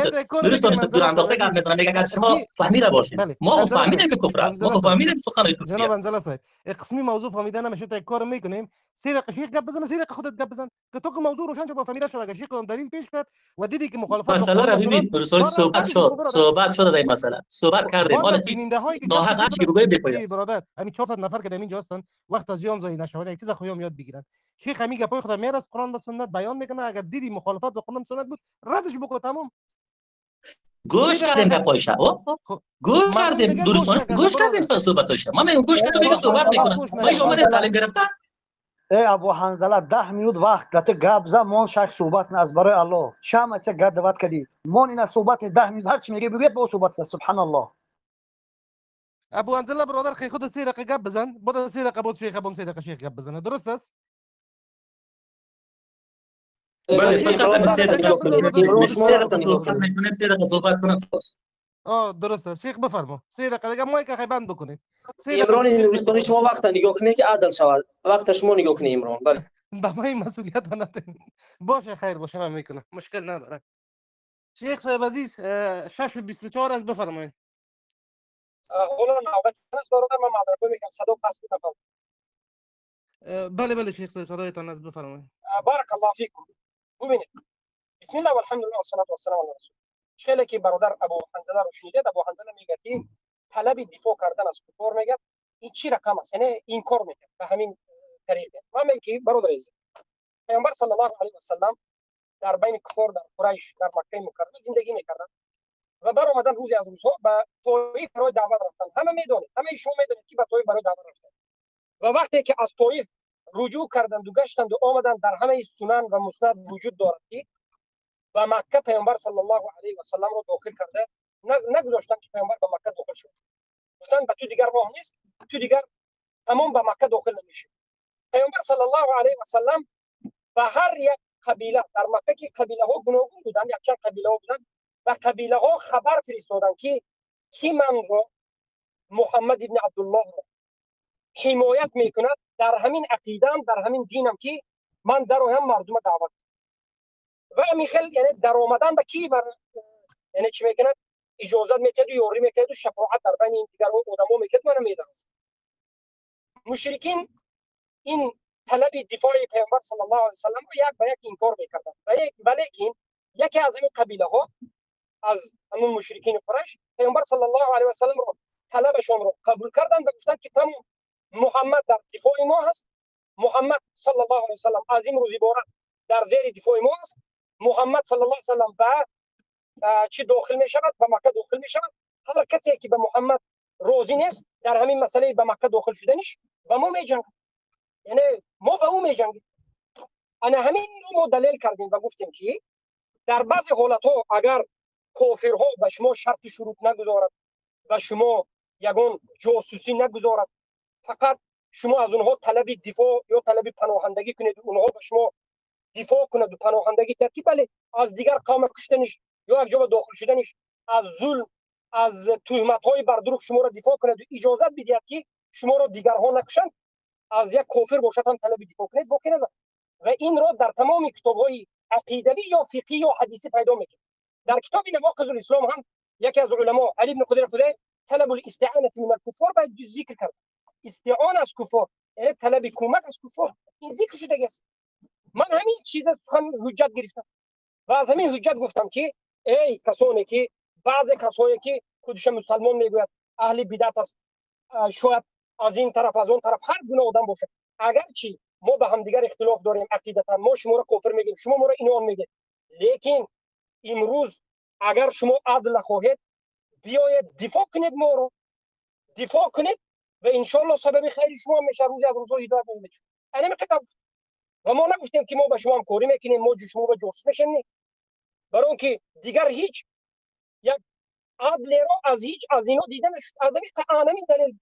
دور انداخته گپ میزنه میگه اگر شما فهمیده باشید ما فهمیدیم که کفر است ما فهمیدیم سخن کفر جناب انزل است قسمی موضوع فهمیده نمیشه تا کار میکنیم 3 دقیقه شیخ گپ بزنه 3 دقیقه خودت گپ بزن که تو که موضوع روشن شه با فهمیده شو اگر شیخ دلیل پیش کرد و دیدی که مخالفت مسئله را ببین نورستانی صحبت شد صحبت شده در این مسئله، صحبت کردیم. حالا بیننده هایی که ناحق هست که روبه بپاید برادر، همین 400 نفر که در اینجا هستن وقت از یام زایی نشود، یک چیز خویم یاد بگیرن. شیخ همین گپای خدا میاره از قرآن و سنت بیان میکنه، اگر دیدی مخالفت با قرآن و سنت بود ردش بکن، تمام. گوش کردیم گپایش، گوش کردیم درستانه، گوش کردیم صحبتاش. من میگم گوش کردم میگه صحبت میکنم، ما اینجا اومدیم تعلیم گرفتن. ای ابو حنظله 10 minut وقت داته گپ زد، مون شک صحبت از برای الله شام چه گپ دعوت کردی، مون اینا صحبت 10 minut هر چی میگه بگید با صحبت. سبحان الله. ابو حنظله برادر خیلی خود 3 دقیقه گپ بزن، بعد 3 دقیقه بود شیخ ابو 3 دقیقه شیخ گپ بزنه، درست است؟ بله فقط 3 دقیقه صحبت کنم خلاص. درست است شیخ بفرما. 3 دقیقه دیگه مایک خیلی بند بکنید. عمران نورستانی شما وقت نگاه کنید که عدل شود، وقت شما نگاه کنید عمران. بله به ما این مسئولیت نداریم. باشه خیر باشه، من میکنم، مشکل نداره. شیخ صاحب عزیز 6:24 از بفرمایید. حالا نوبت است برادر، من معذرت میگم صدا پس بودم. بله شیخ صاحب صدایتان از بفرمایید. بارک الله فیکم. ببینید بسم الله والحمد لله والصلاه والسلام علی رسول. خیلی که برادر ابو حنظله رو شنیدید، ابو حنظله میگه که طلب دفاع کردن از کفار میگه این چی رقم است، یعنی این کار میکنه به همین طریقه. من میگم که برادر عزیز پیامبر صلی الله علیه و سلم در بین کفار در قریش در مکه مکرمه زندگی میکردند و بر اومدن روزی از روزها به طایف برای دعوت رفتن. همه میدونید، همه شما میدونید که به طایف برای دعوت رفتن و وقتی که از طایف رجوع کردند و گشتند و آمدند، در همه سنن و مسند وجود دارد که و مکه پیامبر صلی الله علیه و سلم رو داخل کرده، نگذاشتن که پیامبر به مکه داخل شد. گفتن به تو دیگر راه نیست، تو دیگر تمام به مکه داخل نمیشه. پیامبر صلی الله علیه و سلم به هر یک قبیله در مکه که قبیله ها گوناگون بودن، یک چند قبیله ها بودن، و قبیله ها خبر فرستادن که کی من رو محمد ابن عبدالله رو حمایت میکند در همین عقیدم، در همین دینم که من در هم مردم دعوت و میخل، یعنی در آمدن به کی یعنی چی میکند اجازت میکرد و یاری میکرد و شفاعت در بین این دیگر آدما میکرد. من میدونم مشرکین این طلب دفاع پیامبر صلی الله علیه و سلم رو یک به یک انکار میکردن، ولیکن یکی از این قبیله ها از همون مشرکین قریش پیامبر صلی الله علیه و سلم رو طلبشون رو قبول کردن و گفتن که تمام محمد در دفاع ما هست، محمد صلی الله علیه و سلم از این روز عبارت در زیر دفاع ما است، محمد صلی الله علیه و سلم به چی داخل می شود، به مکه داخل می شود. هر کسی که به محمد راضی نیست در همین مسئله به مکه داخل شدنش و ما می جنگیم، یعنی ما به او می جنگیم. انا همین رو ما دلیل کردیم و گفتیم که در بعضی حالت ها اگر کافرها به شما شرط شروط نگذارد و شما یگان جاسوسی نگذارد، فقط شما از اونها طلب دفاع یا طلب پناهندگی کنید، اونها به شما دفاع کند و پناهندگی ترکیب، بله از دیگر قوم کشتنش یا یک جا داخل شدنش، از ظلم، از تهمت های بر دروغ شما را دفاع کند و اجازت بدهد که شما را دیگرها نکشند، از یک کافر باشد هم طلب دفاع کنید باقی ندارد. و این را در تمام کتاب های عقیدوی یا فقهی یا حدیثی پیدا میکنید. در کتاب نواقض الاسلام هم یکی از علما علی بن خدیر خدیر طلب الاستعانه من الكفار باید ذکر کرد. استعانه از کفار یعنی طلب کمک از کفار، این ذکر شده است. من همین چیز هم حجت گرفتم و از همین حجت گفتم که ای کسانی که بعضی کسایی که خودش مسلمان میگوید اهل بدعت است، شاید از این طرف از اون طرف هر گونه آدم باشه، اگر چی ما به هم دیگر اختلاف داریم عقیدتا، ما شما را کافر میگیم، شما ما را ایمان میگید، لیکن امروز اگر شما عدل خواهید بیاید دفاع کنید، ما رو دفاع کنید و ان شاء الله سبب خیر شما میشه، روزی از روزها هدایت میشه. انا میگم و ما نگفتیم که ما به شما هم کاری میکنیم، ما شما به جاسوس میشیم، نه، برای اینکه دیگر هیچ یک عدل را از هیچ از اینا دیده نشد. از همین دلیل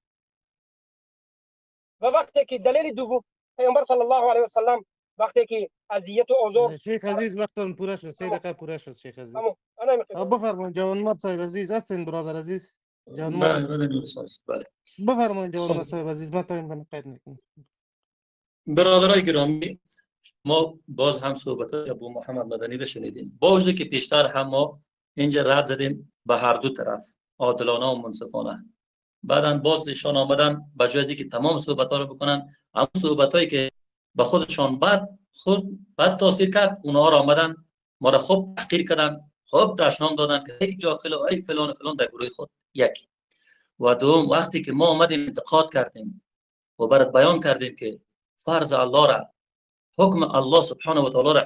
و وقتی که دلیل دوم پیامبر صلی الله علیه و سلم وقتی که اذیت و آزار شیخ عزیز وقتتون پوره شد، 3 دقیقه پوره شد شیخ عزیز. بفرمایید جوانمرد صاحب عزیز، هستین برادر عزیز؟ بله بفرمایید جوانمرد صاحب عزیز، من تایم کنم قید میکنم. برادرای گرامی، ما باز هم صحبت ابو محمد مدنی رو شنیدیم، با وجودی که پیشتر هم ما اینجا رد زدیم به هر دو طرف عادلانه و منصفانه، بعداً باز ایشان آمدن به جای اینکه تمام صحبت ها رو بکنن، اما صحبت هایی که به خودشان بد تاثیر کرد، اونها رو آمدن ما را خوب تحقیر کردن، خب دشنام دادن که ای جاخل و ای فلان و فلان در گروه خود. یکی و دوم وقتی که ما آمدیم انتقاد کردیم و برات بیان کردیم که فرض الله را، حکم الله سبحانه و تعالی را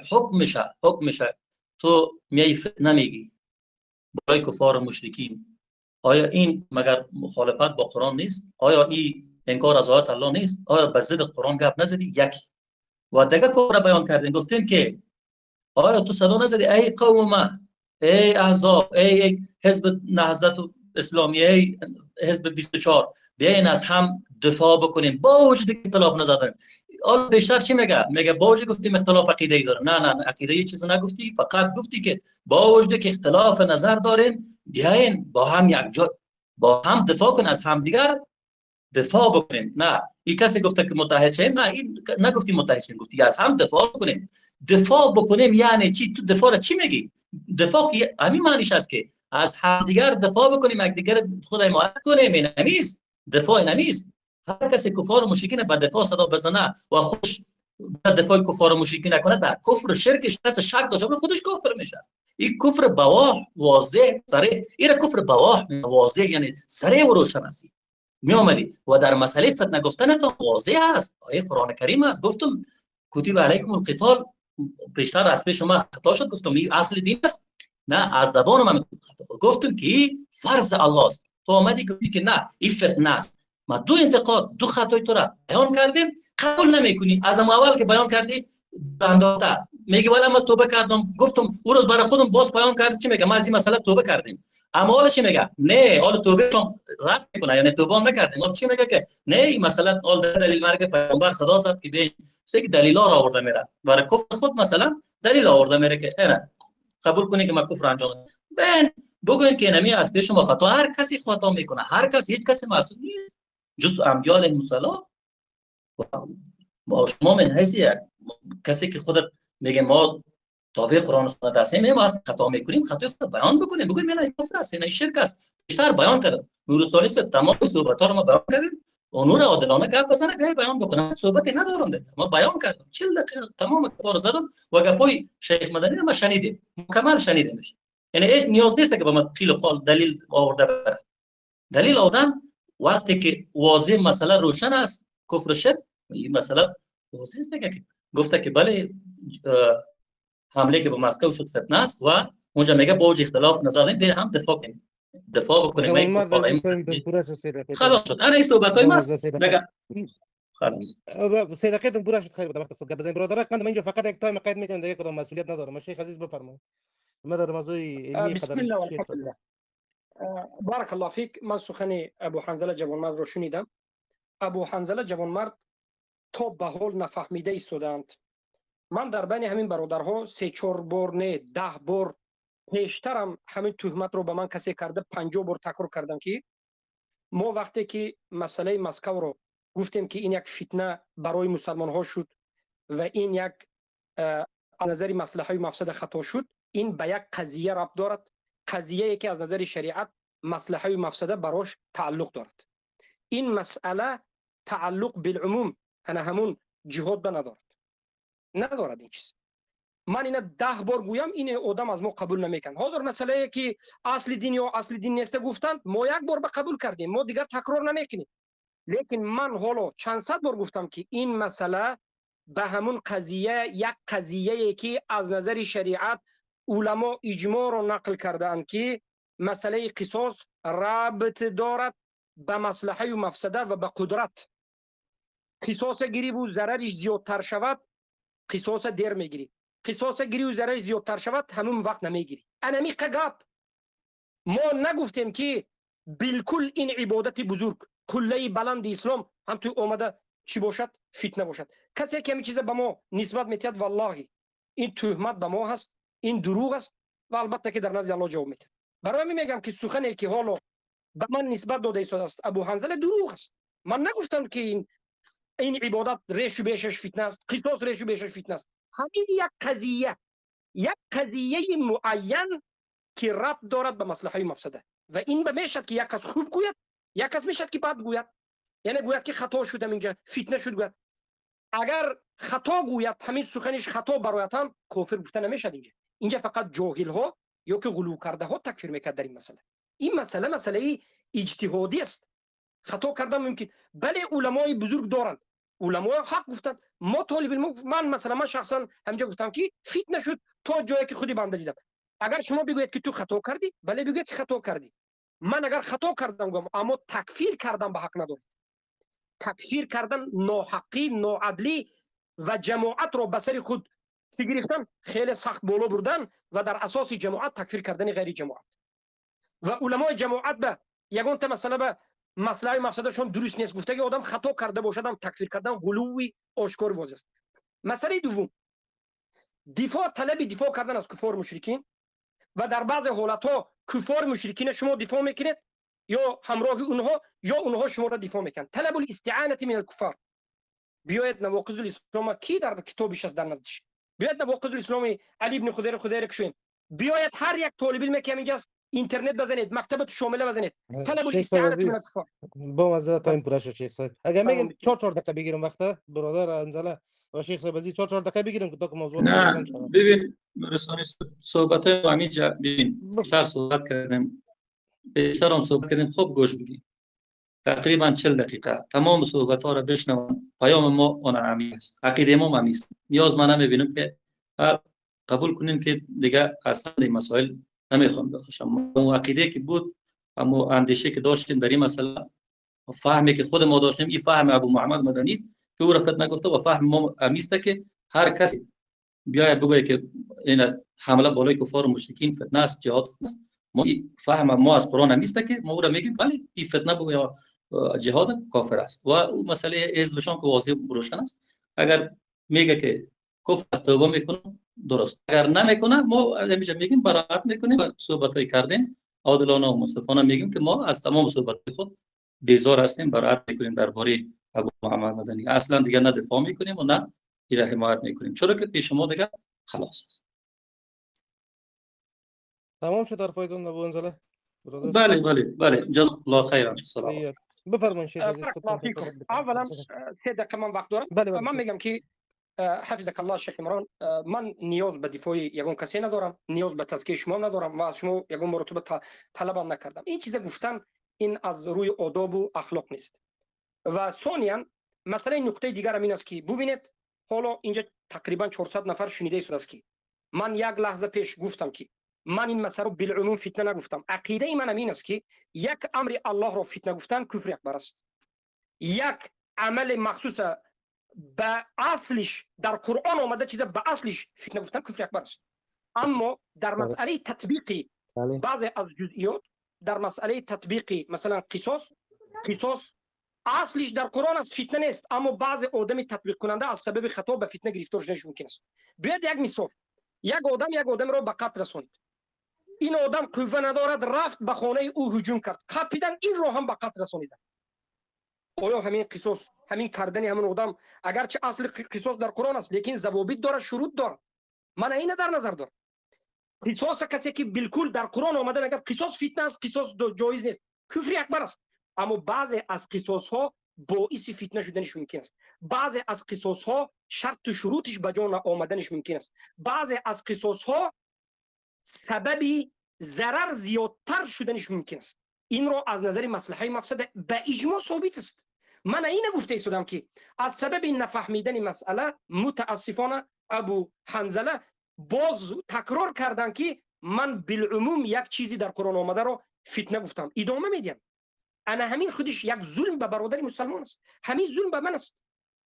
حکم میشه تو میای فتنه میگی برای کفار و مشرکین، آیا این مگر مخالفت با قرآن نیست؟ آیا این انکار از آیات الله نیست؟ آیا به ضد قرآن گپ نزدی؟ یکی و دیگه کار بیان کردیم، گفتیم که آیا تو صدا نزدی ای قوم ما، ای احزاب، ای حزب نهضت اسلامی، ای حزب 24 بیاین از هم دفاع بکنیم با وجود اختلاف نظر. حالا بیشتر چی میگه با وجود گفتیم اختلاف عقیده ای داره. نه عقیده ای چیز نگفتی، فقط گفتی که با وجود که اختلاف نظر داریم بیاین با هم یک جا با هم دفاع کنیم، از هم دیگر دفاع بکنیم. نه این کسی گفته که متحد شیم، نه این نگفتی متحد شیم، گفتی از هم دفاع بکنیم. دفاع بکنیم یعنی چی؟ تو دفاع را چی میگی؟ دفاع که همین معنیش است که از همدیگر دفاع بکنیم، یکدیگر خود حمایت کنیم. این نمیست دفاع، نمیست. هر کسی کفار و مشرکین به دفاع صدا بزنه و خودش به دفاع کفار و مشرکین نکنه، در کفر و شرکش کس شک داشته خودش کافر میشه. این کفر بواح واضح صریح، این کفر بواح واضح یعنی صریح و روشن است می آمدی و در مسئله فتنه گفتن تو واضح است. آیه قرآن کریم است. گفتم کتب علیکم القتال، بیشتر از پیش شما خطا شد، گفتم این اصل دین است. نه از زبان من خطا گفتم که این فرض الله است. تو آمدی گفتی که نه این فتنه است. ما دو انتقاد دو خطای تو را بیان کردیم، قبول نمیکنی. از اول که بیان کردی انداخته میگه ولی من توبه کردم. گفتم او روز برای خودم باز بیان کردی چی میگه؟ ما از این مسئله توبه کردیم. اما حالا چی میگه؟ نه حالا توبه رد میکنه، یعنی توبه هم نکردیم. حالا چی میگه که نه این مسئله حال دلیل مرگ پیامبر صدا زد که به که دلیلا را آورده میره برای کفر خود، مثلا دلیل آورده میره که نه قبول کنی که ما کفر انجام دادیم. بگوین که نمی از پیش ما خطا، هر کسی خطا میکنه، هر کس، هیچ کسی معصوم نیست جز انبیاء علیهم السلام. ما شما من حیث کسی که خودت میگه ما تابع قرآن و سنت هستیم، ما خطا میکنیم، خطا خود بیان بکنیم، بگویم نه این کفر است، نه شرک است. بیشتر بیان کردم نورستانی سے تمام صحبت ها رو ما بیان کردیم. اونور عادلانه گپ بزنه بیان بکنه، صحبتی ندارم ده. ما بیان کردم 40 دقیقه تمام کار زدم و گپای شیخ مدنی ما شنیدیم، مکمل شنیدیمش. یعنی نیاز نیست که با ما قیل و قال دلیل آورده بره. دلیل آوردن وقتی که واضح مسئله روشن است، کفر شرک این مسئله واضح است که گفته که بله حمله که به مسکو شد فتنه است و اونجا میگه با وجود اختلاف نظر به هم دفاع کنیم، دفاع بکنیم. خلاص شد. انا این صحبتای ماست نگه خلاص. سه دقیقه پورا شد. خیر وقت خود بزنید برادران. من اینجا فقط یک تایم قید میکنم، دیگه کدام مسئولیت ندارم. شیخ عزیز بفرمایید. ما در موضوع علمی بسم الله والحمد لله. بارك الله فيك. من سخن ابو حنظله جوانمرد رو شنیدم. ابو حنظله جوانمرد تا به حال نفهمیده ایستادند. من در بین همین برادرها 3-4 بار نه 10 بار پیشترم همین تهمت رو به من کسی کرده، 50 بار تکرار کردم که ما وقتی که مسئله مسکو رو گفتیم که این یک فتنه برای مسلمان ها شد و این یک از نظر مصلحه و مفسد خطا شد، این به یک قضیه ربط دارد، قضیه که از نظر شریعت مصلحه و مفسده براش تعلق دارد. این مسئله تعلق بالعموم انا همون جهاد به ندارد این چیز. من اینا 10 بار گویم این آدم از ما قبول نمیکن. حاضر مسئله که اصل دین یا اصل دین نیست گفتن، ما یک بار به قبول کردیم، ما دیگر تکرار نمیکنیم. لیکن من حالا چند صد بار گفتم که این مسئله به همون قضیه، یک قضیه که از نظر شریعت علما اجماع رو نقل کردند که مسئله قصاص ربط دارد به مصلحه و مفسده و به قدرت. قصاص گیری و ضررش زیادتر شود، قصاص دیر میگیری. قصاص گیری و ضررش زیادتر شود، همون وقت نمیگیری. انمی قگاب ما نگفتیم که بالکل این عبادت بزرگ کله بلند اسلام هم تو اومده چی باشد؟ فتنه باشد. کسی که همین چیز به ما نسبت میتید، والله این تهمت به ما هست، این دروغ است و البته که در نزد الله جواب میده. برای همین میگم که سخنی که حالا به من نسبت داده شده است ابو حنظله دروغ است. من نگفتم که این عبادت ریش و بیشش فتنه است، قصاص ریش و بیشش فتنه است. همین یک قضیه معین که ربط دارد به مصلحه و مفسده و این به میشد که یک کس خوب گوید، یک کس میشد که بد گوید. یعنی گوید که خطا شدم اینجا فتنه شد گوید. اگر خطا گوید همین سخنش خطا برایت هم کافر گفته نمیشد. اینجا فقط جاهل ها یا که غلو کرده ها تکفیر میکرد در این مسئله. این مسئله مسئله اجتهادی است. خطا کردن ممکن، بله علمای بزرگ دارند، علمای حق گفتند. ما طالب علم، من مثلا من شخصا همینجا گفتم که فتنه شد تا جایی که خودی بنده دیدم. اگر شما بگویید که تو خطا کردی، بله بگویید که خطا کردی. من اگر خطا کردم گفتم، اما تکفیر کردم به حق ندارد. تکفیر کردن ناحقی، ناعدلی و جماعت را به سر خود گرفتن، خیلی سخت بالا بردن و در اساس جماعت تکفیر کردن غیر جماعت. و علمای جماعت به یگان تا مسئله به مسئله مفسدشون درست نیست گفته که آدم خطا کرده باشد هم تکفیر کردن غلوی آشکار واضح است. مسئله دوم، دفاع کردن از کفار مشرکین و در بعض حالتها کفار مشرکین شما دفاع میکنید یا همراه اونها یا اونها شما را دفاع میکنند. طلب الاستعانه من الكفار. بیاید نواقض الاسلام کی در کتابش است در نزدش. بیاید نواقض الاسلام علی ابن خدیر کشوین. بیاید هر یک طالب علم که اینجا اینترنت بزنید، مکتبت شامله بزنید. طلب الاستعانه من الكفار. با مزه تایم پورا شد شیخ صاحب. اگر میگن 4 دقیقه بگیرم وقت برادر انزله و شیخ صاحب از 4 دقیقه بگیرم که تا که موضوع نه ببین رسانی صحبت همین جا ببین بیشتر صحبت کردیم، بیشتر هم صحبت کردیم، خوب گوش بگیر. تقریبا 40 دقیقه تمام صحبت ها را بشنوم. پیام ما اون عمیق است، عقیده ما عمیق است. نیاز من نمیبینم که قبول کنیم که دیگه اصلا این مسائل نمیخوام بخشم. اون عقیده که بود، اما اندیشه که داشتیم در این مسئله، فهمی که خود ما داشتیم، این فهم ابو محمد مدنی است که او را فتنه گفته و فهم ما عمیق که هر کسی بیای بگه که این حمله بالای کفار و مشرکین فتنه است، جهاد است، ما فهم ما از قرآن عمیق که ما او را میگیم بله این فتنه بگه جهاد کافر است و اون مسئله حزبشان که واضح روشن است. اگر میگه که کفر است توبه میکنه درست، اگر نمیکنه ما همیشه میگیم براءت میکنیم و صحبتای کردیم عادلانه و منصفانه میگیم که ما از تمام صحبت خود بیزار هستیم، براءت میکنیم درباره ابو محمد مدنی. اصلا دیگه نه دفاع میکنیم و نه این حمایت میکنیم، چرا که پیش ما دیگه خلاص است. تمام شد حرفایتون ابو انزله؟ بله جزاک الله خیر. سلام. بفرمایید شیخ عزیز. اولا 3 دقیقه من وقت دارم. من میگم که حفظك الله شیخ عمران، من نیاز به دفاع یگان کسی ندارم، نیاز به تزکیه شما ندارم و از شما یگان مرتبه طلبم نکردم. این چیز گفتن این از روی آداب و اخلاق نیست. و ثانیاً مسئله نقطه دیگر این است که ببینید حالا اینجا تقریبا 400 نفر شنیده شده است که من یک لحظه پیش گفتم که من این مسئله رو بالعموم فتنه نگفتم. عقیده من این است که یک امر الله را فتنه گفتن کفر اکبر است. یک عمل مخصوص به اصلش در قرآن آمده چیز به اصلش فتنه گفتن کفر اکبر است. اما در مسئله تطبیقی بعضی از جزئیات، در مسئله تطبیقی مثلا قصاص اصلش در قرآن است، فتنه نیست، اما بعض آدم تطبیق کننده از سبب خطا به فتنه گرفتار شدنش ممکن است. بیاید یک مثال، یک آدم را به قتل رساند. این آدم قوه ندارد، رفت به خانه او هجوم کرد، قپیدن این را هم به قتل رسانیدن. آیا همین قصاص، همین کردن همین آدم اگرچه اصل قصاص در قرآن است لیکن ضوابط داره، شروط داره، من این در نظر دارم. قصاص کسی که بالکل در قرآن آمده میگه قصاص فتنه است، قصاص جایز نیست، کفر اکبر است. اما بعضی از قصاص ها باعث فتنه شدنش ممکن است. بعضی از قصاص ها شرط و شروطش به جا آمدنش ممکن است. بعضی از قصاص ها سبب ضرر زیادتر شدنش ممکن است. این را از نظر مصلحه مفسده به اجماع ثابت است. من این گفته ایستادم که از سبب نفهمیدن مسئله متاسفانه ابو حنظله باز تکرار کردن که من بالعموم یک چیزی در قرآن آمده را فتنه گفتم. ادامه میدم. انا همین خودش یک ظلم به برادر مسلمان است. همین ظلم به من است.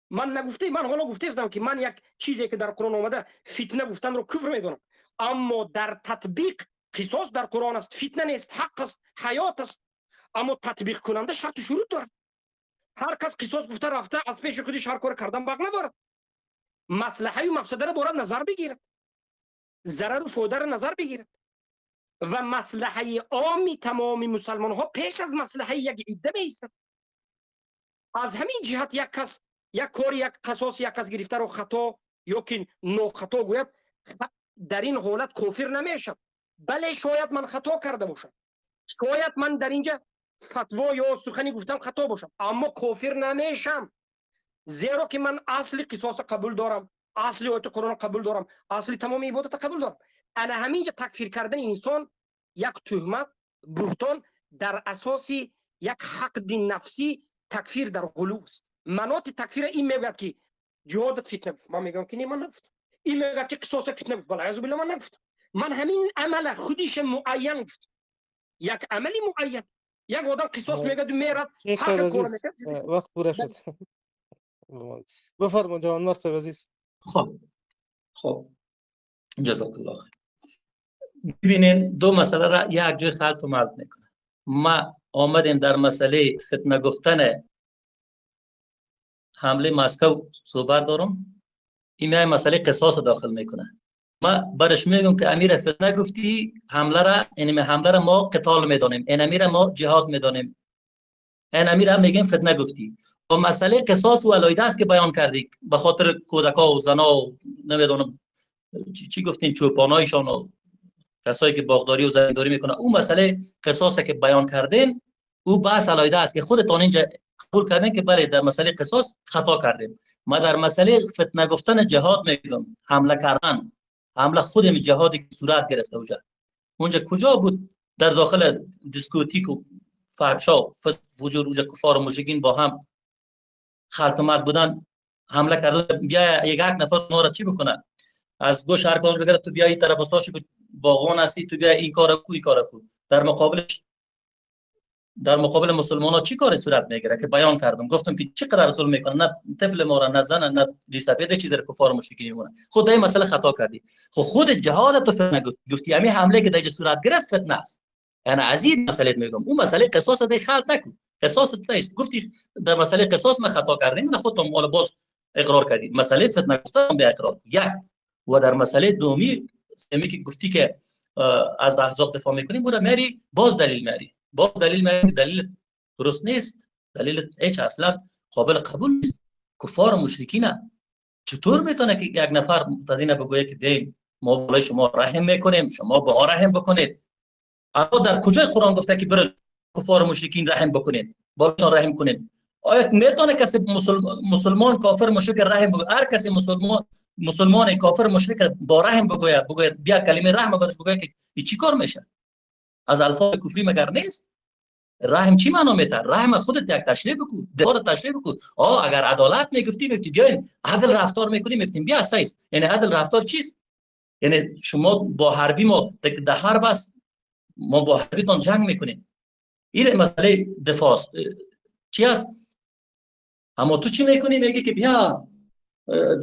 من نگفته، من حالا گفته استم که من یک چیزی که در قرآن آمده فتنه گفتن رو کفر میدونم، اما در تطبیق قصاص در قرآن است، فتنه نیست، حق است، حیات است، اما تطبیق کننده شرط و شروط دارد. هر کس قصاص گفته رفته از پیش خودش هر کار کردن باق ندارد. مصلحه و مفسده را باید نظر بگیرد، ضرر و فایده را نظر بگیرد و مصلحه عام تمام مسلمان ها پیش از مصلحه یک عده میایستد. از همین جهت یک کس یک کار، یک قصاص یک کس گرفته رو خطا یا که ناخطا گوید، در این حالت کافر نمیشم. بله شاید من خطا کرده باشم، شاید من در اینجا فتوا یا سخنی گفتم خطا باشم، اما کافر نمیشم، زیرا که من اصل قصاص قبول دارم، اصل آیت قرآن قبول دارم، اصل تمام عبادت قبول دارم. انا همینجا تکفیر کردن انسان یک تهمت بهتان در اساس یک حقد نفسی تکفیر در غلو است. مناط تکفیر این میگوید که جهاد فتنه بود، من میگم که نه، من نگفتم. این میگوید که قصاص فتنه بود، والعیاذ بالله من نگفتم. من همین عمل خودش معین گفتم، یک عملی معین. یک آدم قصاص میگه و میرد شیخ حق صاحب کار عزیز میکنه. وقت پوره شد. بفرما جوانمرد صاحب عزیز. خب جزاک الله خیر. ببینین دو مسئله را یک جای خلط و ملط میکنه. ما آمدیم در مسئله فتنه گفتن حمله مسکو صحبت دارم، این مسئله قصاص داخل میکنه. ما برش میگم که امیر فتنه گفتی حمله را، این حمله را ما قتال میدانیم، این امیر ما جهاد میدانیم، این امیر هم میگیم فتنه گفتی. و مسئله قصاص و علایده است که بیان کردی به خاطر کودکا و زنا و نمیدونم چی گفتین، چوپانایشان و کسایی که باغداری و زمینداری میکنه، اون مسئله قصاصی که بیان کردین او بحث علایده است که خودتان اینجا قبول کردین که بله در مسئله قصاص خطا کردیم. ما در مسئله فتنه گفتن جهاد میگم، حمله کردن، حمله خودم جهادی که صورت گرفته اونجا کجا بود؟ در داخل دیسکوتیک و فحشا و فجور اونجا کفار و مشرکین با هم خلط و ملط بودن، حمله کردن. بیا یک نفر ما را چی بکنه، از گوش هر کدومش بگیره تو بیا این طرف استاشو باغون هستی، تو بیا این کارو کو این کارو کو. در مقابل مسلمان ها چی کاری صورت میگیره که بیان کردم، گفتم که چقدر ظلم میکنه، نه طفل ما را، نه زن، نه ریسفید، چیزی رو کفار مشرکین میمونه. خود این مسئله خطا کردی. خود جهاد تو فتنه گفتی، همین حمله که در صورت گرفت فتنه است. انا از این مسئله میگم، اون مسئله قصاص ده خلط نکن. قصاص نیست. گفتی در مسئله قصاص ما خطا کردیم، نه خودتون مال باز اقرار کردی. مسئله فتنه گفتم به اقرار یک. و در مسئله دومی سمی که گفتی که از احزاب دفاع میکنیم، بود میری باز دلیل میری، باز دلیل میری، دلیل درست نیست، دلیل هیچ اصلا قابل قبول نیست. کفار و مشرکین چطور میتونه که یک نفر متدین بگویه که بیاین ما بالای شما رحم میکنیم، شما با رحم بکنید؟ اما در کجای قرآن گفته که برای کفار و مشرکین رحم بکنید، بالاشان رحم کنید؟ آیا میتونه کسی مسلمان کافر مشرک رحم بگوید؟ هر کسی مسلمان کافر مشرک با رحم بگوید بیا کلمه رحم برش بگوید که چی کار میشه؟ از الفاظ کفری مگر نیست؟ رحم چی معنا میده؟ رحم خودت یک تشریح بکن، دفاع تشریح بکن. اگر عدالت میگفتی بیاین عدل رفتار میکنیم، میگفتیم بیا اساس. یعنی عدل رفتار چیست؟ یعنی شما با حربی ما در حرب است، ما با حربیتون جنگ میکنیم. این مسئله دفاع است. چی است؟ اما تو چی میکنی؟ میگی که بیا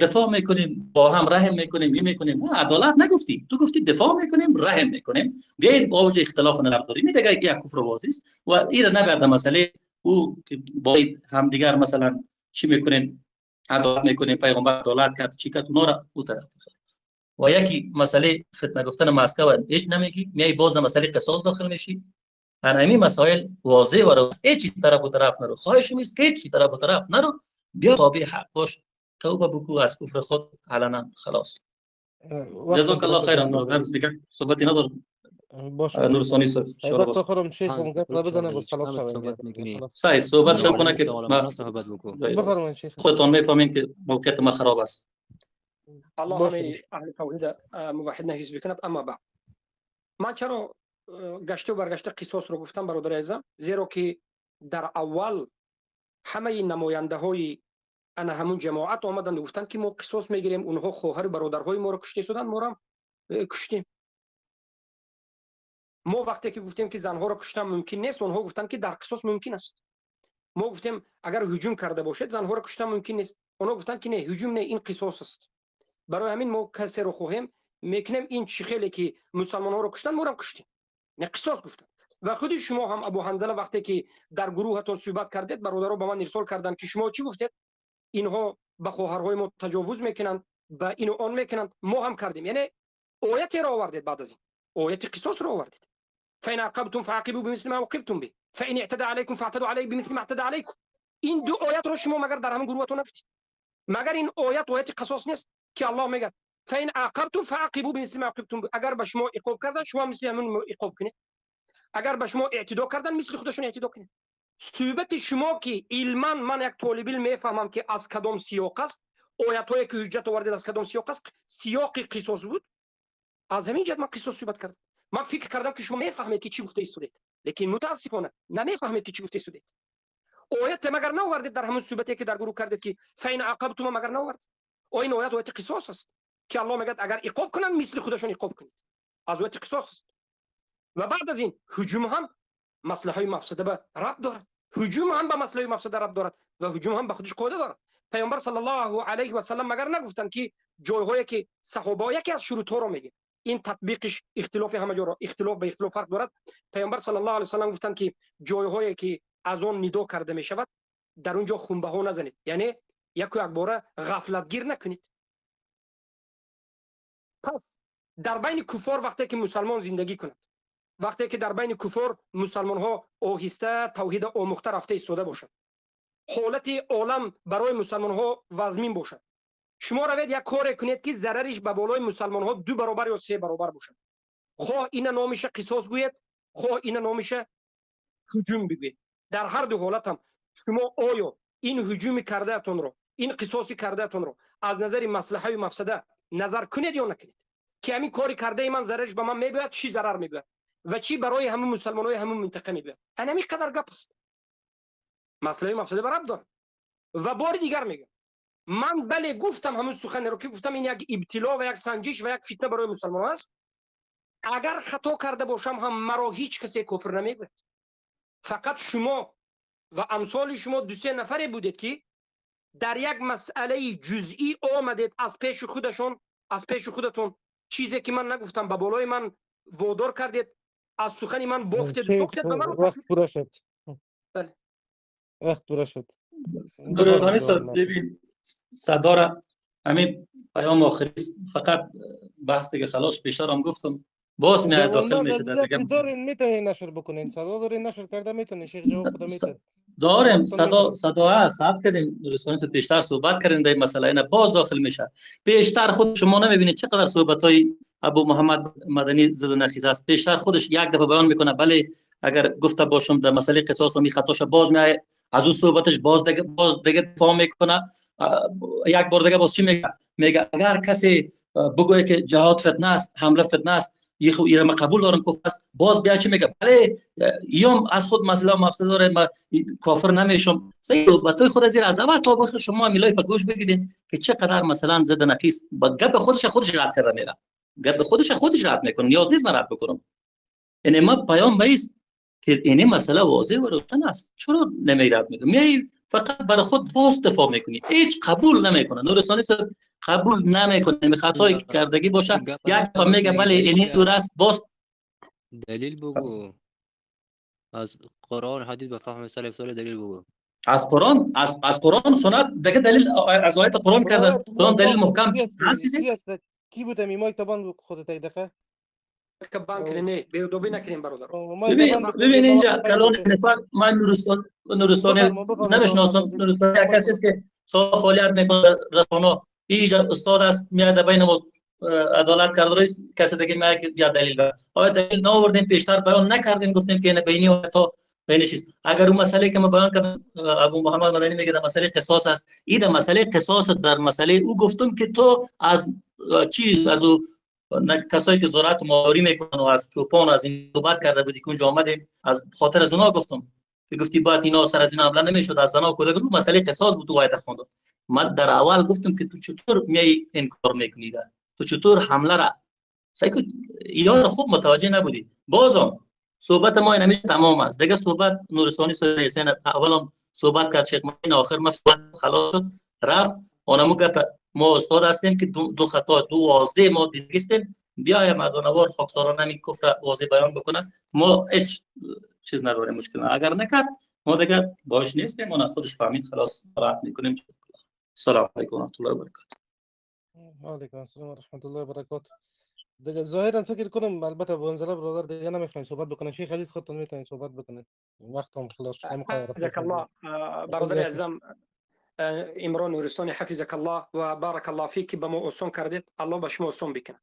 دفاع میکنیم، با هم رحم میکنیم، این میکنیم. عدالت نگفتی، تو گفتی دفاع میکنیم، رحم میکنیم. بیاید با وجه اختلاف نظر داریم، میگه یک کفر واضح است و این نگرد مسئله او که با هم دیگر مثلا چی میکنین، عدالت میکنیم، پیغمبر عدالت کرد، چی کرد، اونا را او طرف بذار. و یکی مسئله فتنه گفتن مسکو هیچ نمیگی، میای باز مسئله قصاص داخل میشی. همین مسائل واضح و روشن، هیچ طرف و طرف نرو، خواهش میست هیچ طرف و طرف نرو، بیا تابع حق باش، توبه بکو از کفر خود علنا، خلاص. جزاک الله خیر. برادر دیگه صحبتی ندارم. باشه نور ثانی صحبت بخورم شیخ اون گپ بزنه بس خلاص شویم. صحیح صحبت شو کنه که بفرمایید شیخ. خودتون میفهمین که موقعیت ما خراب است. الله همه اهل توحید موحد نفیس بکند. اما بعد من چرا گشته و برگشته قصاص رو گفتم برادر عزیزم؟ زیرا که در اول همه نماینده های انا همون جماعت آمدند و گفتند که ما قصاص میگیریم، اونها خواهر برادرهای ما رو کشته شدند، ما رو کشتیم. ما وقتی که گفتیم که زنها رو کشتن ممکن نیست، اونها گفتند که در قصاص ممکن است. ما گفتیم اگر هجوم کرده باشد زنها رو کشتن ممکن نیست، اونها گفتند که نه، هجوم نه، این قصاص است. برای همین ما کسی رو خواهیم میکنیم این شیخلی که مسلمان ها رو کشتن ما رو کشتیم، نه قصاص گفتند. و خود شما هم ابو حنظله وقتی که در گروهتون صحبت کردید، برادرها به من ارسال کردند که شما چی گفتید؟ اینها به خواهرهای ما تجاوز میکنند، به اینو آن میکنند. ما هم کردیم. یعنی آیت را آوردید، بعد از این آیت قصاص را آوردید. فإن عاقبتم فعاقبوا بمثل ما عوقبتم به فإن اعتدى عليكم فاعتدوا عليه بمثل ما اعتدى عليكم. این دو آیت رو شما مگر در همون گروهتون نگفتید؟ مگر این آیت قصاص نیست که الله میگه فإن عاقبتم فعاقبوا بمثل ما عوقبتم به؟ اگر به شما عقاب کردن شما مثل همون عقاب کنید، اگر به شما اعتدا کردن مثل خودشون اعتدا کنید. صحبت شما که علما من یک طالب علم میفهمم که از کدام سیاق است، آیت‌هایی که حجت آوردید از کدام سیاق است، سیاق قصاص بود. از همین جهت من قصص صحبت کردم. من فکر کردم که شما میفهمید که چی گفته ایستادید، لیکن متاسفانه نمیفهمید که چی گفته ایستادید. آیت مگر نآوردید در همون صحبتی که در گروه کردید که فین عاقبتم مگر نآوردید؟ این آیت قصاص است که الله میگه اگر عقاب کنن مثل خودشون عقاب کنید. از آیت قصاص است. و بعد از این هجوم هم مصلحه مفسده به ربط دارد. هجوم هم به مصلحه مفسده ربط دارد و هجوم هم به خودش قاعده دارد. پیامبر صلی الله علیه و سلم مگر نگفتند که جایهایی که صحابه یکی از شروط ها رو میگه این تطبیقش اختلاف همه جا را اختلاف به اختلاف فرق دارد. پیامبر صلی الله علیه و سلم گفتند که جایهایی که از آن ندا کرده می شود در اونجا خنبه ها نزنید، یعنی یک باره غفلت گیر نکنید. پس در بین کفار وقتی که مسلمان زندگی کند، وقتی که در بین کفار مسلمان ها آهسته توحید آموخته رفته ایستاده باشد، حالت عالم برای مسلمان ها وزمین باشد، شما روید یک کار کنید که ضررش به بالای مسلمان ها 2 برابر یا 3 برابر باشد، خواه این نامش قصاص گوید، خواه این نامش هجوم بگوید. در هر دو حالت هم شما آیا این هجوم کرده تون رو، این قصاصی کرده تون رو از نظر مصلحه و مفسده نظر کنید یا نکنید که همین کاری کرده من ضررش به من میباید، چی ضرر میباید و چی برای همه مسلمانای همه منطقه میباید. همین قدر گپ است. مصلحه و مفسده برابر دارد. و بار دیگر میگم من بله گفتم همون سخن رو که گفتم این یک ابتلا و یک سنجش و یک فتنه برای مسلمان است. اگر خطا کرده باشم هم مرا هیچ کسی کفر نمیگوید. فقط شما و امثال شما 2-3 نفری بودید که در یک مسئله جزئی آمدید از پیش خودشون، از پیش خودتون چیزی که من نگفتم به بالای من وادار کردید، از سخن من بافتید وقت پورا شد. بله وقت پورا شد. نورستانی صاحب ببین صدا را همین پیام آخری فقط بحث دیگه خلاص بیشتر هم گفتم باز میاد داخل میشه در دیگه دارین میتونین نشر بکنین، صدا دارین نشر کرده میتونین شیخ جواب خدا میتونه داریم صدا هست ثبت کردیم. نورستانی صاحب بیشتر صحبت کردیم در این مسئله، اینا باز داخل میشه بیشتر. خود شما نمیبینید چقدر صحبت های ابو محمد مدنی زد و نخیز است. بیشتر خودش یک دفعه بیان میکنه بله اگر گفته باشم در مسئله قصاص و می خطاش باز میاد از اون صحبتش باز دیگه دفاع میکنه. یک بار دیگه باز چی میگه اگر کسی بگویه که جهاد فتنه است، حمله فتنه است، یه ما قبول دارم کفر است، باز بیا چی میگه بله یوم از خود مسئله مفسده داره ما کافر نمیشم. صحبتای خود از از اول تا آخر شما میلای گوش بگیرید که چقدر مثلا زد نقیس با گپ خودش رد کرده میره، گپ خودش رد میکنه، نیاز نیست من رد بکنم. یعنی ما پیام بیست که این مسئله واضح و روشن است، چرا نمیرد میگم میای فقط برای خود باز دفاع میکنی، هیچ قبول نمیکنه. نورستانی صاحب قبول نمیکنه خطایی که کردگی باشه یک تا میگه بله اینی دور است باز دلیل بگو از قرآن حدیث به فهم سلف صالح دلیل بگو. از قرآن از قرآن سنت دیگه دلیل از آیت قرآن کردن قرآن دلیل محکم هست. کی بود میمای تبان خودت دقیقه که بانک نه بیودوبی نکنیم برادر. ببین اینجا کلان نفاق من نورستانی نمیشناسم. نورستانی یک کسی که سال فعالیت میکنه رسانه اینجا استاد است میاد بین ما عدالت کرده است کسی دیگه میاد که بیا دلیل بر آیا دلیل نآوردیم پیشتر بیان نکردیم گفتیم که این بینی و تا بینش است. اگر اون مسئله که ما بیان کردم ابو محمد مدنی میگه مسئله قصاص است، این مسئله قصاص در مسئله او گفتم که تو از چی از کسایی که زراعت ماهواری میکنن و از چوپان از این صحبت کرده بودی که اونجا آمده از خاطر از اونها گفتم که گفتی باید اینا سر از این حمله نمیشد از زنا و کودک رو مسئله قصاص بود. تو آیت خوندم من در اول گفتم که تو چطور میای این کار میکنی، تو چطور حمله را سایکو یا خوب متوجه نبودی. بازم صحبت ما اینمی تمام است دیگه. صحبت نورستانی سرسین اولم صحبت کرد شیخ مدین آخر ما صحبت خلاص رفت اونمو گپ ما استاد هستیم که دو خطا دو واضح ما دیدیم بیای مردانوار خاکساران همین کفر واضح بیان بکنن ما هیچ چیز نداریم مشکل اگر نکرد ما دیگه باش نیستیم ما خودش فهمید خلاص راحت میکنیم. السلام علیکم و رحمت الله و برکاته. و علیکم السلام و رحمت الله و برکاته. دیگه ظاهرا فکر کنم البته بونزله برادر دیگه نمیخواین صحبت بکنن. شیخ عزیز خودتون میتونین صحبت بکنید وقتم خلاص شد. حفظك الله برادر اعظم عمران نورستانی حفظك الله و بارك الله فيك به ما اوسان کردید. الله به شما اوسان بکند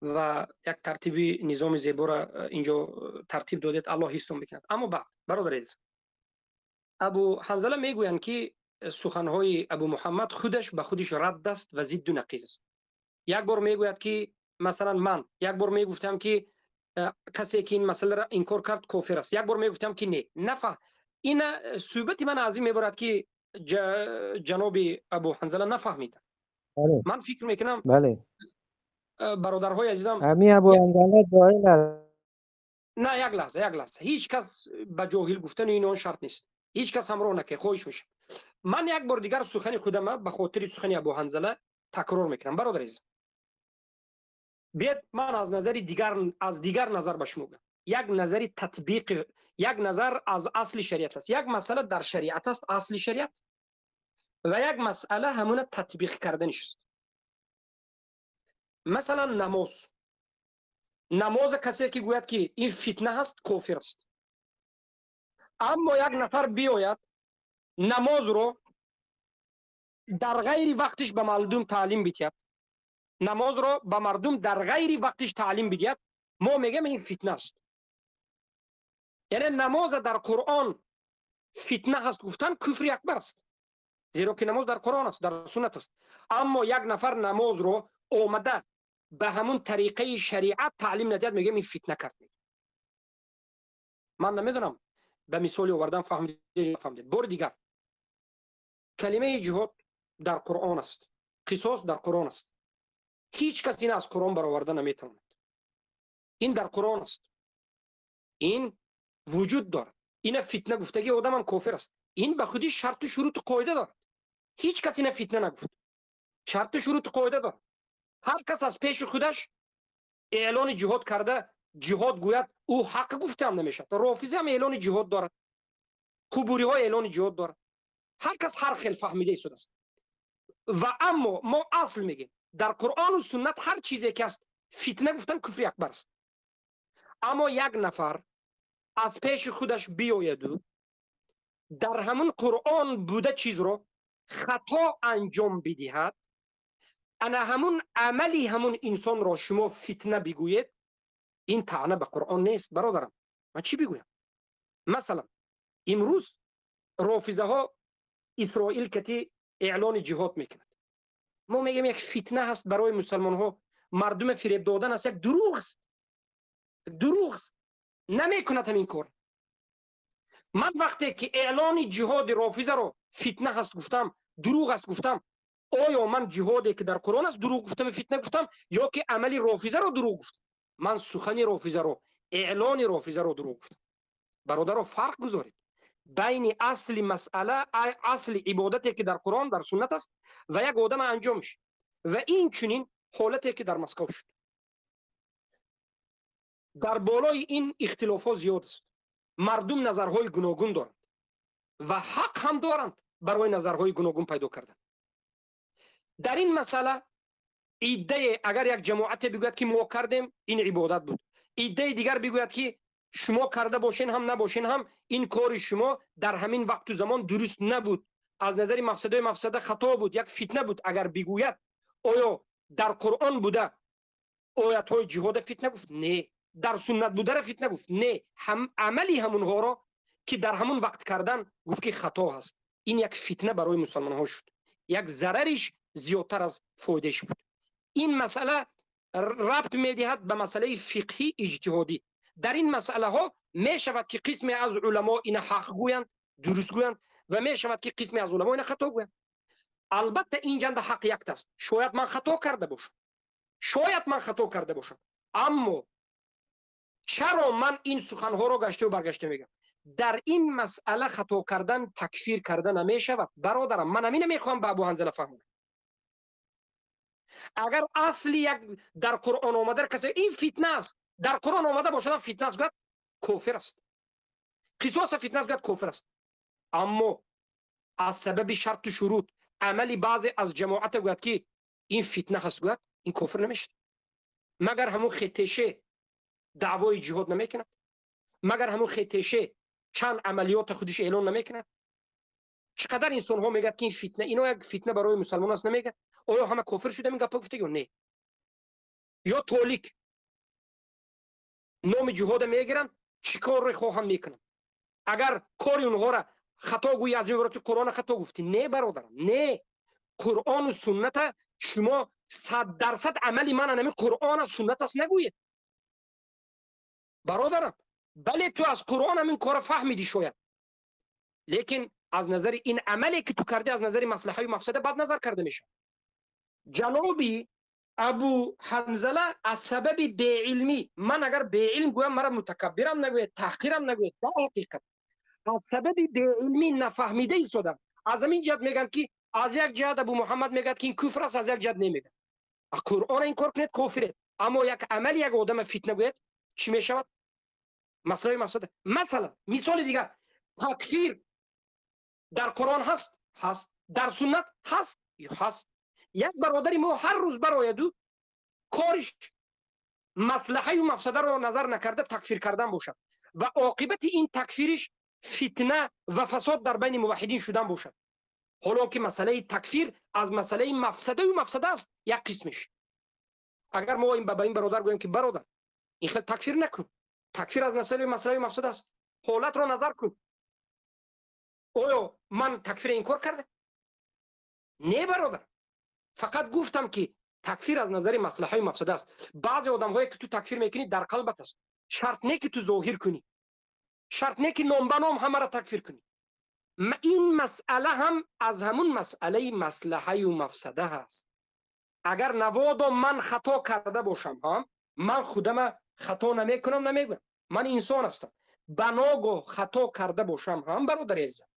و یک ترتیبی نظام زیبا را اینجا ترتیب دادید. الله هیستون بکند. اما بعد برادر عزیز ابو حنظله میگویند که سخنهای ابو محمد خودش به خودش رد است و ضد و نقیض است. یک بار میگوید که مثلا من یک بار میگفتم که کسی که این مسئله را انکار کرد کافر است، یک بار میگفتم که نه این صحبت من از این میبرد که جناب ابو حنظله نفهمید. بله من فکر میکنم بله برادرهای عزیزم امی ابو حنظله جاهل است. نه یک لحظه هیچ کس به جاهل گفتن این شرط نیست، هیچ کس همراه نکنه، خواهش میشه. من یک بار دیگر سخن خودم به خاطر سخن ابو حنظله تکرار میکنم. برادر عزیز، بیاد من از دیگر نظر به شما بگم. یک نظری تطبیق، یک نظر از اصل شریعت است. یک مسئله در شریعت است، اصل شریعت، و یک مسئله همون تطبیق کردنش است. مثلا نماز کسی که گوید که این فتنه است کافر است. اما یک نفر بیاید نماز رو در غیر وقتش به مردم تعلیم بدهد، نماز رو به مردم در غیر وقتش تعلیم بدهد، ما میگیم این فتنه است. یعنی نماز در قرآن فتنه هست گفتن کفر اکبر است، زیرا که نماز در قرآن است، در سنت است. اما یک نفر نماز رو آمده به همون طریقه شریعت تعلیم ندهد، میگیم این فتنه کرد. من نمیدونم به مثال آوردن فهمیدید. بار دیگر کلمه جهاد در قرآن است، قصاص در قرآن است. هیچ کس این از قرآن برآورده نمیتواند. این در قرآن است، این وجود دارد. این فتنه گفتگی آدم هم کافر است. این به خودی شرط و شروط قاعده دارد. هیچ کس این فتنه نگفت، شرط و شروط قاعده دارد. هر کس از پیش خودش اعلان جهاد کرده، جهاد گوید او حق گفته هم نمیشد. رافضی هم اعلان جهاد دارد، قبوری ها اعلان جهاد دارد. هر کس هر خیل فهمیده شده است. و اما ما اصل میگیم در قرآن و سنت هر چیزی که است فتنه گفتن کفر اکبر است. اما یک نفر از پیش خودش بیاید و در همون قرآن بوده چیز رو خطا انجام بدهد، انا همون عملی همون انسان را شما فتنه بگوید، این طعنه به قرآن نیست. برادرم من چی بگویم؟ مثلا امروز رافضه ها اسرائیل کتی اعلان جهاد میکند، ما میگیم یک فتنه هست برای مسلمان ها، مردم فریب دادن است، یک دروغ است، دروغ است، نمیکند همین کار. من وقتی که اعلان جهاد رافضه رو فتنه هست گفتم، دروغ است گفتم، آیا من جهادی که در قرآن است دروغ گفتم، فتنه گفتم، یا که عملی رافضه رو دروغ گفتم؟ من سخن رافضه رو، اعلان رافضه رو دروغ گفتم. برادر رو فرق گذارید بین اصل مسئله، اصل عبادتی که در قرآن در سنت است و یک آدم انجامش. و این چنین حالتی که در مسکو شد. در بالای این اختلافات زیاد است. مردم نظرهای گوناگون دارند و حق هم دارند برای نظرهای گوناگون پیدا کردن. در این مسئله ایده اگر یک جماعت بگوید که ما کردیم این عبادت بود، ایده دیگر بگوید که شما کرده باشین هم نباشین هم این کار شما در همین وقت و زمان درست نبود، از نظر مفسده خطا بود، یک فتنه بود. اگر بگوید آیا در قرآن بوده آیت های جهاد فتنه گفت؟ نه. در سنت بوده را فتنه گفت؟ نه. هم عملی همونها را که در همون وقت کردن گفت که خطا هست. این یک فتنه برای مسلمان ها شد، یک ضررش زیادتر از فایدهش بود. این مسئله ربط میدهد به مسئله فقهی اجتهادی. در این مسئله ها می شود که قسمی از علما این حق گویند، درست گویند، و می شود که قسمی از علما این خطا گویند. البته این جنده حق یک است. شاید من خطا کرده باشم، اما چرا من این سخنها را گشته و برگشته میگم؟ در این مسئله خطا کردن تکفیر کردن نمی شود. برادرم من همین میخوام به ابو حنظله فهمونم. اگر اصلی یک در قرآن آمده کسی این فتنه است، در قرآن آمده باشد فتنه است، گوید کافر است. قصاص فتنه است، گوید کافر است. اما از سبب شرط و شروط عملی بعضی از جماعت گوید که این فتنه هست، گوید این کافر نمیشه. مگر همون خطیشه دعوای جهاد نمیکند؟ مگر همون خطیشه چند عملیات خودش اعلان نمیکند؟ چقدر انسان ها میگه که این فتنه، اینا یک فتنه برای مسلمان است، نمیگه؟ آیا همه کافر شده این گپ گفته یا نه؟ یا تولیک نام جهاد میگیرن، چیکار رو خواهم میکنن؟ اگر کاری اونها را خطا گویی از میبرد که قرآن خطا گفتی؟ نه برادرم، نه. قرآن و سنت شما 100% عمل من نمی قرآن و سنت است نگوید برادرم. بله تو از قرآن هم این کار فهمیدی شاید، لیکن از نظر این عملی که تو کردی از نظر مصلحه و مفسده بد نظر کرده میشه. جنابی ابو حنظله از سبب بی‌علمی، من اگر بی‌علم گویم مرا متکبرم نگوید، تحقیرم نگوید، در حقیقت از سبب بی‌علمی نفهمیده ایستادم. از همین جهت میگن که از یک جهت ابو محمد میگه که این کفر است، از یک جهت نمیگه قرآن این کار کنید کافره، اما یک عمل یک آدم فتنه گوید چی میشود؟ مسئله مفسده. مثلا مثال دیگر، تکفیر در قرآن هست؟ هست. در سنت هست؟ هست. یک برادری ما هر روز براید و کارش مصلحه و مفسده رو نظر نکرده تکفیر کردن باشد و عاقبت این تکفیرش فتنه و فساد در بین موحدین شدن باشد، حالا که مسئله تکفیر از مسئله مفسده و مفسده است یک قسمش. اگر ما این به این برادر گوییم که برادر این خیلی تکفیر نکن، تکفیر از مسئله مفسده است، حالت رو نظر کن، آیا من تکفیر این کار کرده؟ نه برادر، فقط گفتم که تکفیر از نظر مصلحه و مفسده است. بعضی آدم هایی که تو تکفیر میکنی در قلبت است، شرط نه که تو ظاهر کنی، شرط نه که نام به نام همه را تکفیر کنی. این مسئله هم از همون مسئله مصلحه و مفسده هست. اگر نوادا من خطا کرده باشم هم من خودم خطا نمیکنم، نمیگم من انسان هستم، بناگاه خطا کرده باشم هم برادر عزیزم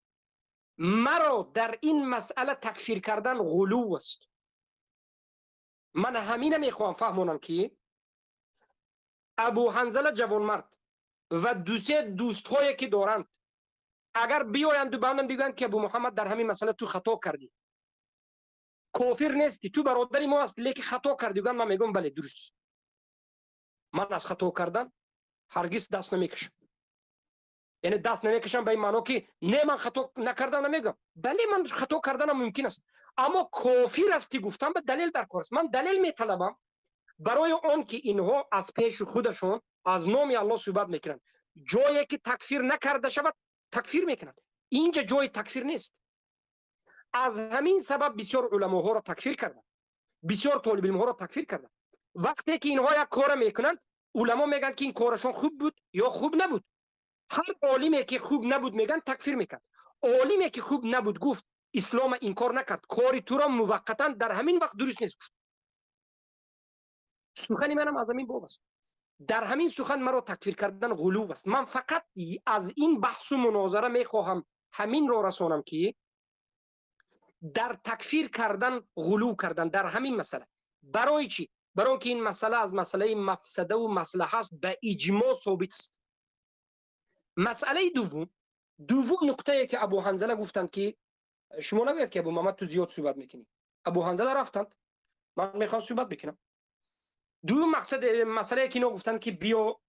مرا در این مسئله تکفیر کردن غلو است. من همین میخوام فهمونم که ابو حنظله جوانمرد و دو سه دوست هایی که دارند اگر بیایند و بهمن بگویند که ابو محمد در همین مسئله تو خطا کردی، کافر نیستی، تو برادری ما است، لیکن خطا کردی، من میگم بله درست، من از خطا کردن هرگز دست نمیکشم. یعنی دست نمیکشم به این معنی که نه من خطا نکردم نمیگم، بله من خطا کردنم ممکن است، اما کافر استی گفتم به دلیل در کار است. من دلیل میطلبم برای آن که اینها از پیش خودشون از نام الله صحبت میکنند، جایی که تکفیر نکرده شود تکفیر میکنند. اینجا جای تکفیر نیست. از همین سبب بسیار علماها را تکفیر کردند، بسیار طالب علم ها را تکفیر کردند. وقتی که اینها یک کار میکنند علما میگن که این کارشون خوب بود یا خوب نبود. هر عالمی که خوب نبود میگن تکفیر میکرد، عالمی که خوب نبود گفت اسلام این کار نکرد، کاری تو را موقتا در همین وقت درست نیست. سخنی منم از همین باب است. در همین سخن مرا تکفیر کردن غلو است. من فقط از این بحث و مناظره میخواهم همین را رسانم که در تکفیر کردن غلو کردن در همین مسئله. برای چی؟ برای که این مسئله از مسئله مفسده و مصلحه است، به اجماع ثابت است. مسئله دوم نقطه‌ای که ابو حنظله گفتند که شما نگوید که ابو محمد تو زیاد صحبت میکنی. ابو حنظله رفتند، من میخوام صحبت بکنم. دوم مسئله که اینا گفتند که بیا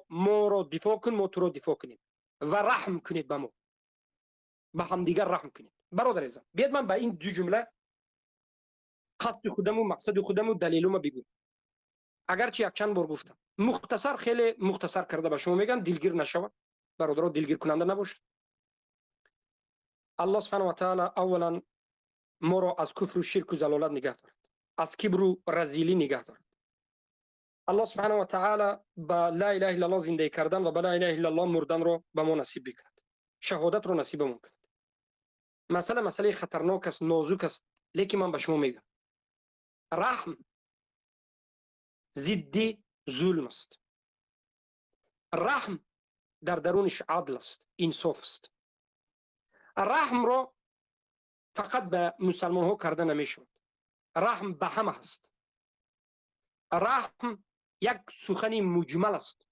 ما رو دفاع کن، ما تو رو دفاع کنیم و رحم کنید به ما، به هم دیگر رحم کنید. برادر عزیزم بیاد من به این دو جمله قصد خودم و مقصد خودم و دلیلم بگم. اگرچه یک چند بار گفتم، مختصر خیلی مختصر کرده به شما میگم، دلگیر نشود برادرها، دلگیر کننده نباشید. الله سبحانه و تعالی اولا ما را از کفر و شرک و ضلالت نگه دارد، از کبر و رذیلی نگه دارد. الله سبحانه و تعالی با لا اله الا الله زنده کردن و با لا اله الا الله مردن را به ما نصیب بکند، شهادت را نصیب ما کند. مسئله خطرناک است، نازک است، لیکن من به شما میگم رحم ضد ظلم است. رحم در درونش عدل است، انصاف است. رحم را فقط به مسلمان ها کرده نمیشود، رحم به همه است. رحم یک سخنی مجمل است،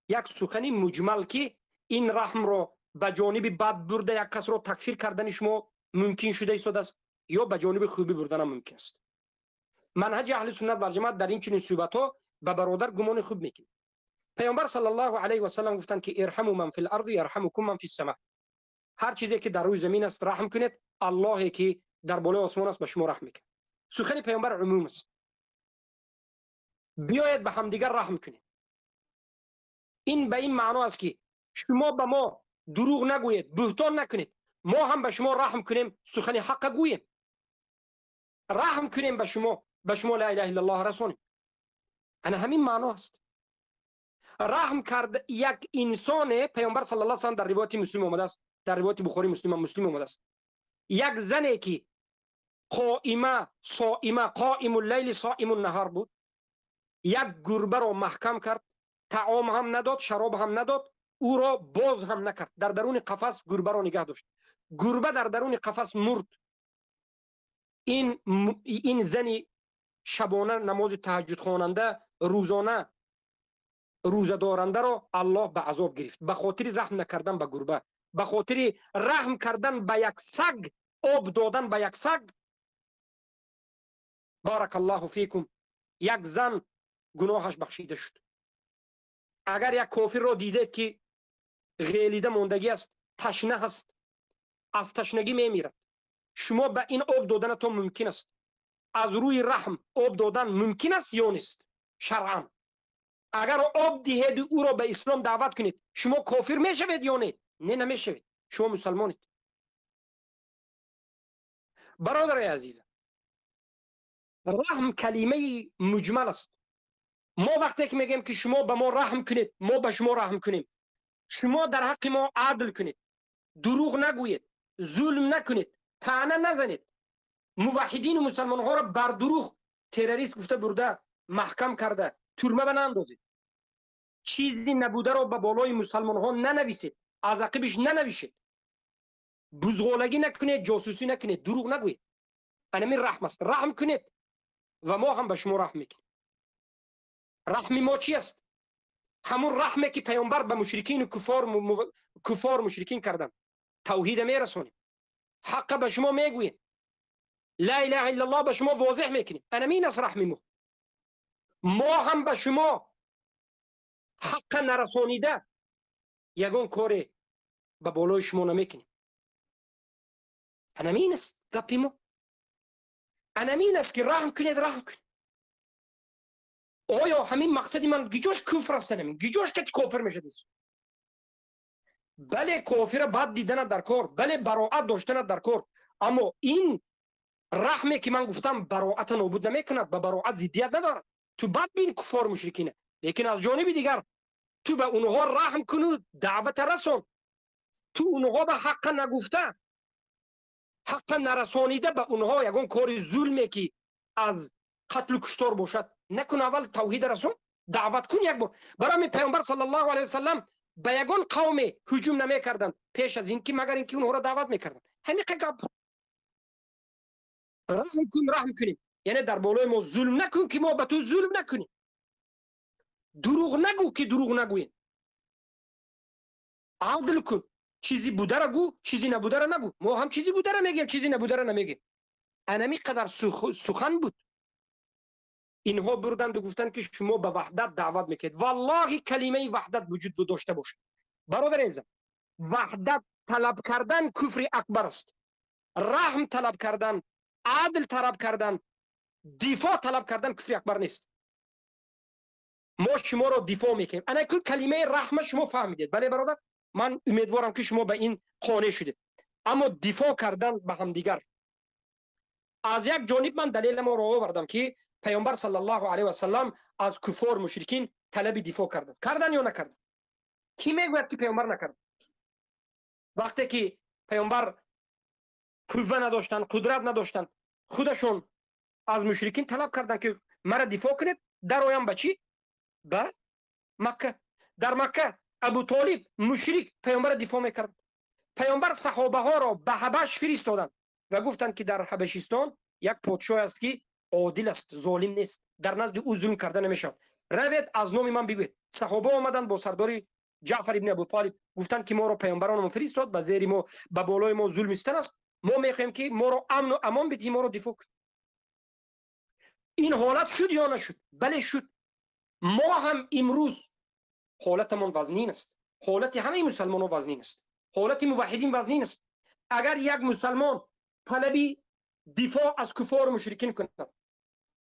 یک سخنی مجمل که این رحم را به جانب بد برده یک کس را تکفیر کردن شما ممکن شده ایستاده است، یا به جانب خوبی بردن ممکن است. منهج اهل سنت و جماعت در این چنین صحبت ها به برادر گمان خوب میکنه. پیامبر صلی الله علیه و سلم گفتند که ارحموا من فی الارض یرحمکم من فی السماء. هر چیزی که در روی زمین است رحم کنید، الله که در بالای آسمان است به شما رحم میکنه. سخن پیامبر عموم است. بیاید به همدیگر رحم کنید. این به این معنا است که شما به ما دروغ نگویید، بهتان نکنید، ما هم به شما رحم کنیم، سخن حق گوییم. رحم کنیم به شما لا اله الا الله رسونیم. انا همین معنا است. رحم کرد یک انسان. پیامبر صلی الله علیه و سلم در روایت مسلم آمده است، در روایت بخاری مسلم آمده است، یک زنی که قائمه صائمه قائم اللیل صائم النهار بود، یک گربه را محکم کرد، طعام هم نداد، شراب هم نداد، او را باز هم نکرد، در درون قفس گربه را نگه داشت. گربه در درون قفس مرد. این زنی شبانه نماز تهجد خواننده، روزانه روزه دارنده را الله به عذاب گرفت به خاطر رحم نکردن به گربه، به خاطر رحم کردن به یک سگ، آب دادن به یک سگ. بارک الله فیکم. یک زن گناهش بخشیده شد. اگر یک کافر را دیدید که غیلیده ماندگی است، تشنه است، از تشنگی میمیرد، شما به این آب دادن تو ممکن است؟ از روی رحم آب دادن ممکن است یا نیست؟ شرعاً اگر آب دهید او را به اسلام دعوت کنید، شما کافر میشوید یا نه؟ نه نمیشوید، شما مسلمانید. برادر عزیز، رحم کلمه مجمل است. ما وقتی که میگیم که شما به ما رحم کنید، ما به شما رحم کنیم. شما در حق ما عدل کنید، دروغ نگویید، ظلم نکنید، طعنه نزنید. موحدین و مسلمان ها را بر دروغ تروریست گفته برده محکم کرده ترمه بناندازید. چیزی نبوده را به بالای مسلمان ها ننویسید، از عقبش ننویسید، بزغالگی نکنید، جاسوسی نکنید، دروغ نگویید. همین رحم است. رحم کنید و ما هم به شما رحم میکنیم. رحم ما چی است؟ همون رحمی که پیامبر به مشرکین و کفار مشرکین کردن. توحید میرسونیم، حق به شما میگوییم، لا اله الا الله به شما واضح میکنیم. همین است رحم ما هم به شما حق نرسانیده یگان کاری به بالای شما نمیکنیم. همین است گپی ما. همین است که رحم کنید، رحم کنید. آیا همین مقصدی من گیجاش کفر است؟ نمین گیجاش که کافر میشه نیست. بله کافر بد دیدن در کار، بله براعت داشتن در کار، اما این رحمی که من گفتم براعت نابود نمیکند، به براعت ضدیت ندارد. تو بد بین کفار مشرکینه، لیکن از جانب دیگر تو به اونها رحم کنو، دعوت رسون. تو اونها به حق نگفته، حق نرسانیده به اونها یگان کار ظلمی که از قتل و کشتار باشد نکن. اول توحید رسون، دعوت کن یک بار. برای پیامبر صلی الله علیه و سلم به یگان قوم هجوم نمیکردند پیش از اینکه مگر اینکه اونها را دعوت میکردند. همین گپ. رحم کن، رحم کنیم، یعنی در بالای ما ظلم نکن که ما به تو ظلم نکنیم. دروغ نگو که دروغ نگوییم. عدل کن، چیزی بوده را گو، چیزی نبوده را نگو. ما هم چیزی بوده را میگیم، چیزی نبوده را نمیگیم. انمی قدر سخن بود. اینها بردند و گفتند که شما به وحدت دعوت میکنید. والله کلمه وحدت وجود داشته باشه برادر عزیزم، وحدت طلب کردن کفر اکبر است. رحم طلب کردن، عدل طلب کردن، دفاع طلب کردن کفر اکبر نیست. ما شما را دفاع میکنیم. انا کلمه رحم شما فهمیدید؟ بله برادر، من امیدوارم که شما به این قانع شدید. اما دفاع کردن به هم دیگر، از یک جانب من دلیل ما رو آوردم که پیامبر صلی الله علیه و سلم از کفار مشرکین طلب دفاع کردن یا نکردن؟ کی میگوید که پیامبر نکرد؟ وقتی که پیامبر قوه نداشتن، قدرت نداشتن، خودشون از مشرکین طلب کردن که مرا دفاع کنید. در آیم به چی؟ به مکه. در مکه ابو طالب مشرک پیامبر دفاع میکرد. پیامبر صحابه ها را به حبش فرستادن و گفتند که در حبشستان یک پادشاه است که عادل است، ظالم نیست، در نزد او ظلم کرده نمیشود. روید از نام من بگوید. صحابه آمدند با سرداری جعفر ابن ابو طالب، گفتند که ما را پیامبران فرستاد به زیر ما، به بالای ما ظلم استن است، ما میخواهیم که ما را امن و امان بدهی، ما را دفاع کن. این حالت شد یا نشد؟ بله شد. ما هم امروز حالتمان وزنین است، حالت همه مسلمانان وزنین است، حالت موحدین وزنین است. اگر یک مسلمان طلبی دفاع از کفار مشرکین کند،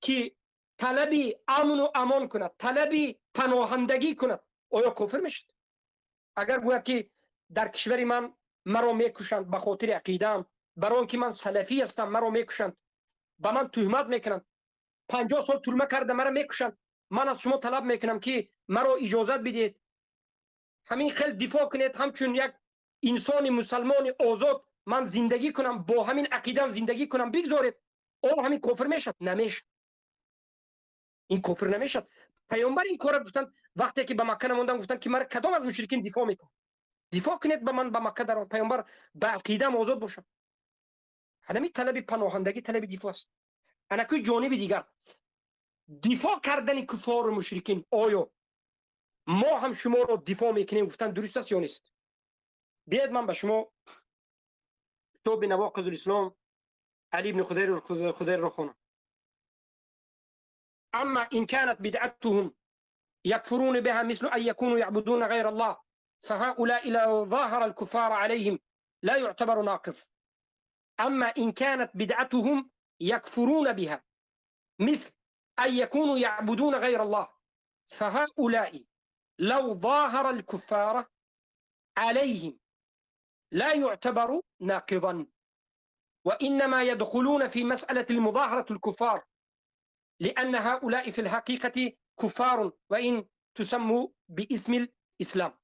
که طلبی امن و امان کند، طلبی پناهندگی کند، آیا کافر میشد؟ اگر گوید که در کشور من مرا میکشند به خاطر عقیده‌ام، برای اینکه من سلفی هستم مرا میکشند، به من تهمت میکنند 50 سال ترمه کرده مرا میکشند من از شما طلب میکنم که مرا اجازت بدید همین خیلی دفاع کنید همچون یک انسان مسلمان آزاد من زندگی کنم با همین عقیدم زندگی کنم بگذارید او همین کفر میشد نمیشد این کفر نمیشد پیامبر این کار گفتن وقتی که به مکه نموندن گفتن که مرا کدام از مشرکین دفاع میکنه دفاع کنید به من به مکه در پیامبر به عقیدم آزاد باشم همین طلب پناهندگی طلب دفاع است انا که جانب دیگر دفاع کردن کفار و مشرکین آیا ما هم شما رو دفاع میکنیم گفتن درست است یا نیست بیاید من به شما کتاب نواقض الاسلام علی بن خدیر رو خونم اما ان كانت بدعتهم يكفرون بها مثل ان يكونوا يعبدون غير الله فهؤلاء لو ظاهر الكفار عليهم لا يعتبر ناقض اما ان كانت بدعتهم يكفرون بها مثل ان يكونوا يعبدون غير الله فهؤلاء لو ظاهر الكفار عليهم لا يعتبر ناقضا وإنما يدخلون في مسألة المظاهرة الكفار لأن هؤلاء في الحقيقة كفار وإن تسموا باسم الإسلام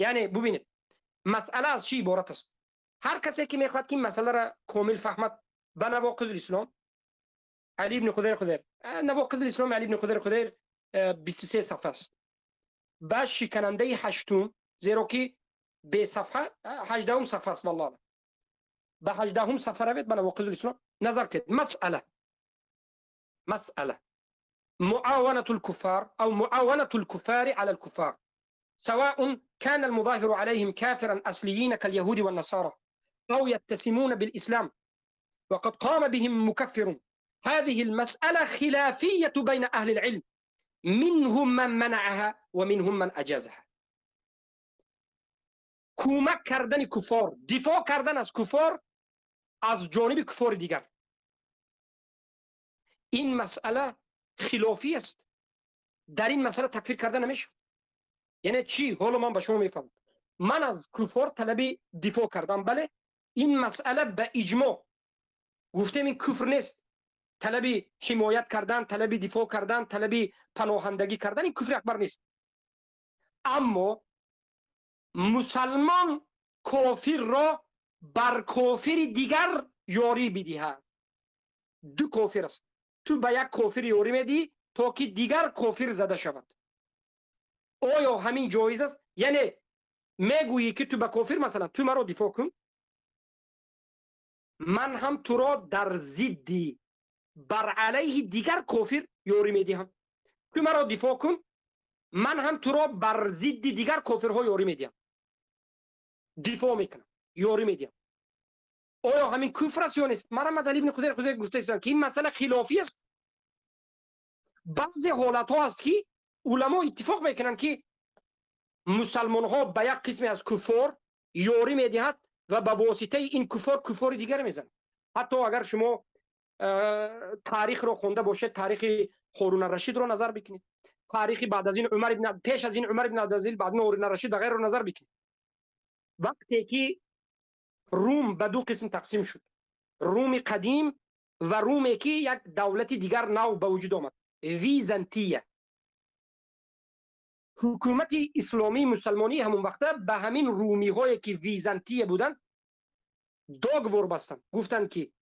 يعني ببینید مسئله از چی عبارت است هر کسی که میخواد که مسئله را کامل فهمد به نواقض الاسلام علی بن خدیر نواقض الاسلام علی بن خدیر 23 صفحه است با شکننده هشتم زیرا که به صفحه 18 صفحه است والله به 18 صفحه روید به نواقض الاسلام نظر کنید مسألة معاونة الكفار أو معاونة الكفار على الكفار سواء كان المظاهر عليهم كافرا أصليين كاليهود والنصارى أو يتسمون بالإسلام وقد قام بهم مكفر هذه المسألة خلافية بين أهل العلم منهم من منعها ومنهم من أجازها کمک کردن کفار دفاع کردن از کفار از جانب کفار دیگر این مسئله خلافی است در این مسئله تکفیر کردن نمیشه یعنی چی حالا من به شما میفهمم من از کفار طلب دفاع کردم بله این مسئله به اجماع گفتم این کفر نیست طلب حمایت کردن طلب دفاع کردن طلب پناهندگی کردن این کفر اکبر نیست اما مسلمان کافر را بر کافر دیگر یاری بدهد دو کافر است تو به یک کافر یاری میدی تا که دیگر کافر زده شود آیا همین جایز است یعنی میگویی که تو به کافر مثلا تو مرا دفاع کن من هم تو را در ضدی بر علیه دیگر کافر یاری میدهم تو مرا دفاع کن من هم تو را بر ضد دیگر کافرها یاری میدهم دفاع میکنم یاری میدیم آیا همین کفر است یا نیست محمد علی بن خدیر گفته است که این مسئله خلافی است بعضی حالت ها است که علما اتفاق میکنن که مسلمان ها به یک قسم از کفار یاری میدهد و به واسطه این کفار دیگر میزن حتی اگر شما تاریخ رو خونده باشه تاریخ هارون الرشید رو نظر بکنید تاریخ بعد از این پیش از این عمر بن عبدالعزیز بعد هارون الرشید و غیره رو نظر بکنید وقتی که روم به دو قسم تقسیم شد روم قدیم و رومی که یک دولت دیگر نو به وجود آمد ویزانتیه حکومت اسلامی مسلمانی همون وقته به همین رومی هایی که ویزانتیه بودن داگ ور بستن گفتن که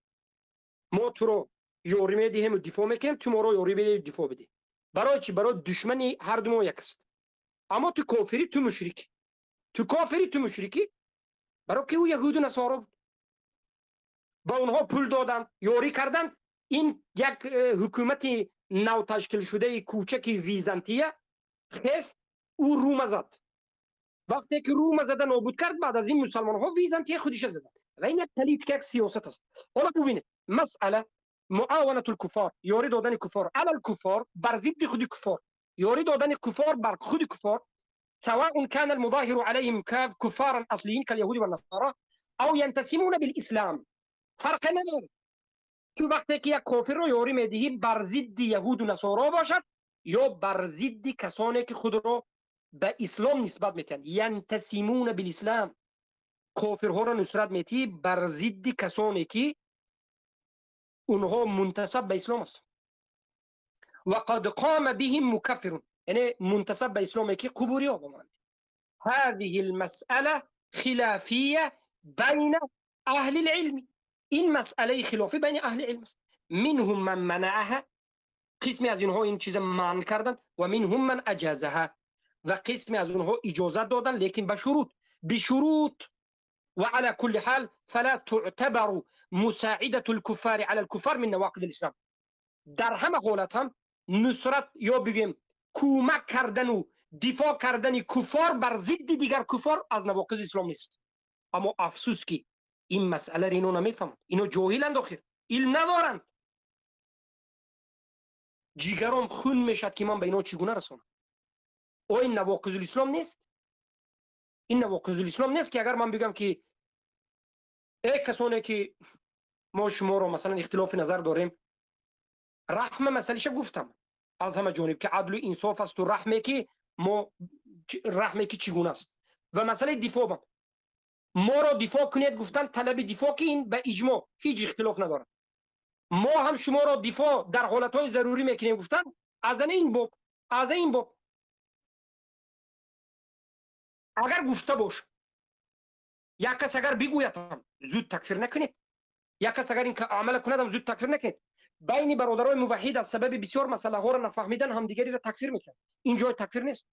ما تو رو یاری میدهیم و دفاع میکنیم تو ما رو یاری بده دفاع بده برای چی برای دشمنی هر دو ما یک است اما تو کافری تو مشرکی برای که او یهود و نصارا بود با اونها پول دادن یاری کردن این یک حکومت نو تشکیل شده کوچک ویزانتیه خیست او روم زد وقتی که روم زده نابود کرد بعد از این مسلمان ها ویزانتیه خودش زدن و این یک پلیتیک سیاست است حالا ببینید مسئله معاونة الكفار یاری دادن کفار علی الکفار بر ضد خود کفار یاری دادن کفار بر خود کفار سواء كان المظاهر عليهم كفارا اصليين كاليهود والنصارى او ينتسمون بالاسلام فرق نداره تو وقتی که یک کافر رو یاری میدهی بر ضد یهود و نصارا باشد یا بر ضد کسانی که خود را به اسلام نسبت میتن ینتسمون بالاسلام کافرها را نصرت میتی بر ضد کسانی که اونها منتسب به اسلام است و قد قام بهم مکفرون، یعنی منتسب به اسلام که قبوری ها بماند. هذه المسألة خلافية بين أهل العلم. این مسئله خلافی بین اهل علم است. منهم من منعها، قسمی از اینها این چیز منع کردن، و منهم من اجازها، و قسمی از اونها اجازت دادن لیکن بشروط و على كل حال فلا تعتبر مساعدة الكفار على الكفار من نواقض الاسلام. در همه حالت هم نصرت یا بگیم کمک کردن و دفاع کردن کفار بر ضد دیگر کفار از نواقض اسلام نیست. اما افسوس که این مسئله را اینو نمیفهمند، اینو جاهلند، آخر علم ندارند. جیگرم خون میشد که من به اینا چگونه رسونم. او این نواقض الاسلام نیست؟ این نواقض الاسلام نیست که اگر من بگم که ای کسانی که ما شما رو مثلا اختلاف نظر داریم، رحم مسئلهش گفتم از همه جانب که عدل و انصاف است و رحمه که چگونه است. و مسئله دفاع هم ما را دفاع کنید گفتن طلب دفاع که این به اجماع هیچ اختلاف ندارد. ما هم شما را دفاع در حالتهای ضروری میکنیم گفتن از این باب اگر گفته باش یک کس اگر بگوید هم زود تکفیر نکنید، یک کس اگر این عمل کند هم زود تکفیر نکنید. بین برادرای موحد از سبب بسیار مسئله ها را نفهمیدن هم دیگری را تکفیر میکنند. این جای تکفیر نیست.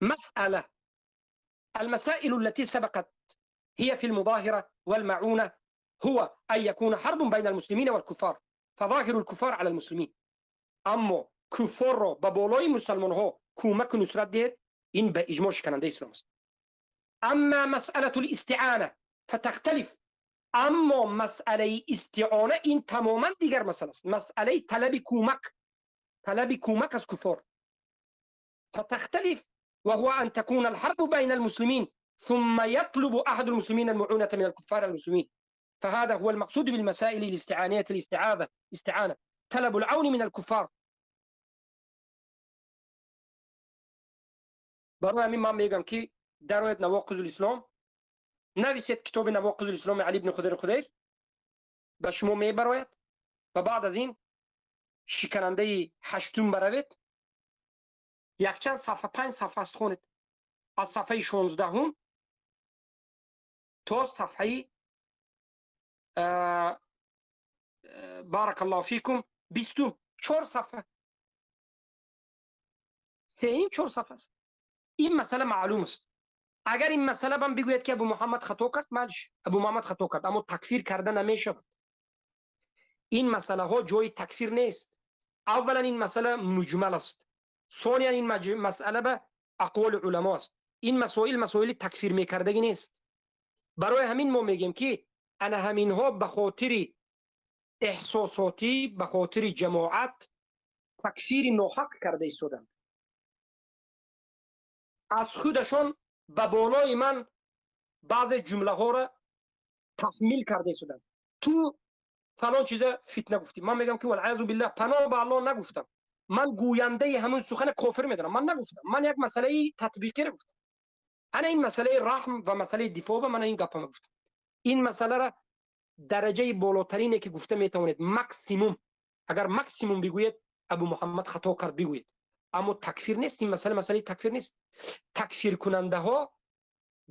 مسألة المسائل التي سبقت هي في المظاهرة والمعونة هو أن يكون حرب بين المسلمين والكفار، فظاهر الكفار على المسلمين. اما کفار را به بالای مسلمان ها کمک و نصرت دهید، این به اجماع شکننده اسلام است. اما مسألة الاستعانة فتختلف. اما مسئله استعانه این تماما دیگر مسئله است. مسئله طلب کمک از کفار فتختلف، وهو أن تكون الحرب بين المسلمين ثم يطلب أحد المسلمين المعونة من الكفار المسلمين. فهذا هو المقصود بالمسائل الاستعانية استعانة طلب العون من الكفار. برای همین من میگم که در نواقض الاسلام نویسید کتاب نواقض الاسلام علی بن خدیر به شما میبراید و بعد از این شکننده هشتم بروید یک چند صفحه 5 صفحه است خونید، از صفحه 16 تا صفحه بارک الله فیکم 20 4 صفحه. این 4 صفحه است. این مسئله معلوم است. اگر این مسئله هم بگوید که ابو محمد خطا کرد، مالش ابو محمد خطا کرد، اما تکفیر کرده نمیشه. این مسئله ها جای تکفیر نیست. اولا این مسئله مجمل است، ثانیا این مسئله به اقوال علما است. این مسائل تکفیر میکردگی نیست. برای همین ما میگیم که انا همینها به خاطر احساساتی، به خاطر جماعت تکفیر ناحق کرده ایستادند. از خودشان به بالای من بعض جمله ها را تحمیل کرده ایستادند. تو فلان چیز فتنه گفتی، من میگم که والعیاذ بالله پناه به الله نگفتم، من گوینده همون سخن کافر میدونم، من نگفتم، من یک مسئله تطبیقی را گفتم. انا این مسئله رحم و مسئله دفاع من این گپ گفتم. این مسئله را درجه بالاترینه که گفته میتوانید ماکسیموم، اگر ماکسیموم بگویید ابو محمد خطا کرد بگویید، اما تکفیر نیست. این مسئله تکفیر نیست. تکفیر کننده ها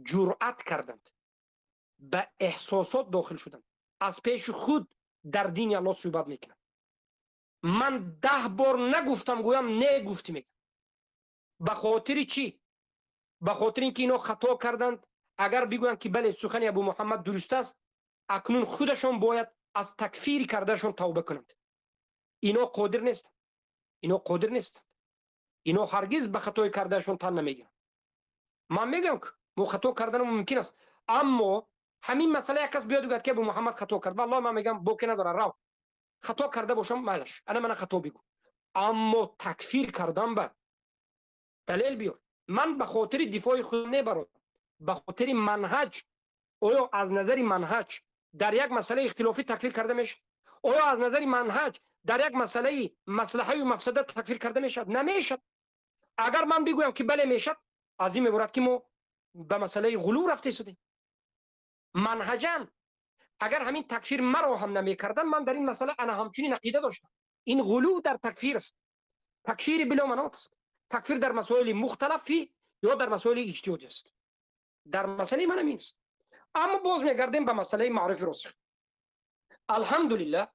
جرأت کردند، به احساسات داخل شدند، از پیش خود در دین الله صحبت میکنند. من 10 بار نگفتم گویم نه گفتی میگم. به خاطر چی؟ به خاطر اینکه اینا خطا کردند. اگر بگویند که بله سخن ابو محمد درست است، اکنون خودشون باید از تکفیر کردهشون توبه کنند. اینا قادر نیست. اینا هرگز به خطای کردهشون تن نمیگیرند. من میگم که مو خطا کردن ممکن است، اما همین مسئله یک کس بیاد بگه که ابو محمد خطا کرد، والله من میگم بوکی نداره، راو خطا کرده باشم مالش، من خطا بگو، اما تکفیر کردم به دلیل بیار. من به خاطر دفاع خود نبرم، به خاطر منهج. آیا از نظر منهج در یک مسئله اختلافی تکفیر کرده میشه؟ آیا از نظر منهج در یک مسئله مصلحه و مفسدت تکفیر کرده میشد؟ نمیشد. اگر من بگویم که بله میشد، از این عبارت که ما به مسئله غلو رفته شدیم. منهجاً اگر همین تکفیر مرا هم نمیکردن من در این مسئله انا همچنین عقیده داشتم. این غلو در تکفیر است، تکفیر بلا مناط است. تکفیر در مسائل مختلفی یا در مسائل اجتهادی است، در مسئله من همین است. اما باز میگردیم به مسئله معرف راسخ. الحمدلله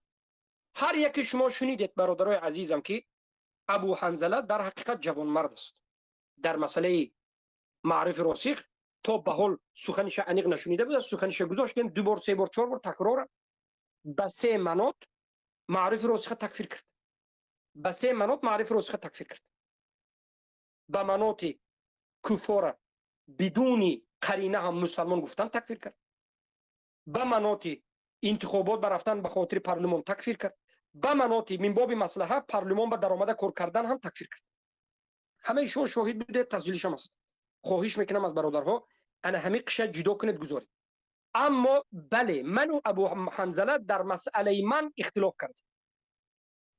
هر یکی شما شنیدید برادرای عزیزم که ابو حنظله در حقیقت جوانمرد است. در مسئله معرف راسخ تا به حال سخنش عمیق نشنیده بود، سخنش گذاشتیم 2 بار 3 بار 4 بار تکرار به 3 مناط معرف راسخ تکفیر کرد. به 3 مناط معرف راسخ تکفیر کرد. به مناط کفار بدون قرینه هم مسلمان گفتن تکفیر کرد. به مناط انتخابات برفتن به خاطر پارلمان تکفیر کرد. به مناط من باب مصلحه پارلمان به درآمد کار کردن هم تکفیر کرد. همه شما شاهد بودید، تسجیلش هم است. خواهش میکنم از برادرها انا همه قش جدا کنید گذارید. اما بله من و ابو حنظله در مسئله من اختلاف کردیم.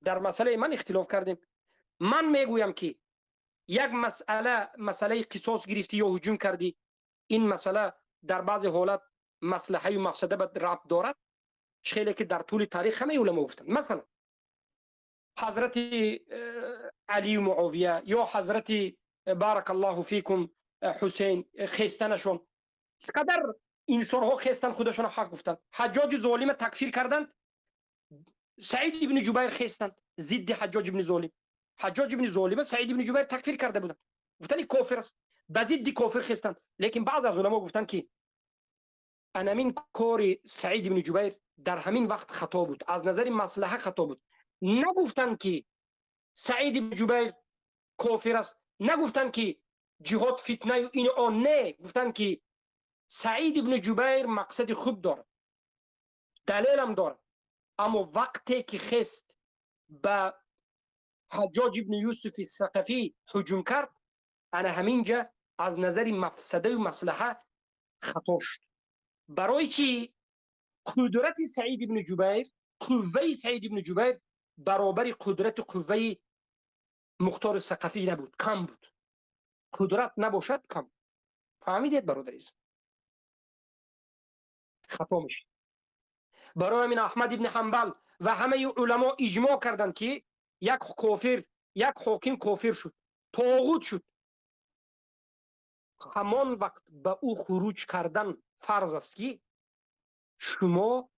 در مسئله من اختلاف کردیم. من میگویم که یک مسئله قصاص گرفتی یا هجوم کردی، این مسئله در بعض حالات مصلحه و مفسده به ربط دارد، چخیلی که در طول تاریخ همه علما گفتند. مثلا حضرت علی و معاویه یا حضرت بارک الله فیکم حسین خیستنشون، چقدر انسان ها خیستن خودشون حق گفتند. حجاج ظالم تکفیر کردند، سعید ابن جبیر خیستند ضد حجاج ابن ظالم. حجاج ابن ظالم سعید ابن جبیر تکفیر کرده بودند، گفتن این کافر است، به ضد کافر خیستند. لیکن بعض از علما گفتند که انمین کار سعید ابن جبیر در همین وقت خطا بود، از نظر مصلحه خطا بود. نگفتند که سعید ابن جبیر کافر است، نگفتند که جهاد فتنه و این آن، نه، گفتند که سعید ابن جبیر مقصد خوب دارد، دلیل هم دارد، اما وقتی که خست به حجاج ابن یوسف الثقفی هجوم کرد، انا همینجا از نظر مفسده و مصلحه خطا شد. برای چی؟ قدرت سعید ابن جبیر، قوه سعید ابن جبیر برابر قدرت قوه مختار الثقفی نبود، کم بود. قدرت نباشد کم. فهمیدید برادریز؟ خطا میشه. برای من احمد ابن حنبل و همه علما اجماع کردند که یک کافر، یک حاکم کافر شد، طاغوت شد، همان وقت به او خروج کردن فرض است که شما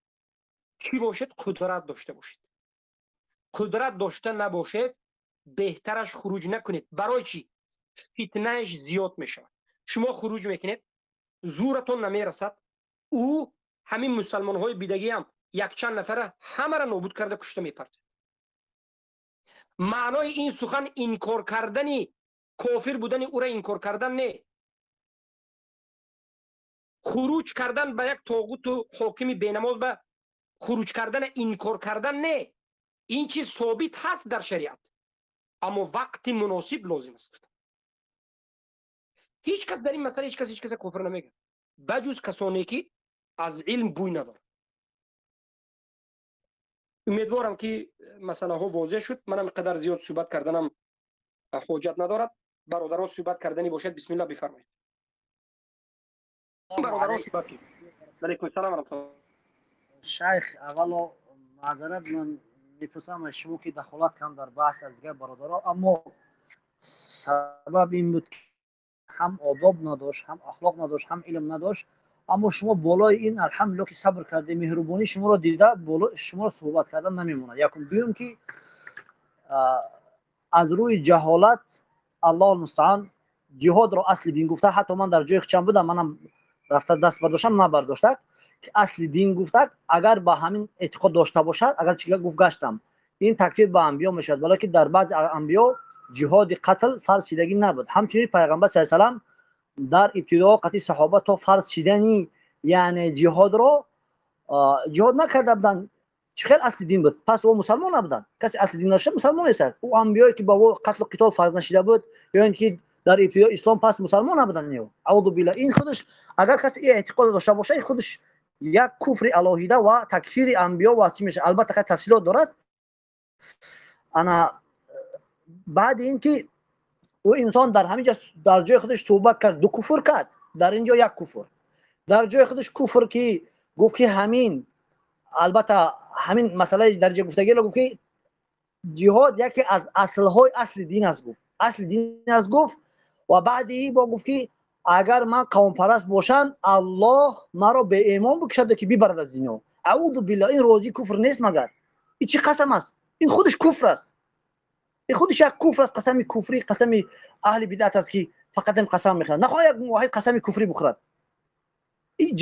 چی باشید؟ قدرت داشته باشید. قدرت داشته نباشید بهترش خروج نکنید. برای چی؟ فتنهش زیاد میشه. شما خروج میکنید، زورتون نمیرسد، او همین مسلمان های بیدگی هم یک چند نفره همه را نابود کرده کشته میپرد. معنای این سخن انکار کردنی کافر بودن او را انکار کردن نه، خروج کردن به یک طاغوت و حاکم بینماز به خروج کردن انکار کردن نه. این چیز ثابت هست در شریعت، اما وقت مناسب لازم است. هیچ کس در این مسئله هیچ کس کافر نمیگه بجز کسانی که از علم بوی نداره. امیدوارم که مسئله ها واضح شد. منم قدر زیاد صحبت کردنم حاجت ندارد. برادران صحبت کردنی باشد بسم الله بفرمایید. برادران صحبت کنید. علیکم السلام و رحمت الله. شیخ اولو معذرت من میپرسم از شما که دخالت کردم در بحث از دیگر برادرها، اما سبب این بود که هم آداب نداشت، هم اخلاق نداشت، هم علم نداشت. اما شما بالای این الحمدلله که صبر کرده، مهربانی شما را دیده، بالا شما را صحبت کردن نمیمونه. یکم دوم که از روی جهالت الله المستعان جهاد را اصل دین گفته. حتی من در جای خچم بودم، منم رفته دست برداشتم نبرداشتم که اصل دین گفته اگر با همین اعتقاد داشته باشد، اگر چیزی گفت گشتم این تکفیر به انبیا میشد، ولی که در بعض انبیا جهاد قتل فرض شدگی نبود. همچنین پیغمبر صلی الله علیه و در ابتدا قتل صحابه تا فرض شدنی یعنی جهاد را جهاد نکرده بودند. چه خیلی اصل دین بود، پس او مسلمان نبودند. کسی اصل دین داشته مسلمان نیست. او انبیایی که با او قتل و قتال فرض نشده بود یا اینکه در ابتدا اسلام پس مسلمان نبودند. اعوذ بالله. این خودش اگر کسی اعتقاد داشته باشه خودش یک کفر الهیده و تکفیر انبیا و چی میشه. البته که تفصیلات دارد. انا بعد اینکه او انسان در همینجا در جای خودش توبه کرد، دو کفر کرد، در اینجا یک کفر، در جای خودش کفر که گفت که همین البته همین مسئله درجه گفتگی رو گفت که جهاد یکی از اصل‌های اصل دین است گفت، اصل دین است گفت. و بعدی با گفت که اگر من قوم پرست باشم الله مرا به ایمان بکشد که ببرد از دنیا. اعوذ بالله، این روزی کفر نیست مگر این چی قسم است؟ این خودش کفر است، این خودش یک کفر است، قسم کفری، قسم اهل بدعت است که فقط این قسم میخورد، نخواه یک واحد قسم کفری بخورد. این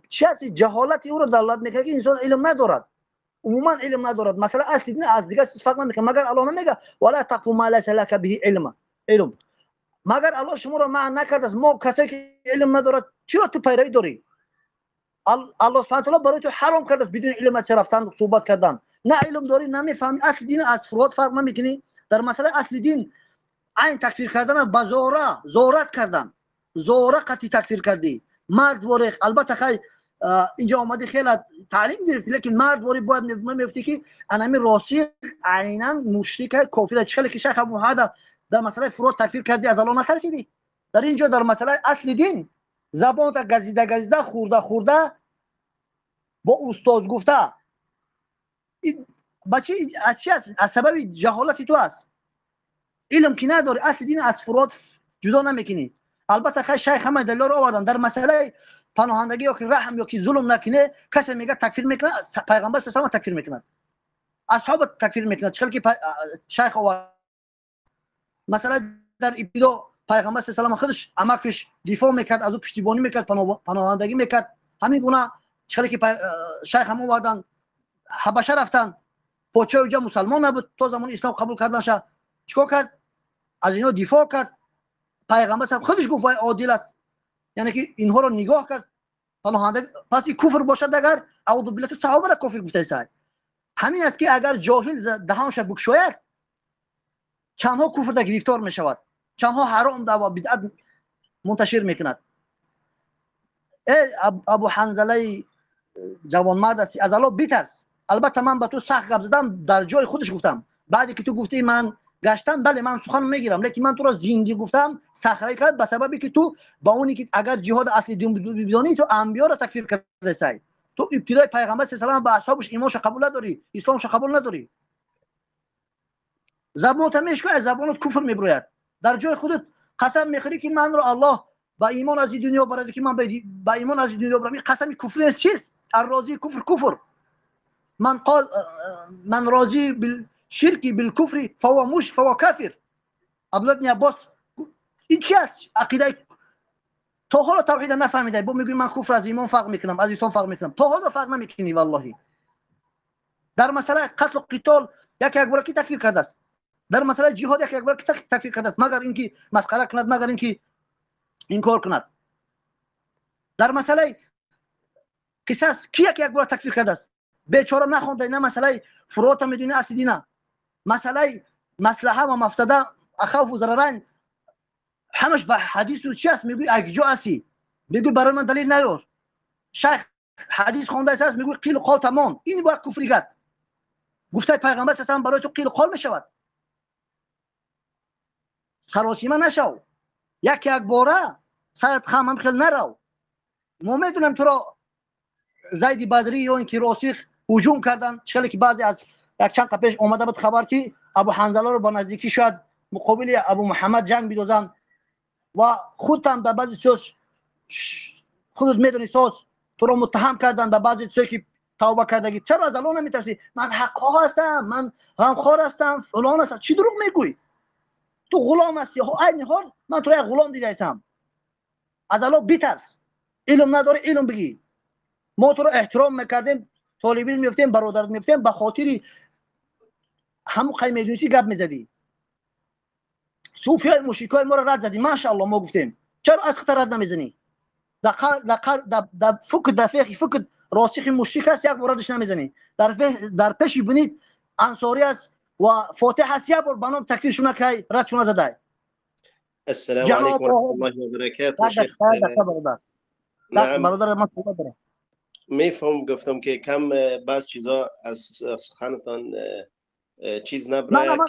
چه جهالتی او را دلالت میکنه که انسان علم ندارد، عموما علم ندارد. مثلا اصل دین از دیگر چیز فرق نمیکنه، مگر الله نمیگه ولا تقف ما ليس لك به علم. مگر الله شما را منع نکرده است ما کسی که علم ندارد چرا تو پیروی داری؟ الله سبحانه و تعالی برای تو حرام کرده است بدون علم چه رفتن صحبت کردن. نه علم داری نمیفهمی اصل دین از فروات فرق نمیکنی. در مسئله اصل دین عین تکفیر کردن به زورت کردن، زوره قطعی تکفیر کردی. مرد ورق البته خیلی اینجا آمده خیلی تعلیم گرفتی، لیکن مرد وری باید میفتی که انمی راسخ عینا مشرک کافر چخلی که شیخ ابو حدا در مسئله فروات تکفیر کردی از الله نترسیدی. در اینجا در مسئله اصل دین زبان تا گزیده خورده با استاد گفته این بچه چی است؟ از سبب جهالت تو است، علم که نداری اصل دین از فروات جدا نمیکنی. البته خیلی شیخ همه دلیل رو آوردن در مسئله پناهندگی یا که رحم یا که ظلم نکنه کسی میگه تکفیر میکنه، پیغمبر صلی الله علیه و تکفیر میکنه، اصحاب تکفیر میکنه. چخل که شیخ آورد مثلا در ابتدا پیغمبر صلی الله علیه و خودش امکش دفاع میکرد، از او پشتیبانی میکرد، پناهندگی میکرد. همین گونه چخل که شیخ هم آوردن حبشه رفتن، پادشاه اونجا مسلمان نبود، تا زمان اسلام قبول کردن شه چیکار کرد؟ از اینا دفاع کرد. پیغمبر صلی خودش گفت وای عادل است، یعنی که اینها رو نگاه کرد پناهنده. پس این کفر باشد اگر اعوذ بالله تو صحابه را کافر گفته است. همین است که اگر جاهل دهانش بگشاید چندها کفر در گرفتار می شود، چندها حرام و بدعت منتشر میکند. ابو حنظله جوانمرد است، از الله بترس. البته من به تو سخت گپ زدم، در جای خودش گفتم، بعدی که تو گفتی من گشتم، بله من سخن میگیرم، لیکن من تو را زندگی گفتم سخره کرد به سببی که تو با اونی که اگر جهاد اصلی دین بدانی تو انبیا را تکفیر کرده سعی. تو ابتدای پیغمبر صلی الله علیه و آله به اصحابش ایمانش قبول نداری، اسلامش قبول نداری، زبانت میشکه، از زبانت کفر میبروید. در جای خودت قسم میخوری که من رو الله با ایمان از دنیا برده که من با ایمان از دنیا برم. این قسم کفر است. چیست الراضی کفر؟ من قال من راضی بالشرك بالكفر فهو مشرك فهو کافر. عبدالله بن عباس این چی است؟ عقیده تا حالا توحید نفهمیده، با میگی من کفر از ایمان فرق میکنم، از اسلام فرق میکنم، تا حالا فرق نمیکنی والله. در مسئله قتل و قتال یک بار کی تکفیر کرده است، در مسئله جهاد یک بار کی تکفیر کرده است، مگر اینکه مسخره کند، مگر اینکه انکار کند. در مسئله قصاص کی یک بار تکفیر کرده است؟ بیچاره نخونده، نه مسئله فروات میدونه اصل دینه، مسئله مصلحه و مفسده اخوف و ضررین همش به حدیث و چی است میگوی اگجا هستی، میگوی برای من دلیل نیار. شیخ حدیث خونده است میگوی قیل و قال تمام، این باید کفری کرد. گفته پیغمبر صلی الله علیه و برای تو قیل و قال میشود. سراسیمه نشو، یک باره سرت خم هم خیلی نرو. ما میدونم تو را زید بدری یا اینکه راسخ هجوم کردن، چخلی که بعضی از یک چند پیش اومده بود خبر که ابو حنظله رو با نزدیکی شاید مقابل ابو محمد جنگ بدوزن و خودت هم در بعضی چیز خودت میدونی ساز تو رو متهم کردن به بعضی چیزی که توبه کردگی. چرا از الله نمیترسی؟ من حقا هستم، من غمخوار هستم، فلان هستم. چی دروغ میگویی؟ تو غلام هستی. این حال من تو یک غلام دیده هستم. از الله بترس. علم نداری علم بگی. ما تو رو احترام میکردیم، طالب علم میفتیم، برادرت میفتیم، به خاطر همون قیم میدونیسی گپ میزدی. صوفیای مشرکای ما رو رد زدی، ماشاءالله ما گفتیم. چرا از خطر رد نمیزنی؟ در فکر دفیق فکر راسخ مشرک است، یک وردش نمیزنی. در پیش بینید انصاری است و فاتح است، یک بار بنام تکفیرشون که ردشون زده. السلام علیکم و رحمت الله و برکاته. شیخ برادر من صحبت داره. میفهم گفتم که کم بعض چیزا از سخنتان چیز نه نبره من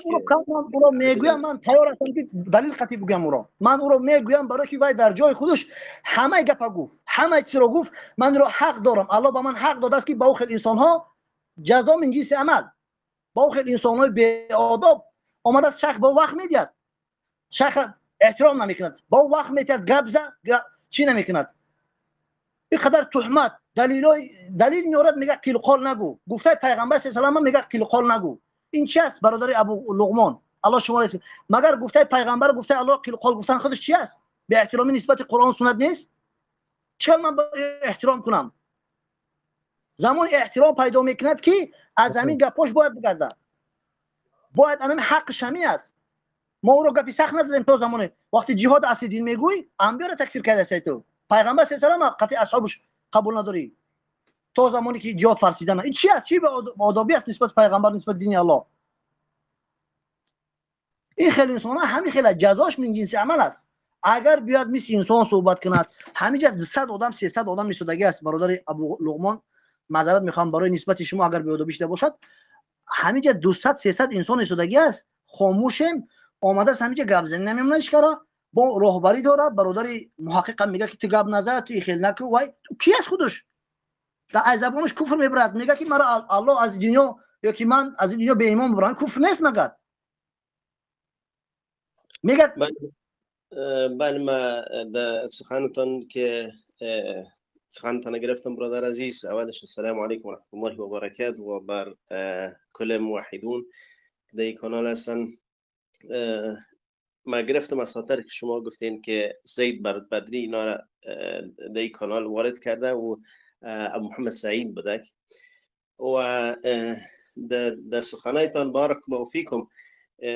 او رو میگویم، من تیار هستم که دلیل قطعی بگم او را. من او رو میگویم برای که وای در جای خودش همه گپ گفت، همه چیز رو گفت. من رو حق دارم، الله به من حق داده است که با او خیلی انسان ها جزا من جنس عمل، با او خیلی انسان های بی آداب آمده است شخص با وقت میدید، شخص احترام نمیکند، با وقت میتید گپ چی نمیکند. اینقدر تهمت دلیل میارد میگه قیل قال نگو. گفته پیغمبر صلی الله علیه و آله میگه قیل قال نگو. این چی است برادر ابو لقمان؟ الله شما رسید مگر گفته پیغمبر گفته الله قیل قال گفتن خودش چی است؟ به احترامی نسبت قرآن سنت نیست؟ چرا من با احترام کنم؟ زمان احترام پیدا میکند که از زمین گپاش باید بگرده، باید انم حق شمی است. ما او رو گپی سخت نزدیم. تو زمان وقتی جهاد اصل دین میگوی انبیا رو تکفیر کرده است. تو پیغمبر صلی الله علیه و آله قطعی اصحابش قبول نداری. تو زمانی که جهاد فرسیدن این چی است؟ چی به آدابی است نسبت پیغمبر، نسبت دین الله؟ این خیلی انسان ها همین خیلی جزاش من جنس عمل است. اگر بیاد مثل انسان صحبت کند، همینجا 200 آدم 300 آدم نشدگی است. برادر ابو لقمان معذرت میخوام برای نسبت شما اگر به آدابی شده باشد، همینجا 200 300 انسان نشدگی است. خاموشیم آمده است همینجا گپ زنی نمیمونش کرا با راهبری داره. برادر محقق میگه که تو گپ نزد، تو خیلی نکو. وای تو کی است خودش؟ در زبانش کفر میبرد، میگه که مرا الله از دنیا یا که من از دنیا به ایمان ببرم. کفر نیست مگر؟ میگه بله ما در سخنتان که سخنتان گرفتم برادر عزیز. اولش السلام علیکم و رحمت الله و برکاته و بر کل موحدون در این کانال هستن. ما گرفتم از خاطر که شما گفتین که سید بدری اینا را در این کانال وارد کرده و ابو محمد سعید بوده و در سخنایتان بارک الله فیکم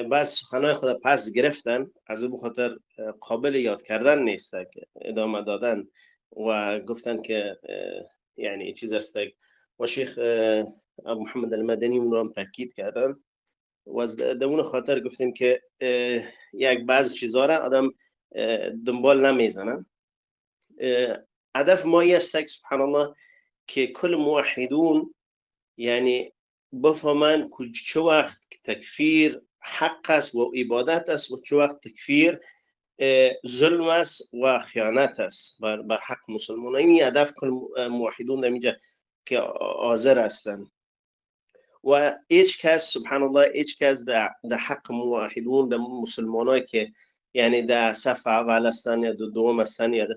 بعض سخنای خود پس گرفتن، از اون خاطر قابل یاد کردن نیست که ادامه دادن و گفتن که یعنی چیز است و شیخ ابو محمد المدنی اون رو هم تاکید کردن و در اون خاطر گفتیم که یک بعض چیزا را آدم دنبال نمیزنن. هدف ما است سبحان الله که کل موحدون یعنی بفهمن که چه وقت تکفیر حق است و عبادت است و چه وقت تکفیر ظلم است و خیانت است بر حق مسلمانان. این هدف کل موحدون در اینجا که حاضر هستند و هیچ کس سبحان الله هیچ کس در حق موحدون در مسلمانایی که یعنی در صف اول هستن یا دوم هستن یا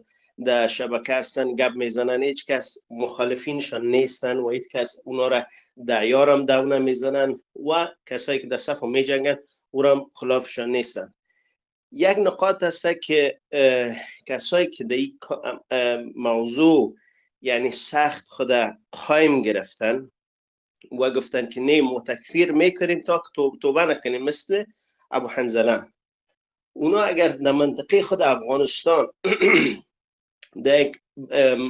در شبکه هستن گپ میزنن، هیچ کس مخالفینشان نیستن و هیچ کس اونا را در یارم دو نمیزنن و کسایی که در صف میجنگن او را خلافشان نیستن. یک نقاط هست که کسایی که در این موضوع یعنی سخت خود قایم گرفتن و گفتن که نه ما تکفیر میکنیم تا که توبه نکنیم، مثل ابو حنظله. اونا اگر در منطقه خود افغانستان در یک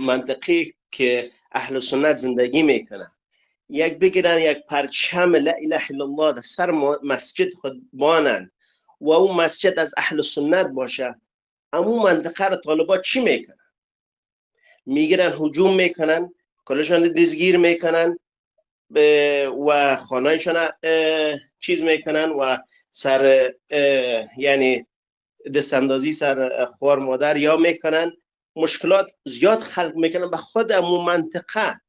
منطقه که اهل سنت زندگی میکنن یک بگیرن یک پرچم لا اله الا الله در سر مسجد خود بانن و اون مسجد از اهل سنت باشه، اما منطقه رو طالبات چی میکنن؟ میگیرن هجوم میکنن، کلشان دزگیر میکنن و خانهشان چیز میکنن و سر یعنی دستاندازی سر خوار مادر یا میکنن، مشکلات زیاد خلق میکنن به خود امون منطقه.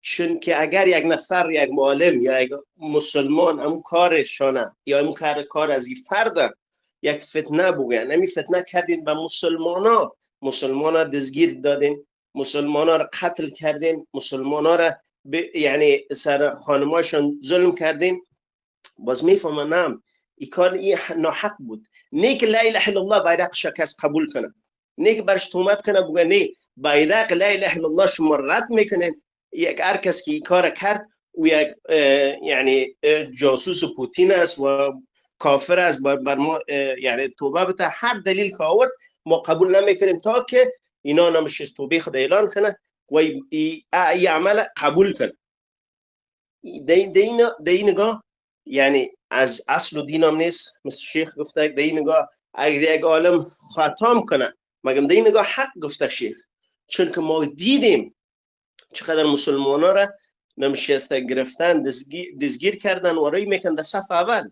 چون که اگر یک نفر یک معلم یا یک مسلمان امون کارشانه یا امون کار از این فرد یک فتنه بگن، نمی فتنه کردین به مسلمانا دزگیر دادین، مسلمانا را قتل کردین، مسلمانا را یعنی سر خانماشون ظلم کردین، باز میفهمن نام این کار این ناحق بود. نه که لا اله الا الله بیرقش کس قبول کنه، نه که برش تومت کنه بگه نه بیرق لا اله الا الله شما رد میکنین. یک هر کس که این کار کرد او یک یعنی جاسوس پوتین است و کافر است، بر ما یعنی توبه بده. هر دلیل که آورد ما قبول نمیکنیم تا که اینا نمیشه توبه خود اعلان کنه و این عمل قبول کنه. در این نگاه یعنی از اصل و دین هم نیست، مثل شیخ گفته در این نگاه اگر یک عالم خطا کنه مگم در این نگاه حق گفته شیخ، چون که ما دیدیم چقدر مسلمان ها را نمیشسته گرفتن دزگیر کردن و روی میکن در صف اول.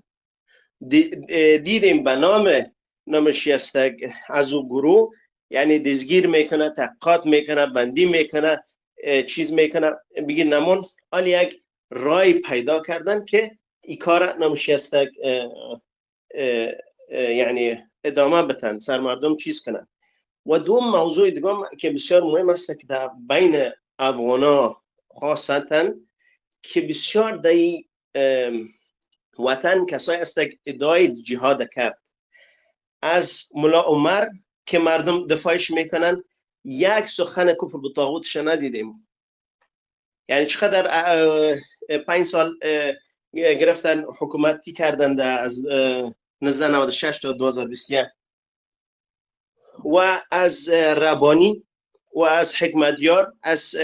دیدیم به نام نمیشسته از او گروه، یعنی دزگیر میکنه، تحقیقات میکنه، بندی میکنه، چیز میکنه، بگیر نمون حالی یک رای پیدا کردن که این کار نمیشسته یعنی ادامه بتن، سر مردم چیز کنن. و دوم موضوع دیگه که بسیار مهم است که در بین افغانا خاصتا که بسیار در وطن کسایی است که ادعای جهاد کرد، از ملا عمر که مردم دفاعش میکنن یک سخن کفر به طاغوتش ندیدیم. یعنی چقدر 5 سال گرفتن حکومتی کردند از 1996 تا 2021 و از ربانی و از حکمتیار از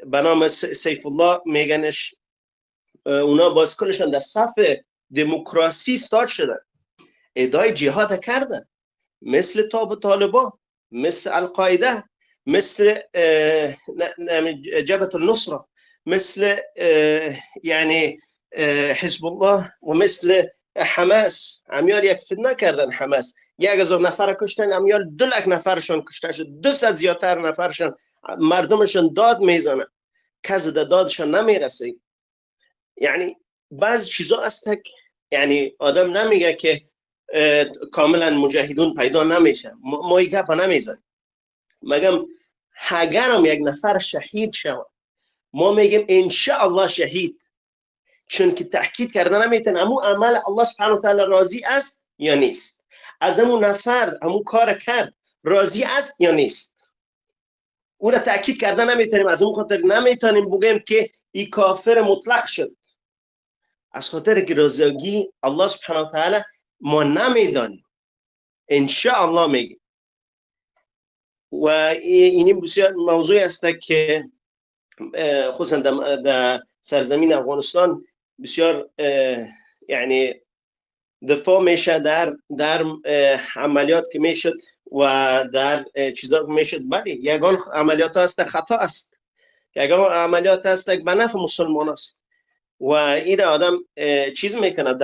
به نام سیف الله میگنش اونا باز کلشان در صف دموکراسی استارت شدن، ادعای جهاد کردن، مثل طالبان، مثل القاعده، مثل جبهه النصره، مثل یعنی حزب الله و مثل حماس. امیال یک فتنه کردن، حماس 1000 نفر کشتن، امیال 2 لک نفرشون کشته شد، 200 زیادتر نفرشون مردمشون داد میزنن، کسی دادشون نمیرسه. یعنی بعض چیزا هست یعنی آدم نمیگه که کاملا مجاهدون پیدا نمیشه، ما این گپ نمیزنیم. مگم اگرم یک نفر شهید شود ما میگیم ان شاء الله شهید، چون که تحقیق کردن نمیتونه امو عمل الله سبحانه و تعالی راضی است یا نیست، از امو نفر امو کار کرد راضی است یا نیست، او را تاکید کردن نمیتونیم. از اون خاطر نمیتونیم بگیم که این کافر مطلق شد، از خاطر که رضایگی الله سبحانه و تعالی ما نمیدانیم. ان شاء الله میگیم. و این بسیار موضوعی است که خصوصا در سرزمین افغانستان بسیار یعنی دفاع میشه در عملیات که میشد و در چیزا که میشد. بله یگان عملیات هست خطا است، یگان عملیات هست که به نفع مسلمان است و این آدم چیز میکنه.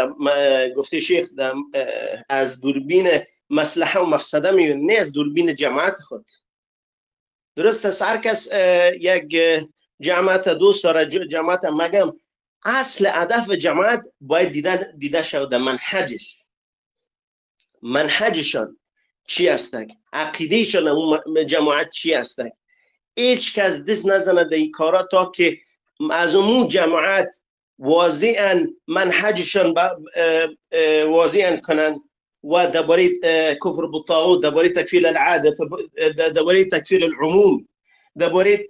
گفته شیخ از دوربین مصلحه و مفسده میون، نه از دوربین جماعت خود. درست است هر کس یک جماعت دوست داره، جماعت مگم اصل هدف جماعت باید دیده شود در منهجشان چی است، عقیدهشان اون جماعت چی است. هیچ کس دست نزنه در این کارا تا که از اون جماعت واضحاً منهجشان واضحاً کنند و درباره کفر بالطاغوت، درباره تکفیر العاده، درباره تکفیر العموم، درباره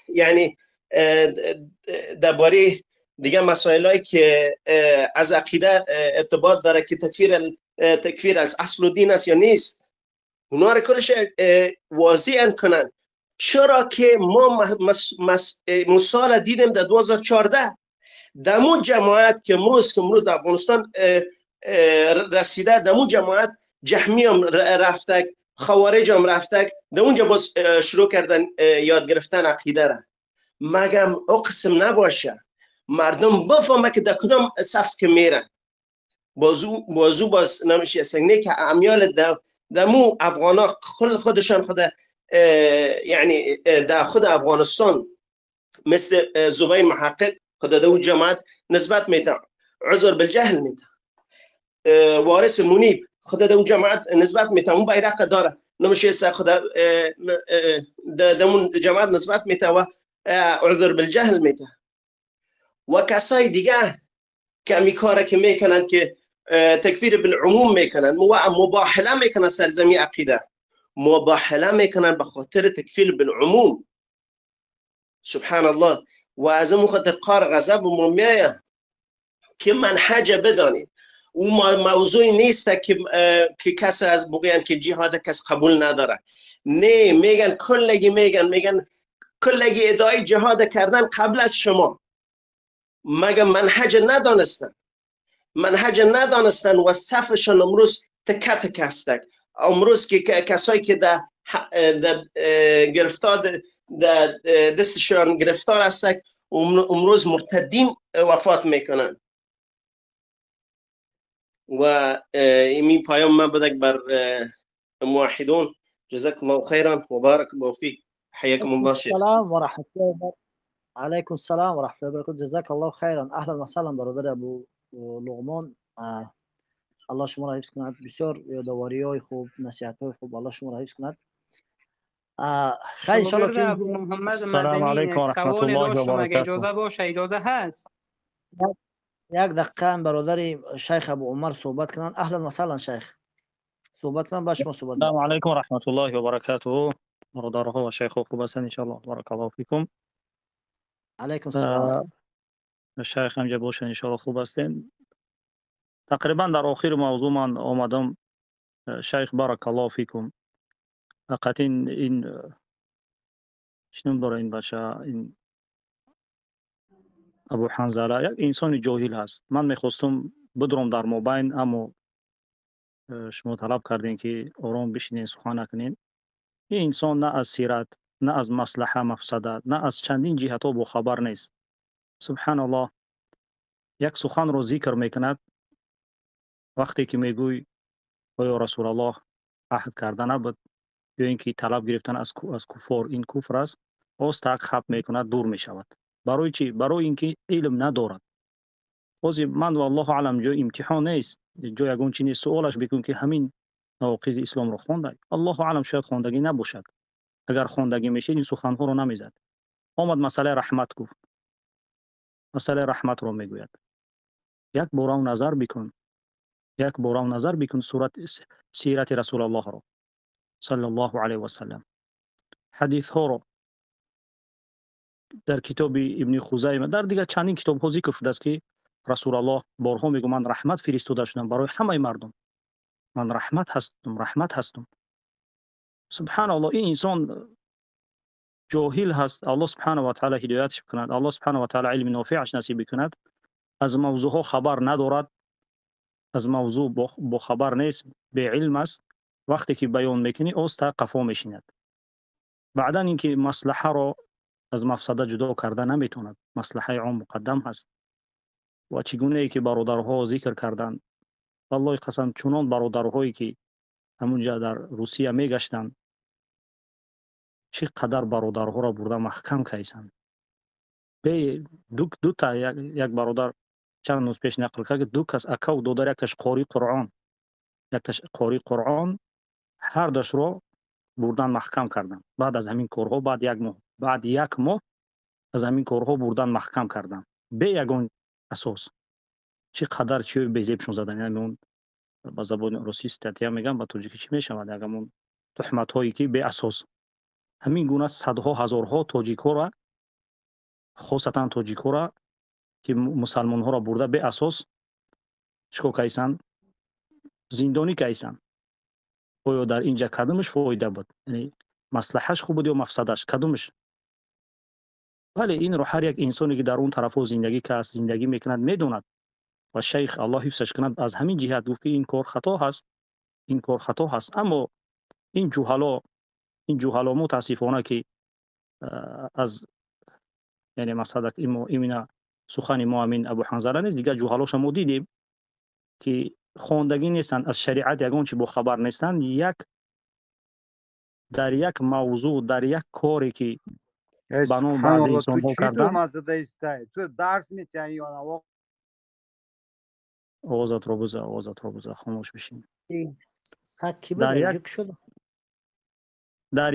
یعنی درباره دیگه مسائلی که از عقیده ارتباط داره که تکفیر از اصل و دین است یا نیست، اونا رو کلش واضحاً کنن. چرا که ما مثال دیدیم در 2014 دمون جماعت که امروز در افغانستان رسیده، دمون جماعت جهمی هم رفته، خوارج هم رفته، در اونجا باز شروع کردن یاد گرفتن عقیده را. مگم او قسم نباشه مردم بفهمه که در کدام صف که میرن، بازو باز نمیشه سنگنه که امیال دمو افغانا خودشان خود یعنی در خود افغانستان مثل زبیر محقق خود در اون جماعت نسبت میتن، عذر بالجهل میتن، وارث منیب خود در اون جماعت نسبت میتن، اون بیرق داره نمیشه خود در اون جماعت نسبت میتن و عذر بالجهل میتن. و کسای دیگه که امی کاره که میکنن که تکفیر بالعموم میکنن و مباحله میکنن سرزمی عقیده، مباحله میکنن به خاطر تکفیر بالعموم. سبحان الله. و از اون خاطر قار غضب و ممیه که منهج بدانید او موضوعی نیست که کس از بگوین که جهاد کس قبول نداره. نه، میگن میگن کلگی ادعای جهاد کردن قبل از شما، مگه منهج ندانستن و صفشان امروز تک هستند. امروز که کسایی که در گرفتار دستشان گرفتار هستند امروز مرتدین وفات میکنند. و ایمی پیام ما بدک بر موحدون. جزاك الله خيرا وبارك الله فيك. حياكم الله شيخ. السلام ورحمة الله وبركاته. عليكم السلام ورحمة الله وبركاته. جزاك الله خيرا. أهلا وسهلا برادر ابو لغمان. الله شما را حفظ کند. بسیار یادآوری های خوب، نصیحت های خوب. الله شما را حفظ کند. خیلی ان شاء الله که ابو محمد السلام مدنی علیکم و رحمت سوال الله و داشتم، اگه برکاته. اجازه باشه. اجازه هست؟ یک دقیقه برادر شیخ ابو عمر صحبت کنند. اهلا و سهلا شیخ. صحبت کنند، با شما صحبت. السلام علیکم و رحمت الله و برکاته. برادرها و شیخ خوب هستند ان شاء الله. بارک الله فیکم. علیکم السلام. شیخ هم باشن ان شاء الله خوب هستین. تقریبا در آخر موضوع من آمدم. شیخ بارک الله فیکم. فقط این شنو برای این بچه، این ابو حنظله یک انسان جاهل هست. من میخواستم بدرم در مابین، اما شما طلب کردین که آرام بشینین، سخن نکنین. این انسان نه از سیرت، نه از مصلحه مفسده، نه از چندین جهت ها با خبر نیست. سبحان الله. یک سخن رو ذکر میکند وقتی که میگوی یا رسول الله عهد کردن نبود یا اینکه طلب گرفتن از کفار این کفر است، باز تک خط میکند، دور میشود. برای چی؟ برای اینکه علم ندارد. باز من والله اعلم جو امتحان نیست، جو یگون چیزی سوالش بکن که همین نواقض اسلام رو خوانده. الله اعلم شاید خواندگی نباشد. اگر خواندگی میشه این سخن ها رو نمیزد. آمد مسئله رحمت گفت. مسئله رحمت رو میگوید. یک بار نظر بکن. یک بار نظر بکن سیرت رسول الله رو صلی الله علیه و سلم. حدیث ها رو در کتاب ابن خزیمه، در دیگر چندین کتاب ها ذکر شده است که رسول الله بارها میگه من رحمت فرستاده شدم برای همه مردم. من رحمت هستم، رحمت هستم. سبحان الله. این انسان جاهل هست. الله سبحانه و تعالی هدایتش بکند. الله سبحانه و تعالی علم نافعش نصیب بکند. از موضوع ها خبر ندارد. از موضوع با خبر نیست، به علم است. وقتی که بیان میکنی اوستا قفا میشیند. بعدا اینکه مصلحه را از مفسده جدا کرده نمیتوند. مصلحه عام مقدم هست. و چگونه ای که برادرها ذکر کردند، والله قسم چنان برادرهایی که همونجا در روسیه میگشتند، چقدر برادرها را برده محکم کیسند. به دو تا یک برادر چند روز پیش نقل کرد که دو کس اکا و دادر، یکش قاری قرآن، یکش قاری قرآن، هر دوش را بردن محکم کردن. بعد از همین کارها بعد یک ماه از همین کارها بردن محکم کردن به یگان اساس. چقدر چی به زیبشون زدن. یعنی اون با زبان روسی استاتیا میگن، با توجیکی چی میشود، اگمون تهمت هایی که به اساس همین گونه صدها هزارها تاجیک ها را، خاصتا تاجیک ها را که مسلمان ها را برده به اساس چیکار کردن؟ زندانی کردن. آیا در اینجا کدومش فایده بود؟ یعنی مصلحتش خوب بود یا مفسدش؟ کدومش؟ ولی این رو هر یک انسانی که در اون طرف زندگی که است، زندگی میکند میدوند. و شیخ الله حفظش کند از همین جهت گفت که این کار خطا هست، این کار خطا هست. اما این جهالا متاسفانه که از یعنی مثلا ایمینا سخن ما امین ابو حنظله نیست، دیگه جهالاش ما دیدیم که خواندگی نیستن، از شریعت یگان چی با خبر نیستن. در یک موضوع، در یک کاری که بنو بعد انسان ها کردن. تو درس میتونی یا آوازت رو بزن خاموش بشین. در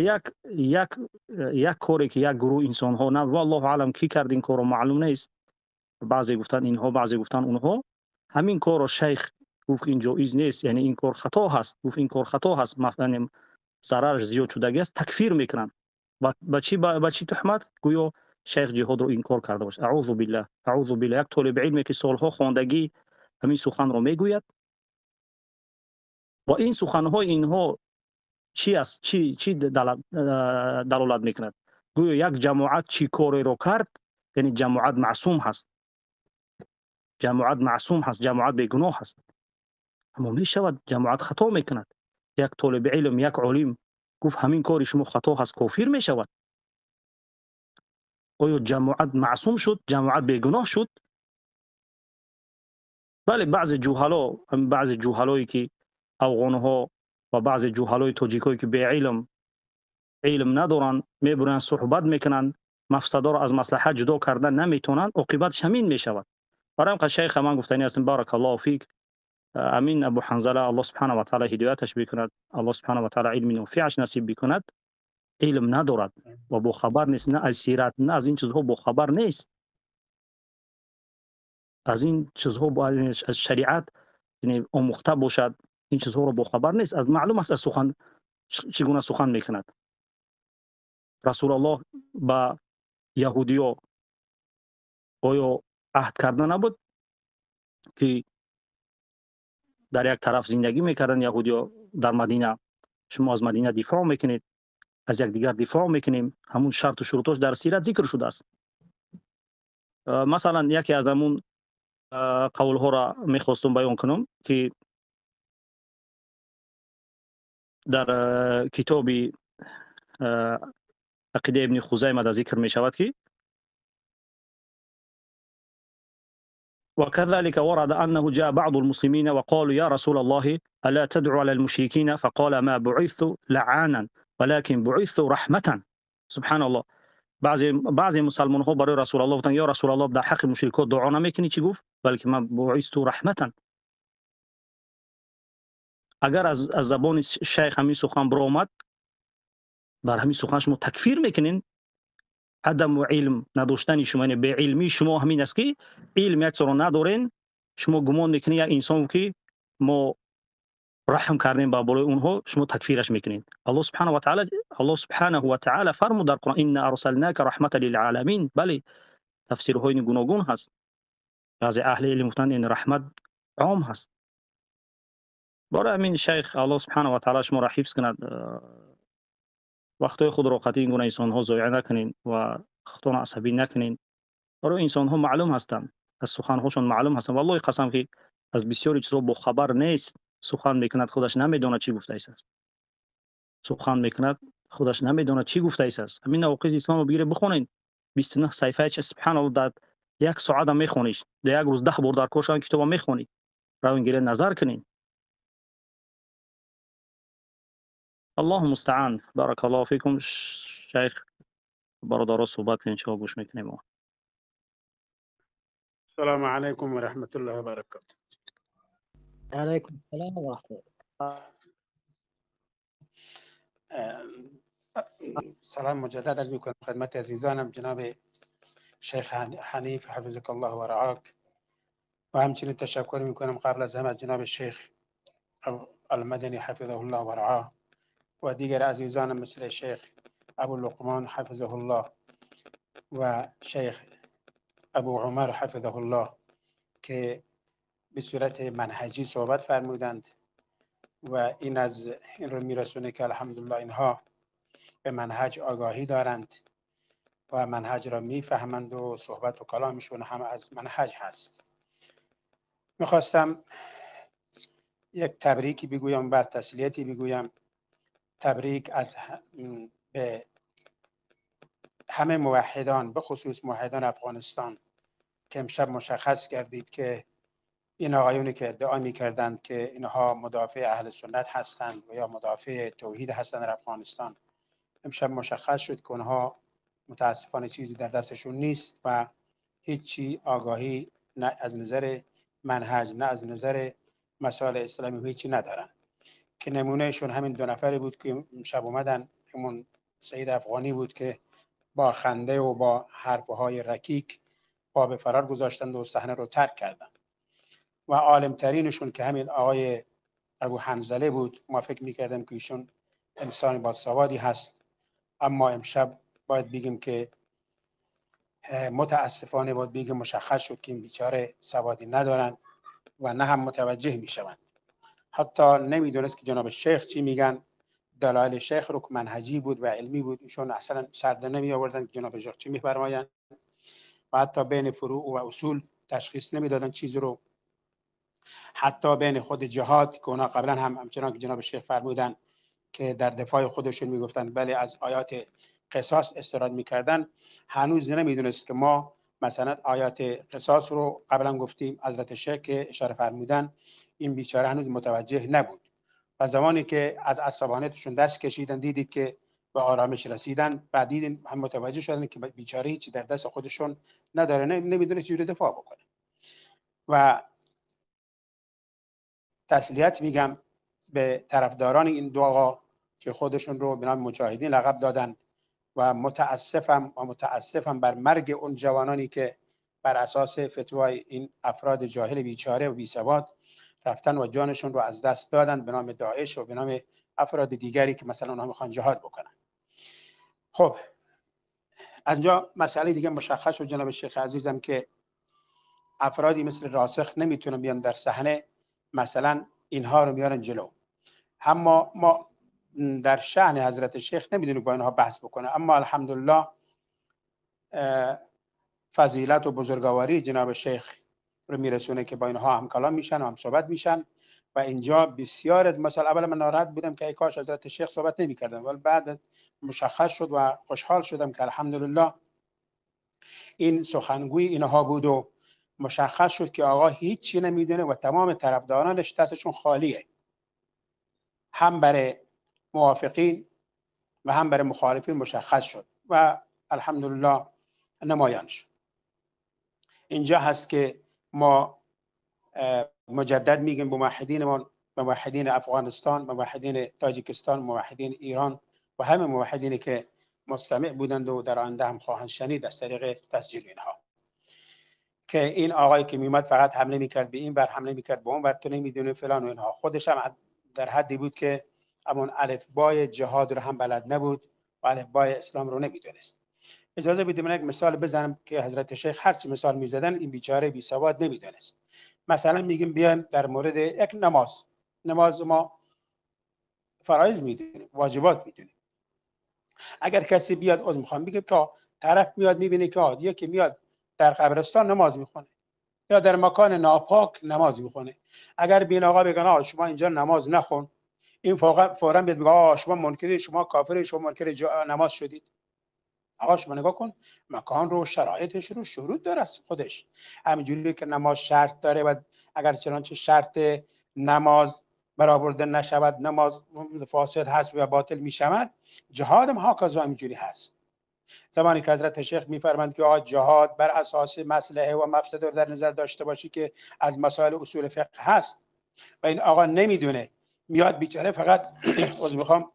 یک کاری که یک گروه انسان ها، نه والله اعلم کی کرد این کار رو معلوم نیست، بعضی گفتن اینها، بعضی گفتن اونها، همین کار رو شیخ گفت این جایز نیست، یعنی این کار خطا هست. گفت این کار خطا هست، مثلا ضررش زیاد شدگی است، تکفیر میکنن. با چی تهمت؟ گویا شیخ جهاد رو انکار کرده باشه. اعوذ بالله، اعوذ بالله. یک طالب علمی که سالها خواندگی همین سخن رو میگوید و این سخنهای اینها چی است؟ چی دلالت میکند؟ گویا یک جماعت چی کاری رو کرد، یعنی جماعت معصوم هست، جماعت معصوم هست، جماعت بیگناه هست. اما میشود جماعت خطا میکند. یک طالب علم، یک عالم گفت همین کاری شما خطا هست، کافر میشود. آیا جماعت معصوم شد؟ جماعت بیگناه شد؟ بله، بعض جوهلایی که افغانها و بعض جوهلای تاجیکایی که به علم ندارن میبرن صحبت میکنن، مفسدا را از مصلحت جدا کردن نمیتونن، عاقبتش همین میشود. برای همین شیخ من گفتنی هستم بارک الله فیک. امین ابو حنظله الله سبحانه و تعالی هدایتش بکند، الله سبحانه و تعالی علم نافعش نصیب بکند. علم ندارد و با خبر نیست، نه از سیرت نه از این چیزها با خبر نیست، از این چیزها باید از شریعت یعنی آموخته باشد، این چیزها رو با خبر نیست، از معلوم است از سخن چگونه سخن میکند. رسول الله با یهودیا آیا عهد کرده نبود که در یک طرف زندگی میکردن یهودیا در مدینه، شما از مدینه دفاع میکنید، از یک دیگر دفاع میکنیم، همون شرط و شروطش در سیرت ذکر شده است. مثلا یکی از همون قول ها را میخواستم بیان کنم که در کتاب عقیده ابن خزیمه در ذکر می شود که وكذلك ورد أنه جاء بعض المسلمين وقالوا يا رسول الله ألا تدعو على المشركين فقال ما بعثت لعانا ولكن بعثت رحمة. سبحان الله. بعضی مسلمان ها برای رسول الله گفتن یا رسول الله در حق مشرکان دعا نمیکنی؟ چی گفت؟ بلکه من بعثت رحمة. اگر از زبان شیخ همین سخن برآمد، بر همین سخن شما تکفیر میکنین. عدم و علم نداشتن شما، یعنی به علمی شما همین است که علم یک سر ندارین، شما گمان میکنین یک انسان که ما رحم کردیم با بالای اونها، شما تکفیرش میکنین. الله سبحانه و تعالی فرمود در قرآن ان ارسلناک رحمت للعالمین. بله، تفسیرهای گوناگون هست. بعضی اهل علم گفتن این رحمت عام هست. برای همین شیخ الله سبحانه و تعالی شما را حفظ کند، وقتای خود را خاطر این گونه انسان ها ضایع نکنین و خودتان عصبی نکنین. برای انسان ها معلوم هستند، از سخن هاشون معلوم هستند. والله قسم که از بسیاری چیزا با خبر نیست، سخن میکند خودش نمیدونه چی گفته است. سخن میکند خودش نمیدونه چی گفته است. همین نواقض اسلام رو بگیره بخونین، 29 صفحه چه سبحان الله در یک ساعت میخونیش، در یک روز 10 بار در کورشان کتاب میخونی، رو گیره نظر کنین. الله المستعان. بارک الله فیکم. شیخ برادران صحبت کنین، چه گوش میکنیم. السلام علیکم و رحمت الله و برکاته. علیکم السلام و رحمت الله. سلام مجدد عرض میکنم خدمت عزیزانم، جناب شیخ حنیف حفظک الله و رعاک، و همچنین تشکر میکنم قبل از همه از جناب شیخ المدنی حفظه الله و رعاه و دیگر عزیزانم مثل شیخ ابو لقمان حفظه الله و شیخ ابو عمر حفظه الله که به صورت منهجی صحبت فرمودند و این رو میرسونه که الحمدلله اینها به منهج آگاهی دارند و منهج را میفهمند و صحبت و کلامشون هم از منهج هست. میخواستم یک تبریکی بگویم، بعد تسلیتی بگویم. تبریک به همه موحدان، به خصوص موحدان افغانستان که امشب مشخص کردید که این آقایونی که ادعا می‌کردند که اینها مدافع اهل سنت هستند و یا مدافع توحید هستند در افغانستان، امشب مشخص شد که اونها متاسفانه چیزی در دستشون نیست و هیچی آگاهی نه از نظر منهج نه از نظر مسائل اسلامی هیچی ندارن. که نمونهشون همین 2 نفری بود که امشب اومدن. همون سید افغانی بود که با خنده و با حرفهای رکیک پا به فرار گذاشتند و صحنه رو ترک کردند. و عالمترینشون که همین آقای ابو حنظله بود. ما فکر میکردیم که ایشون انسان باسوادی هست، اما امشب باید بگیم که متاسفانه باید بگیم مشخص شد که این بیچاره سوادی ندارن و نه هم متوجه میشوند. حتی نمیدونست که جناب شیخ چی میگن. دلایل شیخ رو که منهجی بود و علمی بود، ایشون اصلا سرده نمی آوردن که جناب شیخ چی میفرمایند و حتی بین فروع و اصول تشخیص نمیدادن چیزی رو. حتی بین خود جهاد که اونا قبلا هم همچنان که جناب شیخ فرمودن که در دفاع خودشون میگفتن بله از آیات قصاص استناد میکردن هنوز نمیدونست که ما مثلا آیات قصاص رو قبلا گفتیم حضرت شیخ که اشاره فرمودن، این بیچاره هنوز متوجه نبود و زمانی که از عصبانیتشون دست کشیدن دیدید که به آرامش رسیدن، بعد دیدن هم متوجه شدن که بیچاره هیچی در دست خودشون نداره، نمیدونه چجوری دفاع بکنه. و تسلیت میگم به طرفداران این دو آقا که خودشون رو به نام مجاهدین لقب دادن و متاسفم بر مرگ اون جوانانی که بر اساس فتوای این افراد جاهل بیچاره و بیسواد رفتن و جانشون رو از دست دادن به نام داعش و به نام افراد دیگری که مثلا اونها میخوان جهاد بکنن. خب از اینجا مسئله دیگه مشخص شد جناب شیخ عزیزم که افرادی مثل راسخ نمیتونن بیان در صحنه مثلا اینها رو میارن جلو. اما ما در شأن حضرت شیخ نمیدونیم با اینها بحث بکنه، اما الحمدلله فضیلت و بزرگواری جناب شیخ رو میرسونه که با اینها هم کلام میشن و هم صحبت میشن و اینجا بسیار از مثلا اول من ناراحت بودم که ای کاش حضرت شیخ صحبت نمیکردن، ولی بعد مشخص شد و خوشحال شدم که الحمدلله این سخنگوی اینها بود و مشخص شد که آقا هیچی نمیدونه و تمام طرفدارانش دستشون خالیه، هم برای موافقین و هم برای مخالفین مشخص شد و الحمدلله نمایان شد. اینجا هست که ما مجدد میگیم موحدینمون، موحدین افغانستان، موحدین تاجیکستان، موحدین ایران و همه موحدینی که مستمع بودند و در آینده هم خواهند شنید از طریق تسجیل اینها، که این آقایی که میمد فقط حمله میکرد به این بر، حمله میکرد به اون بر، تو نمیدونه فلان و اینها، خودش هم در حدی بود که همون الفبای جهاد رو هم بلد نبود و الفبای اسلام رو نمیدونست. اجازه بدید من یک مثال بزنم که حضرت شیخ هر چی مثال میزدن این بیچاره بی سواد نمیدونست. مثلا میگیم بیایم در مورد یک نماز ما فرایض میدونیم، واجبات میدونیم. اگر کسی بیاد عذر میخوام بگه که طرف میاد میبینه که یکی میاد در قبرستان نماز میخونه یا در مکان ناپاک نماز میخونه، اگر بین آقا بگن شما اینجا نماز نخون، این فورا بیاد بگه شما منکری، شما کافری، شما منکر نماز شدید. آقا شما نگاه کن، مکان رو، شرایطش رو، شروط داره از خودش. همینجوری که نماز شرط داره و اگر چنانچه شرط نماز برآورده نشود نماز فاسد هست و باطل می شود، جهاد هم هاکذا همینجوری هست. زمانی که حضرت شیخ میفرمایند که جهاد بر اساس مصلحه و مفسده رو در نظر داشته باشی که از مسائل اصول فقه هست و این آقا نمیدونه، میاد بیچاره فقط عذر میخوام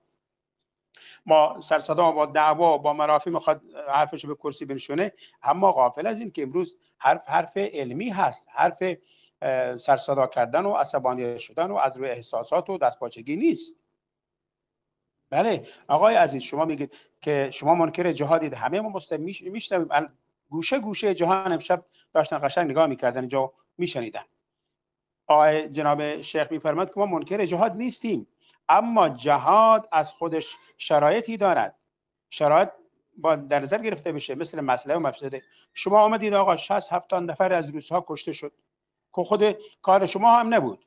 ما سرصدا با دعوا با مرافی میخواد حرفش به کرسی بنشونه، اما غافل از این که امروز حرف علمی هست، حرف سرصدا کردن و عصبانی شدن و از روی احساسات و دستپاچگی نیست. بله آقای عزیز، شما میگید که شما منکر جهادید، همه ما میشنویم، گوشه گوشه جهان امشب داشتن قشنگ نگاه میکردن، اینجا میشنیدن. آقای جناب شیخ میفرماد که ما منکر جهاد نیستیم، اما جهاد از خودش شرایطی دارد، شرایط با در نظر گرفته بشه، مثل مصلحه و مفسده. شما آمدید آقا 60-70 نفر از روس‌ها کشته شد که خود کار شما هم نبود.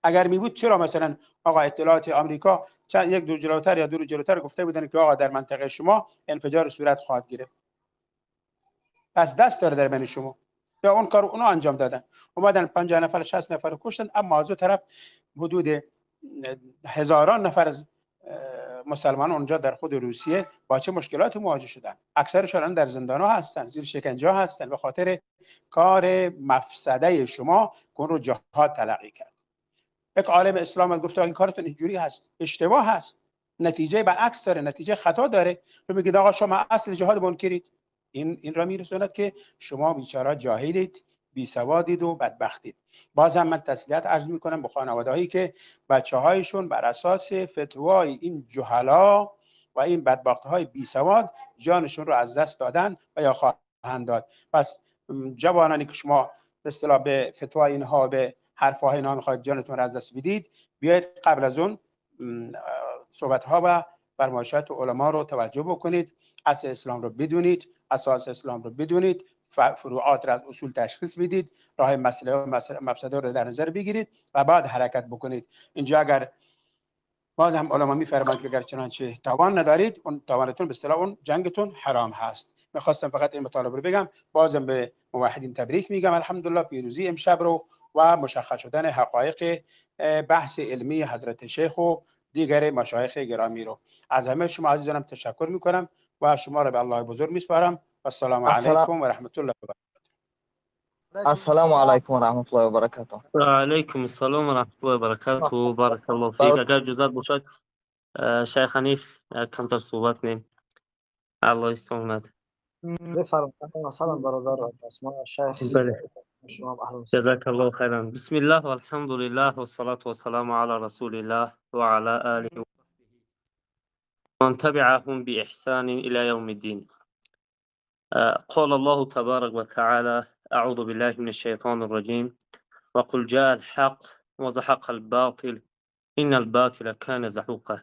اگر می بود چرا مثلا آقا اطلاعات آمریکا یک دو جلوتر یا دو جلوتر گفته بودن که آقا در منطقه شما انفجار صورت خواهد گرفت، پس دست داره در بین شما، یا اون کار اونا انجام دادن، اومدن 50 نفر 60 نفر رو کشتن، اما از اون طرف حدود هزاران نفر از مسلمانان اونجا در خود روسیه با چه مشکلات مواجه شدن، اکثرشون در زندان ها هستن، زیر شکنجه ها هستن، به خاطر کار مفسده شما که اون رو جهاد تلقی کرد. یک عالم اسلام از گفت این کارتون اینجوری هست، اشتباه هست، نتیجه برعکس داره، نتیجه خطا داره. تو میگید آقا شما اصل جهاد منکرید، این را میرسوند که شما بیچاره جاهلید، بی سوادید و بدبختید. بازم من تسلیت عرض میکنم به خانواده‌هایی که بچه‌هایشون بر اساس فتوای این جهلا و این بدبخت‌های بی سواد جانشون رو از دست دادن و یا خواهند داد. پس جوانانی که شما به اصطلاح به فتوای اینها، به حرف‌های اینا میخواید جانتون رو از دست بدید، بیاید قبل از اون صحبت‌ها و فرمایشات علما رو توجه بکنید، اصل اسلام رو بدونید، اساس اسلام رو بدونید، فروعات را از اصول تشخیص بدید، راه مسئله و مفسده رو در نظر بگیرید و بعد حرکت بکنید. اینجا اگر باز هم علما میفرمایند که اگر چنانچه توان ندارید اون توانتون به اصطلاح اون جنگتون حرام هست. میخواستم فقط این مطالبه رو بگم. بازم به موحدین تبریک میگم الحمدلله پیروزی امشب رو و مشخص شدن حقایق بحث علمی حضرت شیخ و دیگر مشایخ گرامی رو. از همه شما عزیزانم تشکر میکنم و شما را به الله بزرگ میسپارم. السلام علیکم و رحمت الله و برکاته. السلام علیکم و رحمت الله و برکاته. و علیکم السلام و رحمت الله و برکاته و بارک الله فیک. اگر اجازت باشد شیخ حنیف کمتر صحبت کنیم. الله استعانت. بفرمایید. سلام برادر اسما شیخ. بله. شما اهلا جزاک الله خیرا. بسم الله و الحمد لله و الصلاة و السلام علی رسول الله و علی آله و من تبعهم بإحسان إلى يوم الدين. قال الله تبارك وتعالى أعوذ بالله من الشيطان الرجيم وقل جاء الحق وزحق الباطل إن الباطل كان زحوقا.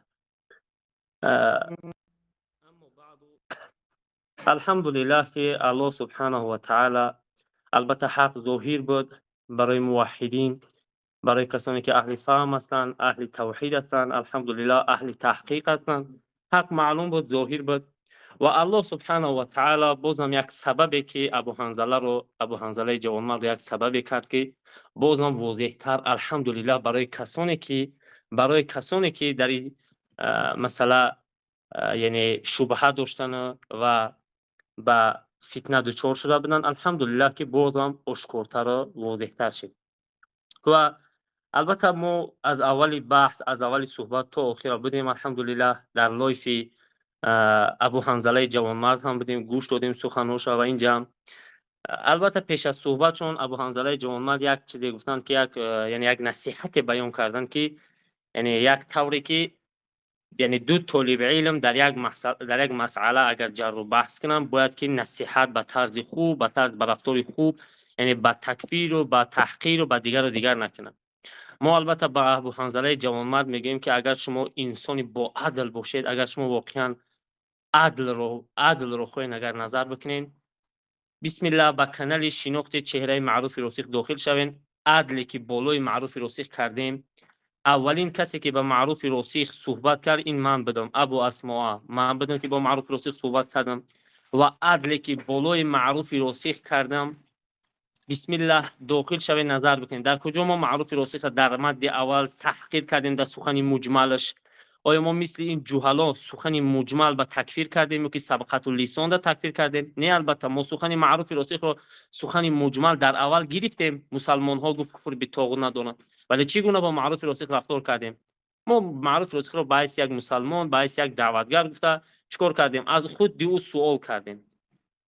الحمدلله که الله سبحانه و تعالی البته حق ظاهر بود برای موحدین، برای کسانی که اهل فهم هستند، اهل توحید هستند، الحمدلله اهل تحقیق هستند. حق معلوم بود، ظاهر بود و الله سبحانه و تعالی بازم یک سببی که ابو حنظله جوانمرد یک سببی کرد که بازم واضح‌تر الحمدلله برای کسانی که در این مسئله یعنی شبهه داشتن و به فتنه دچار شده بودن، الحمدلله که بازم اشکارتر و واضح‌تر شد. و البته ما از اولی بحث، از اولی صحبت تا آخر بودیم الحمدلله. در لایف ابو حنظله جوانمرد هم بودیم، گوش دادیم سخنوش و اینجا البته پیش از صحبت چون ابو حنظله جوانمرد یک چیزی گفتن که یک نصیحت بیان کردن که یعنی یک طوری که یعنی دو طالب علم در یک مسئله اگر جر و بحث کنن باید که نصیحت به طرز خوب، به رفتار خوب، یعنی به تکفیر و به تحقیر و به دیگر نکنن. ما البته با ابو حنظله جوانمرد میگیم که اگر شما انسانی با عدل باشید، اگر شما واقعا عدل رو خوین اگر نظر بکنین، بسم الله به کانال شناخت چهره معروف راسخ داخل شوین. عدلی که بالای معروف راسخ کردیم، اولین کسی که با معروف راسخ صحبت کرد این من بدم، ابو اسماء من بدم که با معروف راسخ صحبت کردم. و عدلی که بالای معروف راسخ کردم، بسم الله داخل شوی نظر بکنید در کجا ما معروف راسخ در مد اول تحقیر کردیم، در سخن مجملش آیا ما مثل این جهلا سخن مجمل به تکفیر کردیم که سبقت اللسان را تکفیر کردیم؟ نه، البته ما سخن معروف راسخ رو سخن مجمل در اول گرفتیم. مسلمان ها گفت کفر به طاغوت ندانند، ولی چگونه با معروف راسخ رفتار کردیم؟ ما معروف راسخ رو باعث یک مسلمان، باعث یک دعوتگر گفته چیکار کردیم؟ از خود دیو سوال کردیم.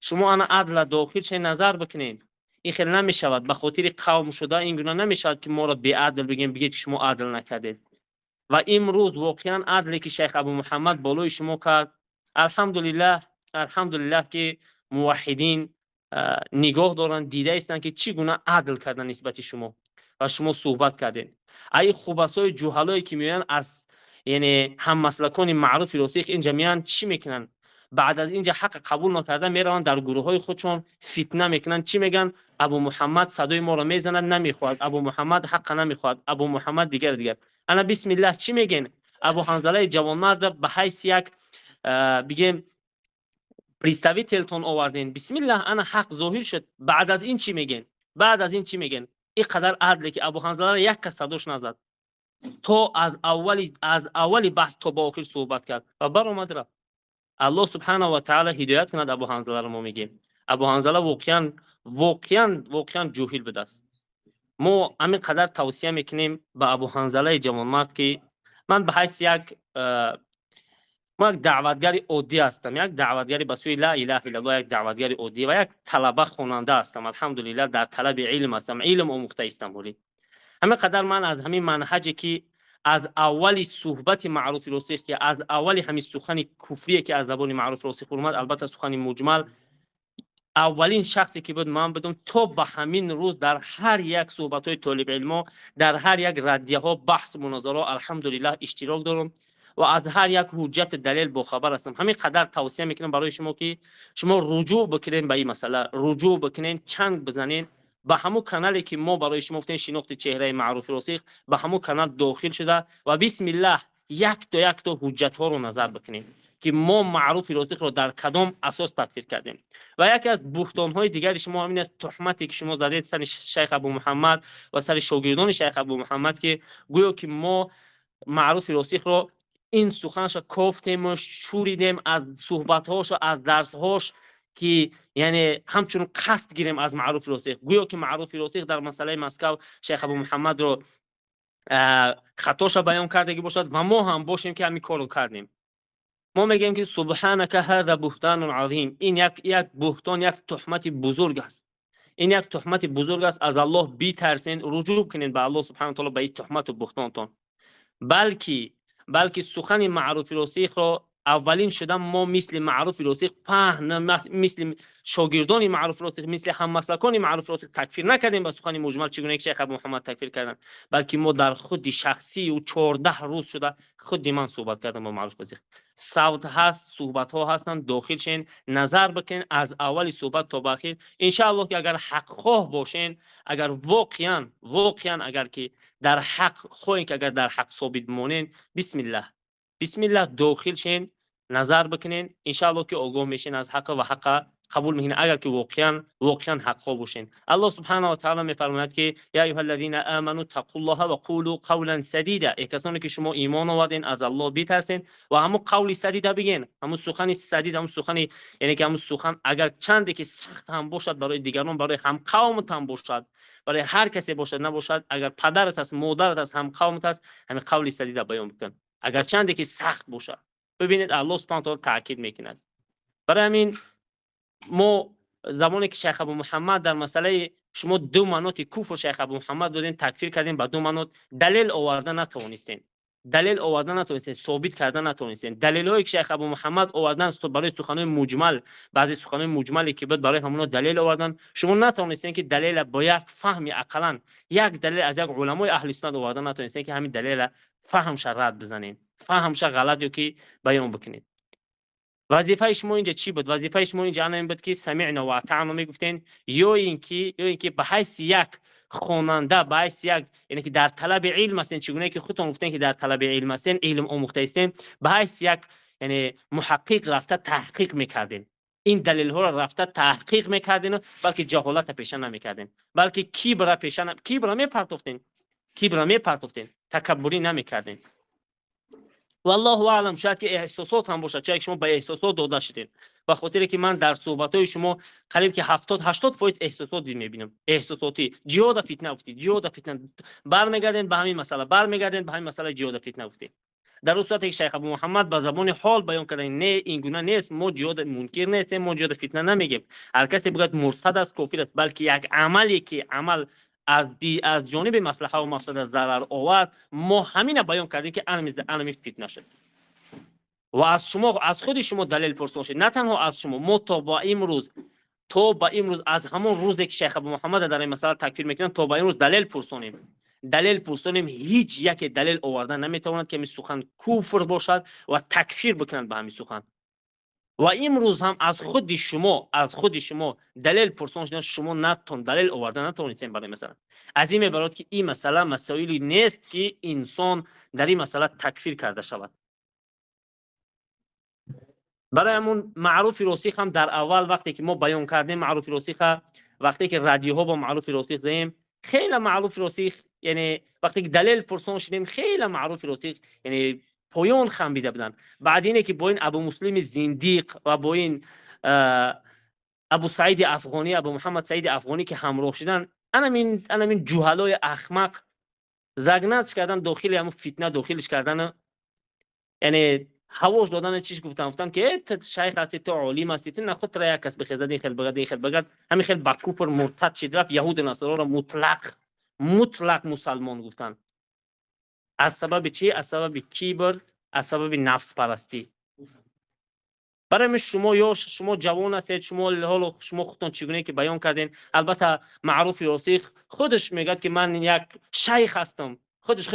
شما انا عدل داخل چه نظر بکنین؟ این خیلی نمیشود به خاطر قوم شده این گونه نمیشود که ما را بی عدل بگیم، بگید شما عدل نکردید. و امروز واقعا عدلی که شیخ ابو محمد بالای شما کرد، الحمدلله که موحدین نگاه دارن، دیده ایستن که چگونه عدل کردن نسبت شما و شما صحبت کردین. ای خبثای جهلایی که میان از یعنی هم مسلکان معروف راسخ اینجا میان چی میکنن؟ بعد از اینجا حق قبول نکردن میرن در گروه های خودشون فتنه میکنن. چی میگن؟ ابو محمد صدای ما را میزند نمیخواد، ابو محمد حق نمیخواد، ابو محمد دیگر. انا بسم الله چی میگن؟ ابو حنظله جوانمرد به حیث یک بگیم پریستاویتلتون آوردین، بسم الله انا حق ظاهر شد. بعد از این چی میگن؟ این قدر عدلی که ابو حنظله یک کس صداش نزد تو از اولی بحث تا با آخر صحبت کرد و برآمد رفت. الله سبحانه و تعالی هدایت کند ابو حنظله رو. ما میگیم ابو حنظله واقعا جاهل بوده است. ما همین قدر توصیه میکنیم به ابو حنظله جوانمرد که من به حیث یک دعوتگر عادی هستم، یک دعوتگر به سوی لا اله الا الله، یک دعوتگر عادی و یک طلبه خواننده هستم. الحمدلله در طلب علم هستم، علم آموخته هستم. همین قدر من از همین منهجی که از اولی صحبت معروف راسخ که از اولی همین سخن کفری که از زبان معروف راسخ اومد، البته سخن مجمل، اولین شخصی که بود من بدم تا به همین روز در هر یک صحبت های طالب علم، در هر یک ردیه ها، بحث، مناظره الحمدلله اشتراک دارم و از هر یک حجت دلیل با خبر هستم. همین قدر توصیه میکنم برای شما که شما رجوع بکنین به این مسئله، رجوع بکنین، چنگ بزنین به همون کانالی که ما برای شما گفتیم شناخت چهره معروف راسخ، به همون کانال داخل شده و بسم الله یک تا حجت ها رو نظر بکنیم که ما معروف راسخ رو در کدام اساس تکفیر کردیم. و یکی از بهتان های دیگری شما همین است، تهمتی که شما زدید سر شیخ ابو محمد و سر شاگردان شیخ ابو محمد که گویا که ما معروف راسخ رو این سخنش کفتیم و شوریدیم از صحبت‌هاش و از درس‌هاش که یعنی همچون قصد گیریم از معروف راسخ. گویا که معروف راسخ در مسئله مسکو شیخ ابو محمد رو خطاش بیان کرده باشد و ما هم باشیم که همین کارو کردیم. ما میگیم که سبحانك هذا بهتان عظیم، این یک بهتان، یک تهمت بزرگ است. این یک تهمت بزرگ است. از الله بی‌ترسین، رجوع کنین به الله سبحانه و تعالی به این تهمت و بهتانتان. بلکه سخن معروف راسخ را اولین شدن ما مثل معروف راسخ پهن، مثل شاگردان معروف راسخ، مثل هممسلکان معروف راسخ تکفیر نکردیم با سخن مجمل چگونه که شیخ ابو محمد تکفیر کردن، بلکه ما در خود شخصی و 14 روز شده خود من صحبت کردم با معروف راسخ. صوت هست، صحبت ها هستن، داخل شین، نظر بکنین از اول صحبت تا اخیر. ان شاء الله که اگر حق خواه باشین، اگر واقعا اگر که در حق خواهین که اگر در حق ثابت بمونین، بسم الله داخل شین، نظر بکنین، ان شاء الله که آگاه میشین از حق و حق قبول میکنین اگر که واقعا حق خواه باشین. الله سبحانه و تعالی میفرماید که یا ایها الذین آمنوا اتقوا الله و قولوا قولا سدیدا، ای کسانی که شما ایمان آوردین از الله بترسین و همون قول سدید بگین، همون سخن سدید، همون سخن یعنی که همون سخن اگر چندی که سخت هم باشد برای دیگران، برای هم قومت هم باشد، برای هر کسی باشد نباشد، اگر پدرت است، مادرت است، هم قومت است، همین قول سدید بیان بکن اگر چندی که سخت باشد. ببینید الله سبحانه و تعالی تاکید میکند. برای همین ما زمانی که شیخ ابو محمد در مسئله شما دو مناط کفر شیخ ابو محمد دادین تکفیر کردین، با دو مناط دلیل آوردن نتوانستین، ثابت کردن نتوانستین. دلایلی که شیخ ابو محمد آوردن برای سخنان مجمل، بعضی سخنان مجملی که بعد برای همونا دلیل آوردن، شما نتوانستین که دلیل با یک فهمی اقلا یک دلیل از یک علمای اهل سنت آوردن نتوانستین که همین دلیل فهمش رد بزنین، فهمش غلطی که بیان بکنید. وظیفه شما اینجا چی بود؟ وظیفه شما اینجا این بود که سمعنا و اطعنا میگفتین، یا اینکه به حیث یک خواننده، به حیث یک یعنی که در طلب علم هستین، چگونه که خودتون گفتین که در طلب علم هستین، علم آموخته هستین، به حیث یک یعنی محقق رفته تحقیق میکردین، این دلیل ها را رفته تحقیق میکردین، بلکه جهالت پیشه نمیکردین، بلکه کبر میپرتوفتین، تکبری نمیکردین. والله اعلم شاید که احساسات هم باشه، چون شما به احساسات داده شدین، به خاطری که من در صحبت های شما قریب که 70-80% احساساتی میبینم، احساساتی جهاد فتنه برمیگردین به همین مسئله جهاد فتنه افتی. در اون صورتی که شیخ ابو محمد به زبان حال بیان کردن نه این گونه نیست، ما جهاد منکر نیستیم، ما جهاد فتنه نمیگیم، هر کسی بگه مرتد است، کافر است، بلکه یک عملی که عمل از جانب مصلحه و مفسده ضرر آورد، ما همین بیان کردیم که انمی فتنه شد. و از خود شما دلیل پرسید، نه تنها از شما، ما تا با امروز از همون روزی که شیخ ابو محمد در این مسئله تکفیر میکنن تا با امروز دلیل پرسونیم، هیچ یک دلیل آوردن نمیتواند که می سخن کفر باشد و تکفیر بکنند به همین سخن. و امروز هم از خود شما دلیل پرسونید، شما دلیل آوردن نتونید برای مثلا از این عبارت که این مسئله مسائلی نیست که انسان در این مسئله تکفیر کرده شود. برای همون معروف راسخ هم در اول وقتی که ما بیان کردیم، معروف راسخ وقتی که رادیوها با معروف راسخ زدیم، خیلی معروف راسخ یعنی وقتی که دلیل پرسون شدیم خیلی معروف راسخ یعنی پایان خنبیده بودن. بعد اینه که با این ابو مسلم زندیق و با این ابو سعید افغانی، ابو محمد سعید افغانی که همراه شدن، این جهلای احمق زگنتش کردن، داخل همون فتنه داخلش کردن، یعنی هواش دادن چیش گفتن که شیخ هستی، تو عالم هستی، تو نخود را یک کس بخیزد این خیل بگد همین خیل با کفر مرتد شد رفت، یهود نصارا را مطلق مسلمان گفتن. از سبب چی؟ از سبب کبر، از سبب نفس پرستی. برای شما جوان هستید، شما خودتون چگونه که بیان کردین، البته معروف راسخ خودش میگه که من یک شیخ هستم، خودش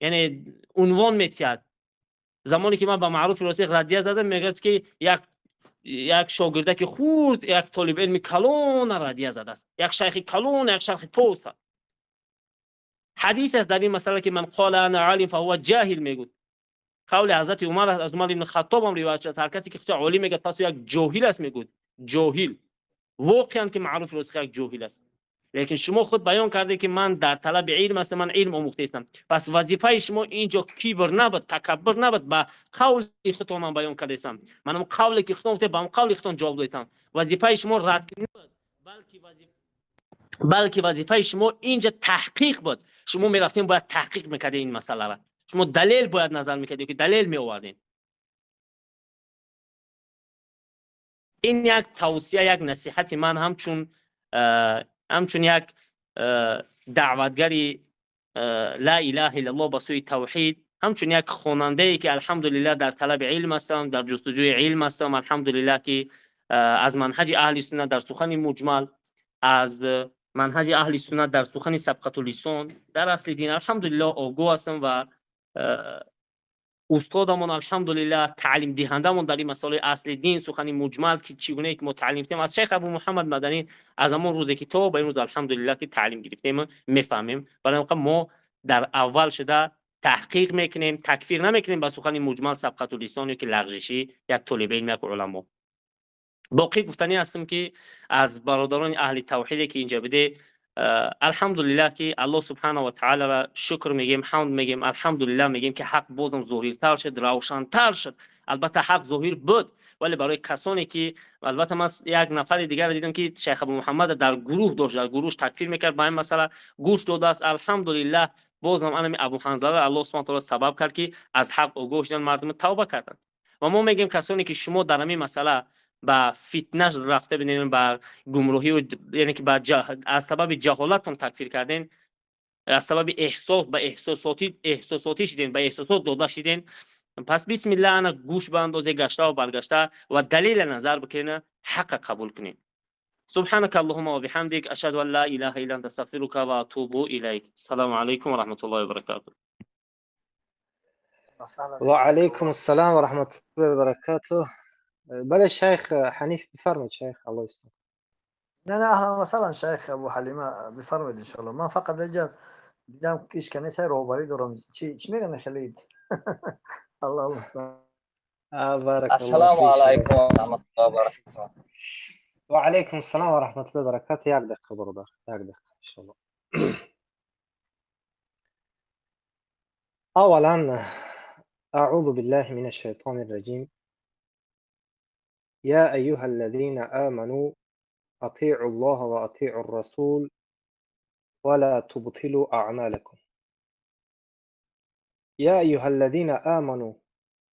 یعنی عنوان میتید. زمانی که من با معروف راسخ ردیه زدم میگه که یک شاگرده که خورد یک طالب علم کلون ردیه زده است، یک شیخ کلون، یک شیخ فوس. حدیث است در این مسئله که من قال انا عالم فهو جاهل میگوید، قول حضرت عمر از عمر ابن خطاب هم روایت شد، هر کسی که خودش عالی میگه پس او یک جاهل است میگوید. جاهل واقعا که معروف روز یک جاهل است. لیکن شما خود بیان کرده که من در طلب علم هستم، من علم آموخته هستم. پس وظیفه شما اینجا کبر نبود، تکبر نبود. با قول خودتان من بیان کرده هستم، منم قولی که خودم گفته با قول خودتان جواب دادم. وظیفه شما رد نبود، بلکه وظیفه شما اینجا تحقیق بود. شما میرفتین باید تحقیق میکردین این مسئله را. شما دلیل باید نظر میکردین که دلیل می آوردین. این یک توصیه، یک نصیحت من همچون یک دعوتگری لا اله الا الله به سوی توحید، همچون یک خواننده ای که الحمدلله در طلب علم هستم، در جستجوی علم هستم، الحمدلله که از منهج اهل سنت در سخن مجمل، از منهج اهل سنت در سخن سبقت اللسان در اصل دین الحمدلله آگاه هستم و استادمون الحمدلله تعلیم دهندمون در این مسائل اصل دین سخن مجمل که چگونه که ما تعلیم گرفتیم از شیخ ابو محمد مدنی از همون روز که تا به این روز الحمدلله که تعلیم گرفتیم میفهمیم. برای ما در اول شده تحقیق میکنیم، تکفیر نمیکنیم با سخن مجمل سبقت اللسان که لغزشی یک طالب علم یک علما. باقی گفتنی هستم که از برادران اهل توحید که اینجا بده الحمدلله که الله سبحانه و تعالی را شکر میگیم، حمد میگیم، الحمدلله میگیم که حق بازم ظاهرتر شد، روشن‌تر شد. البته حق ظاهر بود، ولی برای کسانی که البته من یک نفر دیگر دیدم که شیخ ابو محمد در گروه داشت، در گروهش تکفیر میکرد، با این مسئله گوش داده است. الحمدلله بازم انم ابو حنظله الله سبحانه و تعالی سبب کرد که از حق آگاه شدن، مردم توبه کردند. و ما میگیم کسانی که شما در این مسئله با فتنه رفته بینین، با گمراهی و یعنی که از سبب جهالتتون تکفیر کردین، از سبب احساس به احساساتی شدین، به احساسات داده شدین، پس بسم الله انا گوش به اندازه گشته و برگشته و دلیل نظر بکنین، حق قبول کنین. سبحانك اللهم وبحمدك اشهد ان لا اله الا انت استغفرك واتوب اليك. السلام عليكم ورحمه الله وبركاته. وعليكم السلام ورحمة الله وبركاته. بله شیخ حنیف بفرمایید شیخ. الله يستر. نه اهلا وسهلا شیخ ابو حلیمه، بفرمایید ان شاء الله. من فقط اینجا دیدم که کنه سر روبری دارم. چی میگن خلید؟ الله المستعان. بارك الله السلام عليكم ورحمة الله وبركاته. وعليكم السلام ورحمة الله وبركاته. یک دقیقه برادر، یک دقیقه ان شاء الله. اولا اعوذ بالله من الشيطان الرجيم. يا أيها الذين آمنوا أطيعوا الله وأطيعوا الرسول ولا تبطلوا أعمالكم. يا أيها الذين آمنوا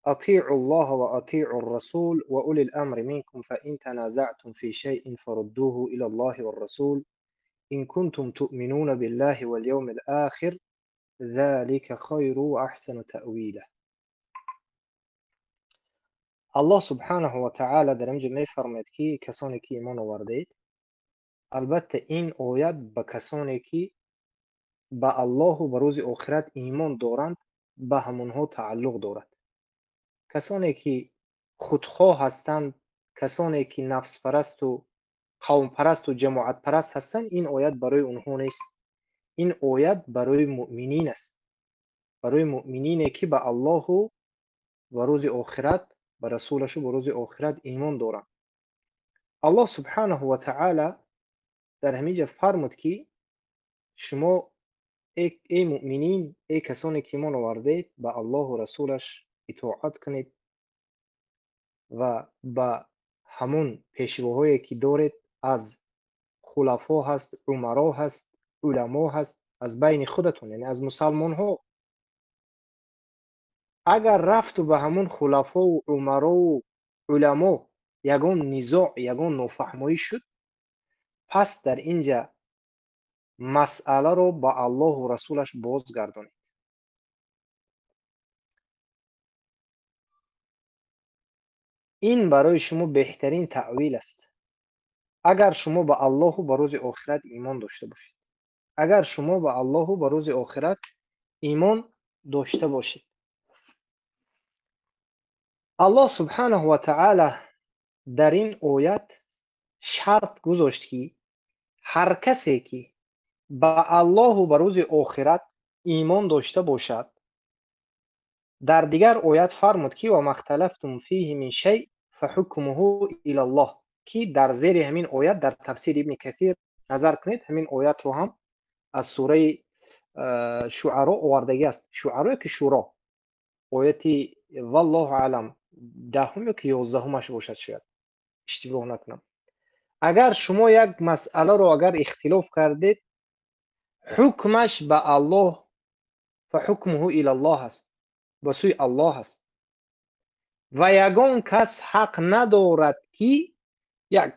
أطيعوا الله وأطيعوا الرسول وأولي الأمر منكم فإن تنازعتم في شيء فردوه إلى الله والرسول إن كنتم تؤمنون بالله واليوم الآخر ذلك خير وأحسن تأويلا. الله سبحانه و تعالی در اینجا میفرماید که کسانی که ایمان آوردید، البته این آیت به کسانی که به الله و به روز آخرت ایمان دارند به همونها تعلق دارد. کسانی که خودخواه هستند، کسانی که نفس پرست و قوم پرست و جماعت پرست هستند، این آیت برای اونها نیست. این آیت برای مؤمنین است، برای مؤمنینی که به الله و به روز آخرت، به رسولش و به روز آخرت ایمان دارند. الله سبحانه و تعالی در همینجا فرمود که شما ای مؤمنین، ای کسانی که ایمان آوردید، به الله و رسولش اطاعت کنید و به همون پیشواهایی که دارید، از خلفا هست، عمرا هست، علما هست، از بین خودتون، یعنی از مسلمان ها. اگر رفت و به همون خلفا و عمرا و علما یگان نزاع، یگان نافهمایی شد، پس در اینجا مسئله رو با الله و رسولش بازگردانید. این برای شما بهترین تعویل است. اگر شما به الله و به روز آخرت ایمان داشته باشید، اگر شما به الله و به روز آخرت ایمان داشته باشید. الله سبحانه و تعالی در این آیت شرط گذاشت که هر کسی که به الله و به روز آخرت ایمان داشته باشد در دیگر آیت فرمود که و مختلفتم فیه من شیء فحکمه الی الله، که در زیر همین آیت در تفسیر ابن کثیر نظر کنید، همین آیت رو هم از سوره شعراء آوردگی است. شعراء که شورا آیتی والله اعلم دهم یا که 11 باشد، شاید اشتباه نکنم. اگر شما یک مسئله رو اگر اختلاف کردید، حکمش به الله، فحکمه الی الله است، به سوی الله است و یگان کس حق ندارد که یک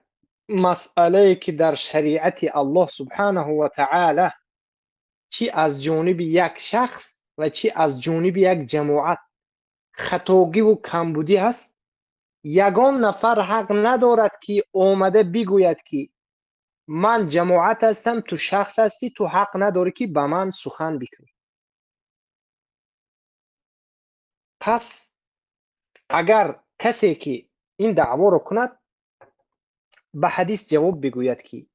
مسئله که در شریعت الله سبحانه و تعالی چی از جانب یک شخص و چی از جانب یک جماعت خطاگی و کمبودی است، یگان نفر حق ندارد که آمده بگوید که من جماعت هستم، تو شخص هستی، تو حق نداری که به من سخن بکنی. پس اگر کسی که این دعوا رو کند، به حدیث جواب بگوید که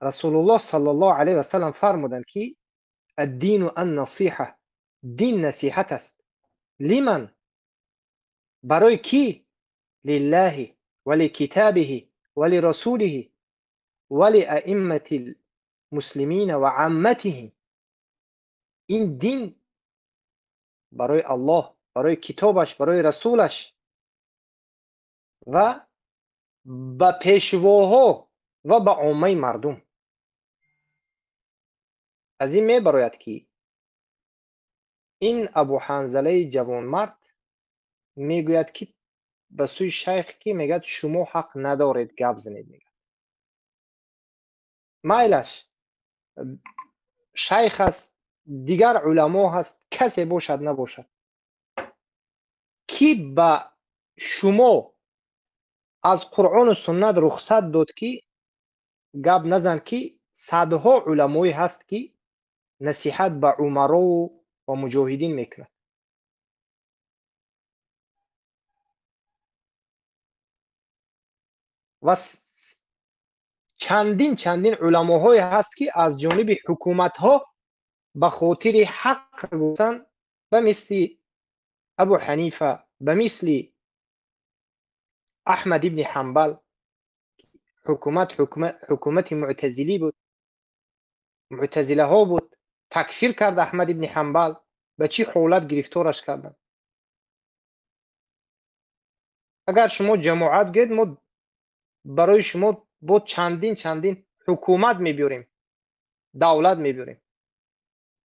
رسول الله صلی الله علیه و سلم فرمودند که الدین النصیحه، دین نصیحت است. لمن؟ برای کی؟ لله ولکتابه ولرسوله ولائمه المسلمین و عامته. این دین برای الله، برای کتابش، برای رسولش و به پیشواها و به عامه مردم. از این میبراید که این ابو حنظله جوانمرد میگوید که به سوی شیخ که میگه شما حق ندارید گپ زنید. میگه مایلش شیخ است، دیگر علما هست، کسی باشد نباشد، کی به شما از قرآن و سنت رخصت داد که گپ نزن که صدها علمایی هست که نصیحت به عمرا و مجاهدین میکنند. و چندین علماهای هست که از جانب حکومت ها به خاطر حق گفتن، به مثل ابو حنیفه، به مثل احمد ابن حنبل. حکومت معتزلی بود، معتزله ها بود، تکفیر کرد احمد ابن حنبل. به چی حالت گرفتارش کردن؟ اگر شما جماعت گید، ما برای شما با چندین حکومت میبیاریم، دولت میبیاریم.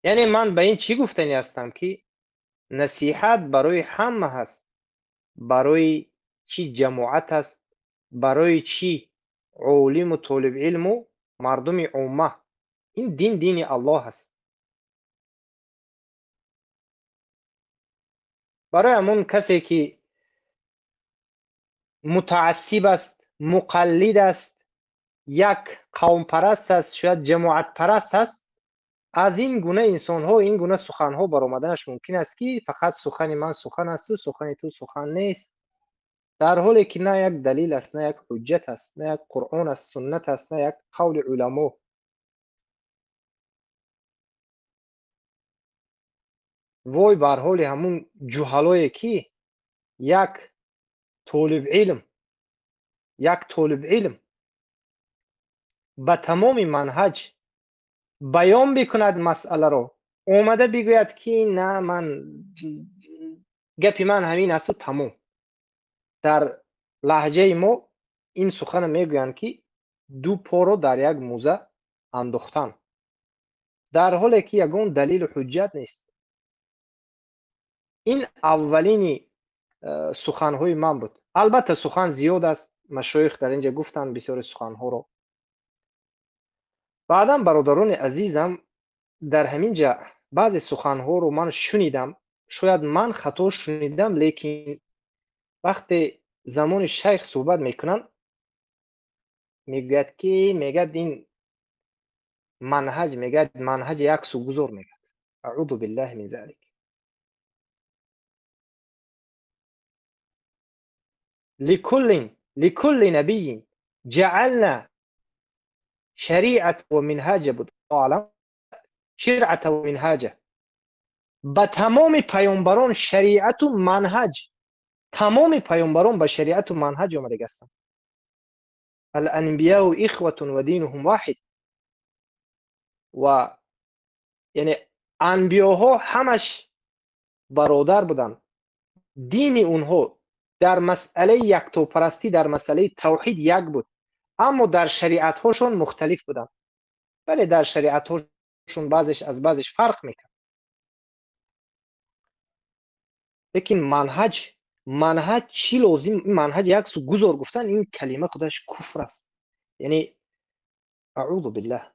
یعنی من به این چی گفتنی هستم که نصیحت برای همه هست، برای چی جماعت هست، برای چی عالم و طالب علم و مردم عامه. این دین الله هست. برای همون کسی که متعصب است، مقلد است، یک قوم پرست است، شاید جماعت پرست است، از این گونه انسان ها، این گونه سخن ها برآمدنش ممکن است که فقط سخن من سخن است و سخن تو سخن نیست، در حالی که نه یک دلیل است، نه یک حجت است، نه یک قرآن است، سنت است، نه یک قول علما. وای بر حال همون جهلایی که یک طالب علم به تمام منهج بیان بکند مسئله رو، اومده بگوید که نه من گپی من همین است و تمام. در لهجه ما این سخن میگویند که دو پا رو در یک موزه انداختن، در حالی که یگان دلیل و حجت نیست. این اولین سخنهای من بود. البته سخن زیاد است، مشایخ در اینجا گفتن بسیار سخنها رو. بعدم برادران عزیزم، در همینجا بعضی سخنها رو من شنیدم، شاید من خطا شنیدم، لیکن وقتی زمان شیخ صحبت میکنن میگوید که میگد این منهج، میگد منهج یک سوگذار، میگد اعوذ بالله من ذلك. لكل نبي جعلنا شريعة ومنهاجا، بود عالم شرعة ومنهاجا. به تمام پیامبران شریعت و منهج، تمام پیامبران به شریعت و منهج آمده هستند. الانبیاء اخوة و دینهم واحد. و یعنی انبیاها همش برادر بودند. دین اونها در مسئله یکتاپرستی، در مسئله توحید یک بود، اما در شریعت هاشون مختلف بودند. بله در شریعت هاشون بعضش از بعضش فرق میکنه، لیکن منهج چی لازم؟ این منهج یک سو گذار گفتن این کلمه خودش کفر است. یعنی اعوذ بالله.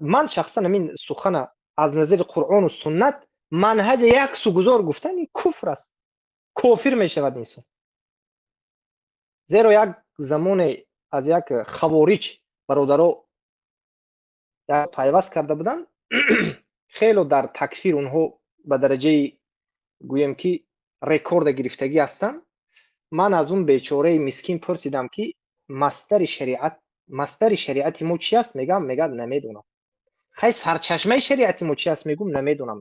من شخصا من سخن از نظر قرآن و سنت منهج یک سو گذار گفتن این کفر است، کافر می شود انسان. زیرا یک زمان از یک خوارج برادرها یک پیوست کرده بودن خیلی در تکفیر اونها به درجه گویم که رکورد گرفتگی هستن. من از اون بیچاره مسکین پرسیدم که مصدر شریعت ما چی است؟ میگه نمیدونم. خیلی سرچشمه شریعت ما چی است؟ میگم نمیدونم.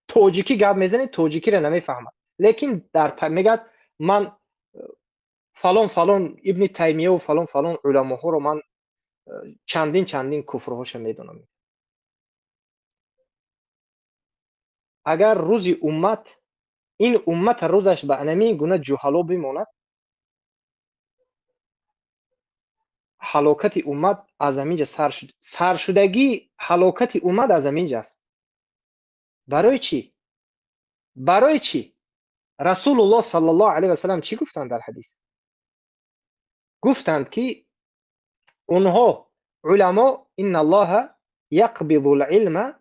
توجیکی گپ میزنه، توجیکی رو نمیفهمد، لیکن در میگه من فلان ابن تیمیه و فلان علماها رو من چندین کفرهاش میدونم. اگر روزی این امت روزش به انمی گونه جهلا بماند، هلاکت امت از همینجا سرشدگی هلاکت امت از همینجا است. برای چی؟ رسول الله صلی الله علیه و سلم چی گفتند در حدیث؟ گفتند که اونها علما ان الله یقبض العلم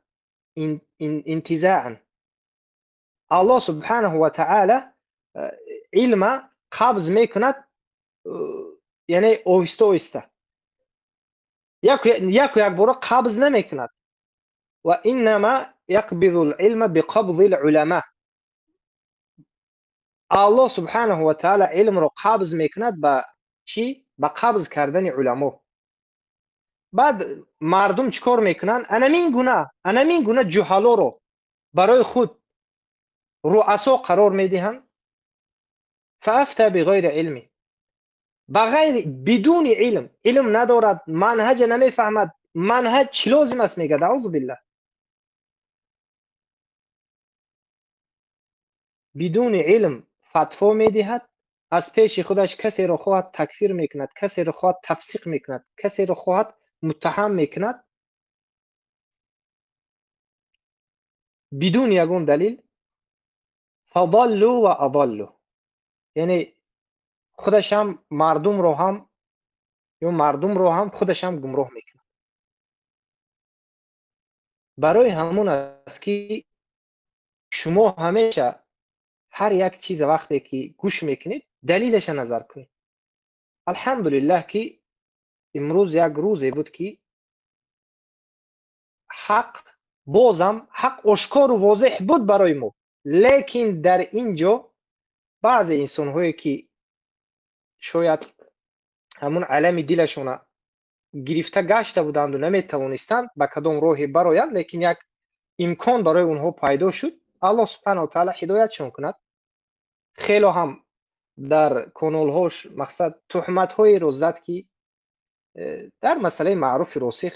انتزاعا. الله سبحانه و تعالی علم قبض میکند، یعنی آهسته یک بار قبض نمیکند. و انما یقبض العلم بقبض العلماء. الله سبحانه و تعالی علم رو قبض میکند با چی؟ با قبض کردن علما. بعد مردم چیکار میکنن؟ انمین گونه جهالا رو برای خود رؤسا قرار میدهند. فافتى بغیر علم، بدون علم ندارد، منهج نمیفهمد. منهج چی لازم است؟ میگه اعوذ بالله. بدون علم فتوا میدهد، از پیش خودش کسی را خواهد تکفیر میکند، کسی را خواهد تفسیق میکند، کسی را خواهد متهم میکند بدون یگون دلیل. فضلوا و اضلوا، یعنی خودش هم مردم رو هم خودش هم گمراه میکند. برای همون است که شما همیشه هر یک چیز وقتی که گوش میکنید دلیلش نظر کنید. الحمدلله که امروز یک روزی بود که حق آشکار و واضح بود برای ما، لیکن در اینجا بعضی انسان هایی که شاید همون علم دلشون گرفته گشته بودند و نمیتوانستند به کدام راهی برآیند، لیکن یک امکان برای اونها پیدا شد. الله سبحانه و تعالی هدایتشون کند. خیلی هم در کانال هاش مقصد تهمت های رو زد که در مسئله معروف راسخ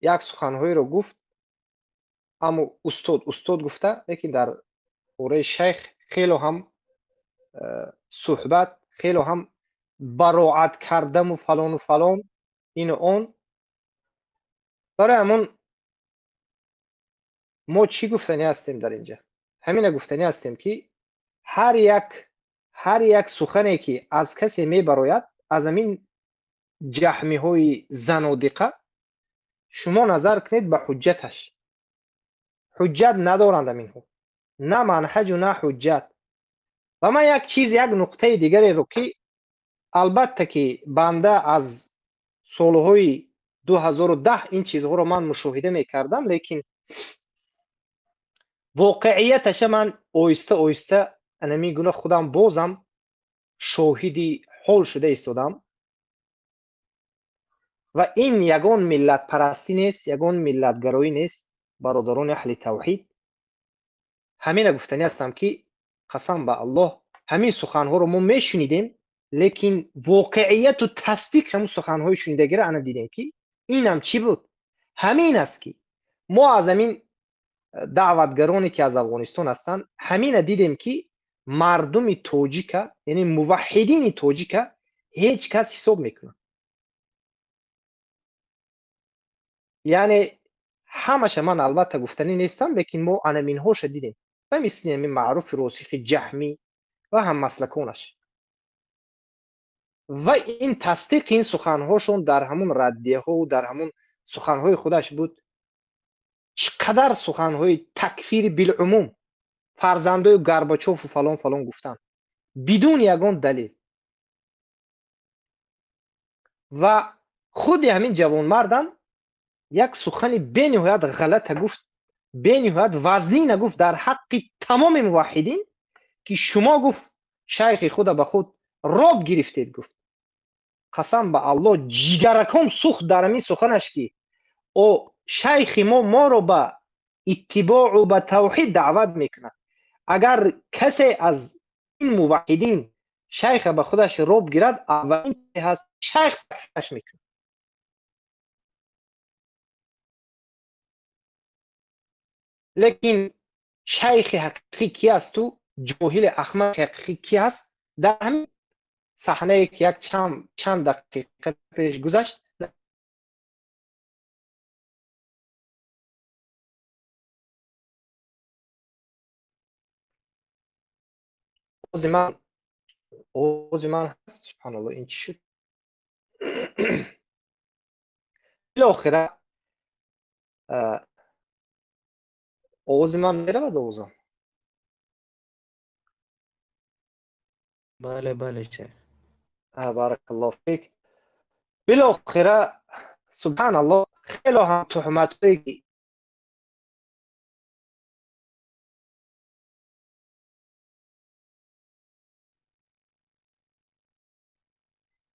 یک سخنهایی رو گفت، اما استاد گفته، لیکن در باره شیخ خیلی هم صحبت، خیلی هم براعت کردم و فلان این و اون. برای همون ما چی گفتنی هستیم در اینجا؟ همین گفتنی هستیم که هر یک سخنی که از کسی می براید از همین جهمی های زنادقه، شما نظر کنید به حجتش. حجت ندارند همینها، نه منهج و نه حجت. و من یک نقطه دیگری رو که البته که بنده از سالهای 2010 این چیزها رو من مشاهده میکردم، لیکن واقعیتش من آیسته میگونه خودم بازم شاهدی حال شده ایستادم. و این یگان ملت پرستی نیست، یگان ملت گرایی نیست. برادران اهل توحید، همین گفتنی هستم که قسم به الله همین سخنها رو ما میشنیدیم، لیکن واقعیت و تصدیق همون سخنهای شنیدگی رو انا دیدیم که این هم چی بود. همین است که ما از همین دعوتگرانی که از افغانستان هستن همین دیدیم که مردم توجیک، یعنی موحدین توجیک، هیچ کس حساب میکنه. یعنی همش من البته گفتنی نیستم، لیکن ما انمین هاش دیدیم و مثل همین معروف راسخ جهمی و هم مسلکانش، و این تصدیق این سخنهاشون در همون ردیه ها و در همون سخنهای خودش بود. چقدر سخنهای تکفیر بالعموم فرزندای گرباچوف و فلان فلان گفتن بدون یگان دلیل. و خود همین جوان مردم یک سخن بنهایت غلط گفت، بنهایت وزنی نگفت در حق تمام موحدین که شما گفت شیخ خود به خود راب گرفتید. گفت قسم به الله جگرکم سوخت در همین سخنش که او شیخ ما رو به اتباع و به توحید دعوت میکنه. اگر کسی از این موحدین شیخ به خودش راب گیرد، اولین که هست شیخ تکفیرش میکنه. لیکن شیخ حقیقی کی است؟ تو جاهل احمق حقیقی کی است؟ در همین صحنه که یک چند دقیقه پیش گذشت، اوز من هست. سبحان الله این چی شد؟ بالاخره اوز من میره و دوزم. بله شیخ. بارک الله فیک. بالاخره سبحان الله خیلی هم تهمت هایی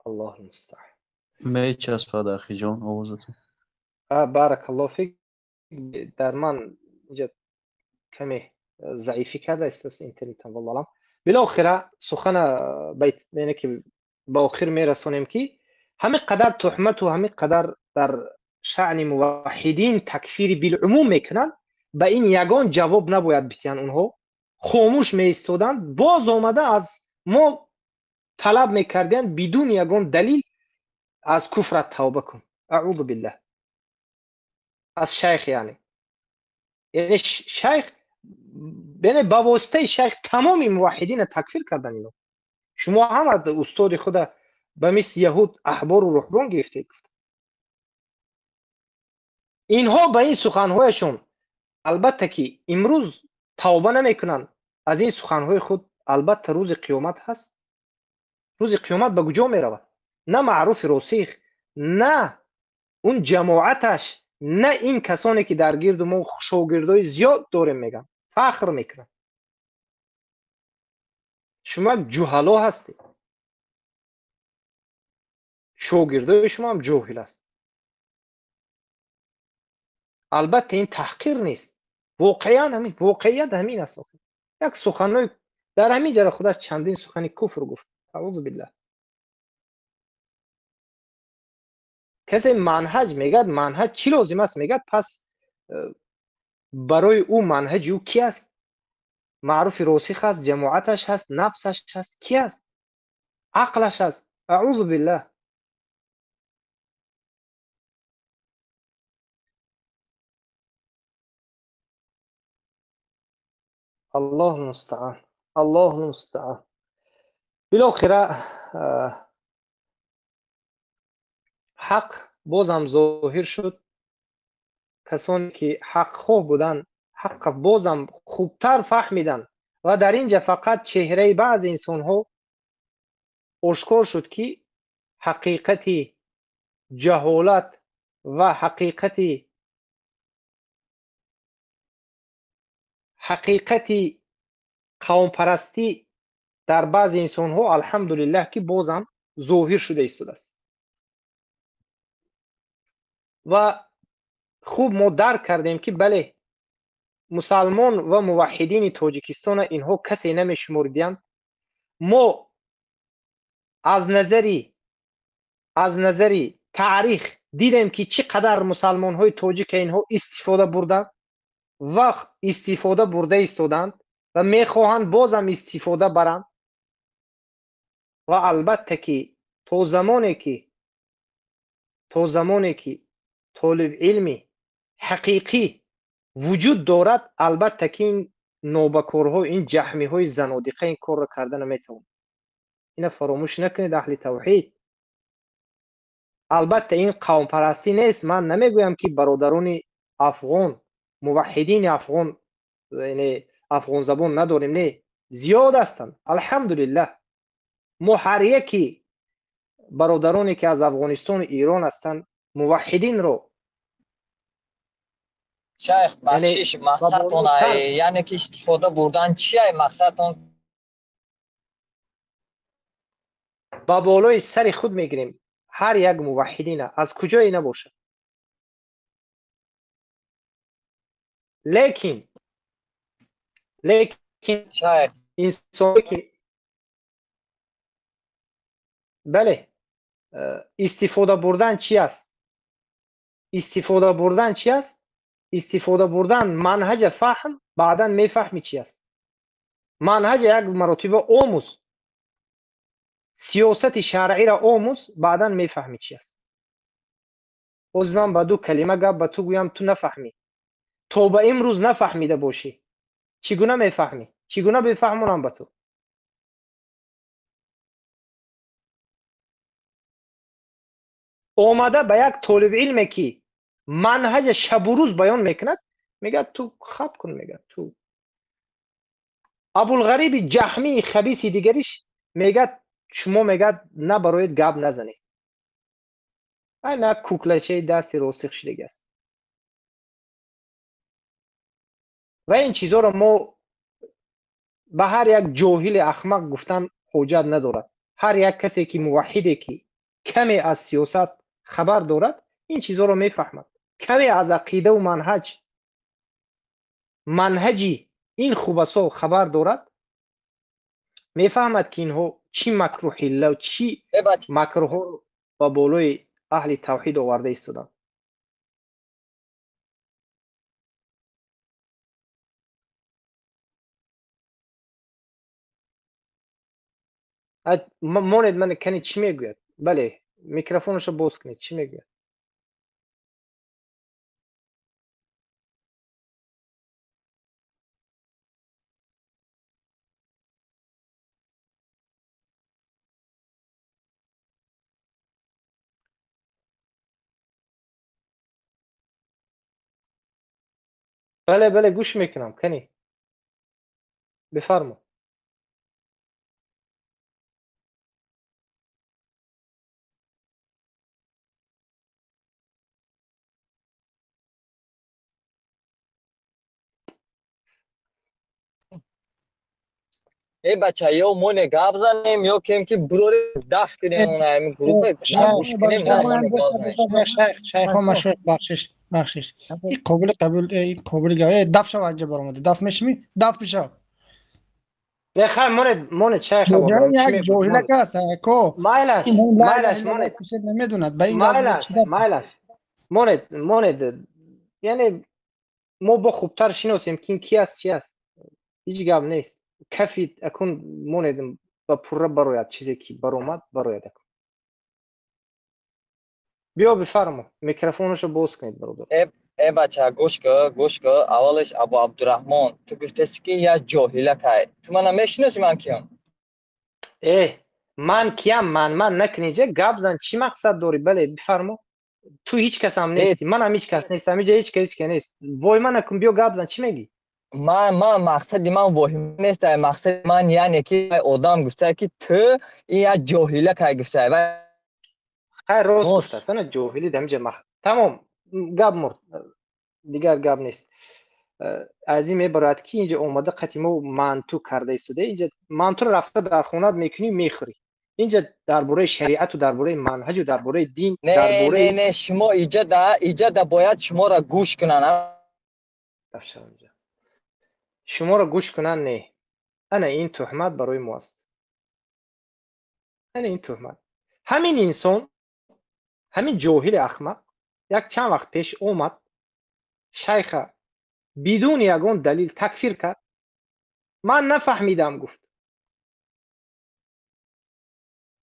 الله المستعان. میچسبد اخی جان آوازتون. بارک الله فیک. در من اینجا کمی ضعیفی کرده است اینترنت هم، والله علم. بالاخره سخن بیت اینه که با آخر میرسونیم که همین قدر تهمت و همین قدر در شأن موحدین تکفیر بالعموم میکنن، به این یگان جواب نباید بیتین. اونها خاموش میستودند، باز آمده از ما طلب میکردن بدون یگان دلیل از کفر توبه کن. اعوذ بالله. از شیخ یعنی شیخ بین با واسطه شیخ تمام موحدین تکفیر کردن. اینو شما هم از استاد خود به مثل یهود احبار و رهبان گرفتید. اینها به این سخنهایشون البته که امروز توبه نمیکنن از این سخنهای خود، البته روز قیامت هست. روز قیامت به کجا میرود؟ نه معروف راسخ، نه اون جماعتش، نه این کسانی که در گرد ما شاگردای زیاد داریم میگن فخر میکنن. شما جهلا هستید، شاگردای شما هم جاهل است. البته این تحقیر نیست، واقعا همین واقعیت همین است. یک سخنای در همین جره خودش چندین سخن کفر گفت. اعوذ بالله. کسی منهج میگد، منهج چی لازم است؟ میگد پس برای او منهج او کی است؟ معروف راسخ است، جماعتش هست، نفسش هست، کی است؟ عقلش هست. اعوذ بالله. الله المستعان. الله المستعان. بالاخره حق بازم ظاهر شد. کسانی که حق خواه بودن حق بازم خوبتر فهمیدن و در اینجا فقط چهره بعض انسان ها آشکار شد که حقیقت جهالت و حقیقت قوم پرستی در بعض انسان ها الحمدلله که بازم ظاهر شده است. و خوب ما درک کردیم که بله مسلمان و موحدین تاجیکستان اینها کسی نمیشمردند. ما از نظری تاریخ دیدیم که چقدر مسلمان های تاجیک اینها استفاده بردند و استفاده برده ایستادند و میخواهند بازم استفاده برند. و البته که تا زمانی که طالب علمی حقیقی وجود دارد، البته که این نوبکارها، این جهمی های زنادقه این کار را کرده نمیتوان. اینا فراموش نکنید اهل توحید. البته این قوم پرستی نیست. من نمیگویم که برادران افغان، موحدین افغان، یعنی افغان زبان نداریم، نه، زیاد هستند الحمدلله. ما هر یکی برادرانی که از افغانستان ایران هستند موحدین رو شیخ بخشش مقصدتون یعنی که استفاده بردن چیه مقصدتون؟ با بالای سر خود میگیریم هر یک موحدین از کجایی نباشه. لیکن انسانی که بله استفاده بردن چی است؟ استفاده بردن منهج فهم، بعدا میفهمی چی است. منهج یک مرتبه آموز، سیاست شرعی را آموز، بعدا میفهمی چی است. باز من با دو کلمه گپ به تو گویم، تو نفهمی، تو به امروز نفهمیده باشی، چگونه میفهمی؟ چگونه بفهمونم به تو؟ آمده به یک طالب علمی که منهج شب و روز بیان میکند میگه تو خط کن، میگه تو. ابوالغریب جهمی خبیث دیگریش میگه شما میگه نه برایت گپ نزنی. نه کوکلچه دست راسخ شده است. و این چیزها را ما به هر یک جاهل احمق گفتن حجت ندارد. هر یک کسی که موحده که کمی از سیاست خبر دارد این چیزها را میفهمد. کمی از عقیده و منهجی این خوبسا خبر دارد، میفهمد که اینها چی مکر و حیله و چی مکرها رو با بالای اهل توحید آورده ایستادن. ماند من کنی چی میگوید؟ بله میکروفونش رو باز کنید. چی میگوید؟ بله گوش میکنم کنی، بفرما. ای بچه یا مون گاب زنیم یا کم که برور دست کنیم اون گروه گوش کنیم نه مون گاب زنیم. شیخ مشوق بخشش این قابل گوه دف شو عجب برامده دف میشمی دف بشو بخیر مون چه خبر دارم چی یک جوهله که هست کو مایلش نمیدوند به این ماند یعنی ما با خوبتر شناسیم که این کی است چی است. هیچ گپ نیست. کفی اکن ماند با پره براید چیزی که برآمد براید اکن. بیا بفرما میکروفونشو باز کنید برادر. ای بچه گوش که اولش ابو عبدالرحمن تو گفتستی که یا جاهله که تو من نمیشناسی من کیم؟ من کیم؟ من نکنیجه گپ زن چی مقصد داری؟ بله بفرما. تو هیچ کس هم نیستی، من هم هیچ کس نیستم، اینجا هیچ کس نیست. وای من نکن، بیا گپ زن چی میگی؟ من مقصد من واهم نیست. مقصد من یعنی که آدم گفته که تو این یا جاهله که گفته و خیر راست گفته سن جاهلی دمجه تمام گپ مرد دیگر گپ نیست. از این میبرد که اینجا اومده قتیمه و منتو کرده ایستاده، اینجا منتو رو رفته در خونت میکنی میخوری. اینجا درباره شریعت و درباره منهج و درباره دین نه درباره نه شما ایجا باید شما را گوش کنن. شما را گوش کنن. نه انا این تهمت برای ماست. انا این تهمت. همین انسان، همین جاهل احمق یک چند وقت پیش اومد شیخ بدون یگان دلیل تکفیر کرد. من نفهمیدم گفت.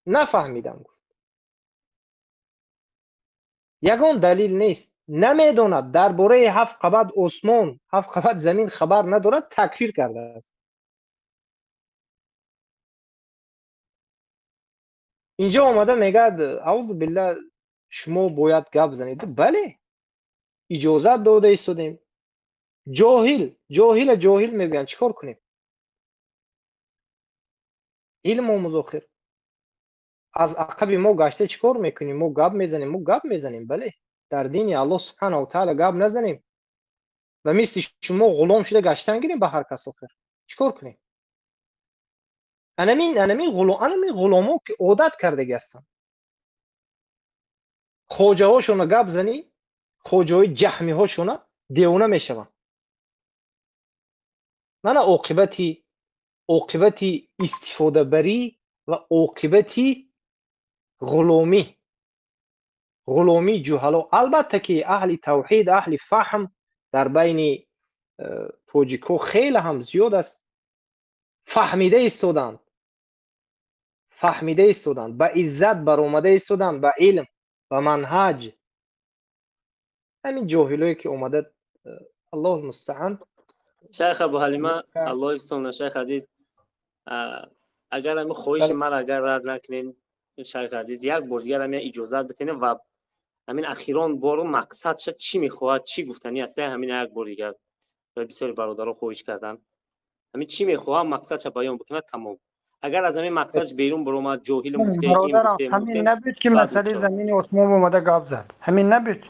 نفهمیدم گفت. یگان دلیل نیست. نمیدوند درباره 7 قبض آسمان 7 قبض زمین خبر ندارد تکفیر کرده است. اینجا اومده میگه اعوذ بالله شما باید گپ بزنید. بله اجازت داده ایستادیم. جاهل میگن چیکار کنیم؟ علم و مذاکره از عقب ما گشته چیکار میکنیم؟ ما گپ میزنیم. بله در دین الله سبحانه و تعالی گپ نزنیم و مثل شما غلام شده گشتن گیریم به هر کس آخر. چیکار کنیم؟ انمی غلاما که عادت کرده هستن خواجه هاشون گپ زنی، خواجه های جهمی هاشون دیوانه میشون. من عاقبتی استفاده بری و عاقبتی غلامی جهلا. البته که اهل توحید اهل فهم در بین توجیکو خیلی هم زیاد است. فهمیده ایستادند به عزت برآمده ایستادند به علم و منهج. همین جاهلایی که اومده الله المستعان. شیخ ابو حلیمه الله استون شیخ عزیز اگر همین خواهش مرا اگر رد نکنین شیخ عزیز یک بار دیگر همین اجازت بتینه و همین اخیران بارو مقصدش چی میخواد چی گفتنی است همین یک بار دیگر و بسیاری برادرها خواهش کردن همین چی میخواد مقصدش بیان بکنه تمام. اگر از همین مقصدش بیرون برومد جاهل مفتی این گفته همین نبود که مسئله زمین عثمان اومده گپ زد. همین نبود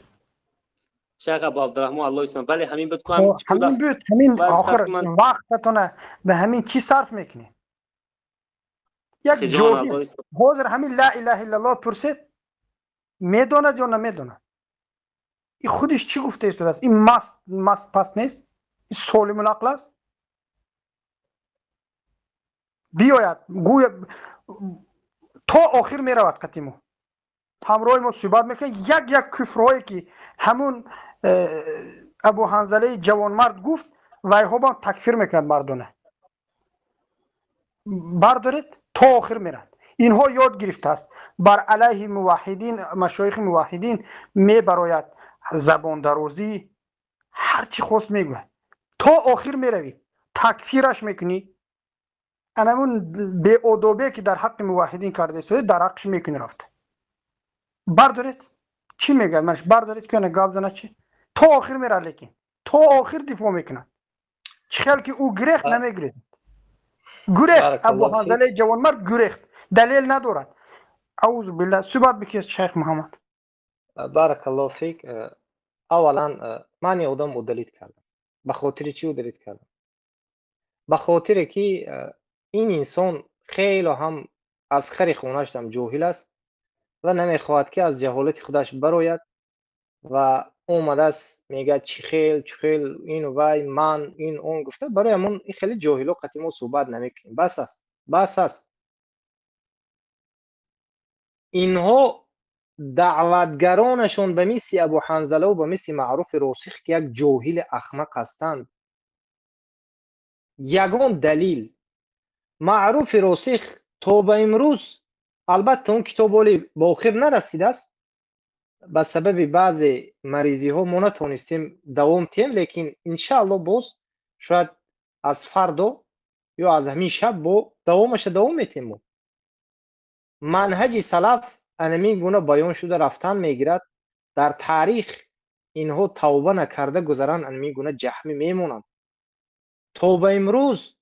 شیخ ابو عبدالرحمن الله استون. بله همین بود که همین بود. همین آخر وقتتون به همین چی صرف میکنی؟ یک جاهل حاضر همین لا اله الا الله پرسید میداند یا نمیداند؟ این خودش چی گفته است؟ این مست پس نیست؟ این سالم العقل است؟ بیاید گویا تا آخر میرود قتیمو همراه ما صحبت میکنه یک کفرهایی که همون ابو حنظله جوانمرد گفت ویها با تکفیر میکند مردونه بردارید تا آخر میرد. اینها یاد گرفته است بر علیه موحدین مشایخ موحدین میبراید زبان درازی هرچی خواست میگوید تا آخر میروی تکفیرش میکنی. انمون به ادابه که در حق موحدین کرده شده در حقش میکنی رفته. بردارید چی میگه منش بردارید که نگاب زنه چی تا آخر میره لیکن تا آخر دفاع میکنه. چخیل که او گریخت نمیگرید گریخت ابو حنظله جوانمرد گریخت دلیل ندارد. اعوذ بالله صحبت بکید شیخ محمد. بارک الله فیک. اولا من یادم ادلیت کردم. به خاطر چی ادلیت کردم؟ به خاطر که این انسان خیلی هم از خری خونش هم جاهل است و نمیخواهد که از جهالت خودش براید و اومده است میگه چی خیل این وای من این اون گفته. برای همون این خیلی جاهل و قدیم صحبت نمیکنیم. بس است. اینها دعوتگرانشون به مثل ابو حنظله و به مثل معروف راسخ که یک جاهل احمق هستند. یگان دلیل معروف راسخ تا به امروز البته اون کتاب ولی با آخر نرسیده است به سبب بعض مریضی ها ما نتونستیم دوام تیم لیکن انشاءالله باز شاید از فردا یا از همین شب با دوام میتیم. منهج سلف انمی گونه بیان شده رفتن میگیرد. در تاریخ اینها توبه نکرده گذران انمی گونه جهمی میمونند. تا به امروز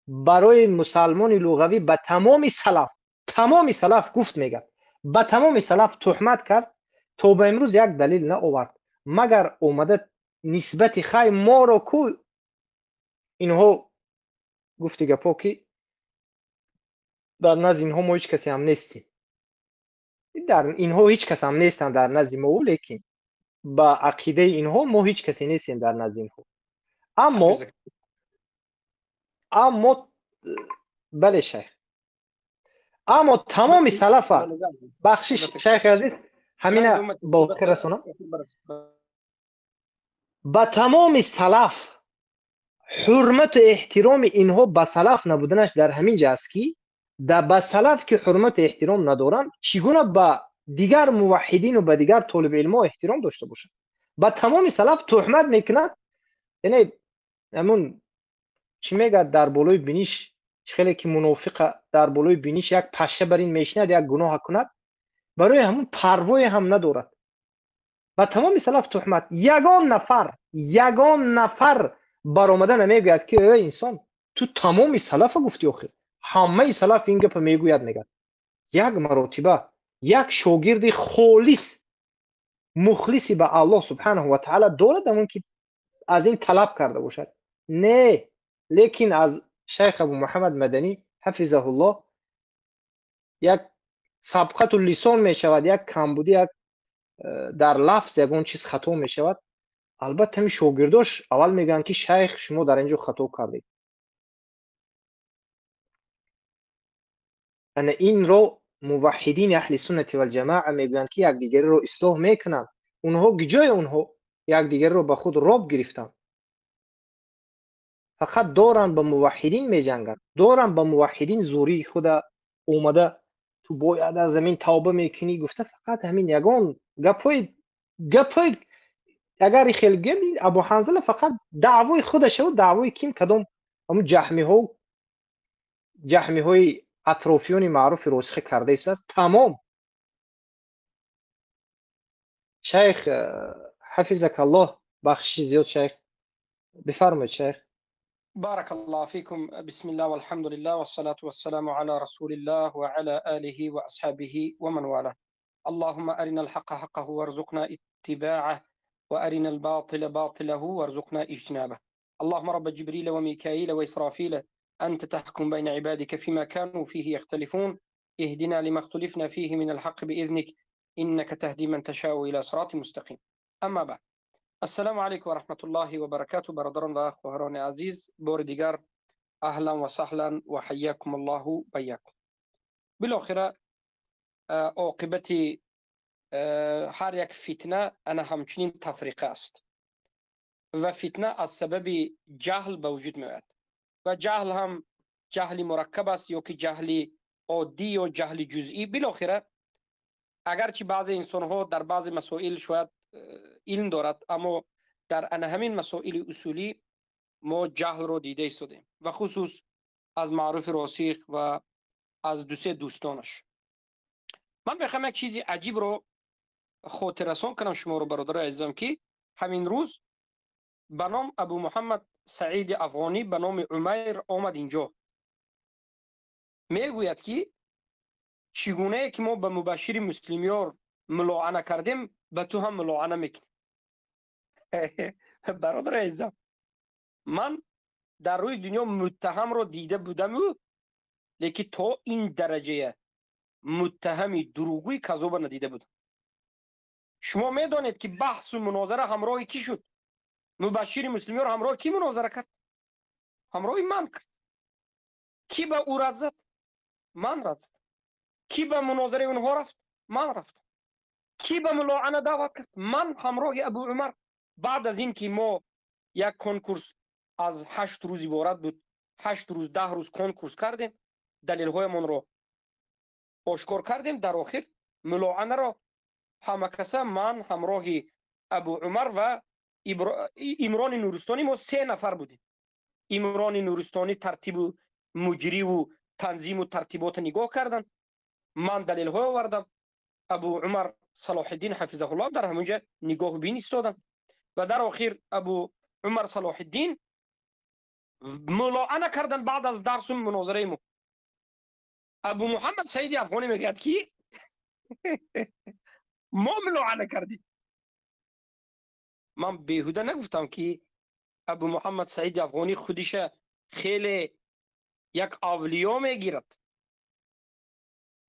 برای مسلمان لغوی به تمام سلف گفت میگه به تمام سلف تهمت کرد. تا به امروز یک دلیل نه آورد مگر اومده نسبت خی ما رو کو اینها گفتی گپا که در نزد اینها ما هیچ کسی هم نیستیم، در اینها هیچ کس هم نیستن در نزد ما، لیکن با عقیده اینها ما هیچ کسی نیستیم در نزد اینها. اما بله شیخ، اما تمام سلف بخشش شیخ عزیز همین با رسونم با تمام سلف حرمت و احترام اینها به سلف نبودنش در همین جا است که در به سلف که حرمت و احترام ندارن چگونه به دیگر موحدین و به دیگر طالب علم احترام داشته باشند؟ با تمام سلف تهمت میکنند، یعنی همون چی میگه در بالای بینیش خیلی که منافق در بالای بینیش یک پشه بر این میشند یک گناه کند برای همون پروای هم ندارد. با تمام سلف تهمت، یگان نفر برآمده نمیگوید که ای انسان تو تمام سلف گفتی، آخه همه سلف این گپ میگوید. میگه یک مرتبه یک شاگرد خالص مخلصی به الله سبحانه و تعالی دارد اون که از این طلب کرده باشد؟ نه، لیکن از شیخ ابو محمد مدنی حفظه الله یک سبقت اللسان می شود، یک کمبودی، یک در لفظ یگان چیز خطا می شود. البته همین شاگرداش اول میگن که شیخ شما در اینجا خطا کردید. یعنی این رو موحدین اهل سنت و الجماعه میگن که یک دیگر رو اصلاح میکنن، اونها گجای اونها یک دیگر رو به خود راب گرفتن، فقط دارن به موحدین میجنگن، دارن به موحدین زوری خود اومده تو باید از زمین توبه میکنی گفته. فقط همین یگان گپای اگر خیلی گمی ابو حنظله فقط دعوای خودش و دعوای کیم کدام همون جهمی های اطرافیان معروف راسخه کرده است. تمام شیخ حفظك الله بخش زیاد شیخ بفرمایید شیخ. بارك الله فيكم. بسم الله والحمد لله والصلاة والسلام على رسول الله وعلى آله وأصحابه ومن والاه. اللهم أرنا الحق حقه وارزقنا اتباعه وأرنا الباطل باطله وارزقنا اجتنابه. اللهم رب جبريل وميكائيل وإسرافيل أنت تحكم بين عبادك فيما كانوا فيه يختلفون اهدنا لما اختلفنا فيه من الحق بإذنك إنك تهدي من تشاء إلى صراط مستقيم. أما بعد، السلام علیکم و رحمت الله و برکاته. برادران و خواهران عزیز، بار دیگر اهلا و سهلا و حیاکم الله و بیاکم. بالاخره عاقبت هر یک فتنه انا همچنین تفریقه است و فتنه از سبب جهل به وجود می آید و جهل هم جهل مرکب است یا که جهل عادی یا جهل جزئی. بالاخره اگرچه بعض انسان ها در بعض مسائل شاید علم دارد، اما در همین مسائل اصولی ما جهل رو دیده ایستادیم و خصوص از معروف راسخ و از دوستانش. من بخوام یک چیزی عجیب رو خاطر رسان کنم شما رو برادر عزیزم که همین روز به نام ابو محمد سعید افغانی به نام عمیر آمد اینجا، میگوید که چگونه که ما به مبشر مسلمیار ملاعنه کردیم به تو هم ملاعنه میکنیم. برادر عزیزم، من در روی دنیا متهم رو دیده بودم، لیکن تا این درجه متهمی دروغوی کذاب ندیده بودم. شما میدانید که بحث و مناظره همراه کی شد؟ مبشر مسلمیار همراه کی مناظره کرد؟ همراه من کرد. کی به او رد زد؟ من رد زد. کی به مناظره اونها رفت؟ من رفتم. کی به ملاعنه دعوت کرد؟ من همراه ابو عمر. بعد از این که ما یک کنکورس از 8 روز عبارت بود، 8 روز 10 روز کنکورس کردیم، دلیل های من رو آشکار کردیم، در آخر ملاعنه را همه کسا من همراه ابو عمر و عمران نورستانی ما 3 نفر بودیم. عمران نورستانی ترتیب و مجری و تنظیم و ترتیبات نگاه کردن، من دلیل های آوردم، ابو عمر صلاح الدین حفظه الله در همونجا نگاه بین ایستادن و در آخر ابو عمر صلاح الدین ملاعنه کردن. بعد از درس و مناظره ما ابو محمد سعید افغانی میگه که ما ملاعنه کردیم. من بیهوده نگفتم که ابو محمد سعید افغانی خودش خیلی یک اولیا میگیرد.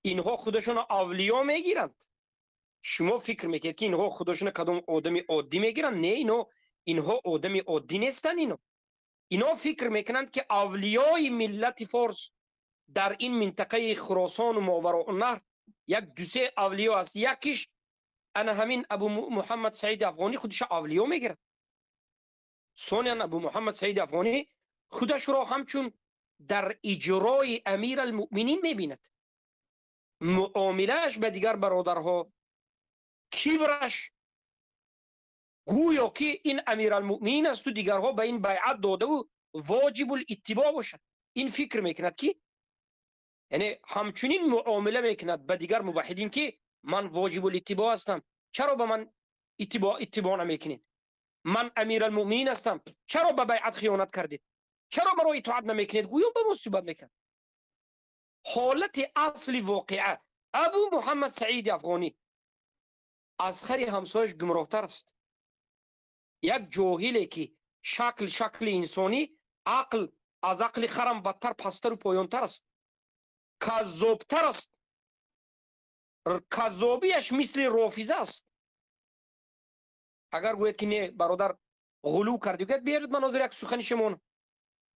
اینها خودشون اولیا میگیرند. شما فکر میکنید که اینها خودشون کدام آدمی عادی میگیرند؟ نه، اینها آدمی عادی نیستند. اینا فکر میکنند که اولیای ملت فارس در این منطقه خراسان و ماوراءالنهر یک دو سه اولیا است. یکیش انا همین ابو محمد سعید افغانی خودش اولیا میگیرد. ثانیا ابو محمد سعید افغانی خودش را همچون در اجرای امیر المؤمنین میبیند. معاملهش به دیگر برادرها، کبرش، گویا که این امیر المؤمنین است و دیگرها به این بیعت داده و واجب الاتباع باشد. این فکر میکند که یعنی همچنین معامله میکند به دیگر موحدین که من واجب الاتباع هستم، چرا به من اتباع نمیکنید؟ من امیر المؤمنین هستم، چرا به بیعت خیانت کردید؟ چرا برای اطاعت نمیکنید؟ گویا به مصیبت میکند. حالت اصلی واقعه ابو محمد سعید افغانی از خری همسایش گمراهتر است. یک جاهلی که شکل انسانی، عقل از عقل خرم بدتر، پستر و پایانتر است، کذابتر است. کذابیش مثل رافضه است. اگر گوید که نه برادر غلو کردی، گوید بیارید مناظر یک سخن شما،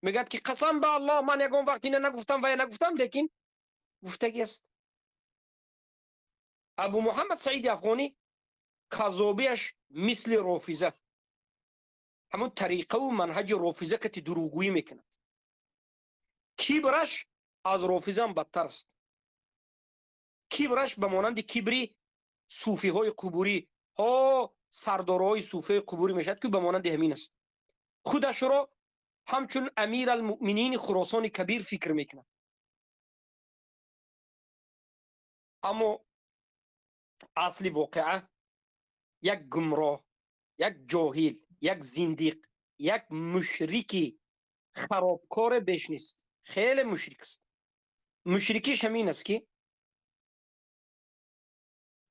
میگد که قسم به الله من یگان وقتی نگفتم و نگفتم، لیکن گفتگی است. ابو محمد سعید افغانی کذابیش مثل رافضه، همون طریقه و منهج رافضه که دروغگویی میکند. کبرش از رافضه هم بدتر است. کبرش به مانند کبری صوفی های قبوری ها، سردارهای صوفی قبوری میشد که به مانند همین است. خودش را همچون امیر المؤمنین خراسان کبیر فکر میکند. اما اصلی واقعه یک گمراه، یک جاهل، یک زندیق، یک مشرکی خرابکار بیش نیست. خیلی مشرک است. مشرکیش همین است که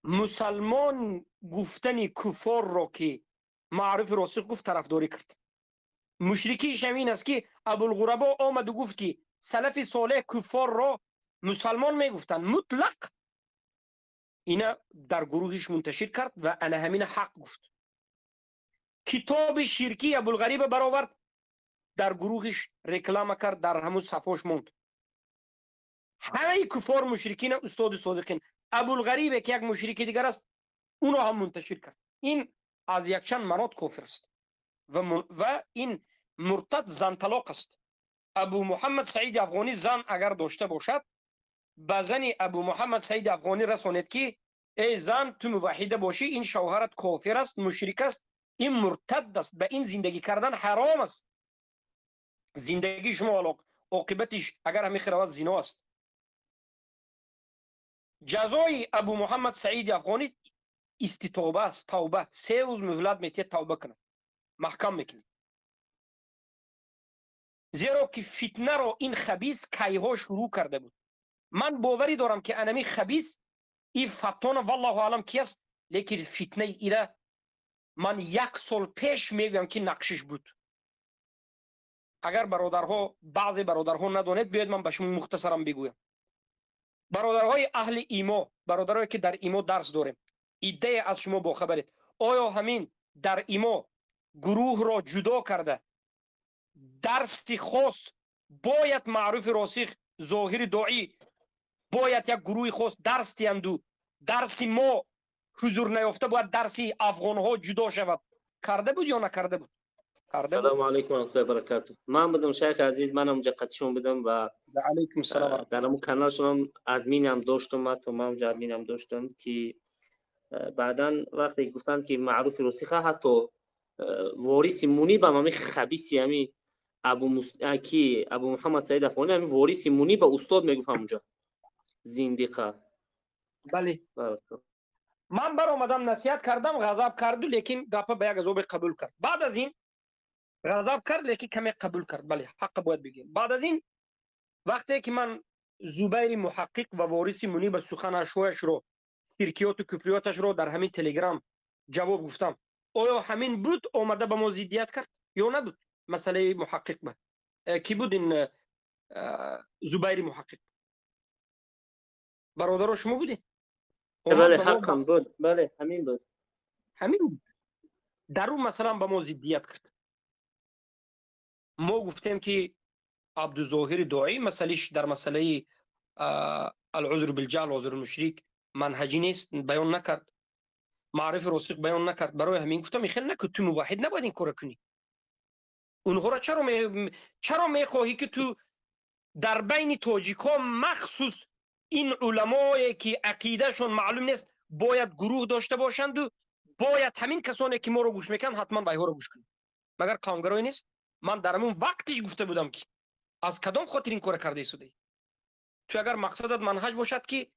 مسلمان گفتن کفار را که معرف راسخ گفت طرفداری کرد. مشرکیش همین است که ابوالغربا آمد و گفت که سلف صالح کفار را مسلمان میگفتند مطلق. اینا در گروهش منتشر کرد و انا همین حق گفت. کتاب شرکی ابوالغریب برآورد، در گروهش رکلام کرد، در همون صفحاش موند. همه کفار مشرکین استاد صادقین. ابوالغریب که یک مشرک دیگر است، اونو هم منتشر کرد. این از یک چند مناط کفر است و این مرتد زن طلاق است. ابو محمد سعید افغانی زن اگر داشته باشد، به زن ابو محمد سعید افغانی رسانید که ای زن تو موحده باشی، این شوهرت کافر است، مشرک است، این مرتد است، به این زندگی کردن حرام است. زندگی شما عاقبتش اگر همین خیروات زنا است. جزای ابو محمد سعید افغانی استتوبه است، توبه. 3 روز مهلت میتید توبه کند، محکم میکنید. زیرا که فتنه را این خبیث کیها شروع کرده بود. من باوری دارم که انمی خبیث این فتان والله عالم کی است، لیکن فتنه ایره من 1 سال پیش میگم که نقشش بود. اگر برادرها، بعضی برادرها ندانید، بیاید من به شما مختصرم بگویم. برادرهای اهل ایما، برادرهایی که در ایما درس داریم، ایده از شما باخبرید. آیا همین در ایما گروه را جدا کرده درس خاص باید معروف راسخ ظاهر داعی باید یک گروه خاص درس تیندو درس ما حضور نیافته باید درسی افغان ها جدا شود کرده بود یا نکرده بود؟ سلام علیکم و رحمت الله و برکاته. من بدم شیخ عزیز، من اونجا قطشون بدم و علیکم السلام. در همون کانال شما ادمین هم داشتم و من اونجا ادمین هم داشتم که بعدا وقتی گفتند که معروف راسخ حتی وارث منیب هم خبیثی همی ابو محمد سعید افغانی همی وارث منیب به استاد میگفت اونجا زندیقه. بله من بر اومدم نصیحت کردم، غضب کرد لیکن گپا به یک عذاب قبول کرد. بعد از این غضب کرد لیکن کمی قبول کرد. بله حق باید بگیم. بعد از این وقتی که من زبیر محقق و وارث منیب سخنش رو شرکیات و کفریاتش رو در همین تلگرام جواب گفتم، آیا همین بود اومده به ما ضدیت کرد یا نبود؟ مسئله محقق بود. کی بود این زبیر محقق؟ برادر شما بودین. بله حقم بود. بله همین بود. همین بود. در اون مثلا به ما ضدیت کرد. ما گفتیم که عبدالظاهر داعی مسئلهش در مسئله العذر بالجهل و عذر المشرک منهجی نیست، بیان نکرد. معرف راسخ بیان نکرد. برای همین گفتم خیلی نکن، تو موحد نباید این کار کنی. اونها را چرا میخواهی که تو در بین تاجیکا مخصوص این علمایی که عقیدهشون معلوم نیست باید گروه داشته باشند و باید همین کسانی که ما رو گوش میکنن حتما وایها رو گوش کنند؟ مگر کامگرایی نیست؟ من در همون وقتش گفته بودم که از کدام خاطر این کار کرده شده؟ تو اگر مقصدت منهج باشد که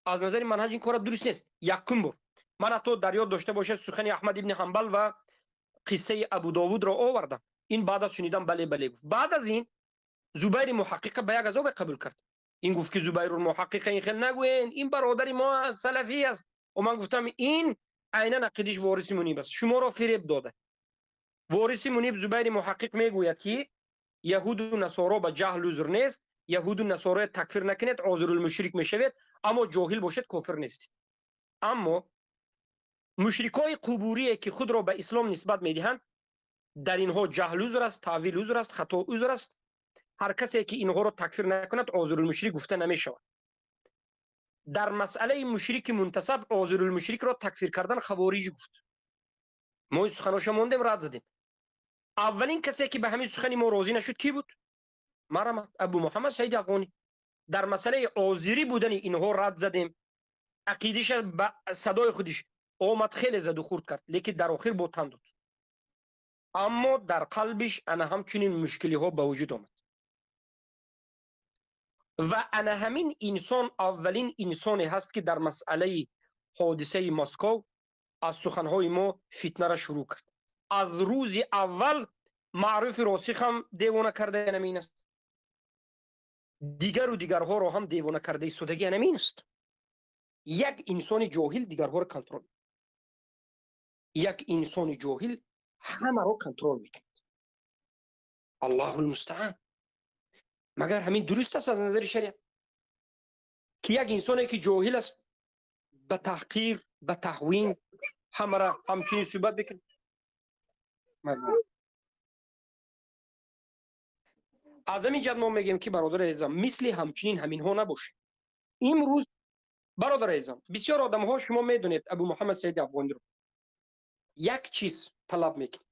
از نظر منهج این کار درست نیست. یکم بار من حتی در یاد داشته باشد سخن احمد ابن حنبل و قصه ابو داوود را آوردم. این بعد از شنیدم بله گفت. بعد از این زبیر محقق به یک عذاب قبول کرد. این گفت که زبیر محقق این خیلی نگوین، این برادر ما از سلفی است. و من گفتم این عیناً عقیدش وارث منیب است، شما را فریب داده. وارث منیب زبیر محقق میگوید که یهود و نصارا به جهل عذر نیست، یهود و نصارا تکفیر نکنید عذر المشرک میشوید، اما جاهل باشد کافر نیست. اما مشرکای قبوری که خود را به اسلام نسبت میدهند در اینها جهل عذر است، تعویل عذر است، خطا عذر است. هر کسی که اینها را تکفیر نکند عذر المشرک گفته نمیشود. در مسئله مشرک منتسب عذر المشرک را تکفیر کردن خوارج گفت. ما سخناش موندیم رد زدیم. اولین کسی که به همین سخن ما راضی نشد کی بود؟ مرحمت ابو محمد سعید افغانی. در مسئله عذری بودن اینها رد زدیم. عقیدش به صدای خودش آمد خیلی زد و خورد کرد، لیکن در آخر با تن داد. اما در قلبش انا همچنین مشکلی ها به وجود آمد. و انا همین انسان اولین انسانی هست که در مسئله حادثه مسکو از سخنهای ما فتنه را شروع کرد. از روز اول معروف راسخ هم دیوانه کرده نمین است، دیگر و دیگرها را هم دیوانه کرده ایستادگی نمین است. یک انسان جاهل دیگرها را کنترل، یک انسان جاهل همه را کنترل میکند. الله المستعان. مگر همین درست است از نظر شریعت که یک انسانی که جاهل است به تحقیر، به تهوین همه را همچنین صحبت بکنه؟ از همین جد ما میگیم که برادر عزیزم مثل همچنین همین ها نباشه. امروز برادر عزیزم بسیار آدم ها، شما میدونید ابو محمد سعید افغانی رو یک چیز طلب میکنه.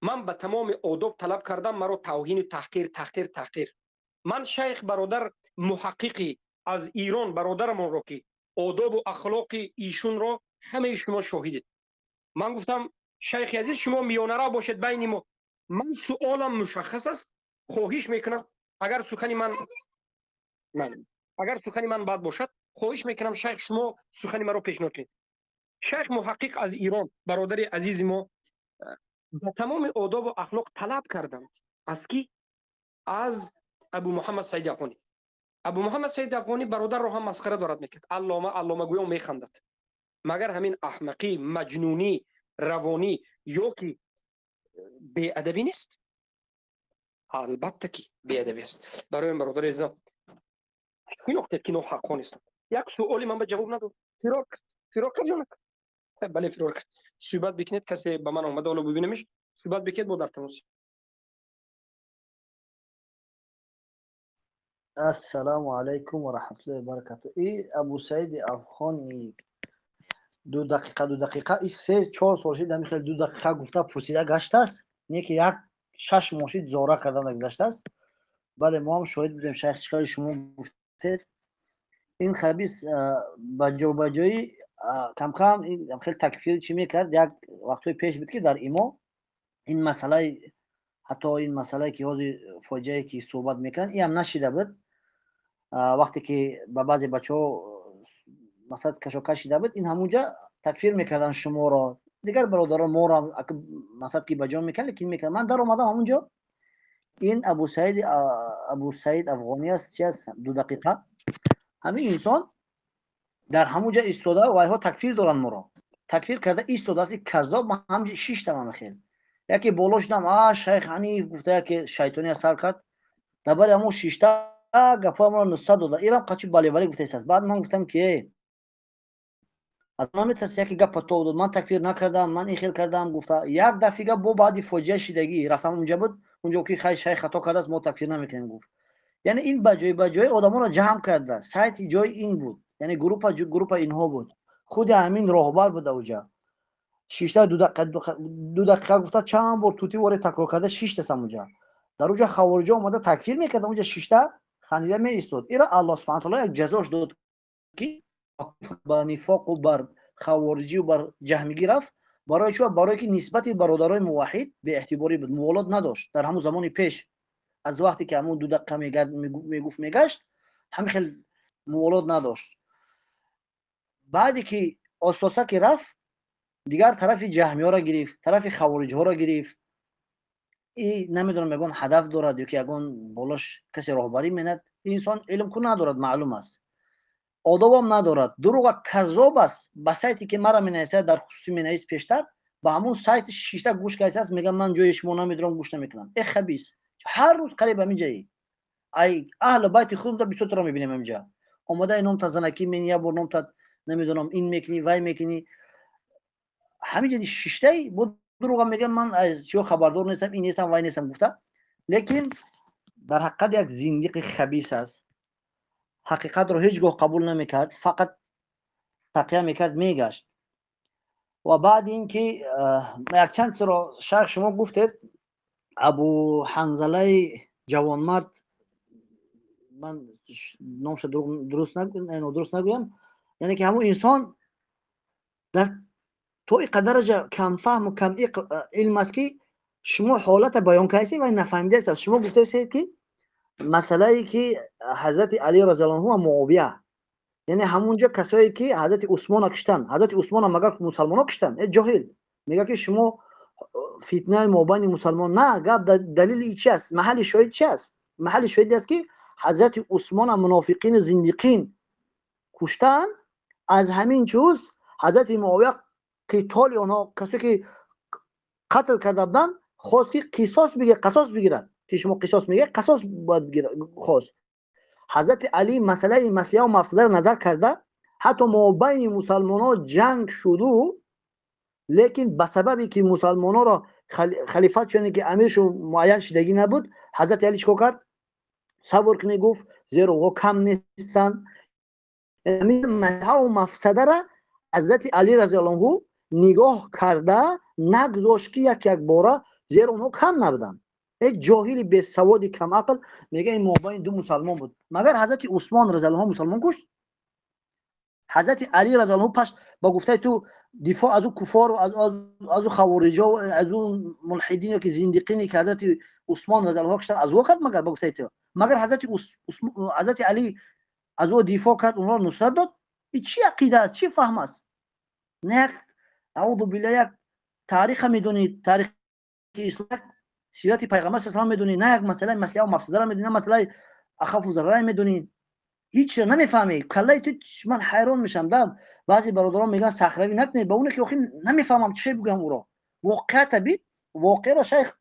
من به تمام آداب طلب کردم، مرا توهین و تحقیر. من شیخ برادر محققی از ایران برادرمان رو که آداب و اخلاق ایشون رو همه شما شاهدید. من گفتم شیخ عزیز شما میانه را باشید بین ما. من سوالم مشخص است، خواهش میکنم اگر سخنی من بد باشد خواهش میکنم شیخ شما سخنی مرا پیشنهاد کنید. شیخ محقق از ایران برادر عزیز ما به تمام آداب و اخلاق طلب کردم. از کی؟ از ابو محمد سعید افغانی. ابو محمد سعید افغانی برادر رو هم مسخره دارد میکرد، علامه گویا میخندد. مگر همین احمقی، مجنونی، روانی یا که بی ادبی نیست؟ البته که بی ادبی است. برای این برادر عزیزم این نقطه که حقا نیستم. یک سوالی من به جواب نداد، فرار کرد یا نکرد؟ بله فرار کرد. صحبت بکنید، کسی به من اومده حالا ببینمش، صحبت بکنید با در تماس. السلام علیکم و رحمت الله و برکاته. ای ابو سعید افغانی 2 دقیقه ای 3-4 سال شد همین 2 دقیقه گفته پرسیده گشته است، نه که یک 6 ماه زورا کردن گذشته است. بله ما هم شاهد بودیم. شیخ چیکار شما گفتید این خبیث با جایی کم کم این خیلی تکفیر چی میکرد. یک وقتی پیش بود که در ایما این مسئله، حتی این مسئله که حاضر فاجعه که صحبت میکنن این هم نشیده بود. وقتی که با بعضی بچه‌ها مثلا کشاکش شده بود این همونجا تکفیر میکردن شما را، دیگر برادران ما را مثلا که بجا میکنن، لیکن میکنن. من در اومدم همونجا این ابو سعید افغانی است چی است 2 دقیقه همین انسان در همونجا ایستاده و اینها تکفیر دارن، ما را تکفیر کرده ایستاده است. کذاب هم 6 تا خیلی یکی بالاش دم شیخ حنیف گفته که شیطانی اثر کرد، در همون 6 تا گپا ما نسخه داده ایران قچی بالی بالی گفته است. بعد من گفتم که از من میترسه که گپ تو داد، من تکفیر نکردم، من این خیل کردم. گفته یک دفعه با بعدی فوجیه شیدگی رفتم اونجا بود، اونجا که خیلی شیخ خطا کرده است، ما تکفیر نمیکنیم. گفت یعنی این بجای آدما رو جمع کرده، سایت جای این بود، یعنی گروپ اینها بود، خود همین راهبر بود اونجا. 6 تا 2 دقیقه گفته چند بار توتی واره تکرار کرده 6 تا اونجا در اونجا خوارجا اومده تکفیر میکرد، اونجا 6 تا خندیده می ایستاد. ایرا الله سبحانه و تعالی یک جزاش داد که با نفاق و بر خوارجی و بر جهمیگی رفت. برای چه؟ برای که نسبت برادرای موحد به اعتباری بود، موالات نداشت. در همون زمان پیش از وقتی که همون 2 دقیقه میگفت میگشت همین خیلی موالات نداشت. بعدی که اساسا که رفت دیگر طرف جهمی‌ها را گرفت، طرف خوارج‌ها را گرفت. این نمیدونم میگن هدف دارد یا که اگون بالاش کسی راهبری میند. انسان علم کو ندارد، معلوم است، آداب هم ندارد، دروغ و کذاب است. به سایتی که مرا مینویسه در خصوصی مینویس پیشتر به همون سایت شیشتا گوش کیسه است، میگم من جای شما نمیدونم، گوش نمیکنم. ای خبیث، هر روز قریب همین جایی ای اهل بیت خود را بسوت را میبینیم اینجا اومده نام تا زنکی مینی یا نام تا نمیدونم این میکنی وای میکنی همینجوری شیشتایی بود. دروغ میگم من از چیو خبردار نیستم، این نیستم وای نیستم گفته، لیکن در حقیقت یک زندیق خبیث است. حقیقت رو هیچگاه قبول نمیکرد، فقط تقیه میکرد میگشت. و بعد اینکه یک چند سر شیخ شما گفتید ابو حنظله جوانمرد، من نامش درست نگویم، یعنی که همون انسان در تو قدر کم فهم و کم علم است که شما حالت بیان کردید و نفهمیده است. شما گفتید که مسئله ای که حضرت علی رضی الله عنه و معاویه، یعنی همونجا کسایی که حضرت عثمان کشتن، حضرت عثمان مگر مسلمان کشتن؟ جاهل میگه که شما فتنه مابین مسلمان. نه، گپ دلیل چی است؟ محل شاهد چی است؟ محل شاهد است که حضرت عثمان منافقین زندقین کشتن. از همین چیز حضرت معاویه قتال آنها کسی که قتل کرده بودن خواست که قصاص بگیرد که شما قصاص میگه قصاص باید خواست. حضرت علی مسئله و مفسده را نظر کرده، حتی مابین مسلمان ها جنگ شده، لیکن به سببی که مسلمان ها را خلیفت شدن که امیرشو معین شدگی نبود، حضرت علی چیکار کرد؟ صبر کنه، گفت زیرا او کم نیستن. امیر مسئله و مفسده را حضرت علی رضی الله عنه نگاه کرده نگذاشت که یک باره، زیرا اونها کم نبودن. یک جاهل بی سواد کم عقل میگه این مابین دو مسلمان بود. مگر حضرت عثمان رضی الله عنه مسلمان کشت؟ حضرت علی رضی الله عنه پس با گفته تو دفاع از او کفار و از او خوارجا و از اون ملحدین که زندقینی که حضرت عثمان رضی الله عنه کشتن از وقت مگر با گفته تو مگر حضرت علی از او دفاع کرد، اونها رو نصرت داد؟ این چی عقیده است؟ چی فهم است؟ نه اعوذ بالله یک تاریخ میدونید، تاریخ اسلام، سیرت پیغمبر صلی الله علیه و میدونید، نه یک مسئله و مفسده را میدونید، نه مسئله اخف و ضرر میدونید. هیچ نمیفهمی. کله تو من حیران میشم. دم بعضی برادران میگن صخروی نکنید به اون که آخه نمیفهمم چه بگم. او را واقعیت بید واقعا شیخ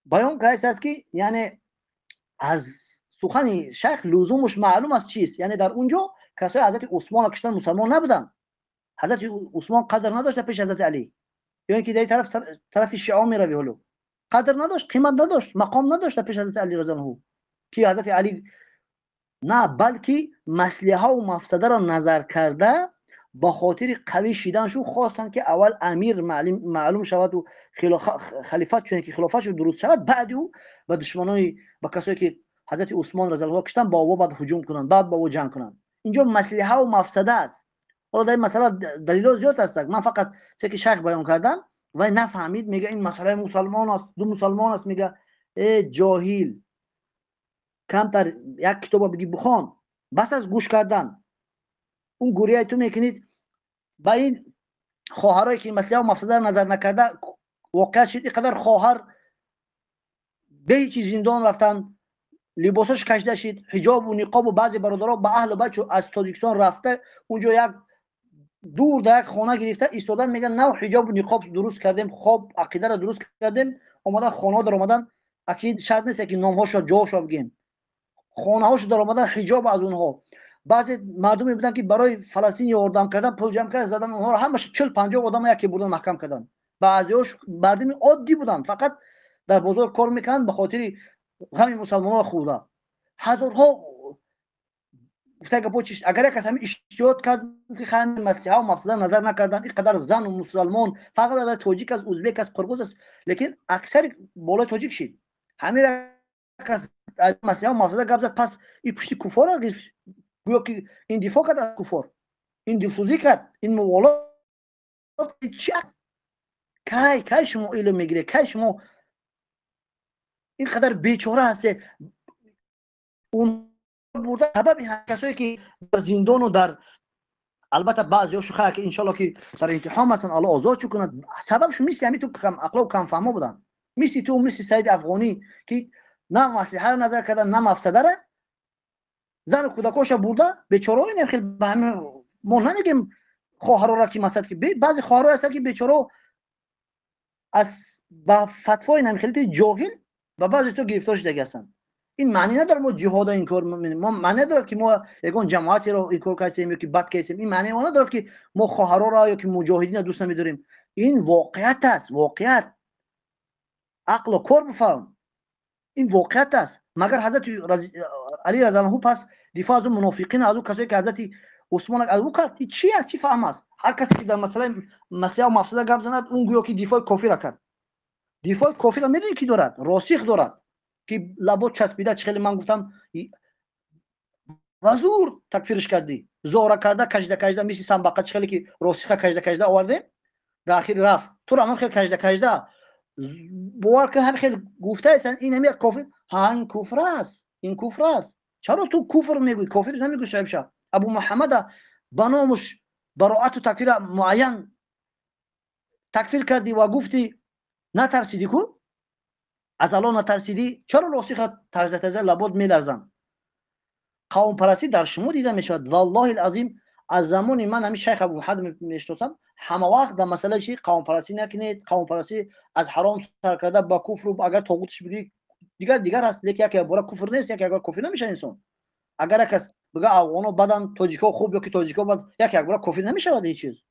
بیان کرده است که یعنی از سخن شیخ لزومش معلوم است چیست. یعنی در اونجا کسای حضرت عثمان کشتن مسلمان نبودن. حضرت عثمان قدر نداشت پیش حضرت علی، یعنی که در طرف شیعه میروی، هلو قدر نداشت، قیمت نداشت، مقام نداشت پیش حضرت علی رضی الله عنه که حضرت علی نه، بلکه مصلحه و مفسده را نظر کرده با خاطر قوی شدنشون خواستن که اول امیر معلوم شود و خلیفت چون که خلافت شد درست شود، بعد او با دشمنای با کسایی که حضرت عثمان رضی الله عنه کشتن با او بعد هجوم کنن، بعد با او جنگ کنن. اینجا مصلحه و مفسده است. حالا در این مسئله دلیل زیاد هست، من فقط چه که شیخ بیان کردن و نفهمید. میگه این مسئله مسلمان است، دو مسلمان است. میگه ای جاهل، کمتر یک کتاب بگی بخوان بس از گوش کردن. اون گوریه تو میکنید با این خواهرایی که مسئله و مفسده رو نظر نکرده. واقعا شد اینقدر خواهر به هیچ زندان رفتن، لباسش کشیده شد، حجاب و نقاب و بعضی برادرها با اهل بیت از تاجیکستان رفته اونجا یک دور در یک خانه گرفته ایستادن، میگن نه حجاب و نقاب درست کردیم، خوب عقیده رو درست کردیم، اومدن خانه در اومدن. اکید شرط نیست که نامهاش جاهاش بگیم. خانه هاشو در آمدن حجاب از اونها. بعضی مردمی بودن که برای فلسطین یاردم کردن پول جمع کردن زدن اونها رو همش 40-50 آدم یکی بردن محکم کردن. بعضیاش مردم عادی بودن فقط در بازار کار میکنن به خاطر همین مسلمانان خوده. هزارها گفته گپو چیش اگر یک کس همین اشتیاط کرد که خانه مسیحا و مفسده نظر نکردن اینقدر زن و مسلمان فقط از تاجیک از ازبک از قرقوز است لیکن اکثر بالای تاجیک شید همین کس مسیحا و مفسده گپ زد پس این پشت کفار گویا که این دفاع کرد از کفار این دلسوزی کرد این موالات چی است کی شما علم میگیره کی شما اینقدر بیچاره هسته اون بوده سبب این کسایی که در زندان و در البته بعضیاشو خواهد که انشالله که در انتحام هستن الله آزاد کند سببش میسی همین تو کم عقل و کم فهمه بودن میسی تو میسی سید افغانی که نه مسیحه رو نظر کردن نه مفسده رو زن و کودکاش برده بیچاره این خیلی به همه ما نمیگیم خواهرها را که مثلا که بعضی خواهرها هستن که بیچاره از با فتوای نمیخیلی جاهل و بعضی تو گرفتارش دیگه هستن. این معنی نداره ما جهاد این کار ما معنی نداره که ما یگان جماعتی رو این کار کردیم یا که بد کردیم. این معنی نداره که ما خواهرها را یا که مجاهدین دوست نمی‌داریم. این واقعیت است. واقعیت عقل و کار بفهم این واقعیت است. مگر حضرت علی رضی الله پس دفاع از منافقین از اون کسایی که حضرت عثمان از او کرد چی است چی فهم است. هر کسی که در مسئله مسیح و مفسده گپ زند اون گویا که دفاع کافی را کرد. دفاع کافی را میدونی کی دارد راسخ دارد که لبو چسبیده چخیلی من گفتم وزور تکفیرش کردی زورا کرده کجده میسی سنبقه چخیلی که راسخه کجده آورده در اخیر رفت تو را من خیلی کجده باور که هر خیلی گفته هستن این همی کافر ها این کفر است این کفر است. چرا تو کفر میگوی کافر نمیگوی شب شب ابو محمد بنامش براءت و تکفیر معین تکفیر کردی و گفتی نترسیدی کو از الله نترسیدی چرا راسخ ترزه لباد میلرزن. قوم پرستی در شما دیده میشود والله العظیم از زمان من همین شیخ ابو محمد میشناسم همه وقت در مسئله چی قوم پرستی نکنید قوم پرستی از حرام سر کرده با کفر و اگر طاغوتش بگی دیگر هست لیکن یکی بار کفر نیست یکی بار کفر نمیشه انسان. اگر کس بگه افغانو بدن تاجیکا خوب یا که تاجیکا بد یکی بار کفر نمیشه این چیز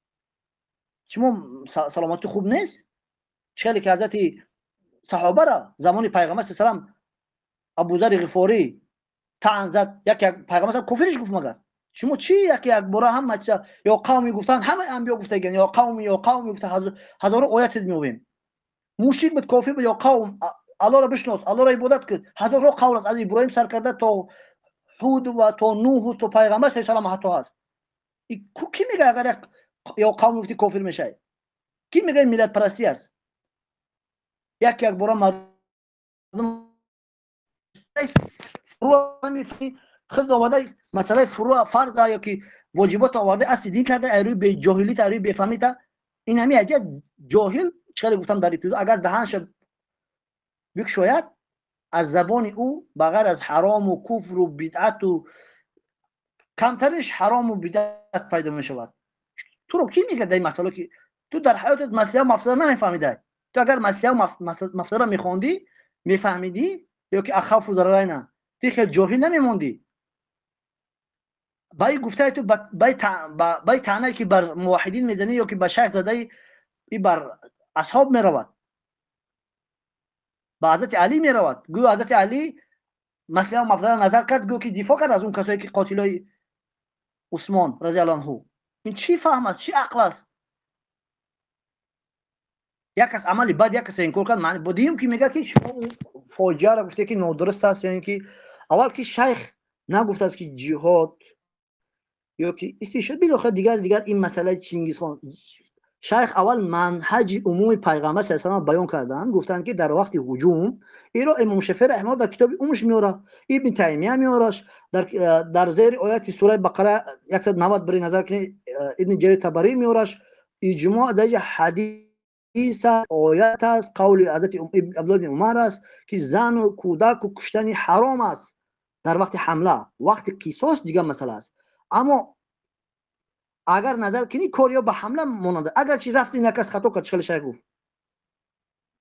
شما سلامتی خوب نیست. چه که حضرت صحابه را زمان پیغمبر صلی الله علیه و آله ابوذر غفاری طعن زد یک پیغمبر کفرش گفت مگر شما چی یک بار هم چه یا قومی گفتن همه انبیا گفتن یا قومی گفت هزارو آیات میویم مشرک بود کافر بود یا قوم الله را بشناس الله را عبادت کرد هزارو قول از ابراهیم سر کرده تا هود و تا نوح و تا پیغمبر صلی الله علیه و آله حتی هست کی میگه اگر یا قوم گفتی کافر میشه کی میگه ملت پرستی است یک بار مردم فروع میفهمی خود آورده مسئله فروع فرض یا که واجبات آورده اصل دین کرده ایروی به جاهلیت ایروی بفهمیده این همین عجیب جاهل چقدر گفتم در ابتدا اگر دهنش بگشاید از زبان او بغیر از حرام و کفر و بدعت و کمترش حرام و بدعت پیدا می شود. تو رو کی میگه در این مسئله که تو در حیاتت مسیحا و مفسده نمیفهمیده تو اگر مسیحا و مفسده میخوندی میفهمیدی یا که اخاف و ضرر نه تو خیلی جاهل نمیموندی. بای گفته تو بای تعنی که بر موحدین میزنی یا که به شیخ زده ای بر اصحاب میرود با حضرت علی میرود گوی حضرت علی مسیحا و مفسده نظر کرد گوی که دفاع کرد از اون کسایی که قاتلای عثمان رضی الله عنه. این چی فهم است چی عقل است یک کس عملی بعد یک کس انکار کرد معنی بودیم که میگه که شما اون فاجعه را گفته که نادرست است یعنی که اول که شیخ نگفته است که جهاد یا که استشهاد بالاخره دیگر این مسئله چنگیز خان شیخ اول منهج عمومی پیغمبر صلی الله علیه و آله بیان کردن گفتن که در وقت هجوم ایرا امام شافعی رحمه الله در کتاب امش میاره ابن تیمیه میارش در زیر آیات سوره بقره 190 بر نظر کنید ابن جریر طبری میارش اجماع در حدیث آیات است قول حضرت عبدالله بن عمر است که زن و کودک و کشتن حرام است در وقت حمله وقت قصاص دیگه مسئله است. اما اگر نظر کنی کوریا به حمله مونده اگر چی رفتی نکس خطا کرد چخیل شیخ گفت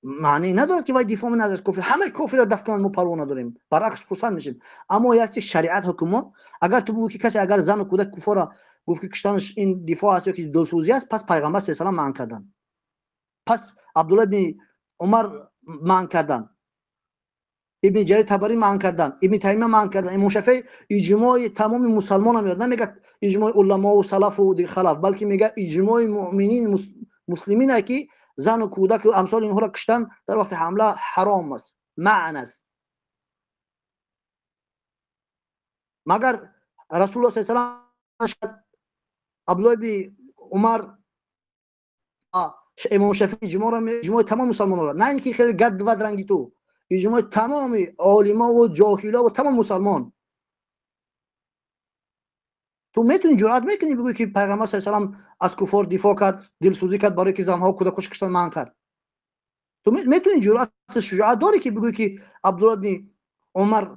معنی ندارد که وای دفاع من از کفر، همه کفر را دفع کنن، ما پروا نداریم، برعکس پسند میشیم. اما یک چیز شریعت حکومت، اگر تو بگی که کسی اگر زن و کودک کفر را گفت که کشتنش این دفاع است یا که دلسوزی است، پس پیغمبر صلی الله علیه و آله منع کردن، پس عبدالله بن عمر منع کردن، ابن جریر طبری منع کردن، ابن تیمیه منع کردن، امام شافعی اجماع تمام مسلمان ها میاد، نمیگه اجماع علما و سلف و دیگه خلاف، بلکه میگه اجماع مؤمنین مسلمین است که زن و کودک و امثال اینها را کشتن در وقت حمله حرام است، معنی است. مگر رسول الله صلی الله علیه و آله عبدالله بن عمر امام شافعی اجماع تمام مسلمان ها، نه اینکه خیلی گد و رنگی تو، اجماع تمام عالما و جاهلا و تمام مسلمان. تو میتونی جرأت میکنی بگویی که پیغمبر صلی الله علیه و آله از کفار دفاع کرد، دلسوزی کرد برای که زنها و کودکش کشتن منع کرد؟ تو میتونی جرأت شجاعت داری که بگویی که عبدالله بن عمر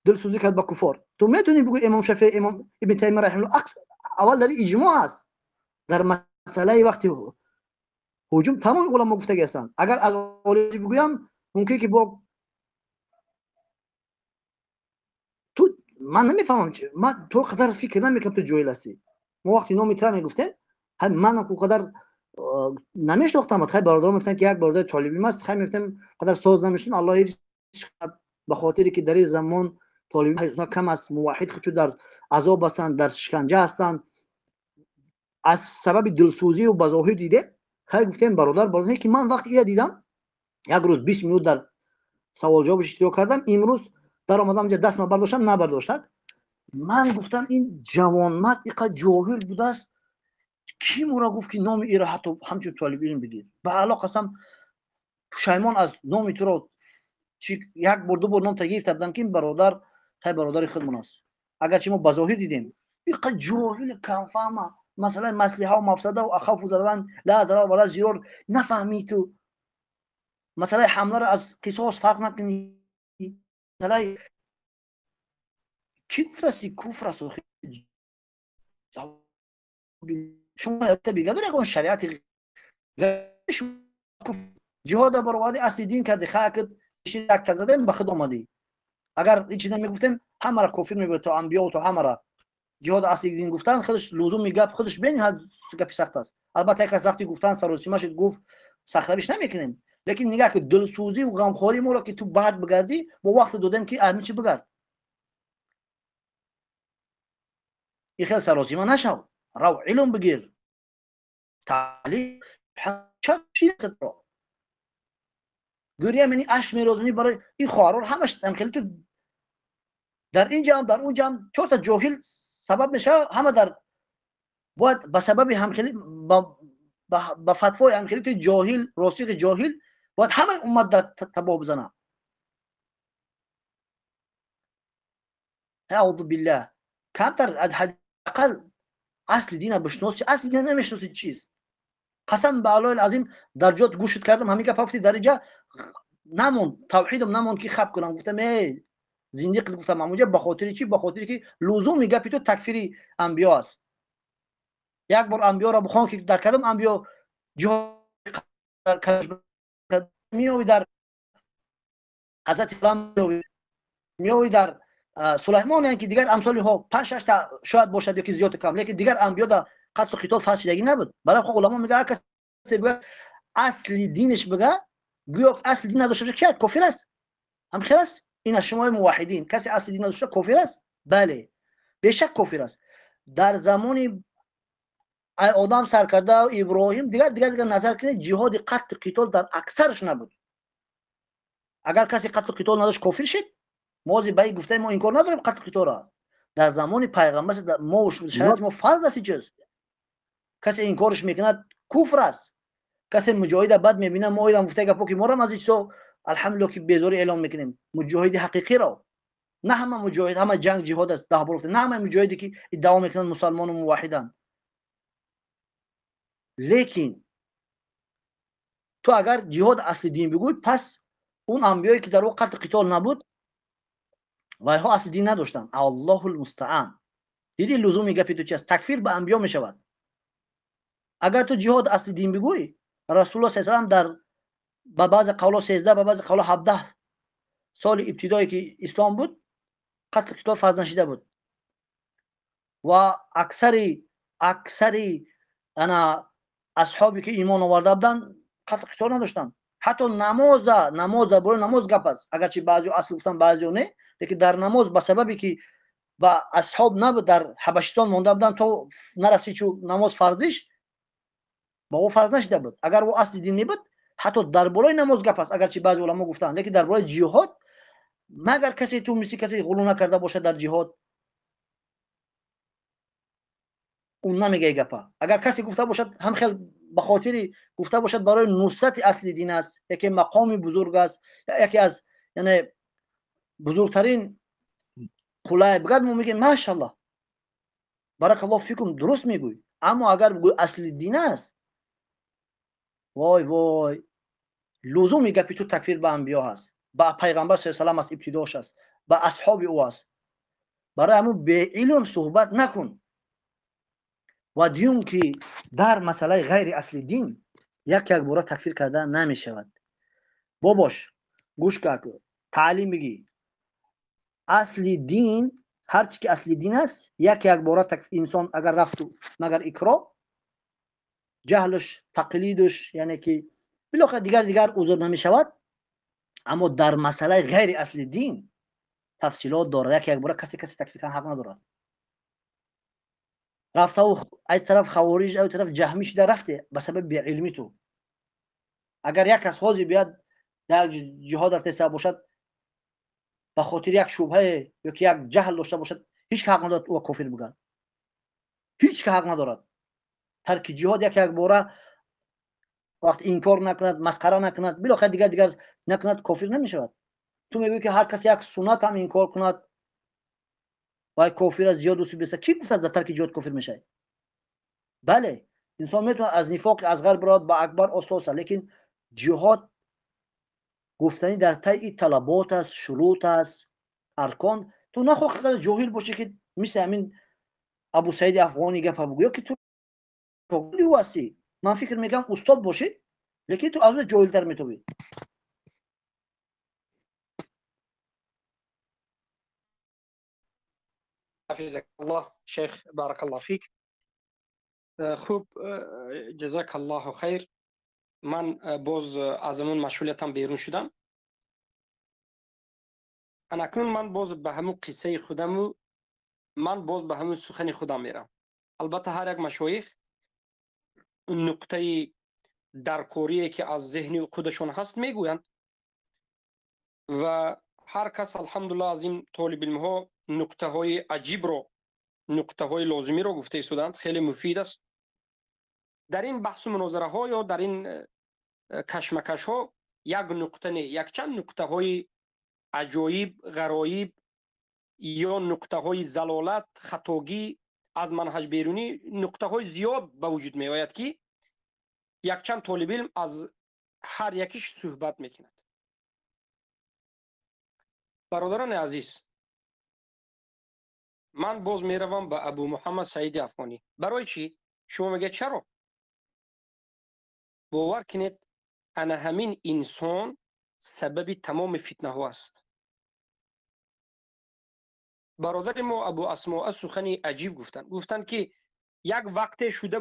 دلسوزی کرد با کفار؟ تو میتونی بگویی امام شافعی، امام ابن تیمیه رحمه الله اول در اجماع است در مسئله وقتی هجوم تمام علما گفته هستند. اگر از اولی بگویم ممکنه که با تو من نمیفهمم من تو قدر فکر نمیکنم تو جویل هستی. ما وقتی نام ترا میگفتیم من کو قدر نمیشناختم، خیلی برادرام گفتن که یک برادر طالبی است، خیلی میگفتم قدر ساز نمیشیم. الله حفظ به خاطری که در این زمان طالبی کم است، موحد خودشو در عذاب هستند، در شکنجه هستند، از سبب دلسوزی و بظاهر دیده. خیلی گفتم برادر که من وقتی اینو دیدم یک روز 20 minut در سوال جواب اشتراک کردم، امروز در آمدم اینجا دست ما برداشتم نبرداشتد. من گفتم این جوانمرد اینقدر جاهل بوده است، کی مورا گفت که نام ای را حتی همچون طالب علم بگیر؟ به الله قسم پشیمان از نام تو را یک بار دو بار نام تغییر کردم که این برادر های برادر خودمون است. اگرچه ما بظاهر دیدیم اینقدر جاهل کم فهمه، مثلا مصلحه و مفسده و اخاف و ضررا لا ضرر ولا ضرار نفهمی تو، مثلا حمله را از قصاص فرق نکنی. مثلا کی گفت است کفر است؟ شما یادت بیگه داره اون شریعت جهاد برای اصل دین کرده خاک یک تزدن به خود آمدی. اگر هیچ نمیگفتیم همه را کافر میگه، تو انبیا و تو همه را جهاد اصل دین گفتن خودش لزوم میگه خودش بین هر گپ سخت است. البته یک از وقتی گفتن سراسیمش گفت سخرش نمیکنیم، لیکن نگاه که دلسوزی و غمخواری ما را که تو بعد بگردی با وقت دادیم که همین چی بگرد. این خیلی سراسیمه نشو، رو علم بگیر، تعلیم چی تو گریه منی اش میروزنی برای این خوارور همش امکلی تو در این جام در اون جام چهار تا جاهل سبب میشه، همه در باید به سبب همخیلی با فتوای همخیلی تو جاهل راسخ جاهل باید همه امت در تباه بزنه. اعوذ بالله کمتر حداقل اصل دین بشناسی، اصل دین نمیشناسی چیست؟ قسم به الله العظیم در جات گوشت کردم همین که پفتی درجه نمون توحیدم نمون که خب کنم. گفتم ای زندیق، گفتم اونجا به خاطر چی؟ به خاطر که لزوم میگه تو تکفیری انبیا است. یک بار انبیا را بخوان که در کدام انبیا جهاد میوی در حضرت اسلام میوی در سلیمان، یعنی که دیگر امثال ها 5 6 تا شاید باشد یا که زیاد کم، لیکن دیگر انبیا در قتل و قتال فرشیدگی نبود. برای خود علما میگه هر کس بگه اصل دینش بگه گویا اصل دین نداشته باشه که کافر است. هم خیر است. این از شما موحدین کسی اصل دین نداشته کافر است؟ بله بیشک کافر است. در زمان آدم سرکرده و ابراهیم دیگر نظر کنید جهاد قتل قتال در اکثرش نبود. اگر کسی قتل قتال نداشت کافر شد. ما بایی گفته ما این کار نداریم قتل قتال را. در زمان پیغمبر ما شریعت ما فرض است چیز. کسی این کارش میکند کفر است. کسی مجاهد بد میبینه ما ایران گفته گپو که ما را از چیزا الحمدلله که بیزاری اعلام میکنیم مجاهد حقیقی را. نه همه مجاهد همه جنگ جهاد است ده بار، نه همه مجاهدی که ادعا میکنن مسلمان و موحدن. لیکن تو اگر جهاد اصل دین بگوی پس اون انبیایی که در وقت قتال نبود و ها اصل دین نداشتن. الله المستعان. دیدی لزوم میگه تو چی است؟ تکفیر به انبیا میشود. اگر تو جهاد اصل دین بگوی رسول الله صلی الله علیه و آله در به بعض قولا 13 به بعض قولا 17 سال ابتدایی که اسلام بود قتل قتال فرض نشده بود و اکثری انا اصحابی که ایمان آورده بودن قتل قتال نداشتن. حتی نماز برای نماز گپ است، اگرچه بعضی اصل گفتن بعضی نه، لیکن در نماز به سببی که با اصحاب نبود در حبشستان مونده بودن تا نرسید چون نماز فرضش با او فرض نشده بود. اگر او اصل دین نبود حتی در بالای نماز گپ است، اگرچه بعضی علما گفتن، لیکن در بالای جهاد مگر کسی تو مثل کسی غلو نکرده باشه در جهاد اون نمیگه گپا. اگر کسی گفته باشد هم خیلی به خاطر گفته باشد برای نصرت اصل دین است، یکی مقام بزرگ است، یکی از یعنی بزرگترین قلای بگد ما میگیم ماشاءالله بارک الله فیکم درست میگوی. اما اگر بگوی اصل دین است وای لزوم گپی تو تکفیر به انبیا هست، با پیغمبر صلی الله علیه و آله است، ابتداش است، با اصحاب او است. برای همون به علم صحبت نکن. و دیوم که در مسئله غیر اصل دین یک بار تکفیر کرده نمی شود. باباش گوش که تعلیم بگی اصل دین هر چی که اصل دین است یک بار انسان اگر رفت مگر اکراه جهلش تقلیدش یعنی که بالاخره دیگر عذر نمی شود. اما در مسئله غیر اصل دین تفصیلات دارد. یک بار کسی تکفیر حق ندارد. رفته و از طرف خوارج از طرف جهمی شده رفته به سبب بی علمی تو. اگر یک کس حاضر بیاد در جهاد رفته سبب باشد به خاطر یک شبهه یا که یک جهل داشته باشد هیچ حق ندارد او کافر بگن. هیچ حق ندارد. ترک جهاد یک باره وقت انکار نکند مسخره نکند بالاخره دیگر نکند کافر نمیشود. تو میگویی که هر کس یک سنت هم انکار کند و کافر از جهاد دوست بیسته. کی گفت از ترک جهاد کافر میشه؟ بله انسان میتونه از نفاق اصغر براد با اکبر اساس، لیکن جهاد گفتنی در طی طلبات است، شروط است، ارکان. تو نخواه جاهل باشی که مثل همین ابو سعید افغانی گپ بگو یا که تو جاهلی هستی. من فکر میکنم استاد باشی لیکن تو از جاهلتر میتوی. حفظك الله شيخ بارك الله فيك. خوب جزاك الله خیر. من باز از اون مسئولیتم بیرون شدم. اکنون من باز به همون قصه خودم و من باز به همون سخن خودم میرم. البته هر یک مشایخ نقطه درکاریه که از ذهن خودشون هست میگویند و هر کس الحمدلله از این طالب علم ها نقطه های عجیب رو، نقطه های لازمی رو گفته شدند. خیلی مفید است. در این بحث و مناظره ها یا در این کشمکش ها یک نقطه نه، یک چند نقطه های عجایب، غرایب یا نقطه های زلالت، خطاگی از منهج بیرونی، نقطه های زیاد به وجود می آید که یک چند طالب علم از هر یکیش صحبت میکند. برادران عزیز، من باز میروم به ابو محمد سعید افغانی. برای چی؟ شما میگه چرا؟ باور کنید انا همین انسان سبب تمام فتنه ها است. برادر ما ابو اسماء سخنی عجیب گفتن که یک وقت شده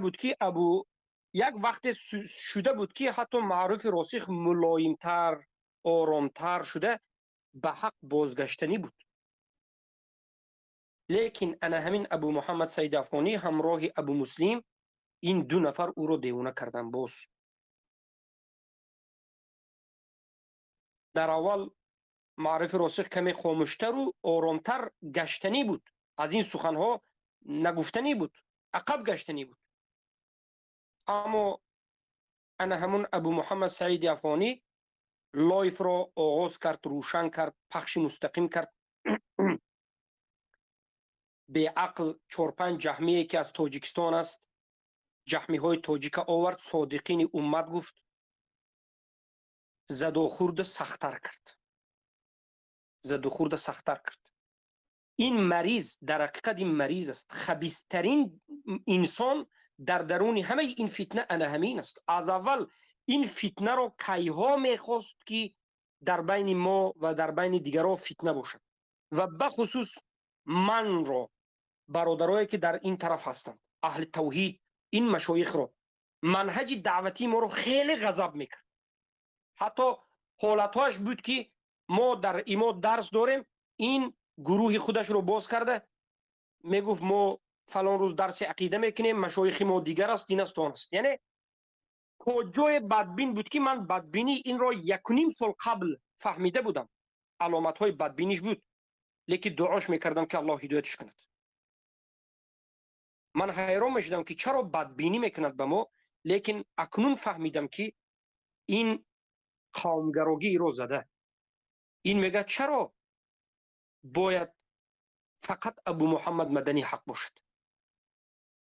بود که حتی معروف راسخ ملایمتر، آرامتر شده به حق بازگشتنی بود. لیکن انا همین ابو محمد سعید افغانی همراه ابو مسلم این دو نفر او را دیوانه کردن. باز در اول معرف راسخ کمی خاموشتر و آرامتر گشتنی بود، از این سخنها نگفتنی بود، عقب گشتنی بود. اما انا همون ابو محمد سعید افغانی لایف را آغاز کرد، روشن کرد، پخش مستقیم کرد. به عقل 4-5 جهمیه که از تاجیکستان است، جهمی های تاجیک آورد، صادقین امت گفت، زد و خورد سختر کرد. این مریض در حقیقت این مریض است. خبیثترین انسان در درون همه این فتنه انا همین است. از اول این فتنه را کیها میخواست که در بین ما و در بین دیگران فتنه باشد و بخصوص من را، برادرایی که در این طرف هستند، اهل توحید، این مشایخ را، منهج دعوتی ما رو خیلی غضب میکرد. حتی حالتهاش بود که ما در ایما درس داریم، این گروه خودش رو باز کرده میگفت ما فلان روز درس عقیده میکنیم، مشایخ ما دیگر است، این است آن است. یعنی کجای بدبین بود که من بدبینی این را 1.5 سال قبل فهمیده بودم، علامت های بدبینیش بود، لیکن دعاش میکردم که الله هدایتش کند. من حیران میشدم که چرا بدبینی میکند به ما، لیکن اکنون فهمیدم که این قومگرایی رو زده. این میگه چرا باید فقط ابو محمد مدنی حق باشد.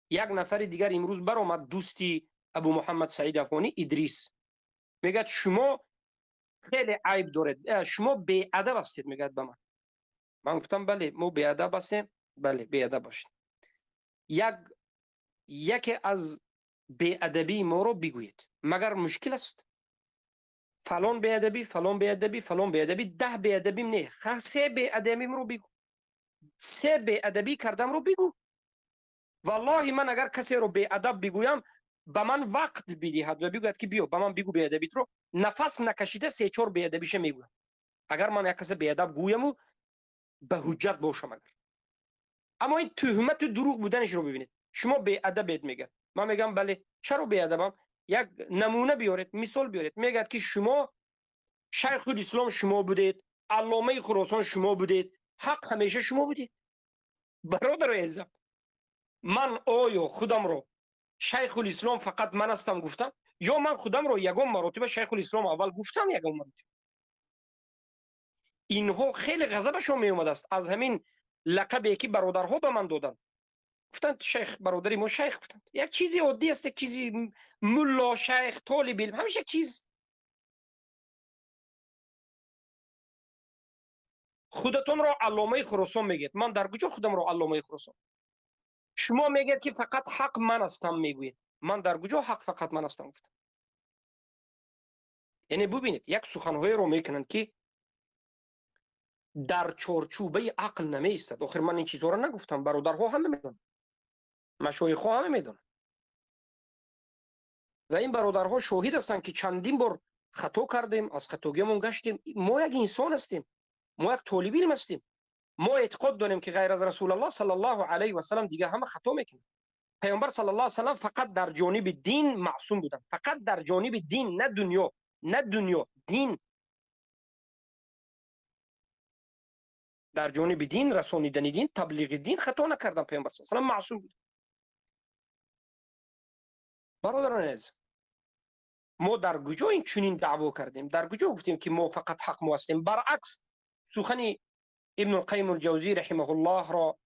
یک نفر دیگر امروز برآمد، دوستی ابو محمد سعید افغانی، ادریس، میگه شما خیلی عیب دارید، شما بی ادب هستید. میگه به من گفتم بله ما بی ادب هستیم، بله بی ادب باشید. یکی از بی ادبی ما رو بگویید، مگر مشکل است؟ فلان بی ادبی، فلان بی ادبی، فلان بی ادبی، 10 بی ادبی نه، 3 بی ادبی رو بگو، 3 بی ادبی کردم رو بگو. والله من اگر کسی رو بی ادب بگویم به من وقت بدهد و بگوید که بیا به من بگو بی ادبیت رو، نفس نکشیده 3-4 بی ادبیش میگویم. اگر من یک کسی بی ادب گویم و به حجت باشم. اما این تهمت و دروغ بودنش رو ببینید. شما بی ادبید میگه، من میگم بله چرا بی ادبم؟ یک نمونه بیارید، مثال بیارید. میگه که شما شیخ الاسلام شما بودید، علامه خراسان شما بودید، حق همیشه شما بودید. برادر عزیزم، من آیا خودم رو شیخ الاسلام فقط من هستم گفتم، یا من خودم رو یگان مراتبه شیخ الاسلام اول گفتم یگان مراتبه؟ اینها خیلی غضبشون می اومده است از همین لقبی که برادرها به من دادن. گفتند شیخ، برادری ما شیخ. گفتند یک چیزی عادی است، یک چیزی ملا، شیخ، طالب علم، همیشه چیز. خودتون رو علامه خراسان میگید، من در کجا خودم رو علامه خراسان؟ شما میگید که فقط حق من هستم میگوید، من در کجا حق فقط من هستم گفتم؟ یعنی ببینید یک سخنهای رو میکنند که در چارچوبه عقل نمی ایستد. آخر من این چیزها رو نگفتم، برادرها همه میدونن، مشایخها همه میدونن و این برادرها شاهد هستند که چندین بار خطا کردیم، از خطاگیمون گشتیم. ما یک انسان هستیم، ما یک طالب علم هستیم، ما اعتقاد داریم که غیر از رسول الله صلی الله علیه و سلم دیگه همه خطا میکنن. پیامبر صلی الله علیه و سلم فقط در جانب دین معصوم بودن، فقط در جانب دین، نه دنیا، نه دنیا، دین. در جانب دین، رسانیدن دین، تبلیغ دین خطا نکردن. پیامبر صلی الله علیه و سلم معصوم بود. برادران عزیز، ما در کجا این چنین دعوا کردیم؟ در کجا گفتیم که ما فقط حق ما هستیم؟ برعکس سخن ابن القیم الجوزی رحمه الله را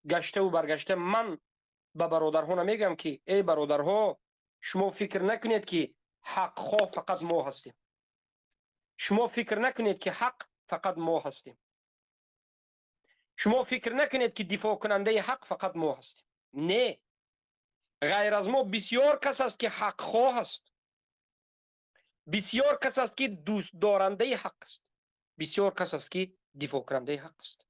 گشته و برگشته من به برادرها میگم که ای برادرها، شما فکر نکنید که حق خواه فقط ما هستیم. شما فکر نکنید که حق فقط ما هستیم. شما فکر نکنید که دفاع کننده حق فقط ما هستیم. نه، غیر از ما بسیار کس است که حق خواه است، بسیار کس است که دوست دارنده حق است، بسیار کس است که دفاع کننده حق است.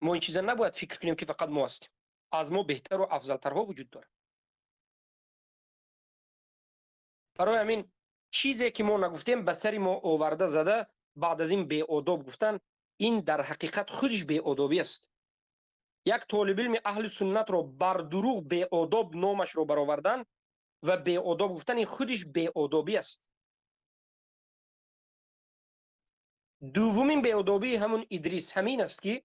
ما این چیزا نباید فکر کنیم که فقط ما هستیم. از ما بهتر و افضلترها وجود داره. برای همین چیزی که ما نگفتیم به سری ما آورده زده، بعد از این بی آداب گفتن، این در حقیقت خودش بی آدابی است. یک طالب علم اهل سنت رو بر دروغ بی آداب نامش رو برآوردن و بی آداب گفتن، این خودش بی آدابی است. دومین بی آدابی همون ادریس همین است که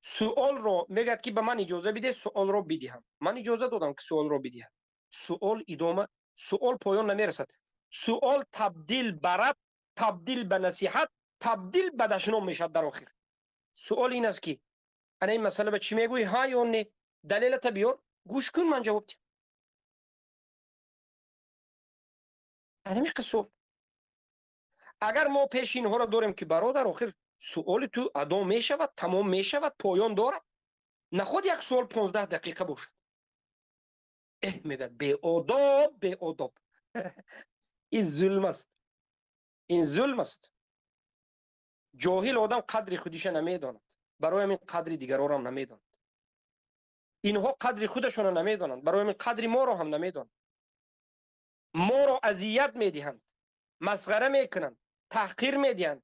سوال رو میگه که به من اجازه بده سوال رو بدهم. من اجازه دادم که سوال رو بدهم. سوال ادامه، سوال پایان نمیرسد. سوال تبدیل به رد، تبدیل به نصیحت، تبدیل به دشنام میشد در آخر. سوال این است که انا این مسئله به چی میگویی؟ ها یا نه؟ دلیلت بیار، گوش کن من جواب دهم. همین قصور. اگر ما پیش اینها را داریم که برادر آخر سوال تو ادا می شود، تمام می شود، پایان دارد، نخود یک سوال 15 دقیقه باشد. میگه به آداب به آداب. این ظلم است، این ظلم است. جاهل آدم قدر خودش نمیداند، برای همین قدر دیگران هم نمیداند. اینها قدر خودشون نمیدانند، برای همین قدر ما را هم نمیدانند. ما را اذیت میدهند، مسخره میکنند، تحقیر میدهند،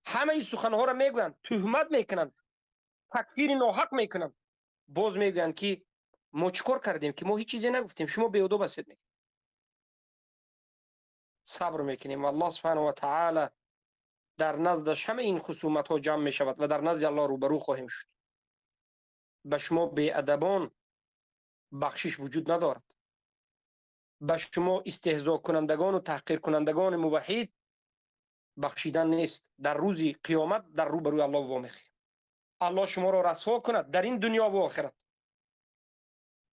همه این سخنها را میگویند، تهمت میکنند، تکفیر ناحق میکنند. باز میگویند که ما چیکار کردیم که ما هیچ چیزی نگفتیم، شما بیادب هستید. میگن صبر میکنیم و الله سبحانه و تعالی در نزدش همه این خصومت ها جمع می شود و در نزد الله روبرو خواهیم شد. به شما بیادبان بخشش وجود ندارد. به شما استهزا کنندگان و تحقیر کنندگان موحد بخشیدن نیست. در روز قیامت در روبروی الله وامیخیم. الله شما را رسوا کند در این دنیا و آخرت.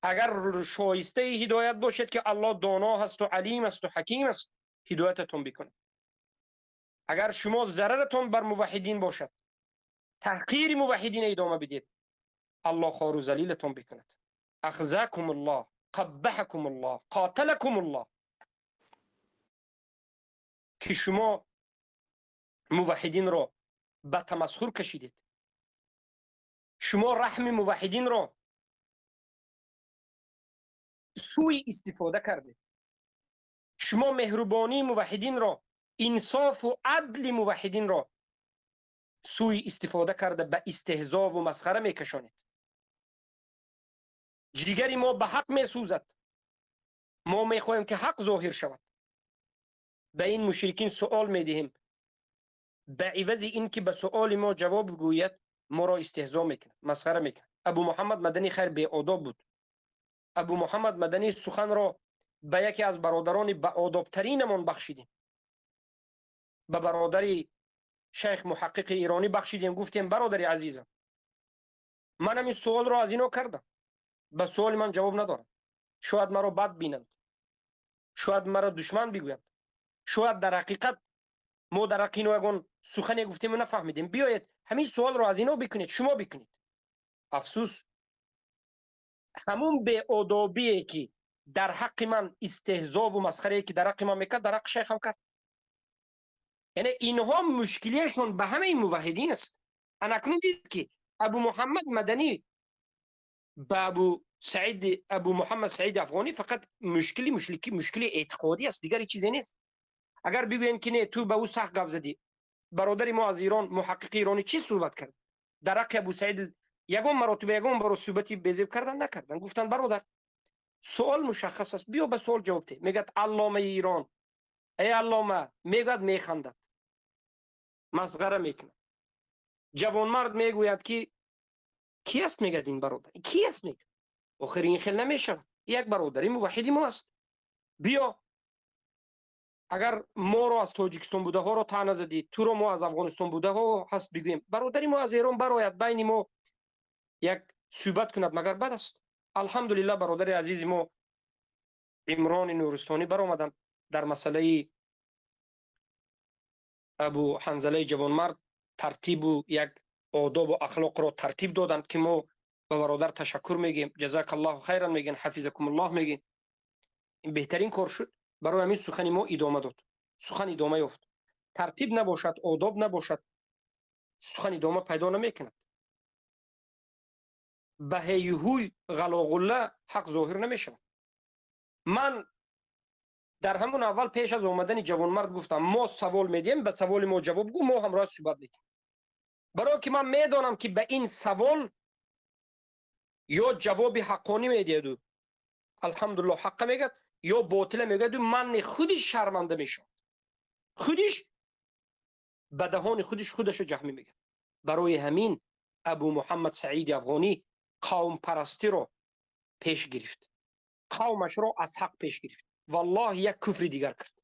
اگر شایسته هدایت باشد که الله دانا هست و علیم است و حکیم است، هدایتتون بکند. اگر شما ضررتون بر موحدین باشد، تحقیر موحدین ادامه بدید، الله خوار و ذلیلتون بکند. اخزاکم الله، قبحکم الله، قاتلکم الله. که شما موحدین را به تمسخر کشیدید، شما رحم موحدین را سوء استفاده کردید، شما مهربانی موحدین را، انصاف و عدل موحدین را سوء استفاده کرده به استهزا و مسخره میکشانید. جیگر ما به حق میسوزد، ما میخواهیم که حق ظاهر شود. به این مشرکین سوال میدهیم، به عوض این که به سوال ما جواب گوید ما را استهزا میکند، مسخره میکند. ابو محمد مدنی خیر بی آداب بود. ابو محمد مدنی سخن را به یکی از برادران با آدابترینمان بخشیدیم، به برادری شیخ محقق ایرانی بخشیدیم. گفتیم برادری عزیزم، من این سوال را از اینا کردم، به سوال من جواب ندارم. شاید مرا بد بینند، شاید مرا دشمن بگویند، شاید در حقیقت ما در حق اینا یگان سخنی گفتیم و نفهمیدیم. بیایید همین سوال را از اینا بکنید، شما بکنید. افسوس همون به آدابیه که در حق من استهزا و مسخره که در حق من میکرد، در حق شیخ هم کرد. یعنی اینها مشکلیشون به همه این موحدین است. اکنون دید که ابو محمد مدنی با ابو محمد سعید افغانی فقط مشکل اعتقادی است، دیگر چیزی نیست. اگر بگوین که نه تو به او سخت گپ زدی، برادر ما از ایران محقق ایرانی چی صحبت کرد در حق ابو سعید، یگان مراتب یگان برای صحبتی بزیب کردن نکردن. گفتن برادر سوال مشخص است، بیا به سوال جواب ده. میگه علامه ایران، ای علامه، میگه میخندد، مسخره میکنه. جوان مرد میگوید که کی است؟ میگه این برادر کی است؟ میگه آخر این خیلی نمیشه، یک برادری موحدی ما است. بیا اگر ما رو از تاجیکستان بوده ها رو طعنه زدی، تو رو ما از افغانستان بوده ها هست بگویم برادری ما از ایران برآید بین ما یک صحبت کند، مگر بد است؟ الحمدلله برادر عزیز ما عمران نورستانی برآمدند، در مسئله ابو حنظله جوانمرد ترتیب و یک آداب و اخلاق را ترتیب دادند که ما به برادر تشکر میگیم، جزاک الله خیرا میگیم، حفظکم الله میگیم. این بهترین کار شد. برای همین سخن ما ادامه داد، سخن ادامه یافت. ترتیب نباشد، آداب نباشد، سخن ادامه پیدا نمیکند. به هیهوی غلاغله حق ظاهر نمیشود. من در همون اول پیش از آمدن جوانمرد گفتم ما سوال میدیم، به سوال ما جواب گو، ما همراه صحبت میکنیم. برای که من میدانم که به این سوال یا جواب حقانی میدید و الحمدلله حق میگد، یا باطل میگد و من خودش شرمنده میشم، خودش به دهان خودش جهمی میگه. برای همین ابو محمد سعید افغانی قوم پرستی رو پیش گرفت، قومش رو از حق پیش گرفت. والله یک کفر دیگر کرد،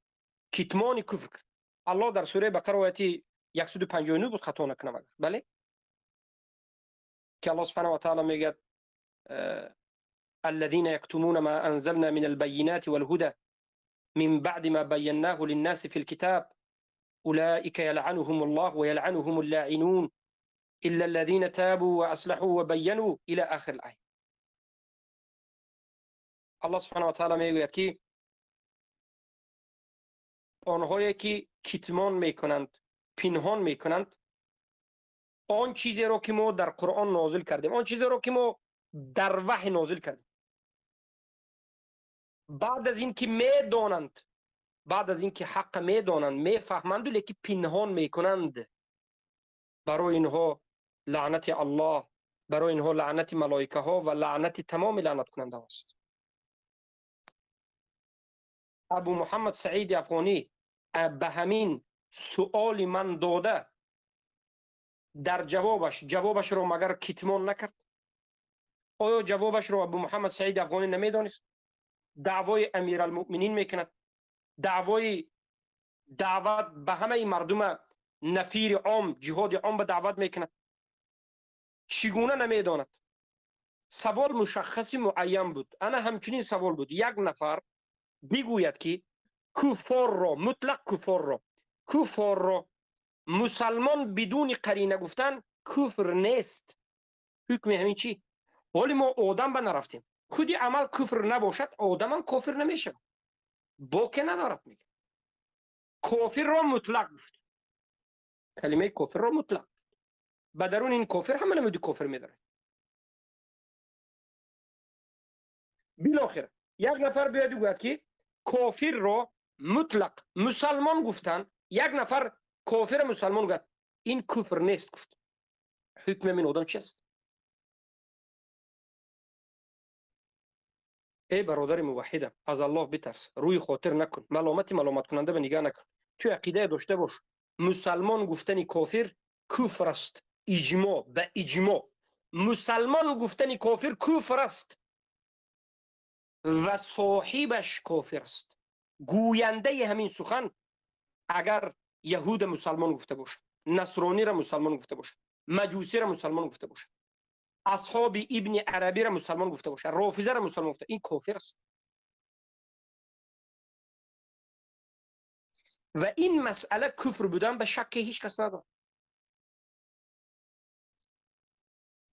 کتمان کفر کرد. الله در سوره بقره آیه 159 بود خطا نکنم اگر بله، که الله سبحانه و تعالی میگه الذين يكتمون ما انزلنا من البينات والهدى من بعد ما بيناه للناس في الكتاب اولئك يلعنهم الله ويلعنهم اللاعنون الا الذين تابوا واصلحوا وبينوا الى اخر الايه. الله سبحانه و تعالی میگوید که آنهایی که کتمان میکنند، پنهان میکنند آن چیزی را که ما در قرآن نازل کردیم، آن چیزی را که ما در وحی نازل کردیم، بعد از این که میدانند، بعد از این که حق میدانند، میفهمند، لیکن پنهان میکنند، برای اینها لعنت الله، برای اینها لعنت ملائکه ها و لعنت تمام لعنت کننده است. ابو محمد سعید افغانی به همین سؤال من داده در جوابش رو مگر کتمان نکرد؟ آیا جوابش رو ابو محمد سعید افغانی نمیدانست؟ دعوای امیرالمؤمنین میکند، دعوای دعوت به همه مردم نفیر عام، جهاد عام به دعوت میکند. چگونه نمیداند؟ سوال مشخص معین بود. انا همچنین سوال بود، یک نفر بگوید که کفار را، مطلق کفار را مسلمان بدون قرینه گفتن کفر نیست. حکم همین چی؟ ولی ما آدم به نرفتیم، خودی عمل کفر نباشد آدم هم کافر نمیشه، باکه ندارد. میگه کافر را مطلق گفت، کلمه کافر را مطلق، به درون این کافر همه نمودی کافر میداره. بالاخره یک نفر بیاد بگوید که کافر را مطلق مسلمان گفتن، یک نفر کافر مسلمان گفت این کفر نیست، گفت حکم من آدم چیست؟ ای برادر موحدم، از الله بترس، روی خاطر نکن، ملامت کننده به نگاه نکن. تو عقیده داشته باش مسلمان گفتن کافر کفر است، اجماع به اجماع مسلمان گفتن کافر کفر است و صاحبش کافر است. گوینده همین سخن اگر یهود مسلمان گفته باشه، نصرانی را مسلمان گفته باشه، مجوسی را مسلمان گفته باشه، اصحاب ابن عربی را مسلمان گفته باشه، رافضه را مسلمان گفته، این کافر است. و این مسئله کفر بودن به شک هیچ کس نداره.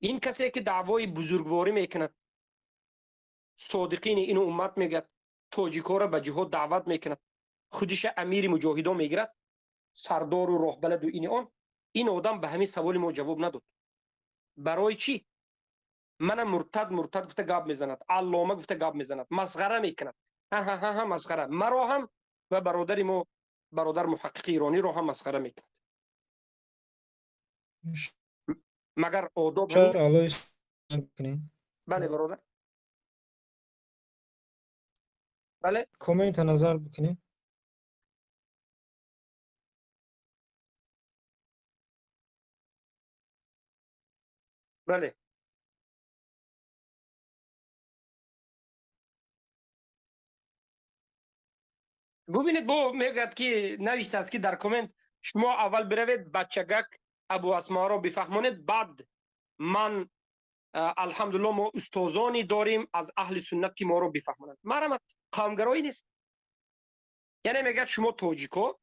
این کسی که دعوای بزرگواری میکند، صادقین این امت میگد، تاجیکا را به جهاد دعوت میکند، خودش امیر مجاهدان میگیرد، سردار و راهبلد و این آدم به همین سوال ما جواب نداد. برای چی؟ من مرتد گفته گاب میزند، علامه گفته گاب میزند، مسخره میکند، ها مسخره، مرا هم و برادر ما، برادر محقق ایرانی رو هم مسخره میکند. مگر آداب نیست؟ بله برادر، بله کامنت نظر بکنید. بله ببینید، با میگد که نوشته است که در کامنت شما اول بروید بچگک ابو اسما رو بفهمانید، بعد من الحمدلله ما استادانی داریم از اهل سنت که ما رو بفهمانند. مرمت قومگرایی نیست. یعنی میگه شما تاجیکو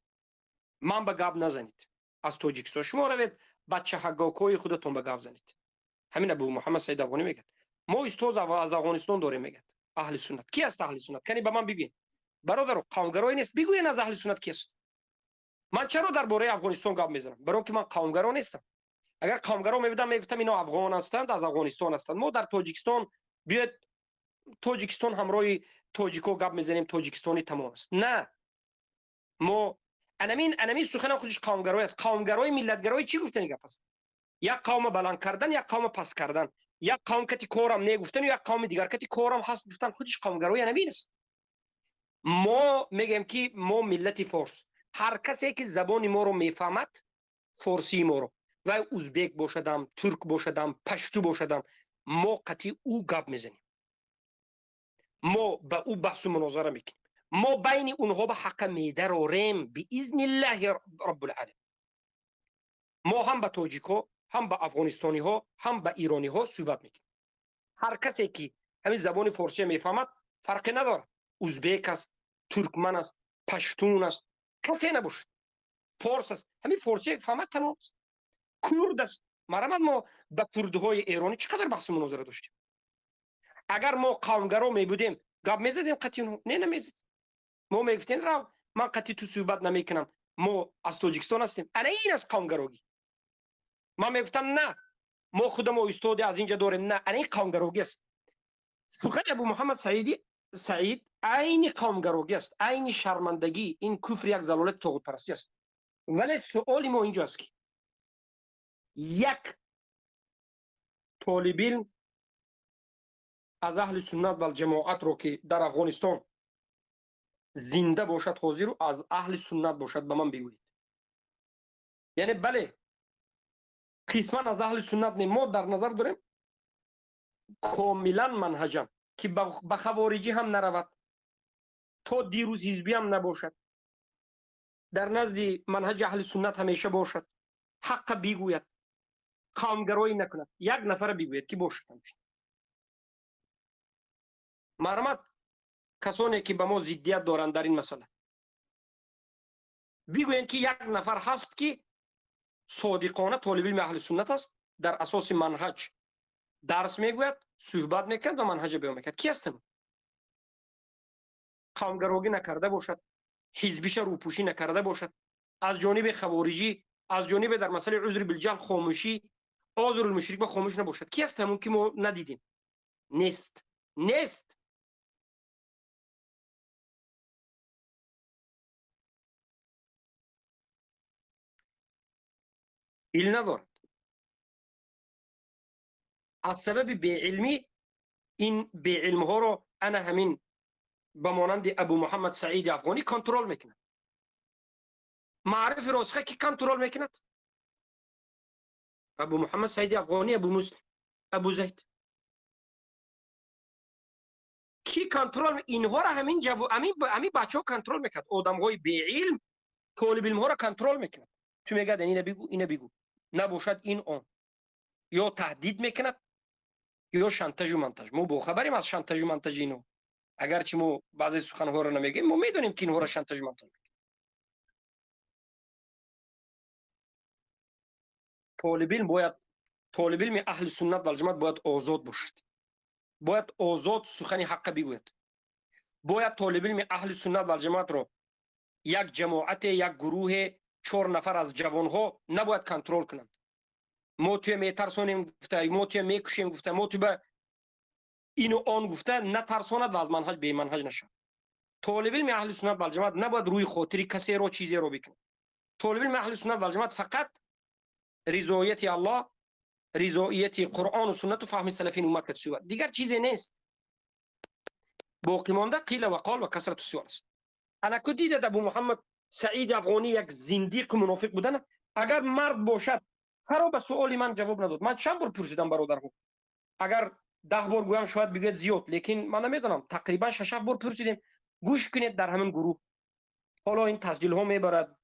من به گاب نزنید، از تاجیکستان شما روید بچه حقاکوی خودتون به گاب زنید. همین ابو محمد سعید افغانی میگه. ما استاد از افغانستان داریم، میگه اهل سنت. کی است اهل سنت؟ کنی به من بگین برادر، قومگرایی نیست، بگوین از اهل سنت کی است. من چرا درباره افغانستان گپ میزنم؟ برای که من قومگرا نیستم. اگر قومگرا میبودم میگفتم اینا افغان هستند، از افغانستان هستند. ما در تاجیکستان بیاد تاجیکستان همراه تاجیکو گپ میزنیم، تاجیکستانی تمام است. نه، ما انمین سخن خودش قومگرایی است. قومگرایی ملتگرایی چی گفتن گپ است؟ یک قوم بلند کردن، یک قوم پست کردن، یک قوم کتی کورم نگفتن، یک قوم دیگر کتی کورم هست گفتن، خودش قومگرایی انمین است. ما میگیم که ما ملت فارس، هر کسی که زبان ما رو میفهمد، فارسی ما رو، و ازبک باشدم، ترک باشدم، پشتو باشدم، ما قطعی او گپ میزنیم، ما به او بحث و مناظره میکنیم، ما بین اونها به حق میده ریم باذن الله رب العالمین. ما هم به تاجیکا، هم به افغانستانی ها، هم به ایرانی ها صحبت میکنیم. هر کسی که همین زبان فارسی میفهمد فرقی نداره، ازبک است، ترکمن است، پشتون است، کسی نباشد، فارس است، همین فارسی فهمد تمام است. کرد است، مرمت ما به کردهای ایرانی چقدر بحث مناظره داشتیم. اگر ما قومگرا می بودیم گپ میزدیم قطعی اونها نه نمیزد. ما میگفتین راو من قطعی تو صحبت نمیکنم، ما از تاجیکستان هستیم. انا این از قومگروگی. ما میگفتم نه ما خودمو استاد از اینجا داریم، نه انا این قومگروگی است. سخن ابو محمد سعید عین قومگروگی است، عین شرمندگی، این کفر یک ضلالت طاغوت پرستی است. ولی سوال ما اینجاست که یک طالب علم از اهل سنت و الجماعت رو که در افغانستان زنده باشد حاضر و از اهل سنت باشد به من بگویید. یعنی بله قسما از اهل سنت نیم، ما در نظر داریم کاملا منهجم که به خوارجی هم نرود، تا دیروز حزبی هم نباشد، در نزد منهج اهل سنت همیشه باشد، حق بگوید، قومگرایی نکند، یک نفر بگوید که باشد. مرمت کسانی که به ما ضدیت دارند در این مسئله بگویند که یک نفر هست که صادقانه طالب علم اهل سنت است، در اساس منهج درس میگوید، صحبت میکند و منهج بیان میکند. کی هستم؟ قومگرایی نکرده باشد، حزبیش روپوشی نکرده باشد، از جانب خوارجی، از جانب در مسئله عذر بالجهل خاموشی، عذر المشرک به خاموش نباشد. کی هستم که ما ندیدیم؟ نیست. ایل ندارد. از سبب بیعلمی این بیعلم ها رو انا همین به مانند ابو محمد سعید افغانی کنترل میکنه. معرف راسخه کی کنترل میکند؟ ابو محمد سعید افغانی، ابو مسلم، ابو زید. کی کنترل اینها را؟ همین همین بچه ها کنترل میکند. آدم های بیعلم طالب علم ها را کنترل میکند. تو میگه اینو بگو، اینو بگو، نباشد این آن، یا تهدید میکند یا شانتاژ و منتاج. ما با خبریم از شانتاژ و منتاج اینو، اگرچه ما بعضی سخنها رو نمیگیم، ما میدونیم که اینها را شانتاژ و منتاج. طالب علم اهل سنت و الجماعت باید آزاد باشد، باید آزاد سخن حق بگوید. باید طالب علم اهل سنت و الجماعت رو یک جماعت، یک گروه 4 نفر از جوانها نباید کنترل کنند. ما توی میترسونیم گفته، ما توی میکشیم گفته، ما توی به اینو آن گفته، نترساند و از منهج به منهج نشد. طالب علم اهل سنت و الجماعت نباید روی خاطری کسی رو چیزی رو بکنه. طالب علم اهل سنت و الجماعت فقط رضایت الله، رضایت قرآن و سنت و فهم سلفین امت کتسوه، دیگر چیزی نیست. باقی مانده قیل و قال و کثرت السؤال است. انا کو دیدید ابو محمد سعید افغانی یک زندیق منافق بودن؟ اگر مرد باشد هر به سؤال من جواب نداد. من چند بار پرسیدم برادرها، اگر 10 بار گویم شاید بگید زیاد، لیکن من نمیدونم، تقریبا 6 بار پرسیدیم. گوش کنید در همین گروه، حالا این تسجیل ها میبرد،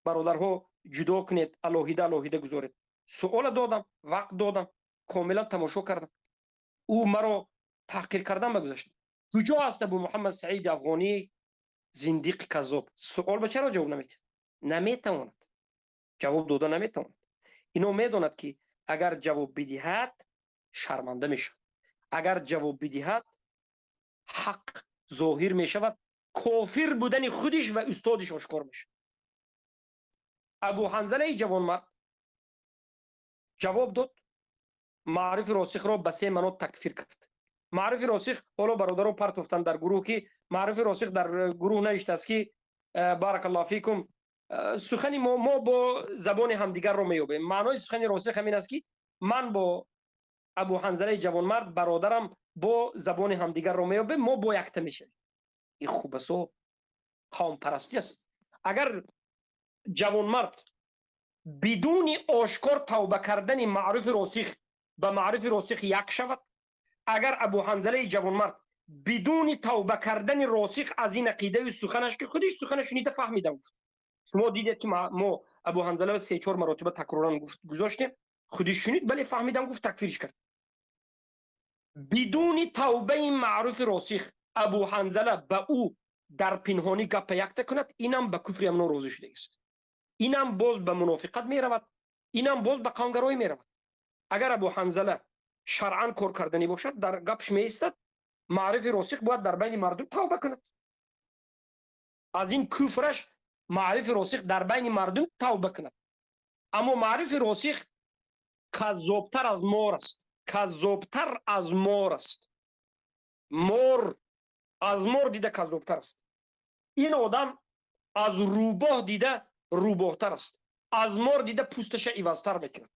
برادرها جدا کنید، الهیده گذارید. سوال دادم، وقت دادم، کاملا تماشا کردم. او مرا تحقیر کردن بگذاشت. کجا است ابو محمد سعید افغانی زندیق کذاب؟ سوال به چرا جواب نمیتواند جواب داده نمیتواند. اینو میداند که اگر جواب بدهد شرمنده میشه، اگر جواب بدهد حق ظاهر میشود، کافر بودن خودش و استادش آشکار میشه. ابو حنظله جوانمرد جواب داد، معرف راسخ را به 3 مناط تکفیر کرد. معرف راسخ، حالا برادران پرت افتند در گروه که معرف راسخ در گروه نوشته است که بارک الله فیکم سخن ما با زبان همدیگر رو میابیم. معنای سخن راسخ همین است که من با ابو حنظله جوانمرد برادرم با زبان همدیگر رو میابیم، ما با یکتا میشیم. این خوب است و قوم پرستی است. اگر جوانمرد بدون آشکار توبه کردن معرف راسخ به معرف راسخ یک شود، اگر ابو حنظله جوانمرد بدون توبه کردن راسخ از این عقیده و سخنش که خودش سخنش شنیده فهمیده گفت، شما دیدید که ما ابو حنظله 3-4 مرتبه تکرارا گذاشتیم، خودش شنید بله فهمیدم گفت، تکفیرش کرد. بدون توبه معرف راسخ ابو حنظله به او در پنهانی گپ یکتا کند، اینم به کفر امنا روزی شده است، اینم باز به منافقت می رود، اینم باز به قومگرایی می رود. اگر ابو حنظله شرعاً کار کردنی باشد در گپش می ایستد، معرف راسخ باید در بین مردم توبه کند. از این کفرش معرف راسخ در بین مردم توبه کند. اما معرف راسخ کذابتر از مار است. کذابتر از مار است. مار از مار دیده کذابتر است. این آدم از روباه دیده روباهتر است. از مار دیده پوستش عوضتر میکند.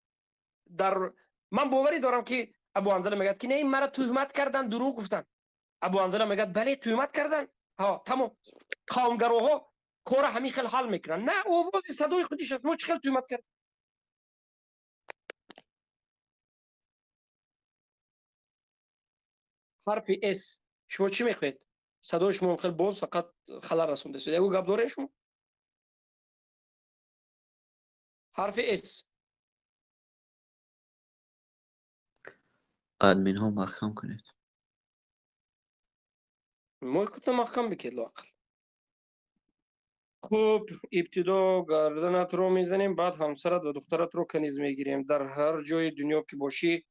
من باوری دارم که ابو حنظله میگه که نه این مرا تهمت کردن، دروغ گفتن. ابو حنظله میگه بله تهمت کردن. ها تمام. قومگروها کار همین خیلی حل میکنن. نه آواز صدای خودش است. ما چه خیلی تهمت کرد. حرف اس شما چی میخواید؟ صدای شما خیلی باز فقط خلل رسونده شده. یگو گپ داره شما؟ حرف اس ادمین ها محکم کنید. ما کتنا محکم بکید لاقل. خوب ابتدا گردنت رو میزنیم، بعد همسرت و دخترت رو کنیز میگیریم. در هر جای دنیا که باشی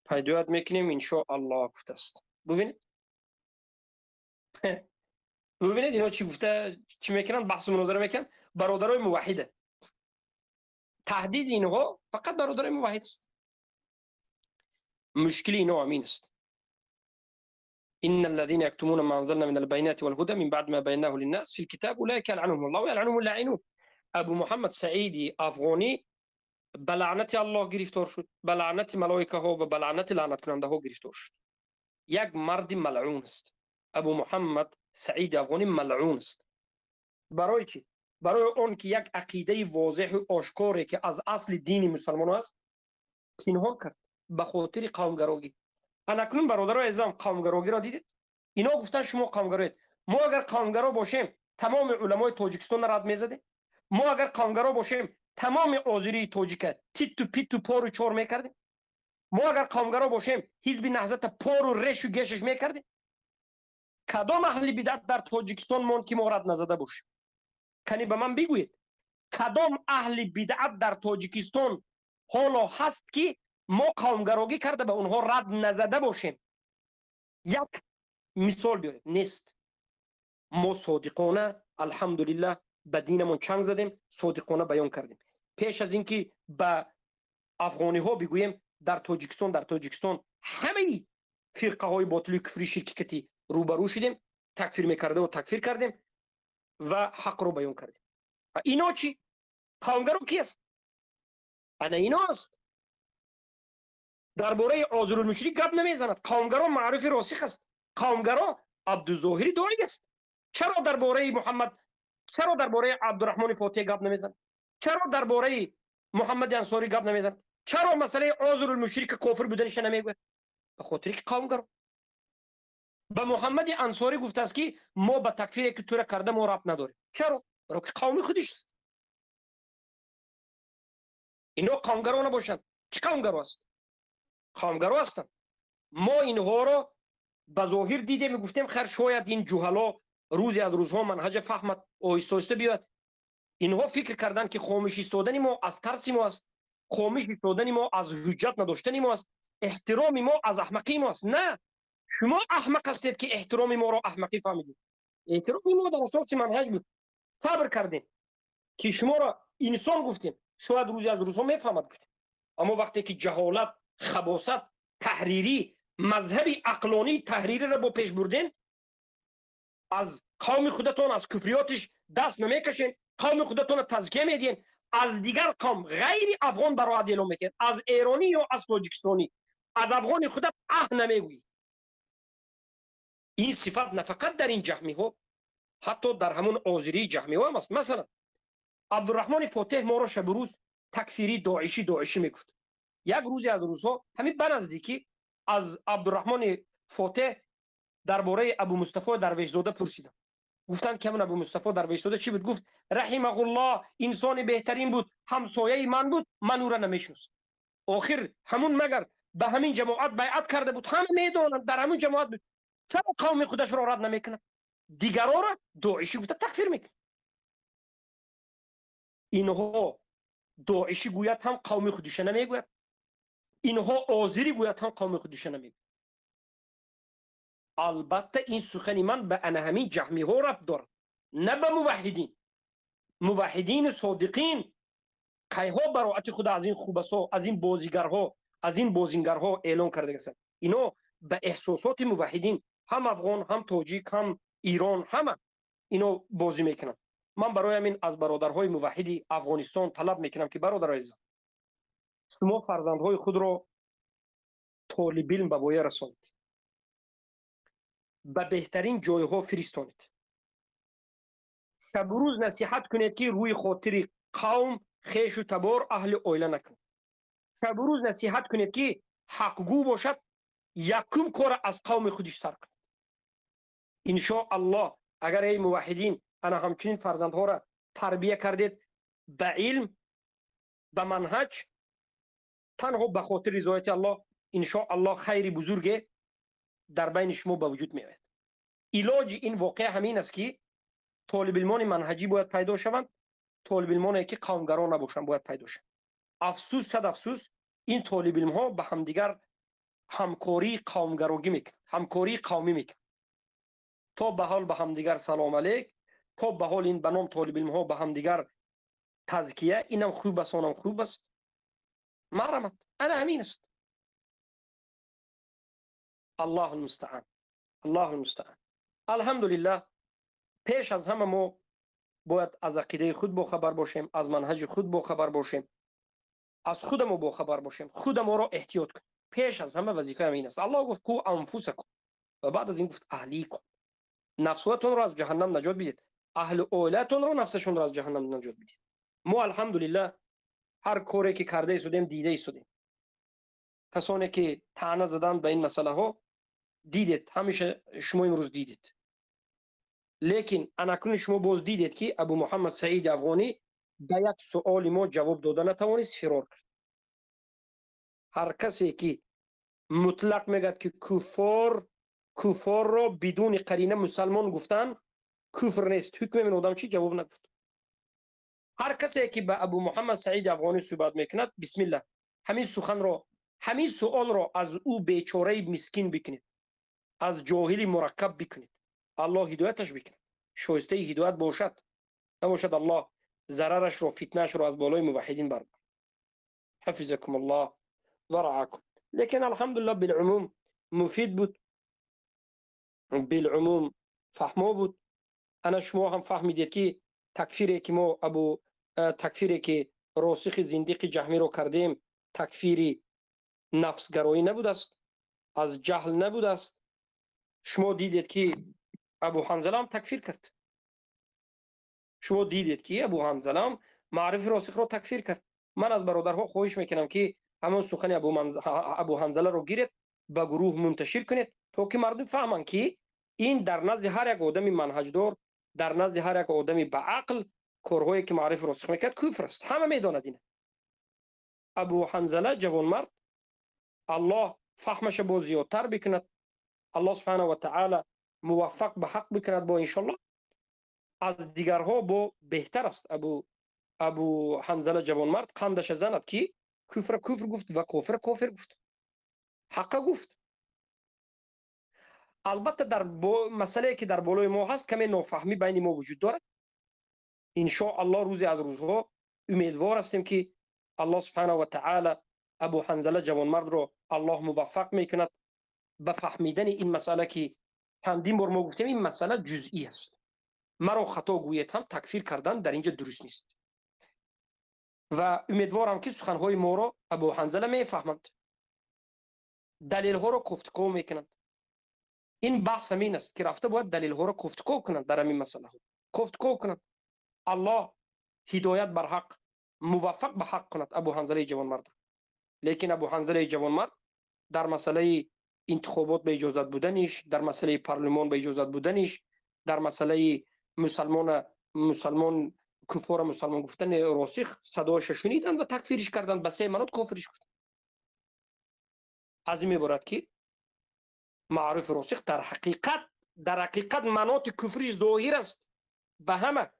پیدایت میکنیم انشاءالله گفته است. ببینید ببینید اینا چی گفته، چی میکنن، بحث و مناظره میکنن. برادرای موحده. تهدید اینها فقط برادرای موحد است. مشکلی اینا امین است. ان الذين يكتمون ما انزلنا من البينات والهدى من بعد ما بيناه للناس في الكتاب اولئك يلعنهم الله ويلعنهم اللاعنون. ابو محمد سعیدی افغانی به لعنت الله گرفتار شد، به لعنت ملائکه ها و به لعنت لعنت کننده ها گرفتار شد. یک مرد ملعون است. ابو محمد سعید افغانی ملعون است. برای چی؟ برای اون که یک عقیده واضح و آشکاری که از اصل دین مسلمان است پنهان کرد به خاطر قومگرایی. اکنون برادرای عزیزم قومگرایی را دیدید؟ اینا گفتن شما قومگرایید. ما اگر قومگرا باشیم تمام علمای تاجیکستان را رد میزدیم. ما اگر قومگرا باشیم تمام آذری تاجیک تیت تو پیت تو پارو چور میکردیم. ما اگر قومگرا باشیم حزب نهضت پارو رش و گشش میکردیم. کدام اهل بدعت در تاجیکستان مون که ما رد نزده باشیم؟ کنی به من بگویید کدام اهل بدعت در تاجیکستان حالا هست که ما قومگرایی کرده به اونها رد نزده باشیم؟ یک مثال بیارید. نیست. ما صادقانه الحمدلله به دینمون چنگ زدیم، صادقانه بیان کردیم. پیش از اینکه به افغانی ها بگوییم در تاجیکستان همه فرقه های باطلی کفری شرکتی روبرو شدیم، تکفیر میکرده و تکفیر کردیم و حق رو بیان کردیم. اینا چی؟ قومگرا کی است؟ انا اینا است. درباره آذرالمشرک گپ نمیزند. قومگرا معرف راسخ است. قومگرا عبدالظاهر داعی است. چرا درباره محمد، چرا درباره عبدالرحمن فاتح گپ نمیزند؟ چرا درباره محمد انصاری گپ نمیزند؟ چرا مسئله آذرالمشرک کافر بودنش نمیگوید؟ به خاطر که قومگرا. به محمد انصاری گفته است که ما به تکفیری که تو را کرده ما ربط نداریم. چرا؟ برای که قومی خودش است. اینا قومگرا نباشند. کی قومگرا است؟ قومگرا هستند. ما اینها را به ظاهر دیدیم، گفتیم خیر شاید این جهلا روزی از روزها منهج فهمت آهسته آهسته بیاد. اینها فکر کردن که خاموش ایستادن ما از ترس ما است، خاموش ایستادن ما از حجت نداشتن ما است، احترام ما از احمقی ما است. نه، شما احمق هستید که احترام ما را احمقی فهمیدید. احترام ما در اساس منهج بود. صبر کردیم که شما را انسان گفتیم، شاید روزی از روزها میفهمد گفتیم. اما وقتی که جهالت، خباثت، تحریری، مذهبی عقلانی تحریری را با پیش بردین، از قوم خودتون از کفریاتش دست نمیکشین، قوم خودتون تزکیه میدین، از دیگر قوم غیر افغان برای اعلام میکنین، از ایرانی یا از تاجیکستانی، از افغان خودت نمیگویی. این صفت نه فقط در این جهمی ها، حتی در همون آذری جهمی ها هم است. مثلا عبدالرحمن فاتح ما را شب روز تکفیری داعشی میگفت. یک روزی از روزها همین بنزدیکی از عبدالرحمن فاتح درباره ابو مصطفی درویشزاده پرسیدم. گفتن که من ابو مصطفی درویشزاده چی بود؟ گفت رحمه الله انسان بهترین بود، همسایه من بود، من او را نمیشناسم. آخر همون مگر به همین جماعت بیعت کرده بود؟ همه میدونن در همون جماعت بود. چرا قوم خودش را رد نمیکنه؟ دیگران را داعشی گفته تکفیر میکنه. اینها داعشی گوید هم قوم خودش نمیگوید، اینها آذری گوید هم قوم خودش نمیگوید. البته این سخن من به ان همین جهمی ها ربط دارد، نه به موحدین. موحدین صادقین کایها براعت خود از این خوبسا، از این بازیگرها، از این بازیگرها اعلان کرده هستند. اینا به احساسات موحدین، هم افغان، هم تاجیک، هم ایران، همه اینا بازی میکنند. من برای همین از برادرهای موحدی افغانستان طلب میکنم که برادر عزیزم، شما فرزندهای خود را طالب علم به بایه رسانید، به بهترین جایها فرستانید، شب و روز نصیحت کنید که روی خاطر قوم خیش و تبار اهل اویله نکنید. شب و روز نصیحت کنید که حقگو باشد، یکم کار از قوم خودش سر کنید. انشاء الله اگر ای موحدین انا همچنین فرزندها را تربیه کردید به علم، به منهج، تنها به خاطر رضایت الله، انشاء الله خیر بزرگ در بین شما به وجود می آید. علاج این واقعه همین است که طالب علمان منهجی باید پیدا شوند، طالب علمانی که قومگرا نباشند باید پیدا شوند. افسوس صد افسوس این طالب علم ها به همدیگر همکاری قومگراگی میکنند، همکاری قومی میکنند. تا به حال به همدیگر سلام علیک، تا به حال این بنام طالب علم ها به همدیگر تزکیه، اینم خوب است آنم خوب است. مرحمت انا همین است. الله المستعان، الله المستعان. الحمدلله پیش از همه ما باید از عقیده خود با خبر باشیم، از منهج خود با خبر باشیم، از خودمون با خبر باشیم، خودمون را احتیاط کنیم. پیش از همه وظیفه همین است. الله گفت کو انفسکم و بعد از این گفت اهلیکم. نفساتون را از جهنم نجات بدید، اهل اولتون را نفسشون را از جهنم نجات بدید. ما الحمدلله هر کاری که کرده ایستادیم دیده ایستادیم. کسانی که طعنه زدن به این مسئله ها دیدید، همیشه شما امروز دیدید. لیکن اناکنون شما باز دیدید که ابو محمد سعید افغانی به یک سؤال ما جواب داده نتوانست، فرار کرد. هر کسی که مطلق میگد که کفار را بدون قرینه مسلمان گفتن کفر نیست، حکم این آدم چی جواب نگفت. هر کسی که به ابو محمد سعید افغانی صحبت میکند بسم الله همین سخن را، همین سؤال را از او بیچاره مسکین بکنید، از جاهل مرکب بکنید، الله هدایتش بکنه، شایسته هدایت باشد، نباشد الله ضررش رو فتنهش رو از بالای موحدین بردار. حفظكم الله و رعاکم. لیکن الحمدلله بالعموم مفید بود، بالعموم فهمو بود. انا شما هم فهمیدید که تکفیری که ما تکفیری که راسخ زندیق جهمی رو کردیم تکفیری نفسگرایی نبود است، از جهل نبود است. شما دیدید که ابو حنظله هم تکفیر کرد. شما دیدید که ابو حنظله هم معرف راسخ رو تکفیر کرد. من از برادرها خواهش میکنم که همون سخن ابو حنظله رو گیرید به گروه منتشر کنید تا که مردم فهمند که این در نزد هر یک آدمی منهجدار، در نزد هر یک آدمی به عقل، کارهایی که معرف راسخ میکرد کفر است. همه میداند اینه. ابو حنظله جوانمرد، الله فهمش با زیادتر بکند، الله سبحانه و تعالی موفق به حق بکند با انشالله. از دیگرها با بهتر است. ابو حنظله جوانمرد قندش زند که کفر گفت و کافر گفت، حق گفت. البته در مسئله که در بالای ما هست کمی نافهمی بین ما وجود دارد. ان شاء الله روزی از روزها امیدوار هستیم که الله سبحانه و تعالی ابو حنظله جوانمرد رو الله موفق میکند به فهمیدن این مسئله که چندین بار ما گفتیم این مسئله جزئی است. مرا خطا گویید هم تکفیر کردن در اینجا درست نیست و امیدوارم که سخنهای ما را ابو حنظله میفهمند، دلیل ها را گفتگو میکنند. این بحث همین است که رفته باید دلیل ها را گفتگو کنند، در همین مسئله ها گفتگو کنند. الله هدایت بر حق، موفق به حق کند ابو حنظله جوانمرد. لیکن ابو حنظله جوانمرد در مسئله انتخابات به اجازت بودنش، در مسئله پارلمان به اجازت بودنش، در مسئله مسلمان کفار مسلمان گفتن راسخ صدایش شنیدند و تکفیرش کردند، به 3 مناط کافرش گفتند. از این میبارد که معرف راسخ در حقیقت مناط کفری ظاهر است به همه.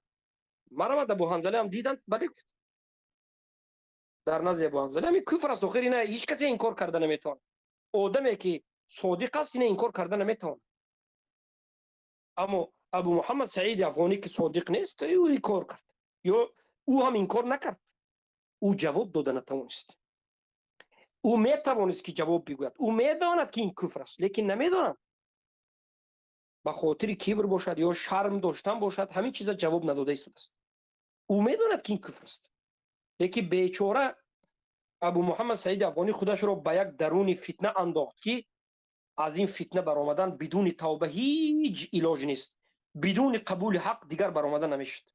مرحمت ابو حنظله هم دیدند بده گفت در نزد ابو حنظله همین کفر است، آخری نه هیچ کسی این کار کرده نمیتونه. آدمی که صادق است این کار کرده نمیتونه. اما ابو محمد سعید افغانی که صادق نیست او این کار کرد یا او هم این کار نکرد. او جواب داده نتوانست. او میتوانست که جواب بگوید. او میداند که این کفر است لیکن نمیداند. به خاطر کبر باشد یا شرم داشتن باشد همین چیزا جواب نداده است. او میداند که این کفر است لیکن بیچاره ابو محمد سعید افغانی خودش را به یک درون فتنه انداخت که از این فتنه برآمدن بدون توبه هیچ علاج نیست. بدون قبول حق دیگر برآمدن نمیشد.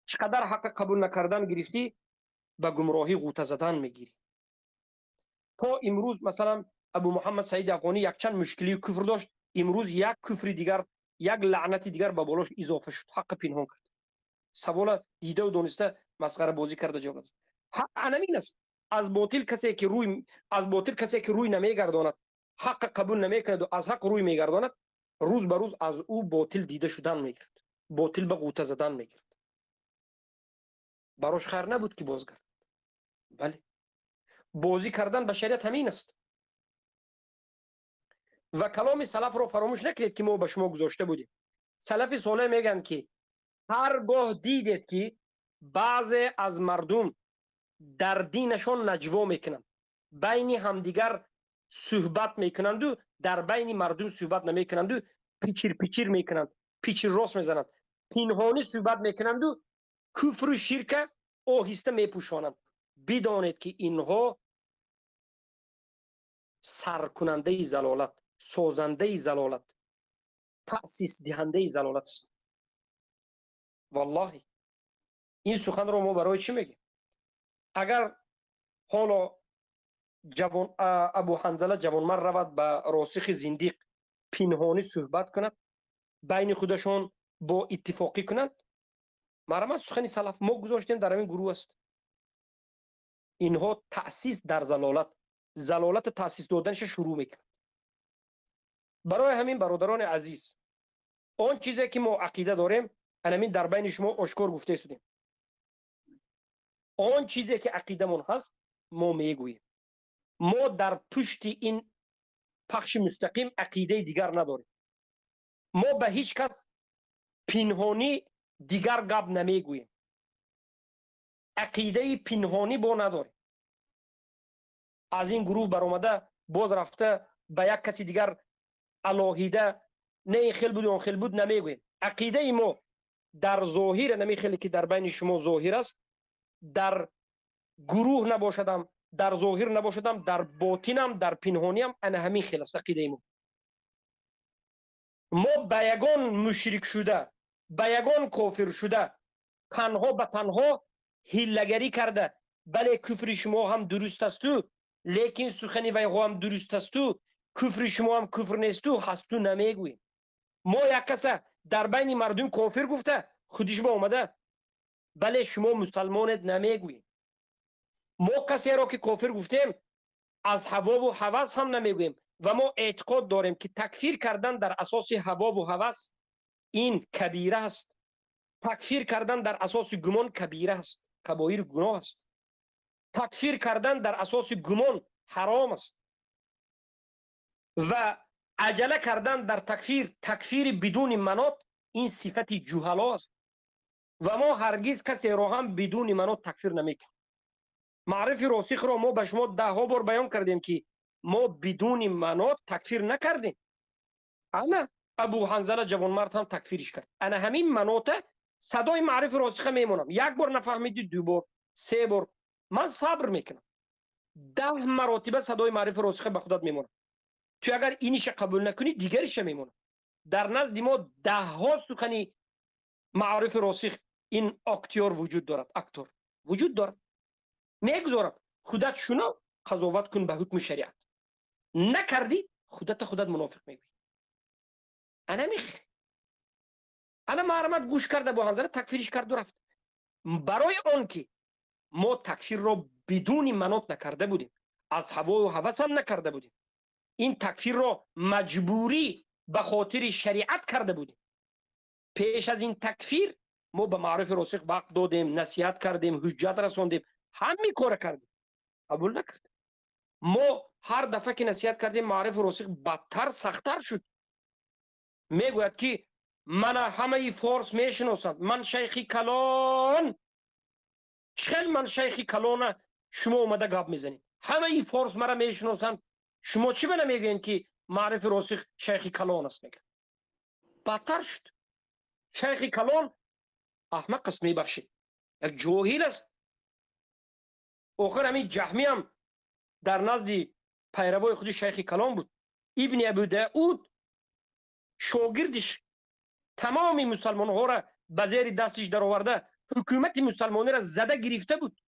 چقدر حق قبول نکردن گرفتی به گمراهی غوطه زدن میگیری. تا امروز مثلا ابو محمد سعید افغانی یک چند مشکلی کفر داشت، امروز یک کفر دیگر، یک لعنت دیگر به بالاش اضافه شد، حق پنهان کرد. سوال دیده و دونسته مسخره بازی کرده جواب داد. حق انمین است. از باطل کسی که روی نمیگرداند، حق قبول نمیکند و از حق روی میگرداند، روز به روز از او باطل دیده شدن میگرد، باطل به غوطه زدن میگرد. براش خیر نبود که بازگرد. بله، بازی کردن به شریعت همین است. و کلام سلف رو فراموش نکنید که ما به شما گذاشته بودیم. سلف صالح میگن که هرگاه دیدید که بعضی از مردم در دینشان نجوا میکنند، بین همدیگر صحبت میکنند و در بین مردم صحبت نمیکنند و پیچیر میکنند، پیچیر راست میزنند، پنهانی صحبت میکنند و کفر و شرک آهسته میپوشانند، بدانید که اینها سرکننده زلالت، سازنده زلالت، تأسیس دهنده زلالت است. والله این سخن رو ما برای چی میگیم؟ اگر حالا ابو حنظله جوانمرد رود به راسخ زندیق پنهانی صحبت کند، بین خودشان با اتفاقی کنند، مرمت سخن سلف ما گذاشتیم در این گروه است. اینها تأسیس در زلالت تأسیس دادنش شروع میکنند. برای همین برادران عزیز، آن چیزی که ما عقیده داریم همین در بین شما آشکار گفته شدیم. آن چیزی که عقیده من هست ما میگوییم. ما در پشت این پخش مستقیم عقیده دیگر نداریم. ما به هیچ کس پنهانی دیگر گپ نمیگوییم. عقیده پنهانی با نداریم. از این گروه برآمده باز رفته به یک کسی دیگر علاهیده نه این خیل بود اون خیل بود نمیگوییم. عقیده ما در ظاهر نمی خیلی که در بین شما ظاهر است، در گروه نباشدم، در ظاهر نباشدم، در باطنم، در پنهانیم، انا همین خیل است عقیده ما به یگان مشرک شده، به یگان کافر شده، تنها به تنها حیله‌گری کرده، بله کفر شما هم درست است تو، لیکن سخن وی هم درست است تو، کفر شما هم کفر نیست تو، هست تو نمیگوییم. ما یک کس در بین مردم کافر گفته خودش با آمده، بله شما مسلمانت نمیگوییم. ما کسی را که کافر گفتیم از هوا و هوس هم نمیگوییم و ما اعتقاد داریم که تکفیر کردن در اساس هوا و هوس این کبیره است. تکفیر کردن در اساس گمان کبیره است، کبایر گناه است. تکفیر کردن در اساس گمان حرام است و عجله کردن در تکفیر بدون مناط این صفت جهلا است و ما هرگز کسی را هم بدون مناط تکفیر نمیکنیم. معرف راسخ را ما به شما 10 بار بیان کردیم که ما بدون مناط تکفیر نکردیم. انا ابو حنظله جوانمرد هم تکفیرش کرد. انا همین مناط صدای معرف راسخه میمونم. یک بار نفهمیدی، 2 بار، 3 بار، من صبر میکنم. 10 مراتبه صدای معرف راسخه به خودت میمونم. تو اگر اینیش قبول نکنی دیگرش میمونه. در نزد ما 10 سخنی معرف راسخ این اکتیار وجود دارد. اکتور وجود دارد. میگذارم خودت شنو قضاوت کن به حکم شریعت. نکردی خودت منافق میگوی. انا محرمت گوش کرده با حنظله تکفیرش کرد و رفت. برای آن که ما تکفیر را بدون مناط نکرده بودیم، از هوا و هوس هم نکرده بودیم، این تکفیر را مجبوری به خاطر شریعت کرده بودیم. پیش از این تکفیر ما به معرف راسخ وقت دادیم، نصیحت کردیم، حجت رساندیم، همین کار کردیم، قبول نکردیم. ما هر دفعه که نصیحت کردیم معرف راسخ بدتر سختتر شد. میگوید که من همه فارس میشناسند. من شیخی کلان. چخیل من شیخی کلانه شما اومده گپ میزنید؟ همه فارس مرا میشناسند. شما چی بنا میگین که معرف راسخ شیخی کلان است؟ میگن بدتر شد. شیخی کلان احمق است، میبخشید، یک جاهل است. آخر همین جهمی هم در نزد پیروای خود شیخ کلان بود. ابن ابو داود شاگردش تمام مسلمان ها را به زیر دستش در آورده، حکومت مسلمانی را زده گرفته بود.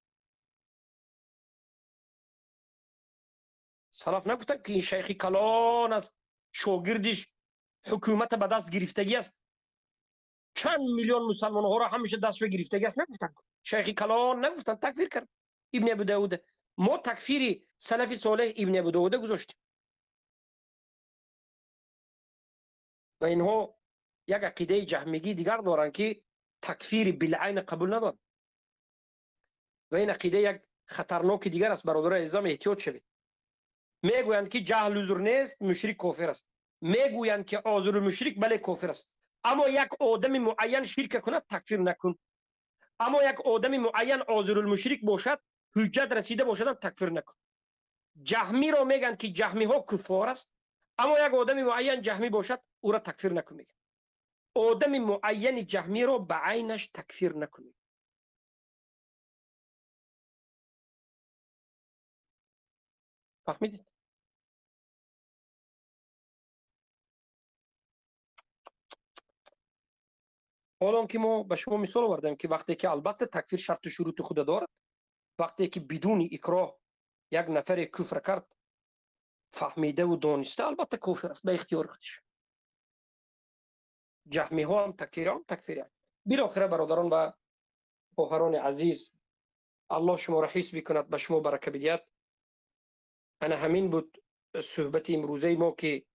سلف نگفتن که این شیخ کلان است، شاگردش حکومت به دست گرفتگی است، چند میلیون مسلمان ها را همیشه دست به گرفتگی است. نگفتن شیخ کلان، نگفتن، تکفیر کرد ابن ابو داود. ما تکفیر سلف صالح ابن ابو داود گذاشتیم و اینها یک عقیده جهمیگی دیگر دارن که تکفیر بالعین قبول ندارن و این عقیده یک خطرناک دیگر است. برادران عزیزم احتیاط شوید. میگویند که جهل عذر نیست، مشرک کافر است. میگویند که عذر مشرک بله کافر است. اما یک آدم معین شرک کند تکفیر نکن. اما یک آدم معین عذر المشرک باشد، حجت رسیده باشد، تکفیر نکن. جهمی را میگن که جهمی ها کفار است، اما یک آدم معین جهمی باشد او را تکفیر نکن. میگن آدم معین جهمی را به عینش تکفیر نکنید. فهمیدید؟ حالا که ما به شما مثال آوردیم که وقتی که البته تکفیر شرط و شروط خود دارد، وقتی که بدون اکراه یک نفر کفر کرد فهمیده و دانسته، البته کافر است به اختیار خودش. جهمی ها هم تکفیر هم. بالاخره برادران و خواهران عزیز، الله شما را حفظ بکند، به شما برکت بدهد. انا همین بود صحبت امروزه ما که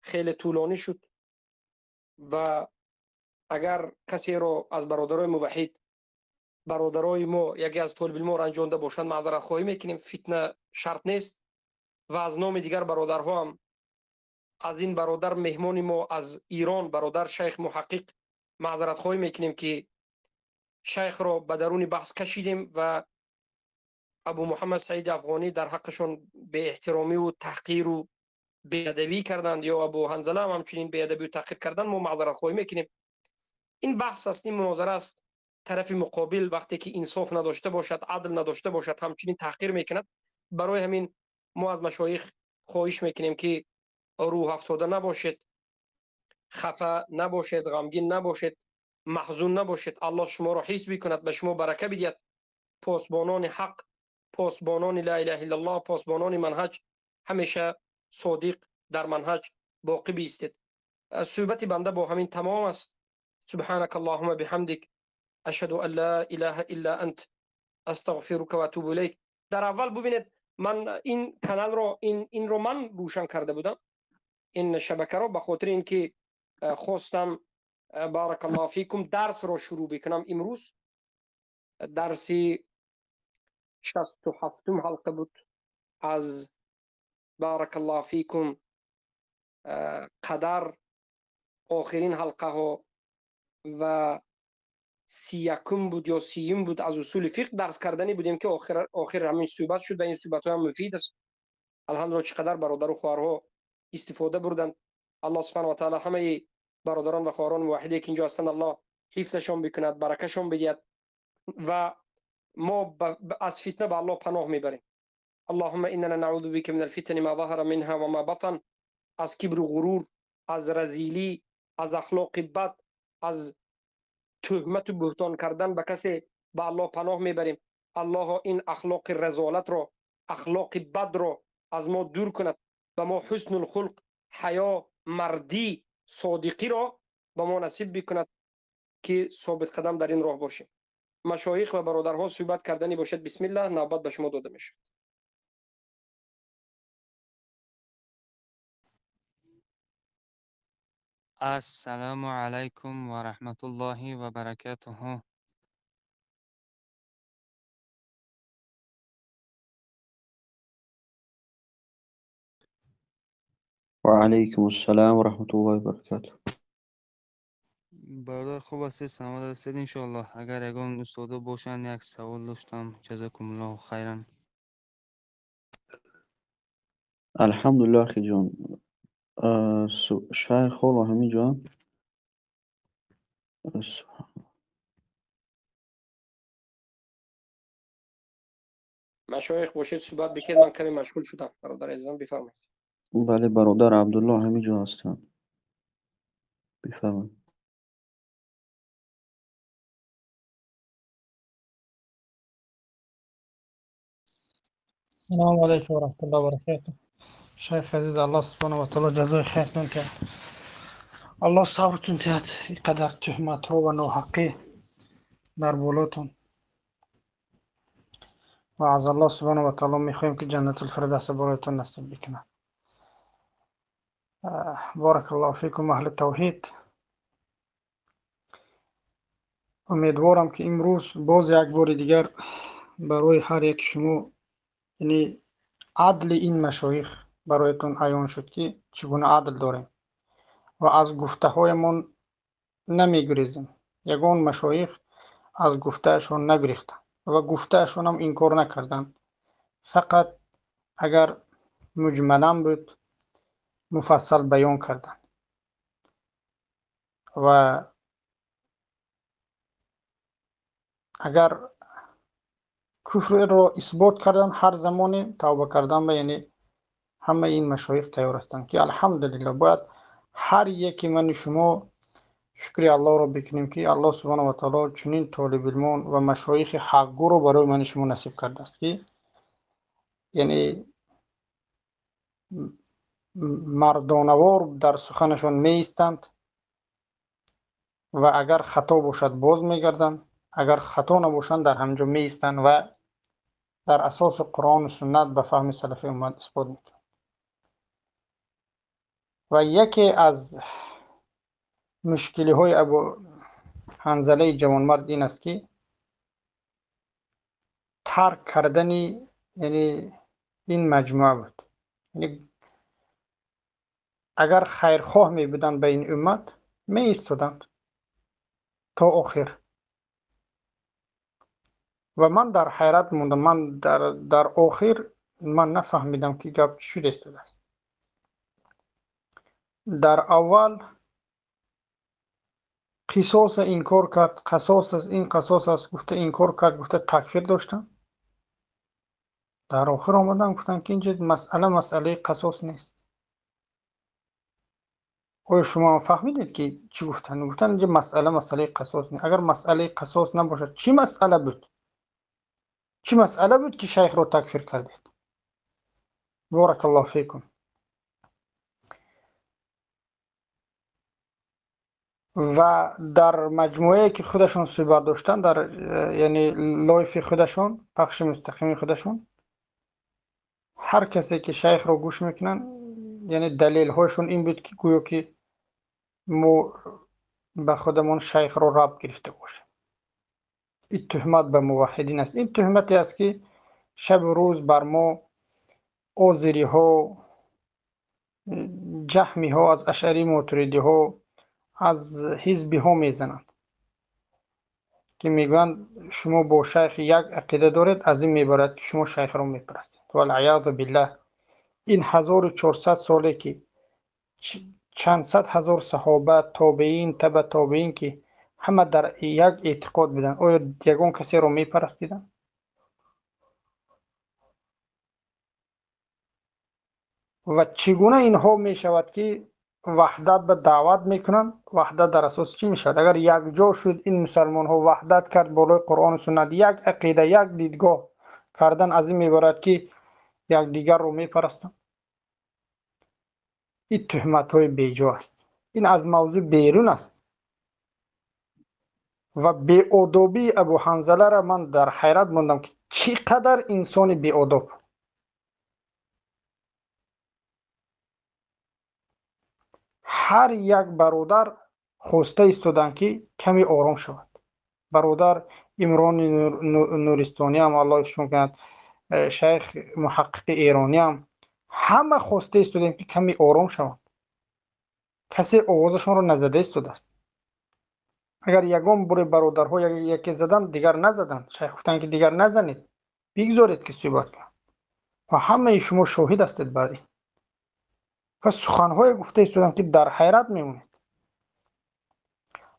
خیلی طولانی شد و اگر کسی را از برادرای موحد، برادرای ما یکی از طالب العلم رنجانده باشند معذرت خواهی میکنیم، فتنه شرط نیست. و از نام دیگر برادرها هم از این برادر مهمان ما از ایران برادر شیخ محقق معذرت خواهی میکنیم که شیخ را به درون بحث کشیدیم و ابو محمد سعید افغانی در حقشون به احترامی و تحقیر و بیادبی کردند، یا ابو حنظله هم همچنین بیادبی و تحقیر کردند. ما معذرت خواهی میکنیم. این بحث است، این مناظره است. طرف مقابل وقتی که انصاف نداشته باشد، عدل نداشته باشد، همچنین تحقیر میکند. برای همین ما از مشایخ خواهش میکنیم که روح افتاده نباشید، خفه نباشید، غمگین نباشید، محزون نباشید. الله شما را حفظ کند، به شما برکت بدهد. پاسبانان حق، پاسبانان لا اله الا الله، پاسبانان منهج همیشه صادق در منهج باقی بایستید. صحبت بنده با همین تمام است. سبحانك اللهم بحمدك اشهد ان لا اله الا انت استغفرك و اتوب الیک. در اول ببینید من این کانال رو این رو من روشن کرده بودم، این شبکه رو، به خاطر اینکه خواستم بارک الله فیکم درس رو شروع بکنم. امروز درسی 67 حلقه بود از بارک الله فیکم قدر، آخرین حلقه ها، و 31 بود یا 30 بود از اصول فقه درس کردنی بودیم که آخر همین صحبت شد و این صحبت ها هم مفید است. الحمدلله چقدر برادر و خواهرها استفاده بردند. الله سبحانه و تعالی همه برادران و خواهران موحدی که اینجا هستند الله حفظشون بکند، برکتشون بدهد و ما از فتنه به الله پناه میبریم. اللهم اننا نعوذ بك من الفتن ما ظهر منها و ما بطن. از کبر و غرور، از رذیلی، از اخلاق بد، از تهمت و بهتان کردن به کسی به الله پناه میبریم. الله این اخلاق رذالت را، اخلاق بد را از ما دور کند، به ما حسن الخلق، حیا، مردی، صادقی را به ما نصیب بکند که ثابت قدم در این راه باشیم. مشایخ و برادرها صحبت کردنی باشد، بسم الله، نوبت به شما داده میشه. السلام علیکم و رحمت الله و برکاته. وعليكم السلام ورحمة الله وبركاته. برادر خوب هستید، سلامت هستید انشالله. اگر یگان استادا باشن یک سوال داشتم. جزاکم الله خیرا. الحمدلله اخی جان. شیخ و همین جان. مشایخ باشید صحبت بکنید، من کمی مشغول شدم. برادر عزیزم بفرمایید. بله برادر عبدالله همین جا هستن. بفرمایید. السلام علیکم و رحمت الله و برکاته. شیخ عزیز، الله سبحانه و تعالی جزای خیرتون تهد. الله صبرتون تهد. اینقدر تهمت ها و ناحقی در بالاتون، و از الله سبحانه و تعالی میخوایم که جنت الفردوس برایتون نصیب بکنه. بارک الله فیکم اهل توحید. امیدوارم که امروز باز یک بار دیگر برای هر یک شما، یعنی عدل این مشایخ برایتون عیان شد که چگونه عدل داریم و از گفته هایمان نمیگریزیم. یگان مشایخ از گفتهشون نگریختن و گفتهشون هم این کار نکردن، فقط اگر مجملا بود مفصل بیان کردن و اگر کفر را اثبات کردن هر زمان توبه کردن به، یعنی همه این مشایخ تیار هستند که الحمدلله باید هر یکی من شما شکر الله را بکنیم که الله سبحانه و تعالی چنین طالب علمان و مشایخ حقگو رو برای من شما نصیب کرده است که یعنی مردانوار در سخنشان می ایستند و اگر خطا باشد باز می گردند، اگر خطا نباشند در همجا می ایستند و در اساس قرآن و سنت به فهم سلف امت اثبات میکنند. و یکی از مشکلی های ابو حنظله جوانمرد این است که ترک کردنی یعنی این مجموعه بود. یعنی اگر خیرخواه می بودند به این امت می ایستادند تا آخر. و من در حیرت موندم، من در آخر من نفهمیدم که گپ چی شده ایستاده است. در اول قصاص انکار کرد، قصاص از این قصاص است، گفته انکار کرد، گفته تکفیر داشتن. در آخر آمدن گفتن که اینجا مسئله قصاص نیست. آیا شما فهمیدید که چی گفتن؟ گفتن اینجا مسئله قصاص نیست. اگر مسئله قصاص نباشد چی مسئله بود؟ چی مسئله بود که شیخ رو تکفیر کردید؟ بارک الله فیکم. و در مجموعه که خودشون صحبت داشتن، در یعنی لایف خودشون، پخش مستقیم خودشون، هر کسی که شیخ رو گوش میکنن یعنی دلیل هاشون این بود که گویا که ما به خودمون شیخ رو رب گرفته باشیم. این تهمت به موحدین است. این تهمتی است که شب و روز بر ما آذری ها، جهمی ها، از اشعری ماتریدی ها، از حزبی ها میزنند که میگویند شما با شیخ یک عقیده دارید، از این میبرد که شما شیخ رو میپرستید. والعیاذ بالله. این 1400 ساله که چند صد هزار صحابه، تابعین، تبع تابعین که همه در یک اعتقاد بودن، آیا یگان کسی رو میپرستیدن؟ و چگونه اینها میشود که وحدت به دعوت میکنن؟ وحدت در اساس چی میشود؟ اگر یک جا شد این مسلمان ها وحدت کرد بالای قرآن و سنت، یک عقیده، یک دیدگاه کردن، از این میبرد که یک دیگر رو میپرستن. این تهمت های بیجا است. این از موضوع بیرون است. و بی‌ادبی ابو حنظله را من در حیرت موندم که چقدر انسان بی‌ادب. هر یک برادر خواسته ایستادن که کمی آرام شود. برادر عمران نورستانی هم الله شکر کند، شیخ محقق ایرانی هم، همه خواسته ایستادن که کمی آرام شود. کسی آوازشان رو نزده ایستاده است. اگر یگان بر برادرها یکی زدن دیگر نزدن، شیخ گفتن که دیگر نزنید، بگذارید که صحبت کنند و همه شما شاهد هستید بر این. و سخنهای گفته ایستادم که در حیرت میمونید.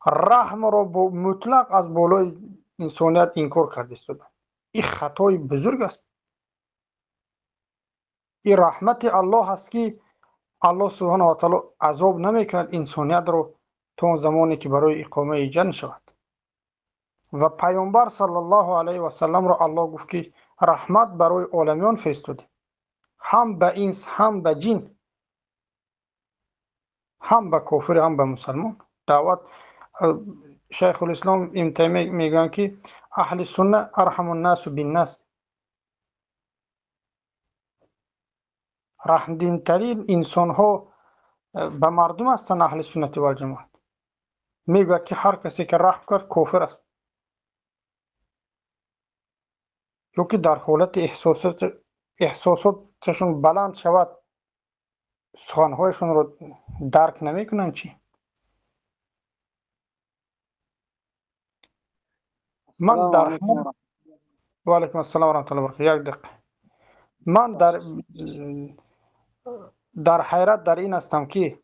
رحم را مطلق از بالای انسانیت انکار کرده ایستادم. این خطای بزرگ است. این رحمت الله هست که الله سبحانه و تعالی عذاب نمیکند انسانیت رو تا اون زمانی که برای اقامه ایجاد شود. و پیامبر صلی الله علیه و سلم را الله گفت که رحمت برای عالمیان فرستاده، هم به انس هم به جن، هم به کافر هم به مسلمان. دعوت شیخ الاسلام ابن تیمیه میگن که اهل سنت ارحم الناس بالناس، رحم دین ترین انسان ها به مردم هستند اهل سنت و الجماعت. میگه که هر کسی که رحم کرد کافر است، یا که در حالت احساساتشون بلند شود سخنهایشون رو درک نمیکنن. چی من در و علیکم السلام و رحمت الله و برکاته. یک دقیقه. من در حیرت در این هستم که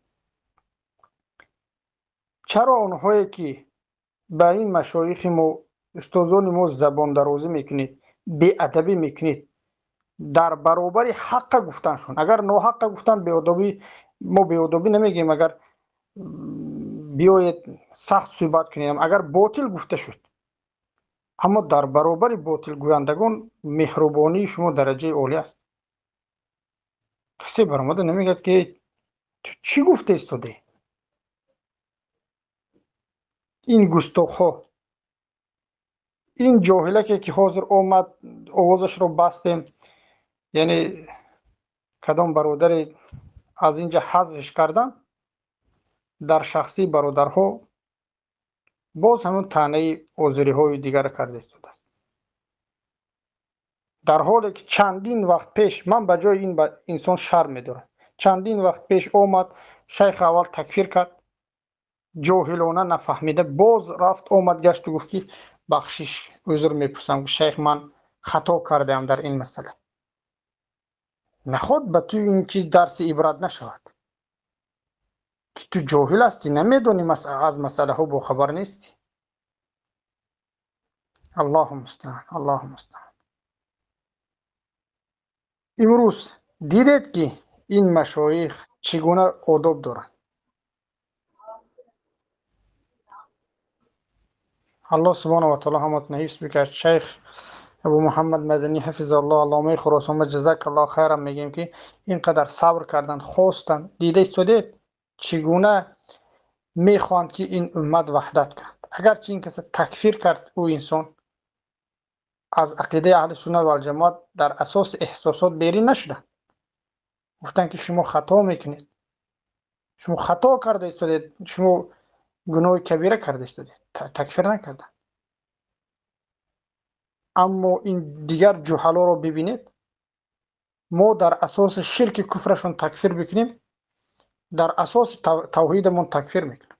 چرا اونهایی که به این مشایخ ما استادان ما زبان درازی میکنید، بی ادبی میکنید، در برابر حق گفتنشون، اگر ناحق گفتن بی ادبی، ما بی ادبی نمیگیم، اگر بیایید سخت صحبت کنیم، اگر باطل گفته شد، اما در برابر باطل گویندگان مهربانی شما درجه عالی است. کسی برآمده نمیگه که تو چی گفته ایستاده؟ این گستاخا، این جاهله که حاضر آمد آوازش رو بستیم، یعنی کدام برادر از اینجا حذفش کردن، در شخصی برادرها باز همون طعنه عذری های دیگر کرده ایستاده است. در حالی که چندین وقت پیش من به جای این انسان شرم میدارم، چندین وقت پیش آمد شیخ اول تکفیر کرد، جاهلانه نفهمیده، باز رفت آمد گشت و گفت که بخشش عذر میپرسم شیخ من خطا کردم در این مسئله. نخود به تو این چیز درس عبرت نشود که تو جاهل هستی، نمیدونی از مسئله ها با خبر نیستی. الله مستعان، الله مستعان. امروز دیدید که این مشایخ چگونه آداب دارند. الله سبحانه و تعالی همتون حفظ بکرد. شیخ ابو محمد مدنی حفظ الله، علامه خراسان، جزاک الله خیرم میگیم که اینقدر صبر کردن، خواستن. دیده استودید چگونه میخواند که این امت وحدت کرد. اگرچه این کسی تکفیر کرد، او انسان از عقیده اهل سنت و الجماعت در اساس احساسات بیرون نشدن، گفتن که شما خطا میکنید، شما خطا کرده استودید، شما گناه کبیره کرده استودید. تکفیر نکردن. اما این دیگر جهلا رو ببینید، ما در اساس شرک کفرشون تکفیر بکنیم، در اساس توحیدمون تکفیر میکنیم.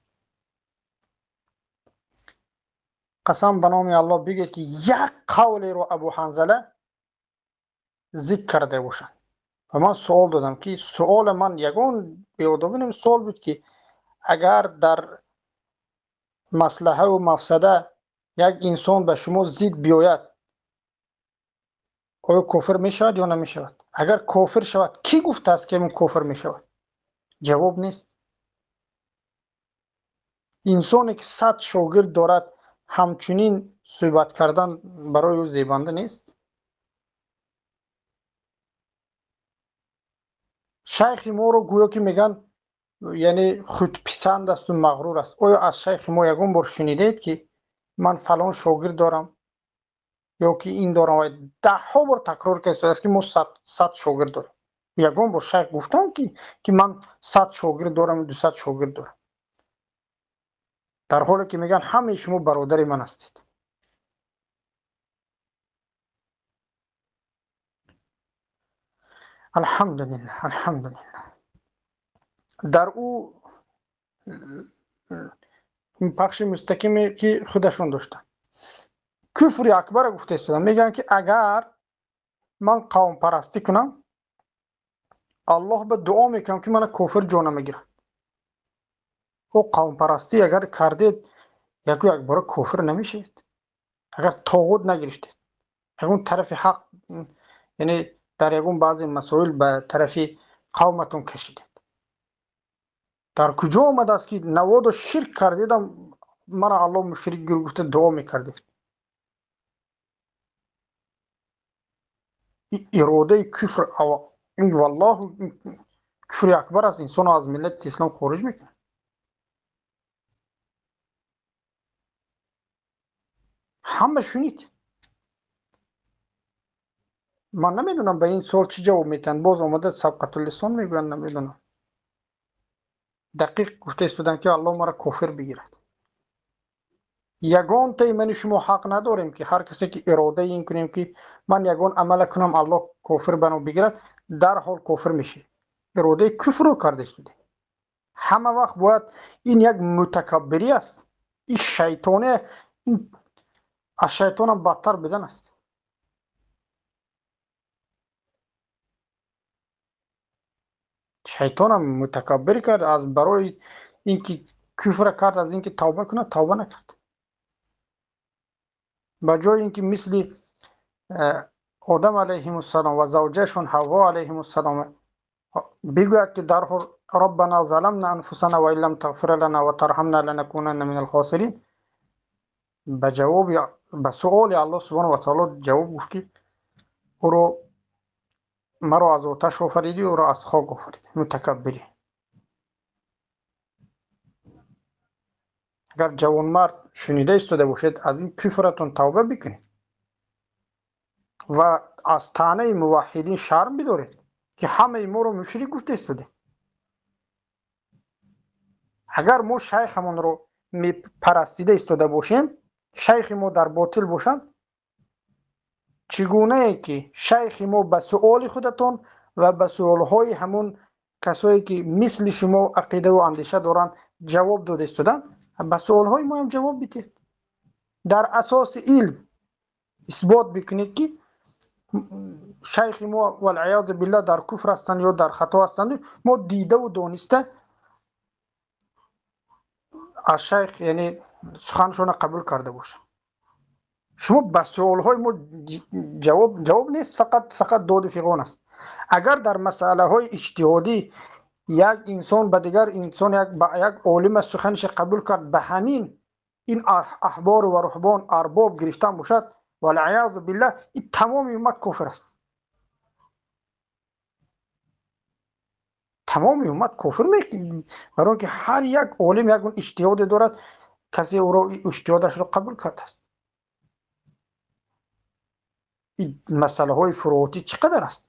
قسم به نام الله بگید که یک قولی رو ابو حنظله ذکر کرده باشن. و من سوال دادم که سوال من یگان بیادبی سوال بود که اگر در مصلحه و مفسده یک انسان به شما زید بیاید، آیا کافر می شود یا نمی شود؟ اگر کافر شود کی گفته است که من کافر می شود؟ جواب نیست. انسانی که 100 شاگرد دارد همچنین صحبت کردن برای او زیبنده نیست. شیخ ما رو گویا که میگن یعنی خودپسند است و مغرور است. آیا از شیخ ما یگان بار شنیدید که من فلان شاگرد دارم یا که این دارم؟ و 10 ها بار تکرار کرده که ما 100 شاگرد دارم. یگان بار شیخ گفتن که من 100 شاگرد دارم، 200 شاگرد دارم، در حالی که میگن همه شما برادر من هستید. الحمدلله، الحمدلله. در او این پخش مستقیمی که خودشون داشتن. کفر اکبر گفته شدن، میگن که اگر من قوم پرستی کنم الله به دعا میکنم که من کافر جانا میگیرم. او قوم پرستی اگر کردید یک بار کافر نمیشید اگر طاغوت نگرفتید، اون طرف حق، یعنی در یکون بعضی مسائل به طرف قومتون کشیدید. در کجا آمده است که نواد و شرک کردیدم من الله مشرک گفته دعا میکردید؟ اراده کفر این والله کفر اکبر است، انسان از ملت اسلام خارج میکنه. همه شنید. من نمیدونم به این سوال چی جواب میتن. باز آمده سبقت اللسان میگوین، نمیدونم. دقیق گفته استودن که الله مرا کافر بگیرد. یگان تای من شما حق نداریم که هر کسی که اراده این کنیم که من یگان عمل کنم الله کافر بنو بگیرد، در حال کافر میشه. اراده کفر رو کرده شده. همه وقت باید این یک متکبری است. این شیطانه، این از شیطان هم بدتر بدن است. شیطان هم متکبر کرد، از برای اینکه کفر کرد از اینکه توبه کنه توبه نکرد. با جای اینکه مثل آدم علیه السلام و زوجهشون حوا علیه السلام بگوید که در ربنا ظلمنا انفسنا و ان لم تغفر لنا و ترحمنا لنکونن من الخاسرین، به سؤال الله سبحانه و تعالی جواب گفت که او رو مرا از آتش آفریدی، او را از خاک آفریدی. متکبری. اگر جوانمرد شنیده استوده باشید از این کفرتون توبه بکنید و از طعنه موحدین شرم بدارید که همه ما رو مشرک گفته استوده. اگر ما شیخمون رو پرستیده استوده باشیم، شیخ ما در باطل باشن، چگونه ای که شیخ ما به سؤال خودتون و به سؤالهای همون کسایی که مثل شما عقیده و اندیشه دارن جواب داده استودن، به سؤالهای ما هم جواب بدید. در اساس علم اثبات بکنید که شیخ ما والعیاذ بالله در کفر هستند یا در خطا هستند. ما دیده و دانسته از شیخ یعنی سخنشون قبول کرده باشیم. شما به سوالهای ما جواب نیست، فقط داد فیغان است. اگر در مسئله های اجتهادی یک انسان به دیگر انسان یک عالم سخنش قبول کرد، به همین این احبار و رهبان ارباب گرفتن باشد، والعیاذ بالله این تمام امت کافر است. تمام امت کافر میکنه، برای اینکه هر یک عالم یک اجتهاد دارد، کسی او را اجتهادش را قبول کرده است. این مسئله های فروعاتی چقدر است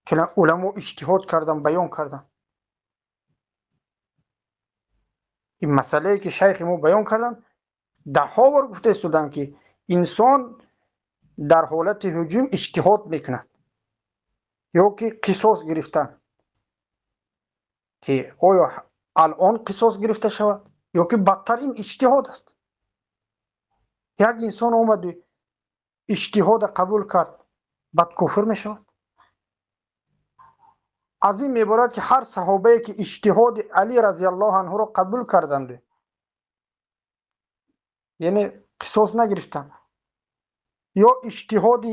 که علما اجتهاد کردن، بیان کردن. این مسئله که شیخ ما بیان کردن، ده ها بار گفته استودن که انسان در حالت هجوم اجتهاد میکند یا که قصاص گرفتن، که آیا الان قصاص گرفته شود یا که بدترین اجتهاد است. یک انسان آمد اجتهاد قبول کرد، بعد کافر می شود. از این میبارد که هر صحابه که اجتهاد علی رضی الله عنه را قبول کردند، یعنی قصاص نگرفتند، یا اجتهاد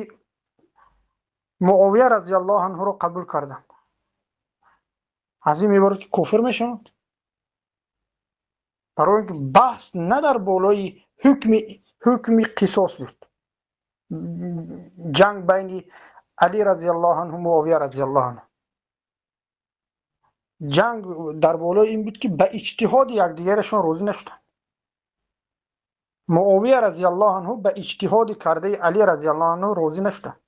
معاویه رضی الله عنه را قبول کردند، از این میبارد که کافر می شود. برای اینکه بحث نه در بالای حکم قصاص بود. جنگ بین علی رضی الله عنه و معاویه رضی الله عنه، جنگ در بالای این بود که به اجتهاد یکدیگرشون راضی نشدند. معاویه رضی الله عنه به اجتهاد کرده علی رضی الله عنه راضی نشدند.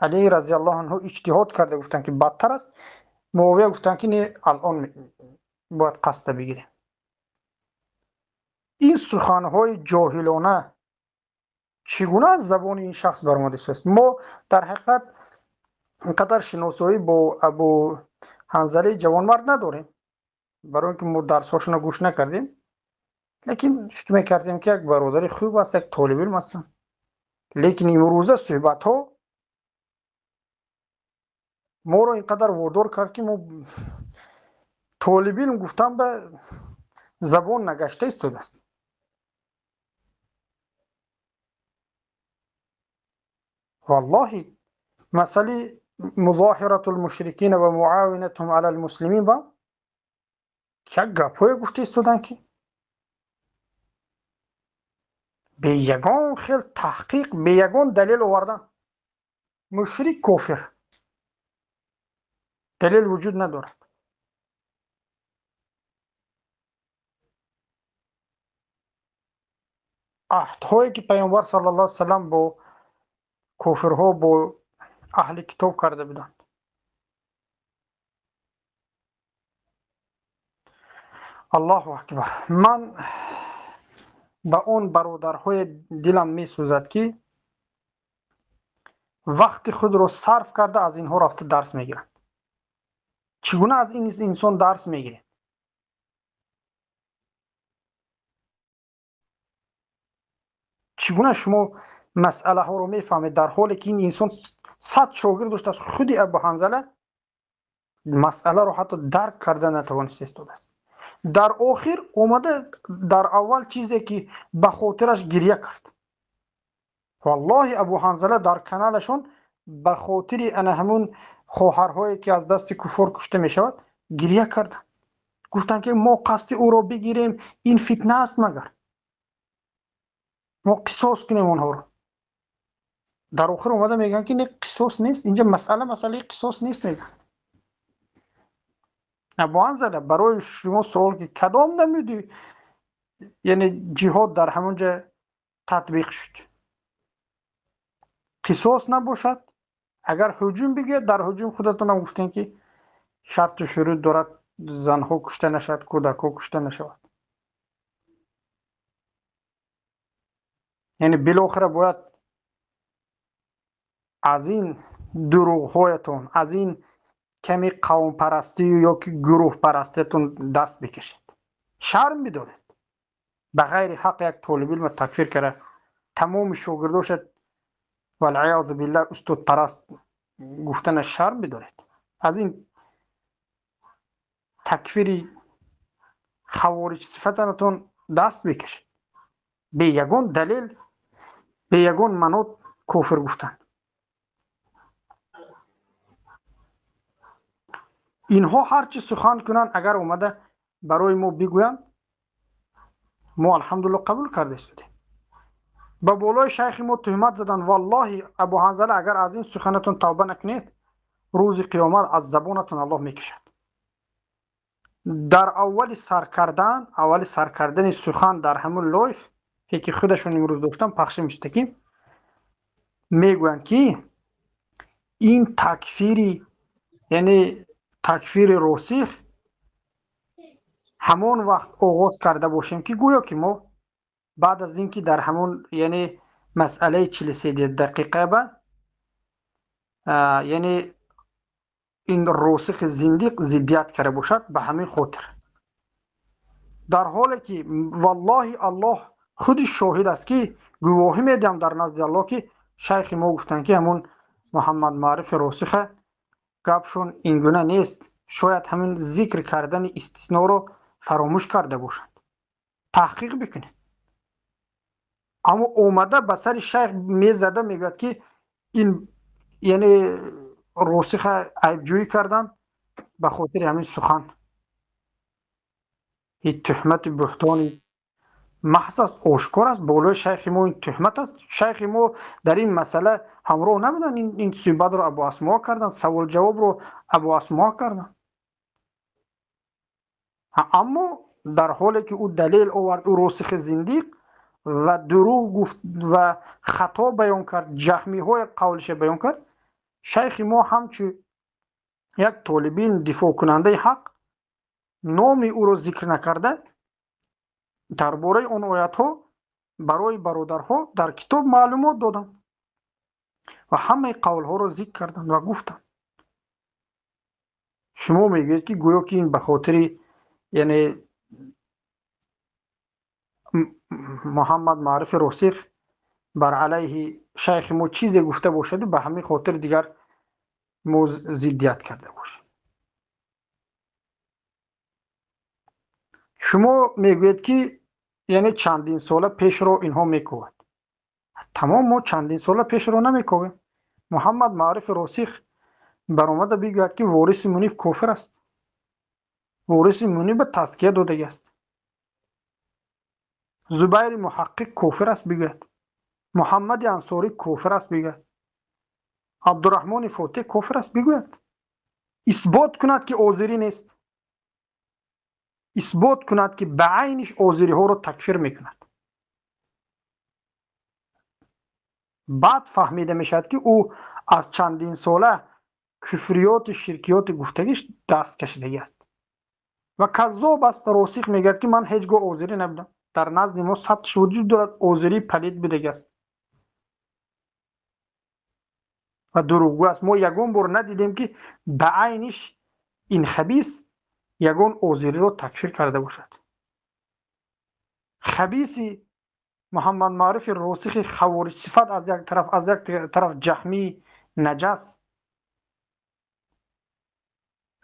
علی رضی الله عنه اجتهاد کرده، گفتن که بدتر است. معاویه گفتن که نه، الان باید قصد بگیریم. این سخنهای جاهلانه چگونه از زبان این شخص برآمده است؟ ما در حقیقت اینقدر شناسایی با ابو حنظله جوانمرد نداریم. برای اینکه ما درساشون رو گوش نکردیم، لیکن فکر میکردیم که یک برادری خوب است، یک طالب علم هستن. لیکن امروزه صحبت ها ما رو اینقدر وادار کرد که ما طالب علم گفتن به زبان نگشته ایستاده است. والله مسئله مظاهرة المشرکین و معاونتهم علی المسلمین با که گپای گفته ایستادن که به یگان خیل تحقیق، به یگان دلیل آوردن. مشرک کافر، دلیل وجود ندارد. عهدهایی که پیامبر صلی الله علیه وسلم با کافرها، با اهل کتاب کرده بودند. الله اکبر. من به اون برادرهای دلم می سوزد که وقت خود رو صرف کرده از اینها رفته درس میگیرند. چگونه از این انسان درس میگیرید؟ چگونه شما مسئله ها رو میفهمید در حالی که این انسان 100 شاگرد داشته است؟ خودی ابو حنظله مسئله رو حتی درک کرده نتوانست ایستاده است. در آخر اومده در اول چیزی که به خاطرش گریه کرد. والله ابو حنظله در کانالشون به خاطر ان همون خواهرهایی که از دست کفار کشته می شود گریه کردن. گفتن که ما قصد او را بگیریم، این فتنه است، مگر ما قصاص کنیم اونها رو. در آخر اومده میگن که نه قصاص نیست، اینجا مسئله قصاص نیست. میگن ابو حنظله برای شما سوال که کدام نمیدی یعنی جهاد در همونجا تطبیق شد؟ قصاص نباشد؟ اگر هجوم بگه در هجوم خودتون هم گفتین که شرط و شروط دارد زنها کشته نشد، کودکها کشته نشود. یعنی بالاخره باید از این دروغ هایتون، از این کمی قوم پرستی یا که گروه پرستیتون دست بکشید. شرم بدارید. به غیر حق یک طالب علم تکفیر کرده، تمام شاگرداش والعیاذ بالله استاد پرست گفتن شرم بدارید. از این تکفیری خوارج صفتانتون دست بکشید. به یگان دلیل، به یگان منوط کفر گفتن. اینها هرچی سخن کنن اگر اومده برای ما بگوین ما الحمدلله قبول کرده شدیم. با بالای شیخ ما تهمت زدن. والله ابو حنظله اگر از این سخنتون توبه نکنید روز قیامت از زبانتون الله میکشد. در اول سرکردن سخن در همون لایف که خودشون امروز داشتن پخش میشد که میگوین که این تکفیری یعنی تکفیر راسخ همون وقت آغاز کرده باشیم که گویا که ما بعد از اینکه در همون یعنی مسئله 43 دقیقه به یعنی این راسخ زندیق زدیت کرده باشد به همین خاطر، در حالی که والله الله خودش شاهد است که گواهی میدم در نزد الله که شیخ ما گفتن که همون محمد معرف راسخ گپشون اینگونه نیست. شاید همین ذکر کردن استثناء رو فراموش کرده باشند. تحقیق بکنید. اما اومده به سر شیخ میزده میگه که این یعنی راسخ عیب جویی کردن به خاطر همین سخن. این تهمت بهتانی محض است، آشکار است. بالای شیخ ما این تهمت است. شیخ ما در این مسئله همراه نبودن. این صحبت رو ابو اسما کردن، سوال جواب رو ابو اسما کردن. اما در حالی که او دلیل آورد، او راسخ زندیق و دروغ گفت و خطا بیان کرد، جهمی های قولش بیان کرد، شیخ ما همچون یک طالبین دفاع کننده حق نام او رو ذکر نکرده درباره اون آیات ها برای برادرها در کتاب معلومات دادن و همه قول ها رو ذکر کردن و گفتن. شما میگید که گویا که این به خاطر یعنی محمد معرف رسیخ بر علیه شیخ مو چیزی گفته باشد و به همین خاطر دیگر مو ضدیت کرده باشد. شما میگوید که یعنی چندین سال پیش رو اینها میکوید. تمام ما چندین سال پیش رو نمیکویم. محمد معرف رسیخ برآمده بگوید که وارث منیب کافر است. وارث منیب تزکیه داده است. زبیر محقق کافر است بگوید. محمد انصاری کافر است بگوید. عبدالرحمن فاتح کافر است بگوید. اثبات کند که آذری نیست. اثبات کند که به عینش آذری ها رو تکفیر میکند. بعد فهمیده میشد که او از چندین ساله کفریات شرکیات گفتگیش دست کشیده است و کذاب است. راسخ میگه که من هیچگاه آذری نبودم. در نزد ما ثبتش وجود دارد آذری پلید بوده است و دروغگو است. ما یگان بار ندیدیم که به عینش این خبیث یگان آذری رو تکفیر کرده باشد. خبیثی محمد معرف راسخ خوارج صفت از یک طرف جهمی نجس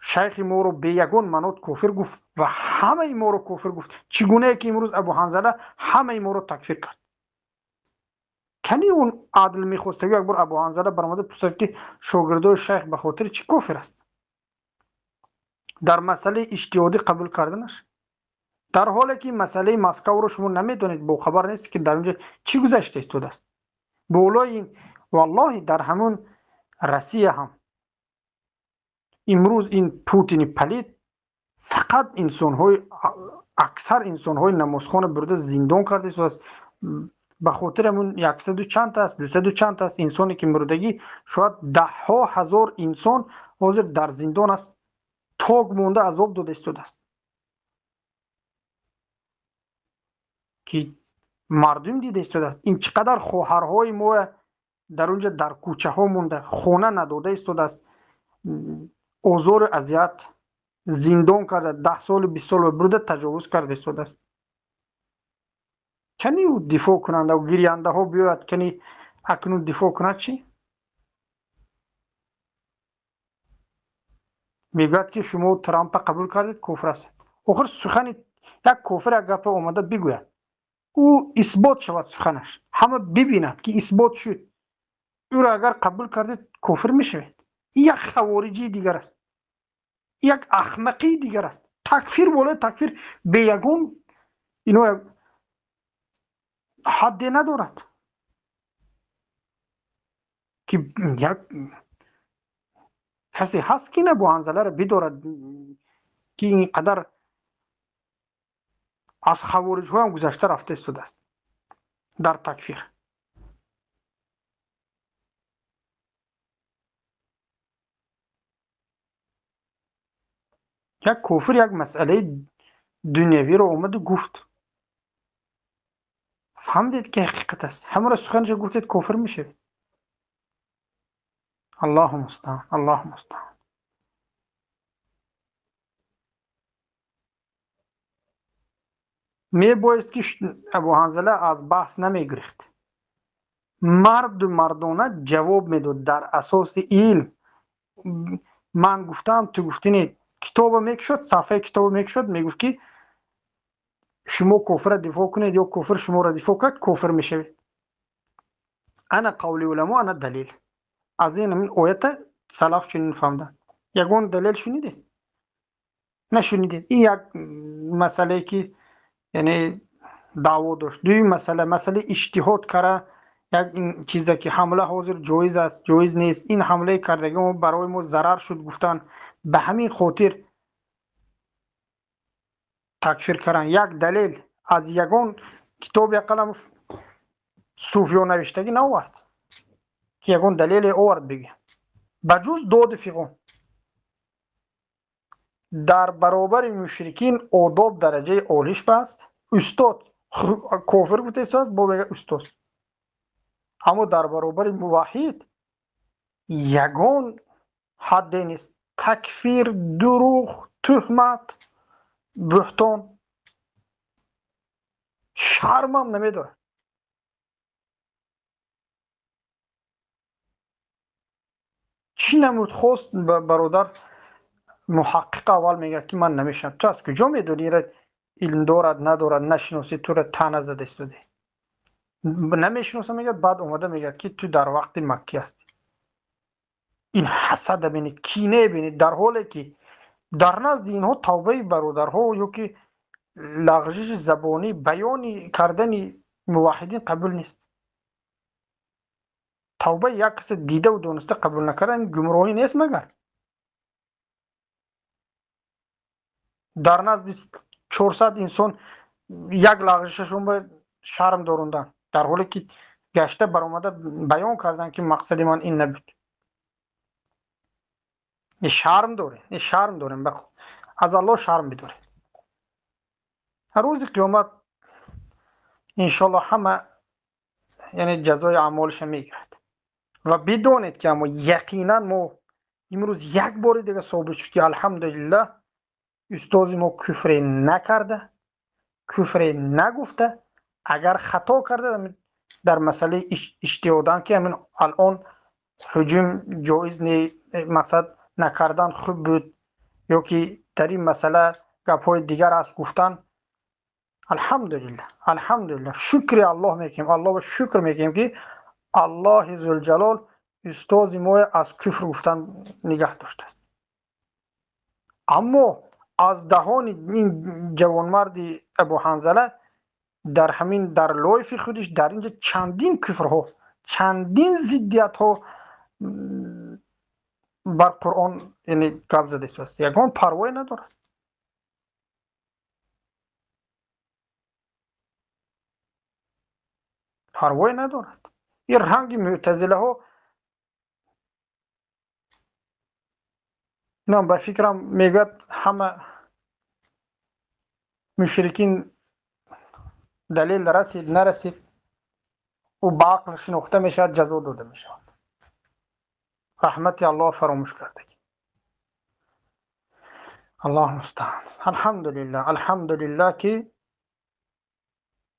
شیخ ما رو به یگان منات کافر گفت و همه ما رو کافر گفت. چگونه که امروز ابو حنظله همه ما رو تکفیر کرد. کنی اون عادل میخواست یک بار ابو حنظله برآمده پرسید که شاگردای شیخ به خاطر چی کافر است در مسئله اجتهادی قبول کردنش، در حالی که مسئله مسکو رو شما نمیدونید، با خبر نیست که در اونجا چی گذشته استوده است. بولای این والله در همون روسیه هم امروز این پوتین پلید فقط انسان‌های اکثر انسان‌های نمازخوان برده زندان کرده است. به خاطر همون 100 و چند است 200 و چند است انسانی که مردگی شاید ده ها هزار انسان حاضر در زندان است، تاگ مونده عذاب داده استوده است که مردم دیده استوده است. این چقدر خواهرهای ما در اونجا در کوچه ها مونده، خونه نداده استوده است، آزار اذیت زندان کرده، 10 سال 20 سال برده تجاوز کرده استوده است. کنی او دفاع کننده و گریانده ها بیاید کنی اکنون دفاع کند چی؟ میگوید که شما ترامپ قبول کردید کافر است. آخر سخن یک کافر یک گپ اومده بگوید او اثبات شود سخنش، همه ببیند که اثبات شد، او را اگر قبول کردید کافر میشوید. یک خوارجی دیگر است، یک احمقی دیگر است. تکفیر بالای تکفیر به یگون اینو حدی ندارد که یک کسی هست که نه ابو حنظله را بدارد که اینقدر از خوارج ها هم گذشته رفته استوده است در تکفیر. یک کافر یک مسئله دنیوی رو اومد و گفت، فهمدید که حقیقت است، همه را سخنش گفتید کافر میشه. الله مستعان، الله مستعان. می بایست که ابو حنظله از بحث نمی گرفت، مردانه جواب میداد در اساس علم. من گفتم تو گفتین کتاب میکشد، صفحه کتاب میکشد، میگفت که شما کفر را دفاع کنید یا کفر شما را دفاع کرد کافر میشوید. انا قول علما انا دلیل. از این من آیت سلف چنین فهمیدن. یگان دلیل شنیدید؟ نشنیدید. این یک مسئله که یعنی دعوا داشت. دوی مسئله اجتهاد کرده، یک این چیزی که حمله حاضر جایز است جایز نیست، این حمله کردگی ما برای ما ضرر شد گفتن، به همین خاطر تکفیر کردن. یک دلیل از یگان کتاب یک قلم صوفیان نوشتگی نوارد که یگان دلیل آورد بگه. بجوز داد فقه در برابر مشرکین آداب درجه عالیش بست. استاد کافر گفته است با بگه استاد، اما در برابر موحد یگان حد نیست. تکفیر، دروغ، تهمت بهتان، شرم هم نمیداره. چی نمود خواست برادر محقق اول میگه که من نمیشم. تو از کجا میدونی را علم دارد ندارد نشناسی تو را تنه زده استودی نمیشناسه میگه. بعد اومده میگه که تو در وقت مکی هستی. این حسد بینید، کینه بینید، در حالی که در نزد اینها توبه برادرها یا که لغزش زبانی بیانی کردن موحدین قبول نیست. توبه یک کس دیده و دونسته قبول نکردن گمراهی نیست، مگر در نزد 400 انسان یک لغزششون به شرم داروندن، در حالی که گشته برآمده بیان کردن که مقصد من این نبود. این شرم داره، این شرم داریم. بخو از الله شرم بداریم. روز قیامت انشالله همه یعنی جزای اعمالش میگیرد. و بدونید که اما یقینا ما امروز یک بار دیگه ثابت شد که الحمدلله استاد ما کفر نکرده، کفر نگفته. اگر خطا کرده در مسئله اجتهادن که همین الان هجوم جایز مقصد نکردن خوب بود یا که در این مسئله گپ‌های دیگر است گفتن، الحمدلله الحمدلله شکر الله میکنیم. الله و شکر میکنیم که الله ذوالجلال استاد ما از کفر گفتن نگه داشته است. اما از دهان این جوانمرد ابو حنظله در همین در لایف خودش در اینجا چندین کفرها، چندین ضدیت ها بر قرآن یعنی گپ زده است. یگان پروایی ندارد. پروایی ندارد. این رنگ معتزله ها نه به فکرم میگد همه مشرکین دلیل رسید نرسید و با عقل شناخته میشد، جزا داده میشد. رحمت الله فراموش کرده. الله مستعان. الحمدلله الحمدلله که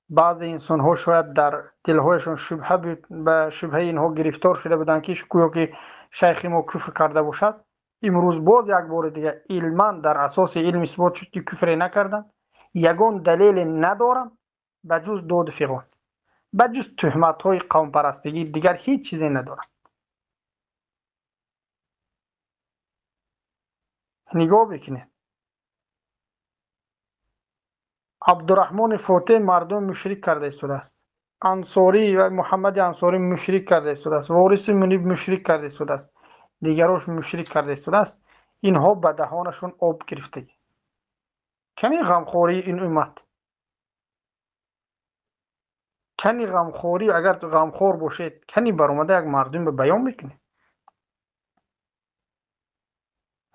بعض انسان ها شاید در دلهایشون شبهه به شبهه اینها گرفتار شده بودن که گویا که شیخ ما کفر کرده باشد. امروز باز یک بار دیگه علما در اساس علم اثبات شد که کفر نکردن. یگان دلیل ندارم به جز داد فیقان، به جز تهمت های قوم پرستگی، دیگر هیچ چیزی ندارم. نگاه بکنید. عبدالرحمن فاتح مردم مشرک کرده است. انصاری و محمد انصاری مشرک کرده است. وارث منیب مشرک کرده است. دیگرش مشرک کرده است. اینها به دهانشون آب گرفته. کنی غمخوری این امت، کنی غمخوری. اگر غمخور باشید کنی برآمده یک مردم به بیان میکنید.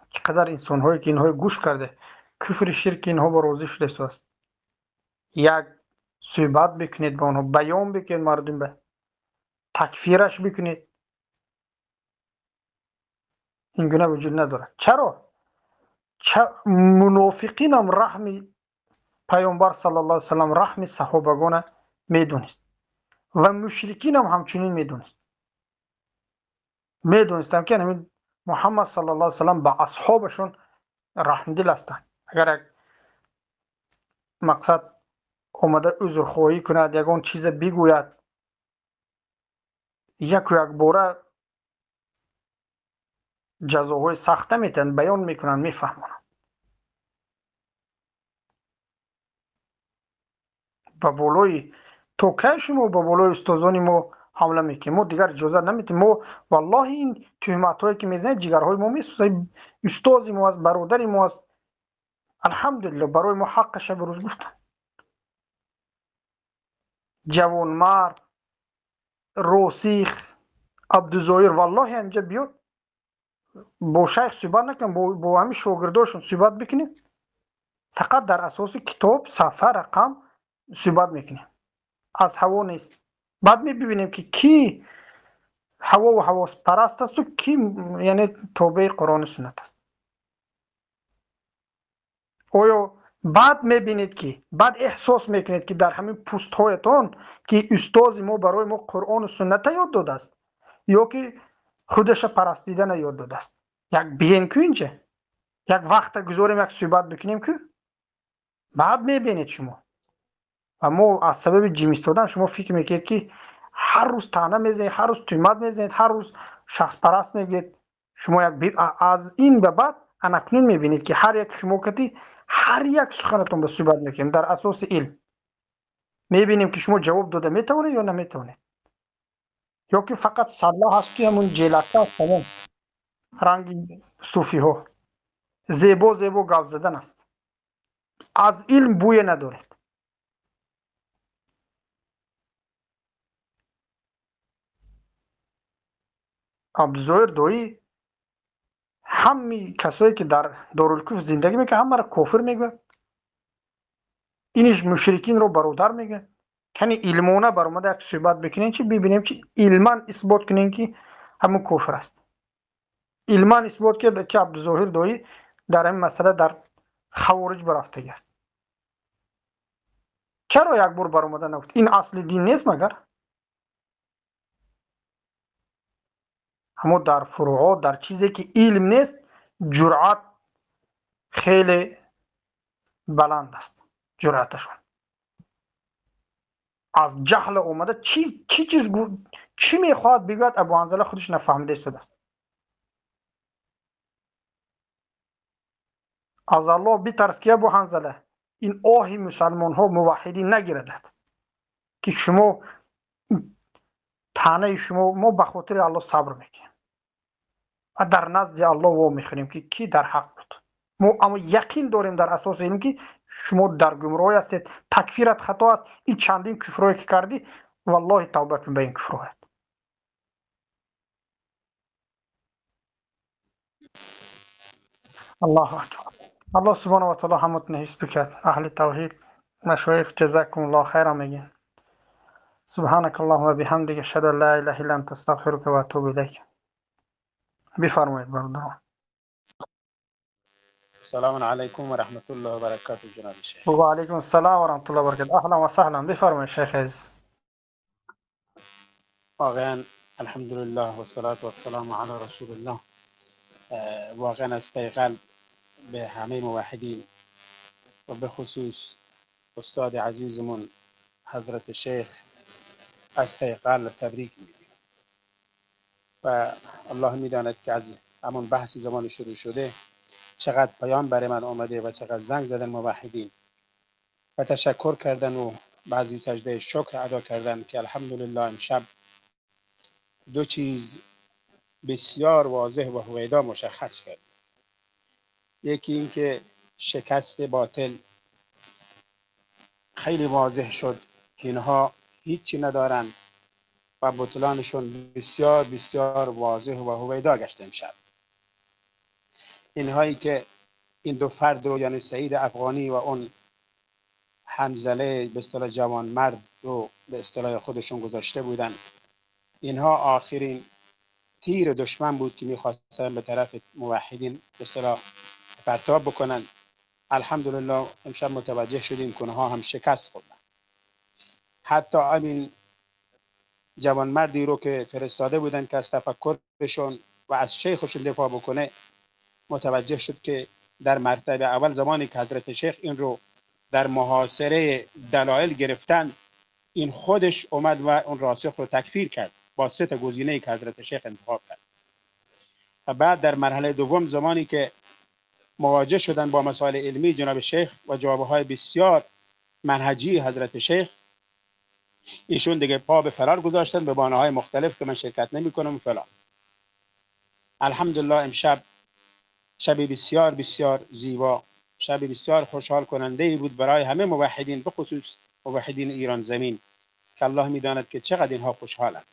چقدر انسان هایی که اینها گوش کرده کفر شرک اینها با روزی شده است. یک صحبت بکنید با آنها، بیان بکنید، مردم به تکفیرش بکنید. این گونه وجود ندارد. چرا؟ منافقین هم رحم پیامبر صلی الله علیه و سلم، رحم صحابگان میدونست و مشرکین هم همچنین میدونستم که همین محمد صلی الله علیه و سلم با اصحابشون رحم دل هستند. اگر یک مقصد اومده عذرخواهی کند، یگان چیز بگوید، یک باره جزاهای سخته میتن بیان میکنن، میفهمونن. با بالای توکه شما با بالای استازانی ما حمله میکنیم. ما دیگر اجازه نمیتیم. ما والله این تهمت هایی که میزنید جگرهای ما میسوزه. استاد ما است، برادر ما است. الحمدلله برای ما حقش بروز گفتن. جوانمرد روسیخ عبدالظاهر والله همینجا بیاد با شیخ صحبت نکنم، با همین شاگرداشون صحبت بکنیم. فقط در اساس کتاب صفحه رقم صحبت میکنیم، از هوا نیست. بعد میبینیم که کی هوا و حواس پرست است و کی یعنی تابع قرآن سنت است. آیا بعد میبینید که بعد احساس میکنید که در همین پوست هایتان که استاد ما برای ما قرآن و سنت یاد داده است یا که خودش پرستیدن یاد داده است. یک بیاین که اینجا یک وقت گذاریم یک صحبت بکنیم که بعد میبینید شما و ما از سبب جیم استادن شما فکر میکنید که هر روز تانه میزنید، هر روز تهمت میزنید، هر روز شخص پرست میگید. شما یک از این به بعد انکنون میبینید که هر یک شما کتی هر یک سخنتون به صحبت میکنیم در اساس علم. میبینیم که شما جواب داده میتونید یا نمیتونید، یا که فقط سلا هست که همون جلکه هست تمام رنگ صوفی ها زیبا زیبا گاو زدن است، از علم بوی ندارید. عبدالظاهر دایی همه کسایی که در دارالکوف زندگی میکنه همه را کافر میگه، اینش مشرکین رو برادر میگه. کنی علمونه برآمده یک صحبت بکنین چی ببینیم چی علما اثبات کنین که همون کفر است. علما اثبات کرده که عبدالظاهر دایی در این مسئله در خوارج برفتگی است. چرا یک بار برآمده نگفت این اصل دین نیست مگر؟ اما در فروعات در چیزی که علم نیست جرأت خیلی بلند است. جرأتشون از جهل اومده چی چیز چی میخواد بگوید ابو حنظله خودش نفهمیده شده است. از الله بترس که ابو حنظله این آه مسلمان ها موحدین نگیردد که شما تانه شما ما به خاطر الله صبر میکنیم و در نزد الله وا میخوریم که کی در حق بود. ما اما یقین داریم در اساس علم که شما در گمراهی هستید، تکفیرت خطا است. این چندین کفرایی که کردی والله توبه کن به این کفرات. الله اکبر. الله سبحانه و تعالی همتون حفظ بکرد. اهل توحید مشایخ جزاکم الله خیر میگن. سبحانك اللهم وبحمدك اشهد ان لا اله الا انت استغفرك واتوب اليك. بفرمایید برادران. السلام علیکم و رحمت الله و برکاته جناب شیخ. و علیکم السلام و رحمت الله و برکاته. اهلا و سهلا. بفرمایید شیخ عزیز. واقعا الحمدلله و الصلاة و السلام علی رسول الله. واقعا از ته قلب به همه موحدین و به خصوص استاد عزیزمون حضرت شیخ از ته قلب تبریک میگم و الله میداند که از همون بحث زمان شروع شده چقدر پیام برای من آمده و چقدر زنگ زدن موحدین و تشکر کردن و بعضی سجده شکر ادا کردن که الحمدلله امشب دو چیز بسیار واضح و هویدا مشخص کرد. یکی این که شکست باطل خیلی واضح شد که اینها هیچی ندارند و بطلانشون بسیار بسیار واضح و هویدا گشت امشب. اینهایی که این دو فرد رو یعنی سعید افغانی و اون حنظله به اصطلاح جوان مرد رو به اصطلاح خودشون گذاشته بودن، اینها آخرین تیر دشمن بود که میخواستن به طرف موحدین به اصطلاح پرتاب بکنن. الحمدلله امشب متوجه شدیم که اونها هم شکست خوردن. حتی همین جوان مردی رو که فرستاده بودن که از تفکرشون و از شیخشون دفاع بکنه متوجه شد که در مرتبه اول زمانی که حضرت شیخ این رو در محاصره دلایل گرفتن، این خودش اومد و اون راسخ رو تکفیر کرد با 3 گزینه‌ای که حضرت شیخ انتخاب کرد. و بعد در مرحله دوم زمانی که مواجه شدن با مسائل علمی جناب شیخ و جوابهای بسیار منهجی حضرت شیخ، ایشون دیگه پا به فرار گذاشتن به بهانه‌های مختلف که من شرکت نمی‌کنم فلان. الحمدلله امشب شب بسیار بسیار زیبا، شب بسیار خوشحال کننده ای بود برای همه موحدین، به خصوص موحدین ایران زمین که الله میداند که چقدر اینها خوشحالند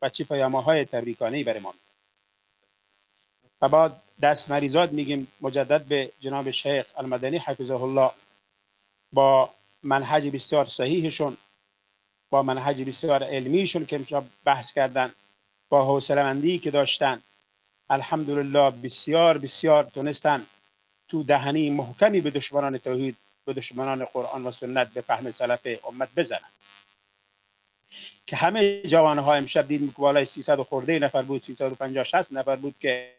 و چه پیام‌های تبریکانه‌ای برای ما. و بعد دست مریزاد میگیم مجدد به جناب شیخ المدنی حفظه الله با منهج بسیار صحیحشون، با منهج بسیار علمیشون که امشب بحث کردن، با حوصله‌مندی که داشتن، الحمدلله بسیار بسیار تونستن تو دهنی محکمی به دشمنان توحید به دشمنان قرآن و سنت به فهم سلف امت بزنند که همه جوانها امشب دیدیم که بالای 300 خورده نفر بود، 350 60 نفر بود که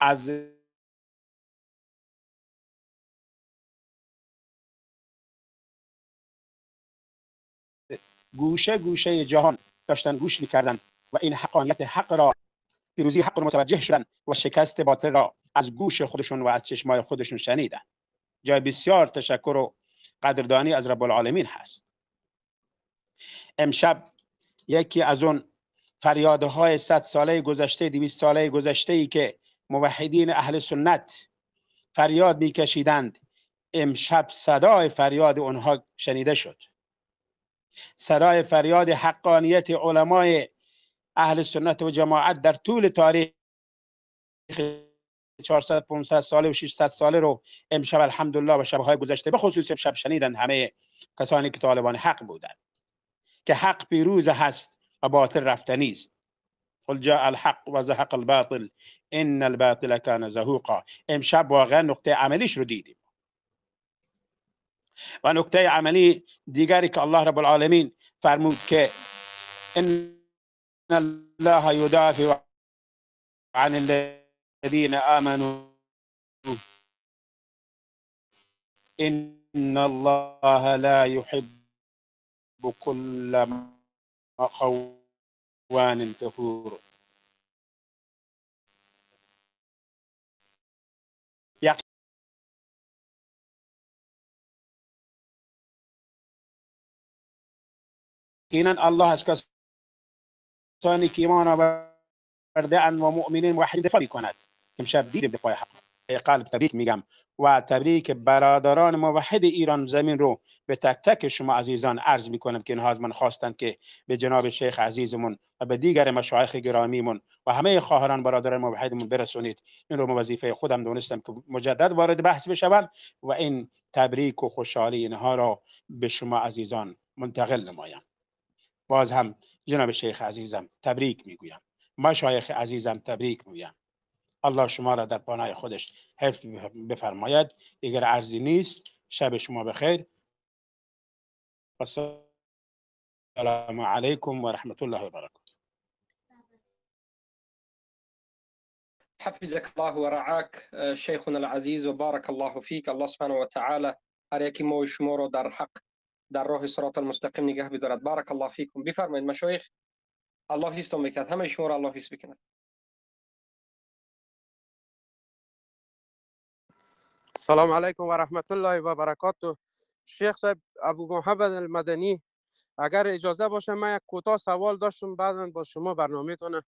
از گوشه گوشه جهان داشتن گوش میکردند و این حقانیت حق را، پیروزی حق را متوجه شدند و شکست باطل را از گوش خودشون و از چشمای خودشون شنیدند. جای بسیار تشکر و قدردانی از رب العالمین هست. امشب یکی از اون فریادهای 100 ساله گذشته، 200 ساله گذشته ای که موحدین اهل سنت فریاد میکشیدند، امشب صدای فریاد اونها شنیده شد. صدای فریاد حقانیت علمای اهل سنت و جماعت در طول تاریخ 400 500 ساله و 600 ساله رو امشب الحمدلله و شبهای گذشته به خصوص امشب شنیدند همه کسانی که طالبان حق بودند که حق پیروز هست و باطل رفتنی است. قل جاء الحق و زهق الباطل ان الباطل کان زهوقا. امشب واقعا نقطه عملیش رو دیدیم. و نکته عملی دیگری که الله رب العالمین فرمود که ان الله یدافع عن الذين آمنوا ان الله لا يحب كل خوان كفور. یقینا الله از کسانی که ایمان آورده اند و مؤمنین موحدین دفاع می‌کند. امشب دیدیم دفاع حق. قلب تبریک میگم و تبریک برادران موحد ایران زمین رو به تک تک شما عزیزان عرض میکنم که اینها از من خواستند که به جناب شیخ عزیزمون و به دیگر مشایخ گرامیمون و همه خواهران برادران موحدمون برسونید. این رو وظیفه خودم دونستم که مجدد وارد بحث بشوم و این تبریک و خوشحالی اینها را به شما عزیزان منتقل نمایم. باز هم جناب شیخ عزیزم تبریک میگویم، مشایخ عزیزم تبریک میگویم. الله شما را در پناه خودش حفظ بفرماید. دیگر عرضی نیست. شب شما بخیر. السلام علیکم و رحمت الله و برکاته. حفظك الله ورعاك شيخنا العزيز وبارك الله فيك. الله سبحانه وتعالى هر یکی ما و شما را در حق در راه صراط المستقیم نگه بدارد. بارک الله فیکم. بفرمایید مشایخ. الله حفظتون میکند. همه شما را الله حفظ بکند. السلام علیکم و رحمت الله و برکاته. شیخ صاحب ابو محمد المدنی، اگر اجازه باشه من یک کوتاه سوال داشتم، بعدا با شما برنامه‌تون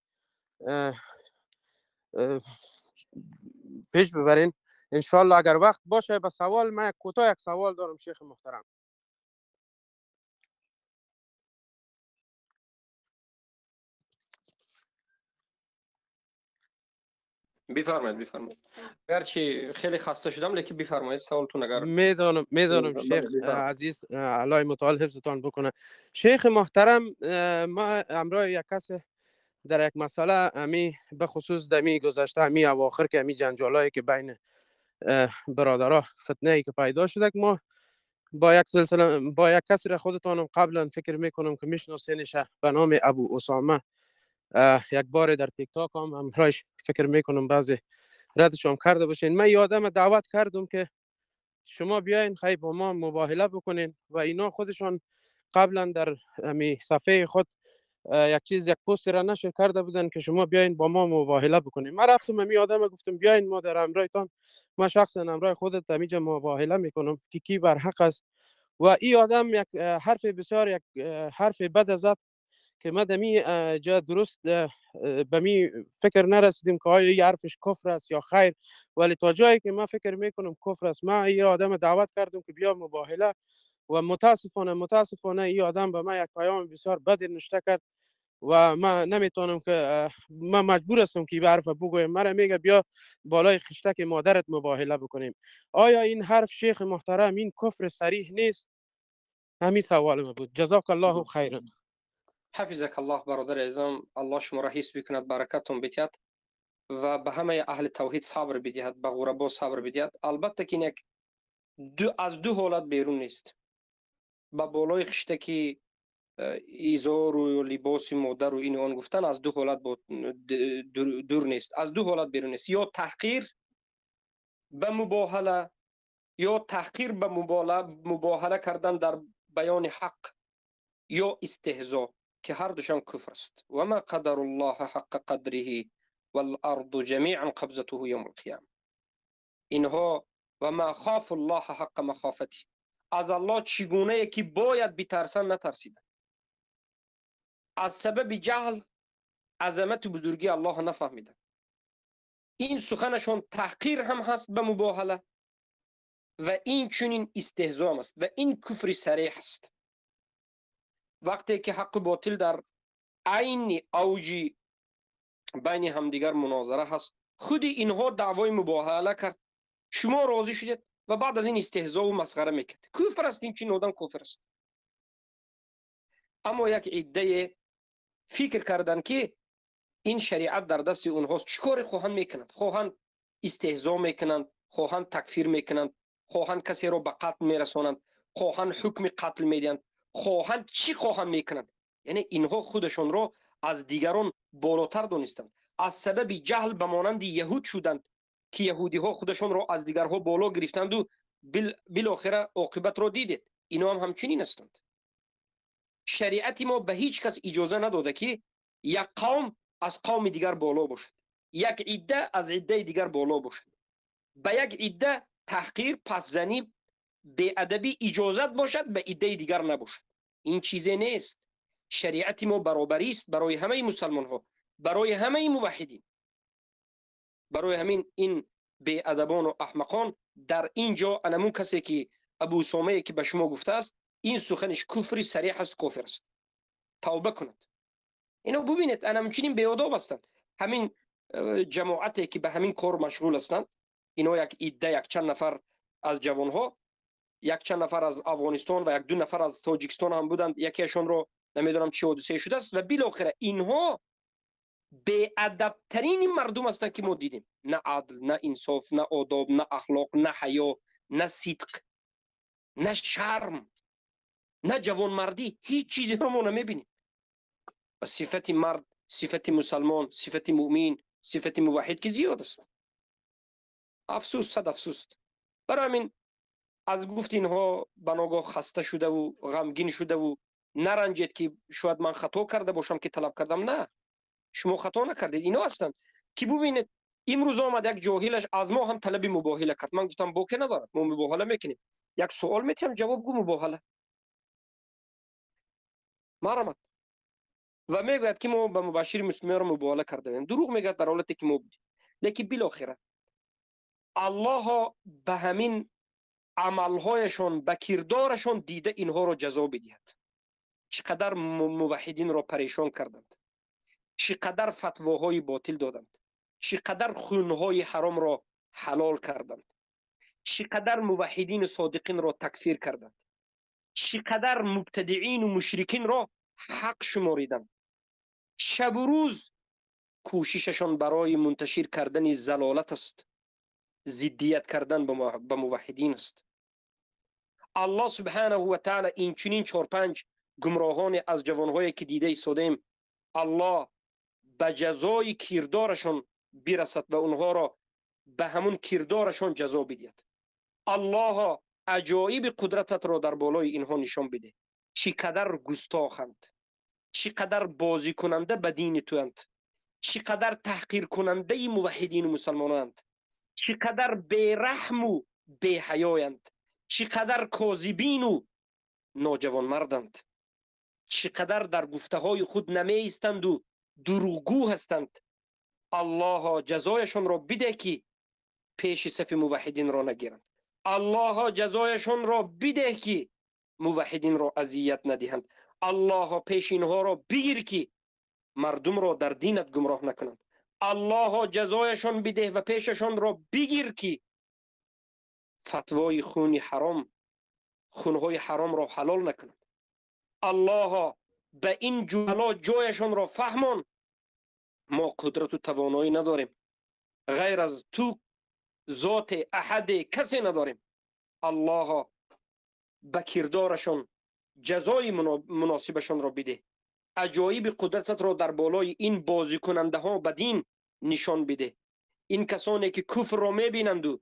پیش ببرین انشالله. اگر وقت باشه به سوال من کوتاه یک سوال دارم شیخ محترم. بفرمایید. گرچه خیلی خسته شدم لیکن بفرمایید سوالتون. اگر میدانم شیخ عزیز الله متعال حفظتان بکنه. شیخ محترم، ما امروز یک کس در یک مسئله امی به خصوص دمی گذشته امی اواخر که امی جنجالایی که بین برادرها فتنه ای که پیدا شده، ما با یک سلسله با یک کسی را خودتانم قبلا فکر میکنم که میشناسینش به نام ابو اسامه، یک بار در تیک تاک هم امروز فکر میکنم بعضی ردش هم کرده باشین. من یادم دعوت کردم که شما بیاین خیلی با ما مباهله بکنین و اینا خودشان قبلا در امی صفحه خود یک پست را نشر کرده بودن که شما بیاین با ما مباهله بکنین. من رفتم امی آدم گفتم بیاین ما در امرایتان، ما شخصا امرای خودت امیجا مباهله میکنم که کی بر حق است. و این آدم یک حرف بسیار یک حرف بد زد که ما دمی جا درست به می فکر نرسیدیم که آیا این حرفش کفر است یا خیر، ولی تا جایی که ما فکر میکنم کفر است. ما این آدم دعوت کردم که بیا مباهله و متاسفانه این آدم به ما یک پیام بسیار بد نوشته کرد و ما نمیتونم که ما مجبور هستم که این حرف بگویم. مرا میگه بیا بالای خشتک مادرت مباهله بکنیم. آیا این حرف شیخ محترم این کفر صریح نیست؟ همین سوال ما بود. جزاک الله خیرا. حفظك الله برادر عزیزم. الله شما را حفظ بکند، برکتتون بدهد و به همه اهل توحید صبر بدهد، به غربا صبر بدهد. البته که یک از دو حالت بیرون نیست. با بالای خشتکی ایزار و لباس مادر و این آن گفتن از دو حالت دور نیست، از دو حالت بیرون نیست. یا تحقیر به مباهله، یا تحقیر به مباهله کردن در بیان حق، یا استهزاء که هر دوشان کفر است. و ما قدر الله حق قدره والارض جمیعا قبضته یوم القیامه. اینها و ما خاف الله حق مخافتی، از الله چگونه که باید بترسن نترسیدن. از سبب جهل عظمت و بزرگی الله نفهمیدن. این سخنشون تحقیر هم هست به مباهله و این چنین استهزاء است و این کفر صریح است. وقتی که حق و باطل در عین اوج بین همدیگر مناظره هست، خود اینها دعوای مباهله کرد، شما راضی شدید و بعد از این استهزاء و مسخره میکرد. کفر است، این چنین آدم کفر است. اما یک عده فکر کردن که این شریعت در دست اونهاست، چیکار خواهند میکنند؟ خواهند استهزاء میکنند، خواهند تکفیر میکنند، خواهند کسی را به قتل میرسانند، خواهند حکم قتل میدهند، خواهند چی خواهند میکنند؟ یعنی اینها خودشون را از دیگران بالاتر دانستند. از سبب جهل به مانند یهود شدند که یهودی ها خودشون را از دیگرها بالا گرفتند و بالاخره عاقبت را دیدید. اینا هم همچنین هستند. شریعت ما به هیچ کس اجازه نداده که یک قوم از قوم دیگر بالا باشد، یک عده از عده دیگر بالا باشد. به یک عده تحقیر، پسزنی، بی‌ادبی اجازت باشد، به عده دیگر نباشد. این چیزی نیست. شریعت ما برابری است برای همه مسلمان ها، برای همه موحدین. برای همین این بی‌ادبان و احمقان در اینجا، انمون کسی که ابو سامه که به شما گفته است، این سخنش کفری صریح است، کافر است. توبه کند. اینا ببینید انا همچنین بیاداب هستند. همین جماعتی که به همین کار مشغول هستند، اینا یک عده، یک چند نفر از جوانها، یک چند نفر از افغانستان و یک دو نفر از تاجیکستان هم بودند. یکیشون رو نمیدونم چه حادثه شده است و بالاخره اینها بی‌ادب‌ترین مردم هستند که ما دیدیم. نه عدل، نه انصاف، نه آداب، نه اخلاق، نه حیا، نه صدق، نه شرم، نه جوانمردی، هیچ چیزی رو ما نمیبینیم. صفت مرد، صفت مسلمان، صفت مؤمن، صفت موحد که زیاد است. افسوس، صد افسوس. برای همین از گفت اینها بناگاه خسته شده و غمگین شده و نرنجید که شاید من خطا کرده باشم که طلب کردم. نه، شما خطا نکردید. اینا هستند که ببینید امروز آمد یک جاهلش از ما هم طلب مباهله کرد. من گفتم باکی ندارد، ما مباهله میکنیم. یک سوال میتیم جواب گو مباهله مرامت و میگوید که ما به مبشر مسلمان را مباهله کرده ایم. دروغ میگه در حالتی که ما بودیم. لیکن بالاخره الله به همین عملهایشان، به کردارشان دیده اینها را جزا بدهد. چقدر موحدین را پریشان کردند، چقدر فتواهای باطل دادند، چقدر خونهای حرام را حلال کردند، چقدر موحدین صادقین را تکفیر کردند، چقدر مبتدعین و مشرکین را حق شماریدند. شب و روز کوشششان برای منتشر کردن زلالت است، ضدیت کردن به موحدین است. الله سبحانه و تعالی این چنین 4-5 گمراهان از جوانهایی که دیده ایستادیم، الله به جزای کردارشان برسد و اونها را به همون کردارشان جزا بدهد. الله عجایب قدرتت را در بالای اینها نشان بده. چقدر گستاخند، چقدر بازی کننده به دین تو اند، چقدر تحقیر کننده موحدین و مسلمانند، چقدر بیرحم و بی‌حیایند، چقدر کاذبین و ناجوان مردند، چقدر در گفته های خود نمی ایستند و دروغگو هستند. الله جزایشان را بده که پیش صف موحدین را نگیرند. الله جزایشان را بده که موحدین را اذیت ندهند. الله پیش اینها را بگیر که مردم را در دینت گمراه نکنند. الله جزایشان بده و پیششان را بگیر که فتوای خونهای حرام را حلال نکنند. الله به این جهلا جایشان را فهمان. ما قدرت و توانایی نداریم، غیر از تو ذات احد کسی نداریم. الله به کردارشان جزای مناسبشان را بده. عجایب قدرتت را در بالای این بازی کننده ها به دین نشان بده. این کسانی که کفر را میبینند و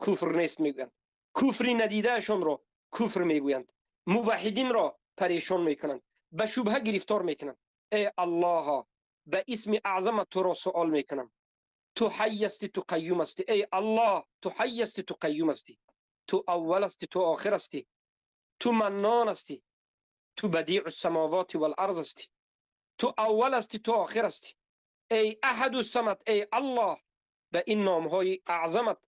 کفر نیست میگویند، کفری ندیدهشان را کفر میگویند، موحدین را پریشان میکنند، به شبهه گرفتار میکنند. ای الله، به اسم اعظمت تو را سوال میکنم. تو حی هستی، تو قیوم هستی. ای الله، تو حی هستی، تو قیوم هستی. تو اول هستی، تو آخر هستی. تو منان هستی، تو بدیع السماوات والارض هستی. تو اول هستی، تو آخر هستی. ای احد الصمد، ای الله، به این نامهای اعظمت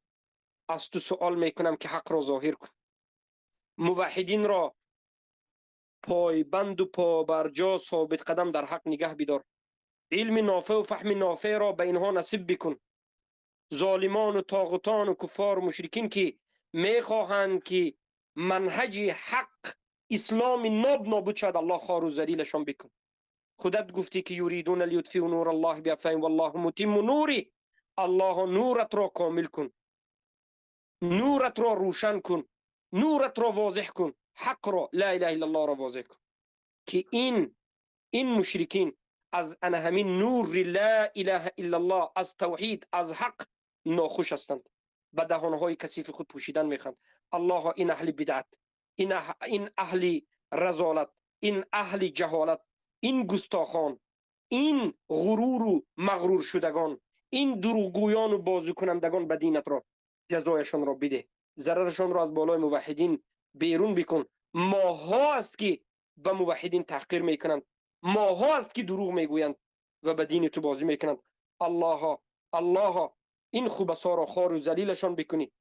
از تو سوال میکنم که حق را ظاهر کن. موحدین را پایبند و پابرجا ثابت قدم در حق نگه بدار. علم نافع و فهم نافع را به اینها نصیب بکن. ظالمان و طاغوتان و کفار و مشرکین که میخواهند که منهج حق اسلام نابود شد، الله خار و ذلیلشان بکن. خودت گفتی که یریدون لیطفئوا نور الله بافواههم والله متم نوره. الله نورت را کامل کن، نورت را روشن کن، نورت را واضح کن، حق را، لا اله الا الله را واضح کن. که این مشرکین از ان همین نور لا اله الا الله، از توحید، از حق ناخوش هستند، به دهانهای کثیف خود پوشیدن میخوند. الله، این اهل بدعت، این اهل رذالت، این اهل جهالت، این گستاخان، این غرور و مغرور شدگان، این دروغگویان و بازی کنندگان به دینت را جزایشان را بده. ضررشان را از بالای موحدین بیرون بکن. ماها است که به موحدین تحقیر میکنند، ماها است که دروغ میگویند و به دین تو بازی میکنند. الله، الله، این خوبسا را خار و ذلیلشان بکنی،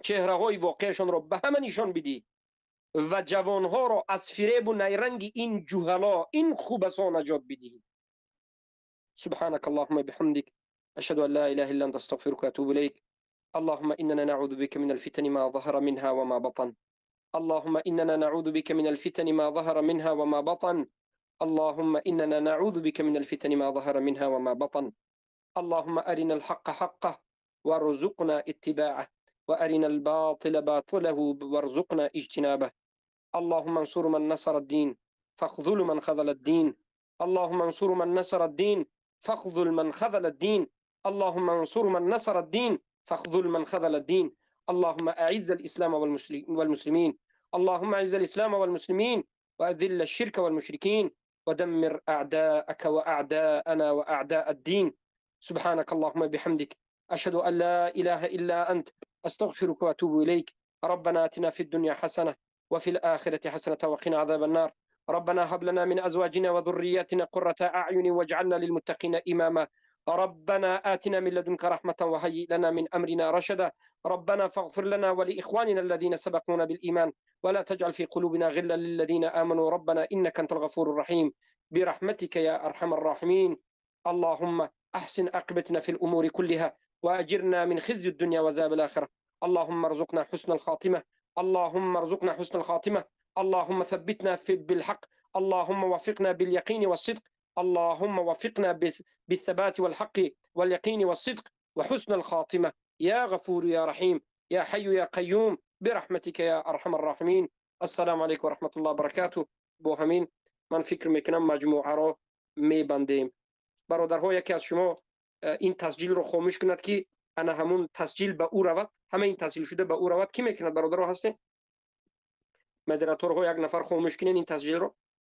چهره های واقعشان را به همه نشان بدی و جوانها را از فریب و نیرنگ این جهلا، این خوبسا نجات بدی. سبحانك اللهم بحمدك أشهد أن لا إله إلا أنت أستغفرك وأتوب إليك. اللهم إننا نعوذ بك من الفتن ما ظهر منها وما بطن. اللهم إننا نعوذ بك من الفتن ما ظهر منها وما بطن. اللهم إننا نعوذ بك من الفتن ما ظهر منها وما بطن. اللهم أرنا الحق حقه وارزقنا اتباعه، وأرنا الباطل باطله وارزقنا اجتنابه. اللهم انصر من نصر الدين فاخذل من خذل الدين. اللهم انصر من نصر الدين فاخذل من خذل الدين. اللهم انصر من نصر الدين فاخذل من خذل الدين. اللهم أعز الإسلام والمسلمين. اللهم أعز الإسلام والمسلمين وأذل الشرك والمشركين ودمر أعداءك وأعداءنا وأعداء الدين. سبحانك اللهم بحمدك أشهد أن لا إله إلا أنت أستغفرك وأتوب إليك. ربنا آتنا في الدنيا حسنة وفي الآخرة حسنة وقنا عذاب النار. ربنا هب لنا من أزواجنا وذرياتنا قرة أعين واجعلنا للمتقين إماما. ربنا آتنا من لدنك رحمة وهيئ لنا من أمرنا رشدا. ربنا فاغفر لنا ولإخواننا الذين سبقونا بالإيمان ولا تجعل في قلوبنا غلا للذين آمنوا ربنا إنك أنت الغفور الرحيم برحمتك يا أرحم الراحمين. اللهم أحسن عاقبتنا في الأمور كلها وأجرنا من خزي الدنيا وعذاب الآخرة. اللهم ارزقنا حسن الخاتمة. اللهم ارزقنا حسن الخاتمة. اللهم ثبتنا بالحق. اللهم وفقنا باليقين والصدق. اللهم وفقنا بالثبات والحق واليقين والصدق وحسن الخاتمة يا غفور يا رحيم يا حي يا قيوم برحمتك يا أرحم الراحمين. السلام عليكم ورحمة الله وبركاته. با همین من فکر میکنم مجموعه را میبندیم. برادرها یکی از شما این تسجیل رو خاموش کند که انا همون تسجیل به او رود، همه این تسجیل شده به او رود. کی میکند برادرها هستین؟ مدیراتور ها یک نفر خاموش کنین این تسجیل رو.